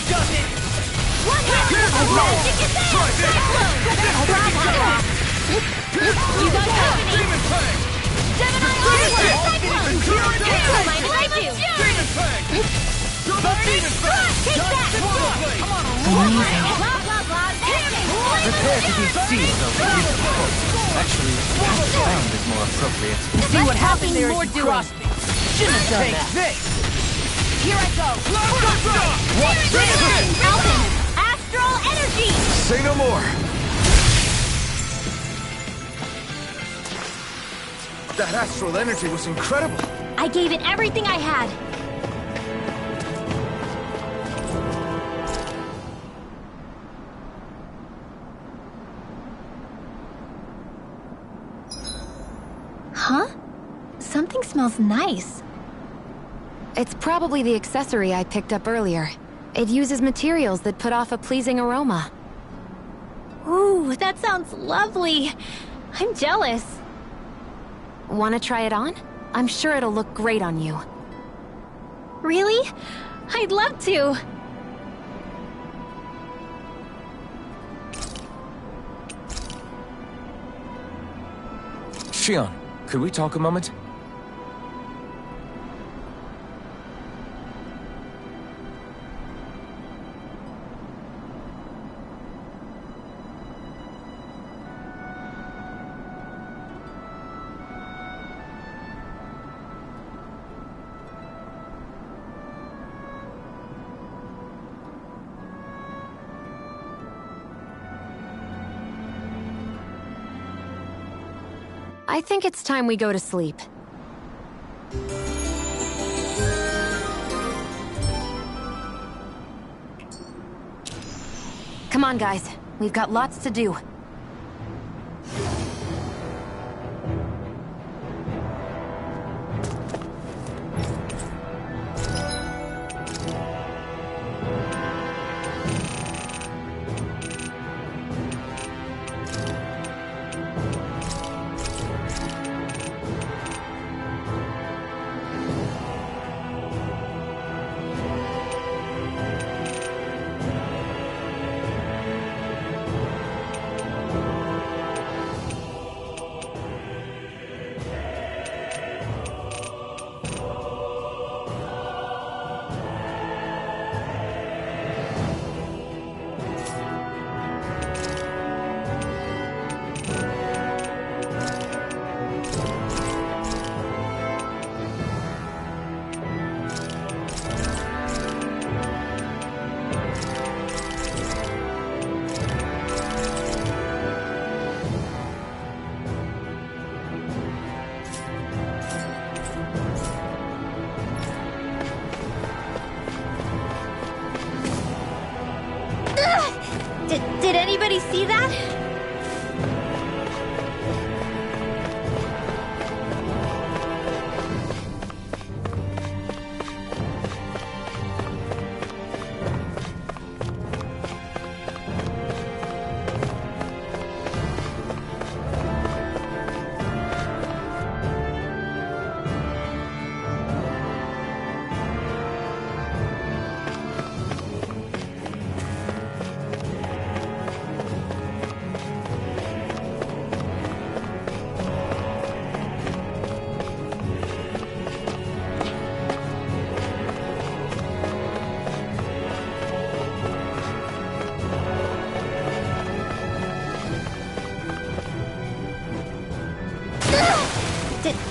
One hit! Magic is there! Cyclone! You got company! Gemini onward! Cyclone! Don't mind if I do! Take that! Come on, blah, blah, blah! Prepare to be seized over this course. Actually, sound is more appropriate. See what happened there as you crossed me. Shouldn't have done that. This! Here I go! What's this? Alvin! Astral energy! Say no more! That astral energy was incredible! I gave it everything I had. Huh? Something smells nice. It's probably the accessory I picked up earlier. It uses materials that put off a pleasing aroma. Ooh, that sounds lovely. I'm jealous. Want to try it on? I'm sure it'll look great on you. Really? I'd love to. Shion, could we talk a moment? I think it's time we go to sleep. Come on, guys. We've got lots to do. anybody see that?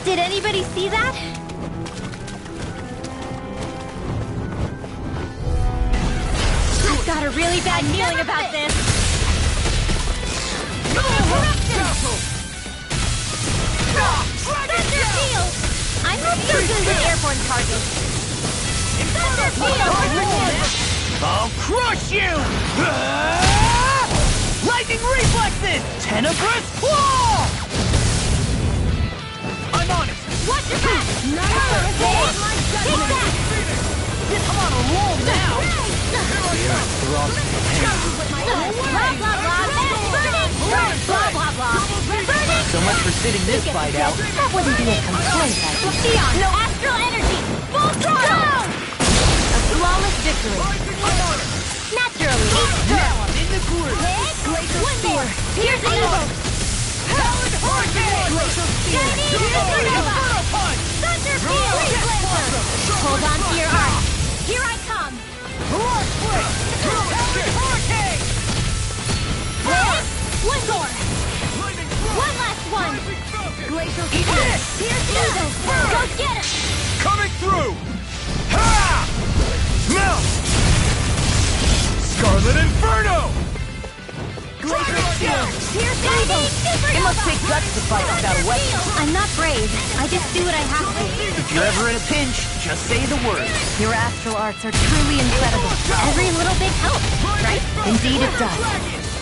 Did anybody see that? I've got a really bad feeling about this. Thunder Field! I'm not so good with airborne targets. Thunder Field! I'll crush you! Lightning reflexes! Tenebrous claw! I'm on it! Watch your back! Take that! I'm on a roll now! Blah, blah, blah! Burning! Blah, blah, blah! Burning! So much for sitting this fight out. That wouldn't be a complaint, I think. Xeon, no astral energy! Full throttle! A flawless victory. Naturally. Now I'm in the groove! One more! Here's the evil! Powered hurricane! Chinese supernova! Thunder Field! Hold on to your arm. Here I come! Roar split! Powered hurricane! One more! One last one! Glacial split! Here's the evil! Go get him! Coming through! Ha! Melt! Scarlet Inferno! Glacial shield! Here's the evil! It must take guts to fight without a weapon. I'm not brave. I just do what I have to. If you're ever in a pinch, just say the word. Your astral arts are truly incredible. Every little bit helps, right? Indeed it does.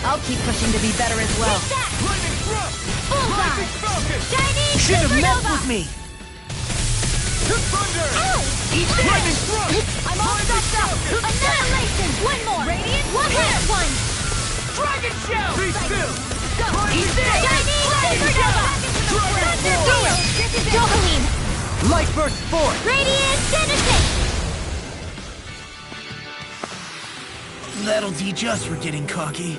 I'll keep pushing to be better as well. Bullseye! Chinese Should have messed supernova! with me! Ow! Eat this! I'm all stopped up! Annihilation! One more! Radiant? One last one! Dragon shell! Be still! Eat this! Chinese supernova! Thunder Field! Dohalim! Light burst forth! Radiant Genesis! That'll teach us for getting cocky.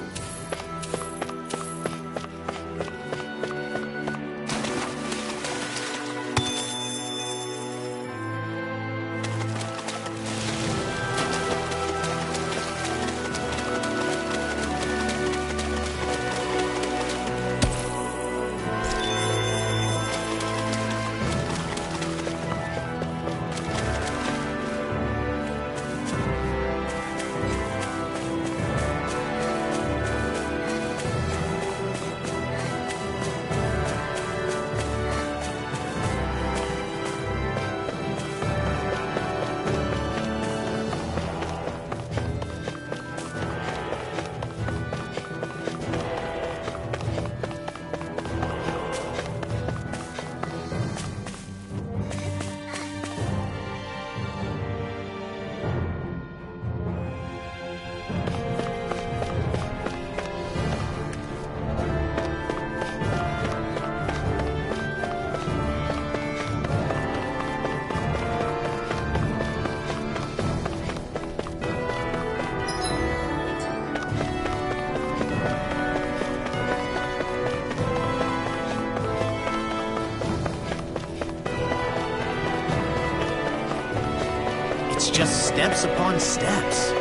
It's just steps upon steps.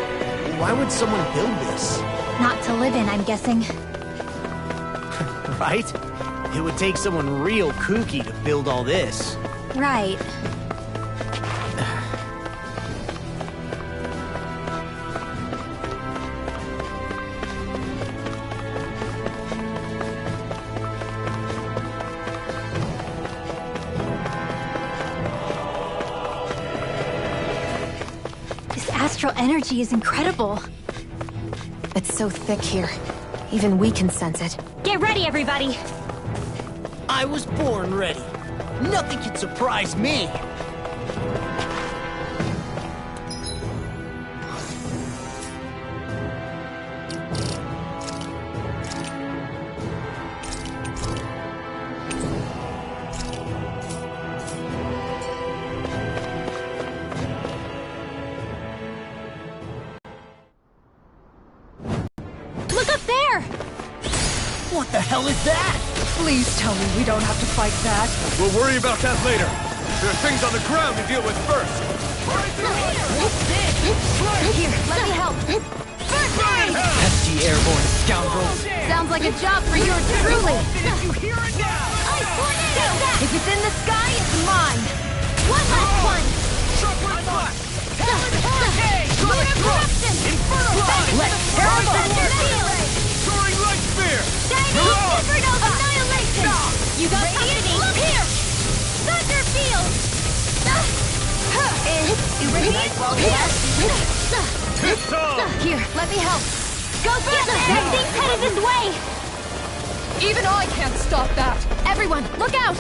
Why would someone build this? Not to live in, I'm guessing. Right? It would take someone real kooky to build all this. Right. This astral energy is incredible. It's so thick here. Even we can sense it. Get ready, everybody! I was born ready. Nothing can surprise me. Look up there! What the hell is that? Please tell me we don't have to fight that. We'll worry about that later. There are things on the ground to deal with first. Here, let me help. First aid! Pesky airborne scoundrels. Sounds like a job for yours truly. Ice tornado! If it's in the sky, it's mine. One last one. Lunar corruption! Let's tear Thunder field! Soaring light spear! Chinese supernova annihilation! You got company! Here! Thunder field! It's on! Here, let me help. Go get them! That thing's headed this way! Even I can't stop that. Everyone, look out!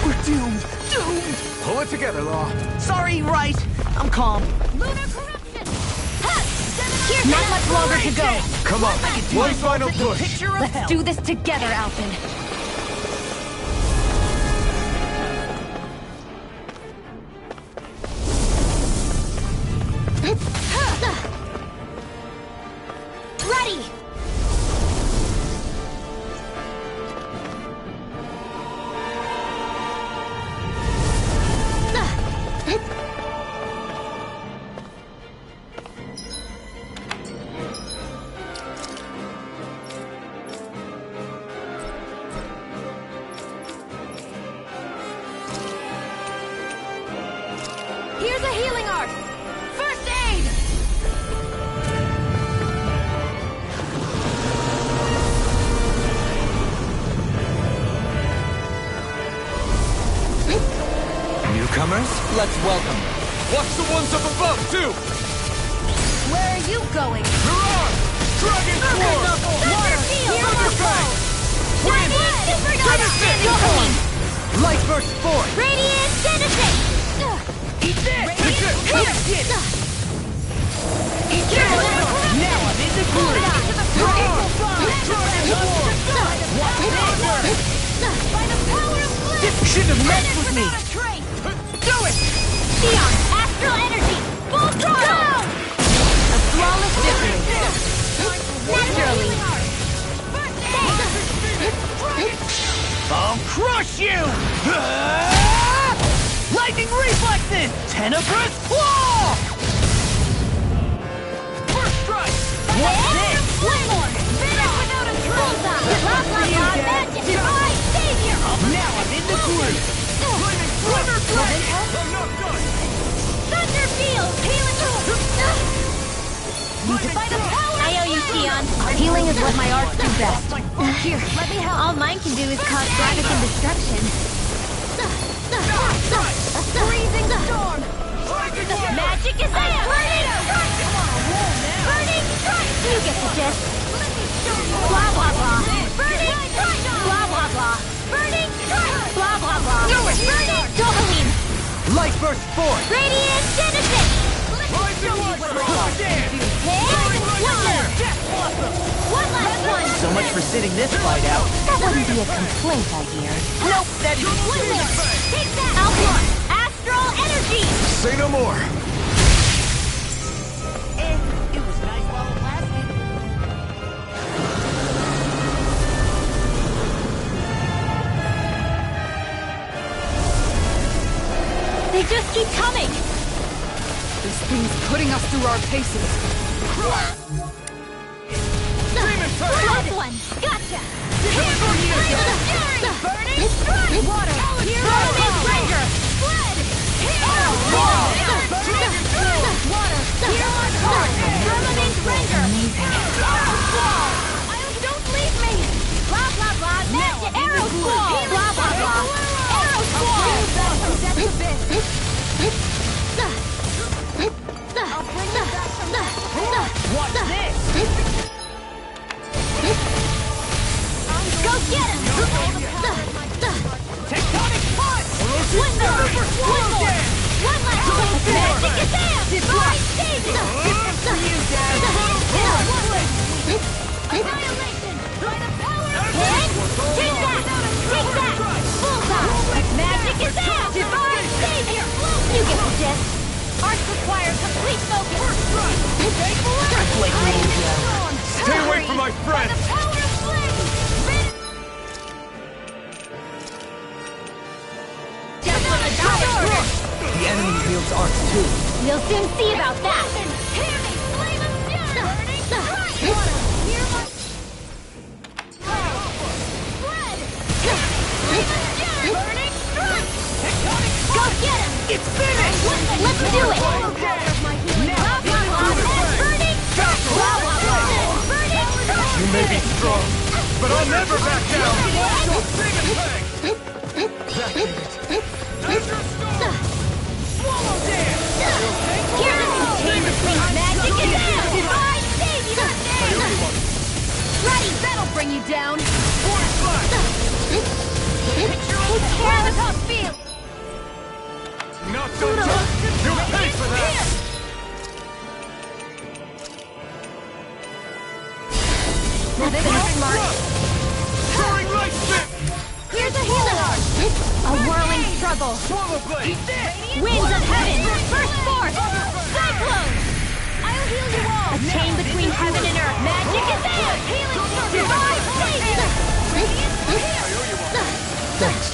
We're doomed. Doomed. Pull it together, Law. Sorry, right. I'm calm. Lunar corruption! Here's not much longer to go. Come on, one final push. Picture of Let's hell. do this together, Alpin. Ready! Here's a healing art! First aid! Newcomers? Let's welcome. Watch the ones up above, too! Where are you going? Mirage! Dragon Swarm! Thunder field! Thunder Fang! Chinese supernova annihilation! Light burst forth. Radiant genesis! Eat this. Here! Now I'm in the groove. By the power of blue! This shouldn't have messed with me. Do it! Neon, astral energy! Full throttle! A flawless victory! Naturally! I'll crush you. Lightning reflexes. Tenebrous claw. First strike. What's this? One more! Finish without a trace! Bullseye! Blah, blah, blah! Magic! Divine savior! Now I'm in the groove. Thunder Fang! I'm not done! Thunder field! Healing! By the power I owe you, Sion. Healing is what my arts do best. Here, let me help. All mine can do is cause havoc and destruction. A freezing storm! Magic is like burning strike! Burning strike! You get the gist. Blah, blah, blah. Burning strike! Blah, blah, blah. Burning strike! Blah, blah, blah. Burning Dohalim! Light burst forth. Radiant genesis! One last one! So much for sitting this fight out. That wouldn't be a complaint, I hear. Nope, that is... One more! Take that! Outlaw! Astral energy! Say no more. It was nice while it lasted. They just keep coming! This thing's putting us through our paces. Last one! Gotcha! Burning strike! Water! Burning ranger! Flood! Arrow! Water! Hero on heart! Burning ranger! Arrow squall! Don't leave me! Blah blah blah! Magic! Arrow squall! Blah blah blah! Arrow squall! That's a bit! I'll bring you back from that! What's this? the enemy wields arts too. We'll soon see about that! Go get him! It's finished! Let's do it! You may be strong, but I'll never back down! Swallow dance! Here's a contained between magic and divine savior! Ready! That'll bring you down! Take care of the tough field! Not done yet! You'll pay for that! Soaring light spin! Here's a healing art! A whirling struggle! Swallow blade! Winds of heaven! First force! Cyclone! I'll heal you all! A chain between heaven and earth! Magic is there! Healing circle! Divine savior! Thanks.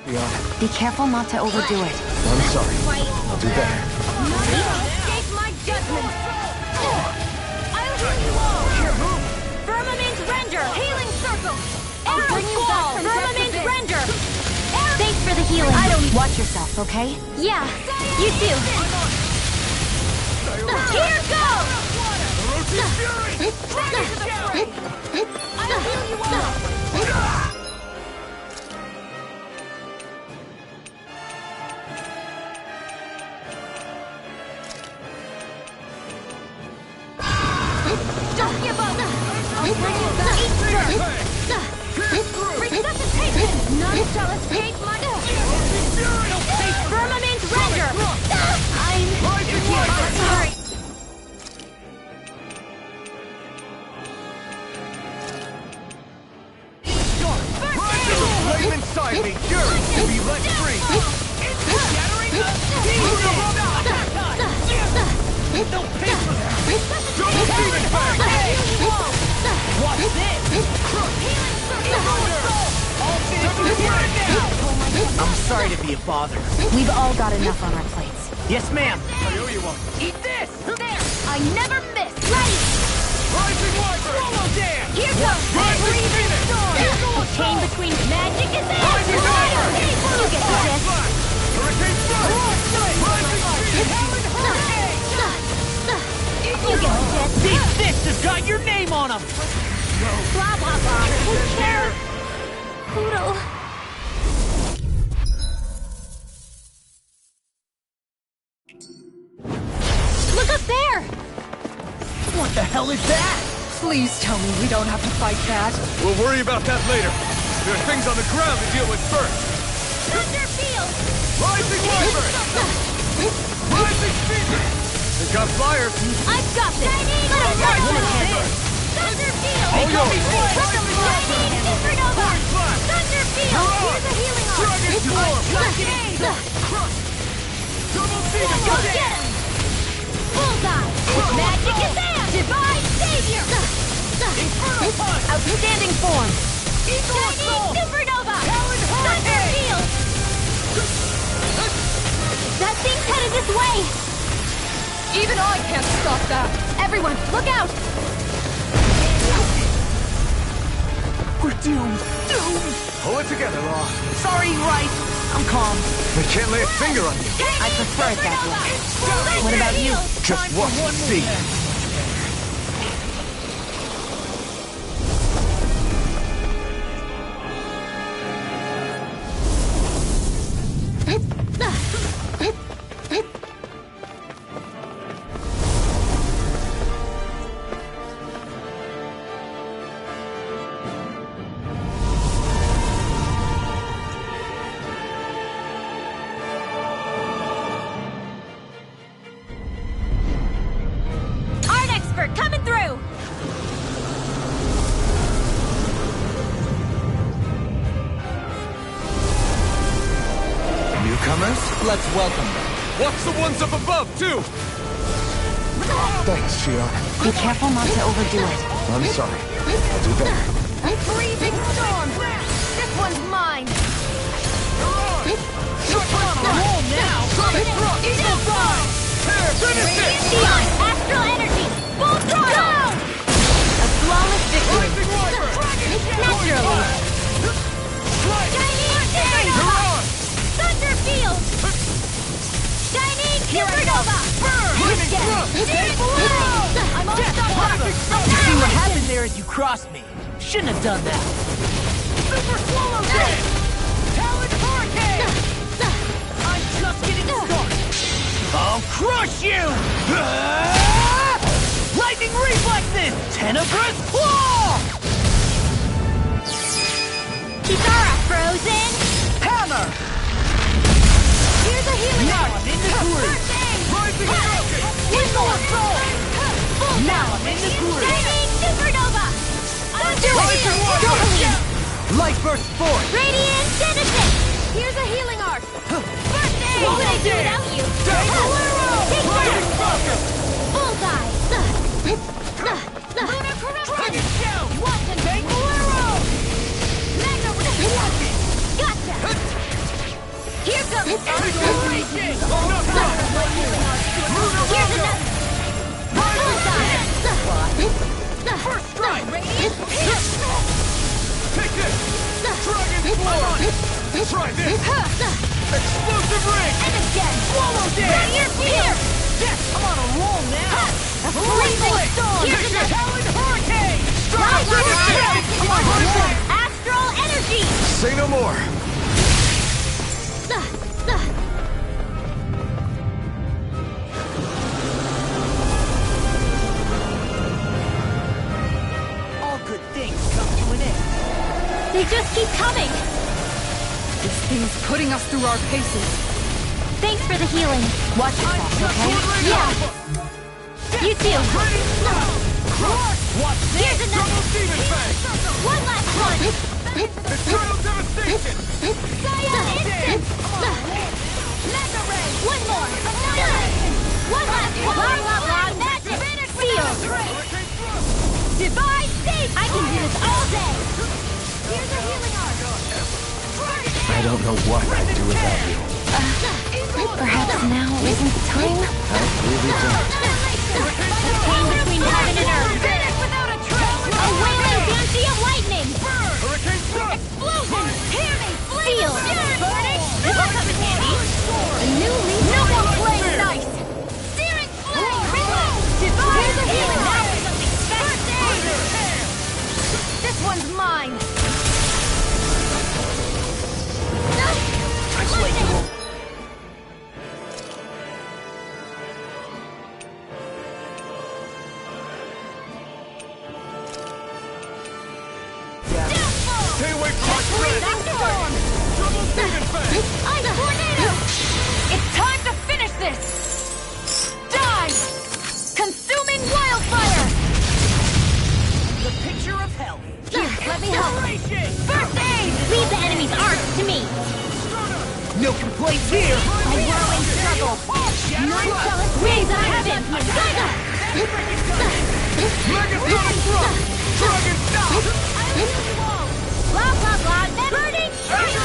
Fiona, Be careful not to overdo it. I'm sorry. I'll do better. Escape my judgment! I'll heal you all! Firmament render! Healing circle! Arrow squall! Firmament render! Thanks for the healing! I don't... Watch yourself, okay? Yeah, you too! Here goes! I'll heal you all! Don't give up! I'll bring you back! Resuscitation! None shall escape my... Firmament render! I'm sorry! Flame inside me, yearns to be let free! Don't pay for that! Double demon bang! Watch this! I'm sorry to be a bother. We've all got enough on our plates. Yes, ma'am. I owe you one. Eat this! There! I never miss! Ready! Rising wyvern! Swallow dance! Here goes! Rising phoenix! A chain between magic and the... Rising wyvern! You get the gist! Hurricane strike! Rising phoenix! You get the gist! These fists have got your name on them. Blah, blah, blah. Take care. Poodle. Look up there! What the hell is that? Please tell me we don't have to fight that. We'll worry about that later. There are things on the ground to deal with first. Thunder field! Rising wyvern! Rising phoenix! They've got flyers. I've got this! Let us Rising go! wyvern! Thunder field! All yours. Lightning supernova! Force blast! Thunder field! Here's a healing arm! Dragon storm! Crush! Double demon Go bang! get him! Bullseye! Magic is there! Divine savior! Inferno punch! Outstanding form! Shining supernova! Thunder field! That thing's headed this way! Even I can't stop that. Everyone, look out! We're doomed. Doomed. Pull it together, Law. Sorry, right. I'm calm. They can't lay a finger on you. I prefer it that way. What about you? Just watch and see. Coming through! Newcomers, let's welcome them. Watch the ones up above, too! Thanks, Fiona. Be careful not to overdo it. I'm sorry. I'll do better. Freezing storm! This one's mine! Here I go! Burn! I'm unstoppable! You see what happened there as you crossed me? Shouldn't have done that. Super Swallow Dance! Talon Hurricane! I'm just getting started. I'll crush you! Lightning Reflexes! Tenebrous Claw! Kitara frozen! Hammer! Here's a healing Now arm! I'm in the groove! Rising Rocket! Immortal! Now I'm in the groove! Shining Supernova! Light Burst Force! Radiant Genesis! Here's a healing arc! Birthday! What would I do without you? Take that! Bullseye! Lunar Corruption! Watson! Bolero! Magna Ray! Gotcha! Here comes Acceleration! Here's another! Bullseye! First strike! Radiant! Take this! Dragon Blood! Try this! Explosive Ring! And again! Swallow Dance! Here! Yes! I'm on a roll now! Blazing Storm! Here's another! Talon Hurricane! Come on! Astral Energy! Say no more. All good things come to an end. They just keep coming! This thing's putting us through our paces. Thanks for the healing. Watch yourself, okay? Yeah! You too! Watch this! Here's another! Double Demon Fang! One last one! Eternal Devastation! Scion Instant! Mega Ray! One more! One last one! Blah, blah, blah! Magic! Field! Divine State! I can do this all day! Here's a healing arc! I don't know what I'd do without you. Perhaps now isn't the time? I really don't. Came between heaven and earth! A wailing banshee of lightning! Hurricane Thrust! Explosion! Hear me! Field! This will come in handy! A new leaf! No more playing nice! Searing flame! Divine healing! Now for something special! This one's mine! Stay away from my friend! Double Demon Fang! I'm a tornado! It's time to finish this! Die! Consuming wildfire! The picture of hell! Here, let me help! Acceleration! First aid! Leave the enemy's arcs to me! No complaints here! My whirling struggle! Non-jealous waves of heaven! Megasonic Thrust! Dragon Stop! Blah, blah, blah! Burning!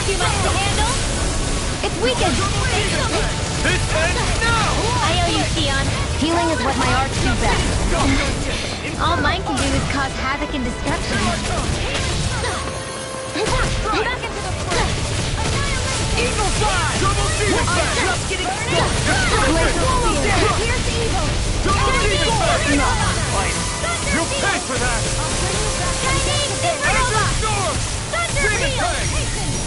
Too much to handle! It's weakened! This ends now! I owe you, Sion. Healing is what my arts do best. All mine can do is cause havoc and destruction. Back into the fray! Evil Side! Double Demon Fang! Just getting started! Here's evil! Double Demon Fang! You'll pay for that! Shining Supernova! Storm! Thunder Demon Field! Fang!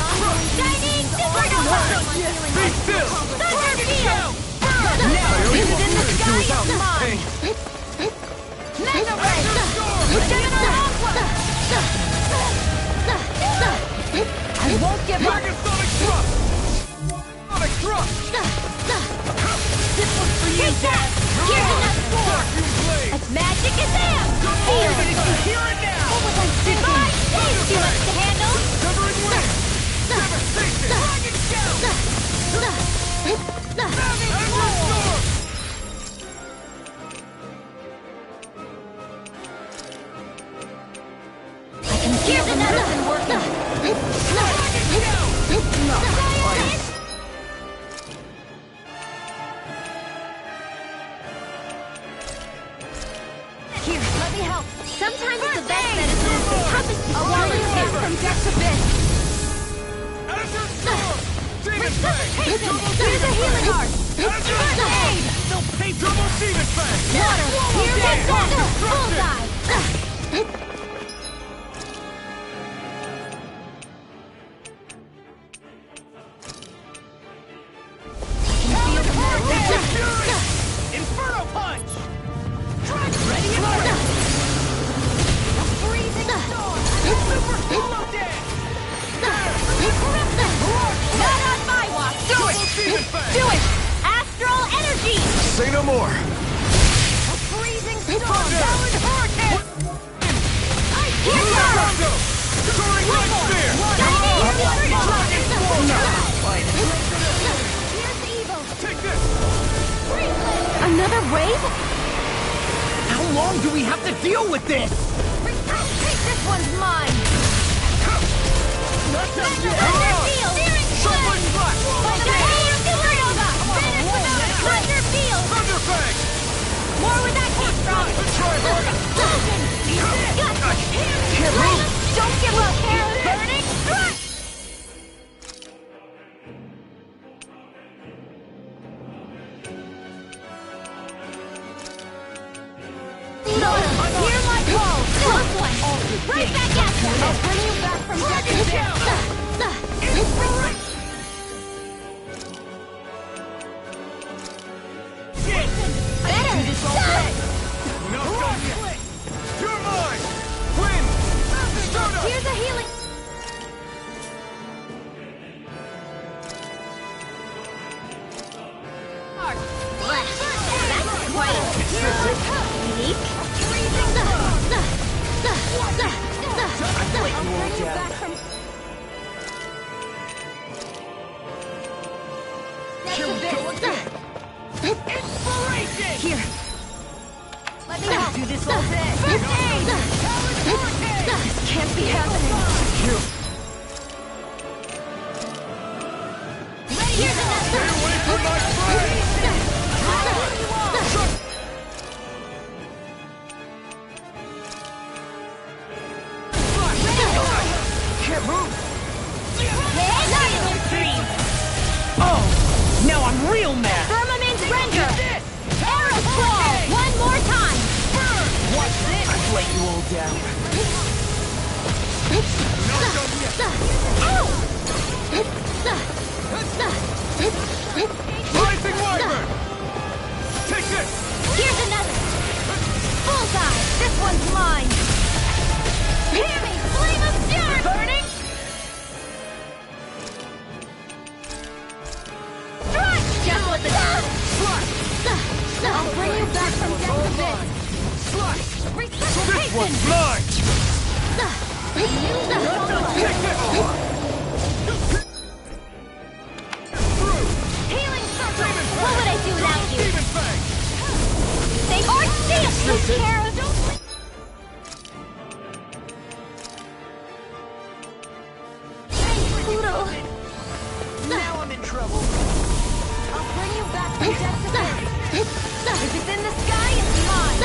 Shining Supernova! Be still! Thunder Field! Now This is in the sky without is mine! pain! Mega Ray! Gemini Aqua! I won't give up! Megasonic Thrust! Sonic Thrust! This one's for you, Dad! Here's another sword! Vacuum Blade! As magic as am! Feel it! Here and now! What was I thinking? Divine State! Too much to handle? Severing Wing! Devastation! Dragon Shout! Ember Storm! Here's another one working! Here, let me help! Sometimes the best medicine is the toughest to swallow too! From depth to bit! Azure Storm! Demon Fang! Here's a healing heart! They'll pay double demon fang! Water! Here we go! Bullseye! Inferno punch! Ready and ready! A freezing storm! Super swallow dance! Not on my watch! Do it! Do it! Astral energy! Say no more! A freezing storm! Talon hurricane! Here goes! Soaring One light more! spear! Here's evil! Take this! Another wave? How long do we have to deal with this? This one's mine! Thunder Field! Shuffling flash! Supernova! Thunder Field! Thunder fang! More with that kick from! Try harder! Explosion! Don't give up! Burning strike! Hear my call! Close one! Right back at you! I'll bring you back from death to Better! No, don't quit! You're mine! Win! Stardust! Here's a healing... That's quite unique. I'll bring you back from... Inspiration! Here. Let me do this all day. This can't be happening. Here's another. Stay away from my flame! Can't move! Not in your dreams. Oh! Now I'm real mad! Firmament render. Arrow claw. One more time. Watch this! I've let you all down. Rising Wyvern! Take this! Here's another. Bullseye. This one's mine. Hear me, flame of fury. Burning. Strike. Just what the I'll bring you back from death to this. Slice! Resuscitation. This one's mine! Healing circle. What would I do without you? Demon fang! They are steel. Kara, don't. Pluto. Now I'm in trouble. I'll bring you back from death to this. If it's in the sky, it's mine.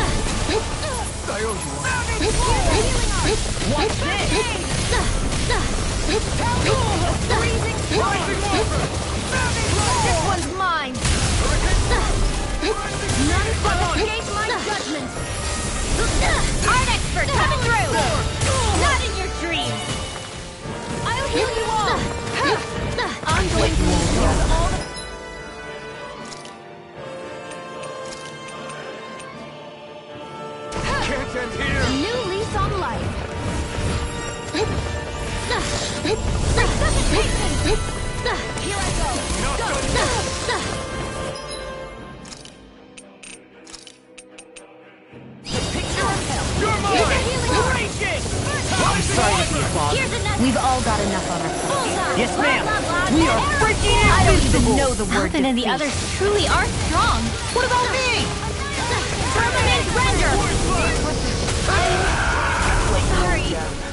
I owe you one. Here's a healing art. What's this? Freezing storm. Rising Wyvern! This one's mine. None shall escape my judgment. Art expert coming through. Not in your dreams. I'll heal you all. I'm going to use all the... Can't end here! New lease on life. Resuscitation. Here I go. You're mine! Here's a healing art. I'm sorry to be a bother. Here's another. We've all got enough on our plate. Bullseye. Yes, ma'am. Blah, blah, blah, We are arrow freaking claw. I don't even know the word Alvin and the defeat. others truly are strong. What about me? Permanent render. Let you all Sorry. down.